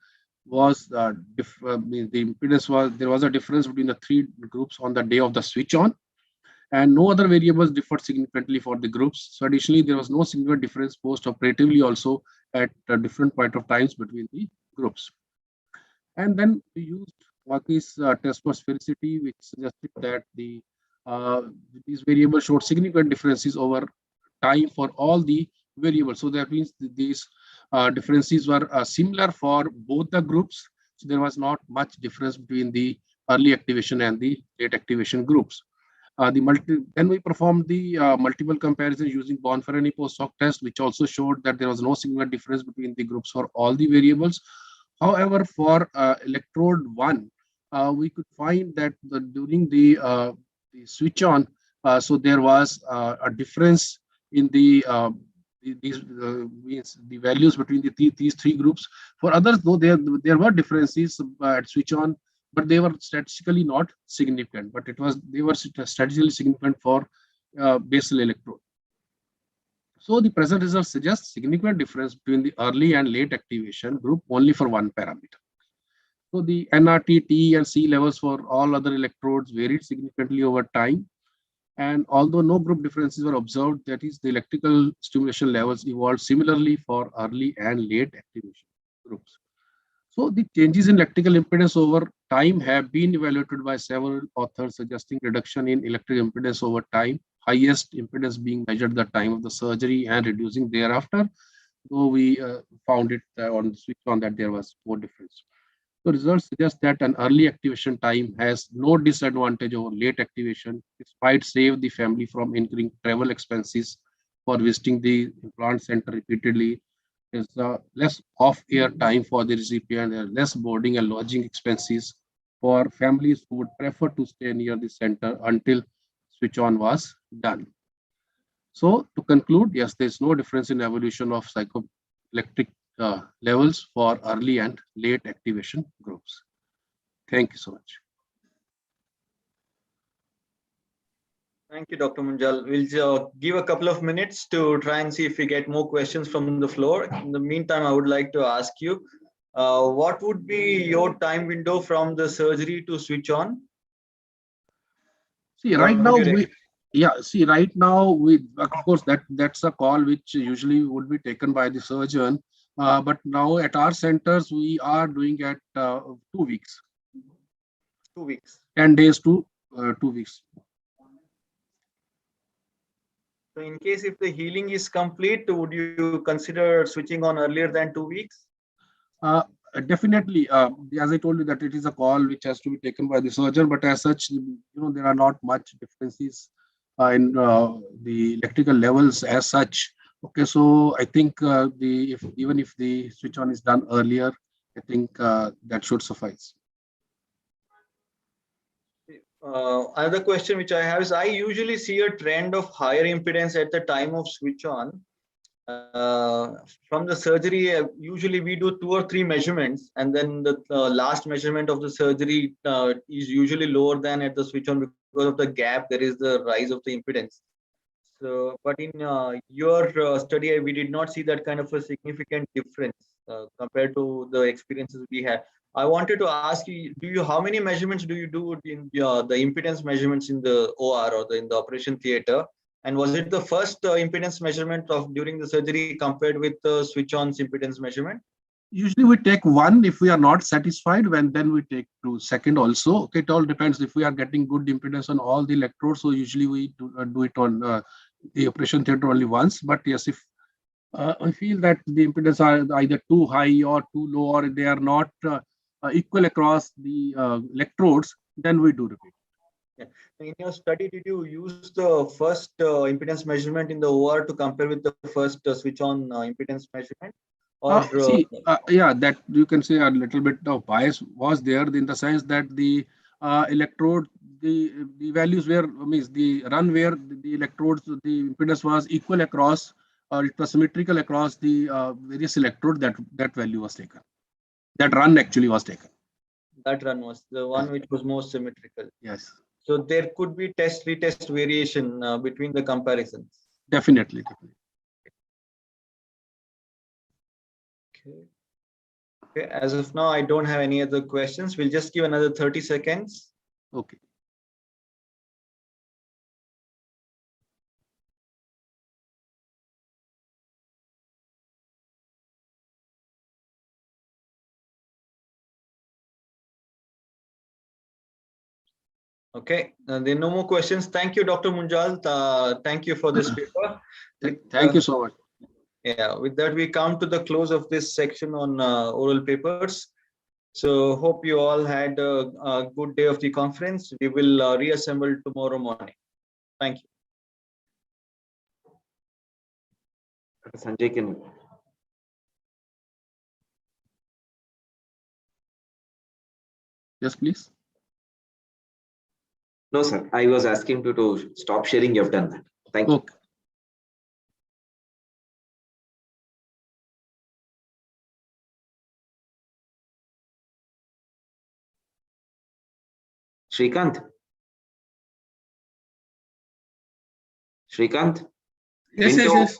R: was the impedance was, there was a difference between the three groups on the day of the switch on, and no other variables differed significantly for the groups. So additionally, there was no significant difference post-operatively also at different point of times between the groups. And then we used Waki's test for sphericity, which suggested that these variables showed significant differences over time for all the variables. So that means these differences were similar for both the groups. So there was not much difference between the early activation and the late activation groups. Then we performed the multiple comparisons using Bonferroni post-hoc test, which also showed that there was no significant difference between the groups for all the variables. However, for electrode 1, we could find that during the switch on, so there was a difference in the values between these three groups. For others, though, there were differences at switch on, but they were statistically not significant. But they were statistically significant for basal electrode. So the present results suggest significant difference between the early and late activation group only for one parameter. So the NRT, T, and C levels for all other electrodes varied significantly over time. And although no group differences were observed, that is, the electrical stimulation levels evolved similarly for early and late activation groups. So the changes in electrical impedance over time have been evaluated by several authors, suggesting reduction in electric impedance over time, highest impedance being measured at the time of the surgery and reducing thereafter, though we found it on the switch on that there was more difference. The results suggest that an early activation time has no disadvantage over late activation, despite save the family from incurring travel expenses for visiting the implant center repeatedly. There's less off-air time for the recipient, less boarding and lodging expenses, for families who would prefer to stay near the center until switch on was done. So to conclude, yes, there is no difference in evolution of psychoelectric levels for early and late activation groups. Thank you so much.
V: Thank you, Dr. Munjal. We'll give a couple of minutes to try and see if we get more questions from the floor. In the meantime, I would like to ask you, what would be your time window from the surgery to switch on?
R: See, right now, of course, that's a call which usually would be taken by the surgeon. But now at our centers, we are doing at 2 weeks.
V: 2 weeks.
R: 10 days to 2 weeks.
V: So in case if the healing is complete, would you consider switching on earlier than 2 weeks?
R: Definitely, as I told you, that it is a call which has to be taken by the surgeon, but as such, there are not much differences in the electrical levels as such. Okay, so I think even if the switch on is done earlier, I think that should suffice.
V: Another question which I have is, I usually see a trend of higher impedance at the time of switch on. From the surgery, usually we do 2 or 3 measurements, and then the last measurement of the surgery is usually lower than at the switch on because of the gap. There is the rise of the impedance. So, but in your study, we did not see that kind of a significant difference compared to the experiences we had. I wanted to ask you, how many measurements do you do in the impedance measurements in the OR or in the operation theater? And was it the first impedance measurement during the surgery compared with the switch-on's impedance measurement?
R: Usually we take 1 if we are not satisfied, then we take 2. Second also. Okay, it all depends if we are getting good impedance on all the electrodes. So usually we do it on the operation theater only once. But yes, if I feel that the impedance are either too high or too low, or they are not equal across the electrodes, then we do repeat.
V: Yeah. In your study, did you use the first impedance measurement in the OR to compare with the first switch-on impedance measurement? Or
R: yeah, that you can say a little bit of bias was there in the sense that the electrode, the values were, means the run where the electrodes, the impedance was equal across, or it was symmetrical across the various electrodes. That value was taken. That run actually was taken.
V: That run was the one which was most symmetrical.
R: Yes.
V: So there could be retest variation between the comparisons.
R: Definitely.
V: Okay. As of now, I don't have any other questions. We'll just give another 30 seconds.
R: Okay.
V: Okay, there are no more questions. Thank you, Dr. Munjal. Thank you for this paper.
R: Thank you so much.
V: Yeah, with that, we come to the close of this section on oral papers. So hope you all had a good day of the conference. We will reassemble tomorrow morning. Thank you.
H: Sanjay can.
R: Yes, please.
H: No, sir. I was asking you to stop sharing. You have done that. Thank you. Shrikant. Shrikant.
D: Yes, yes.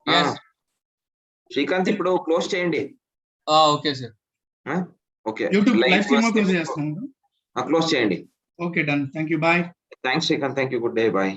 D: Yes.
H: Shrikant, ఇప్పుడు close చేయండి.
D: Okay sir.
H: Okay.
D: YouTube live stream close చేస్తున్నాను.
H: Close చేయండి.
D: Okay done. Thank you. By.
H: Thanks Srikanth. Thank you. Good day. By.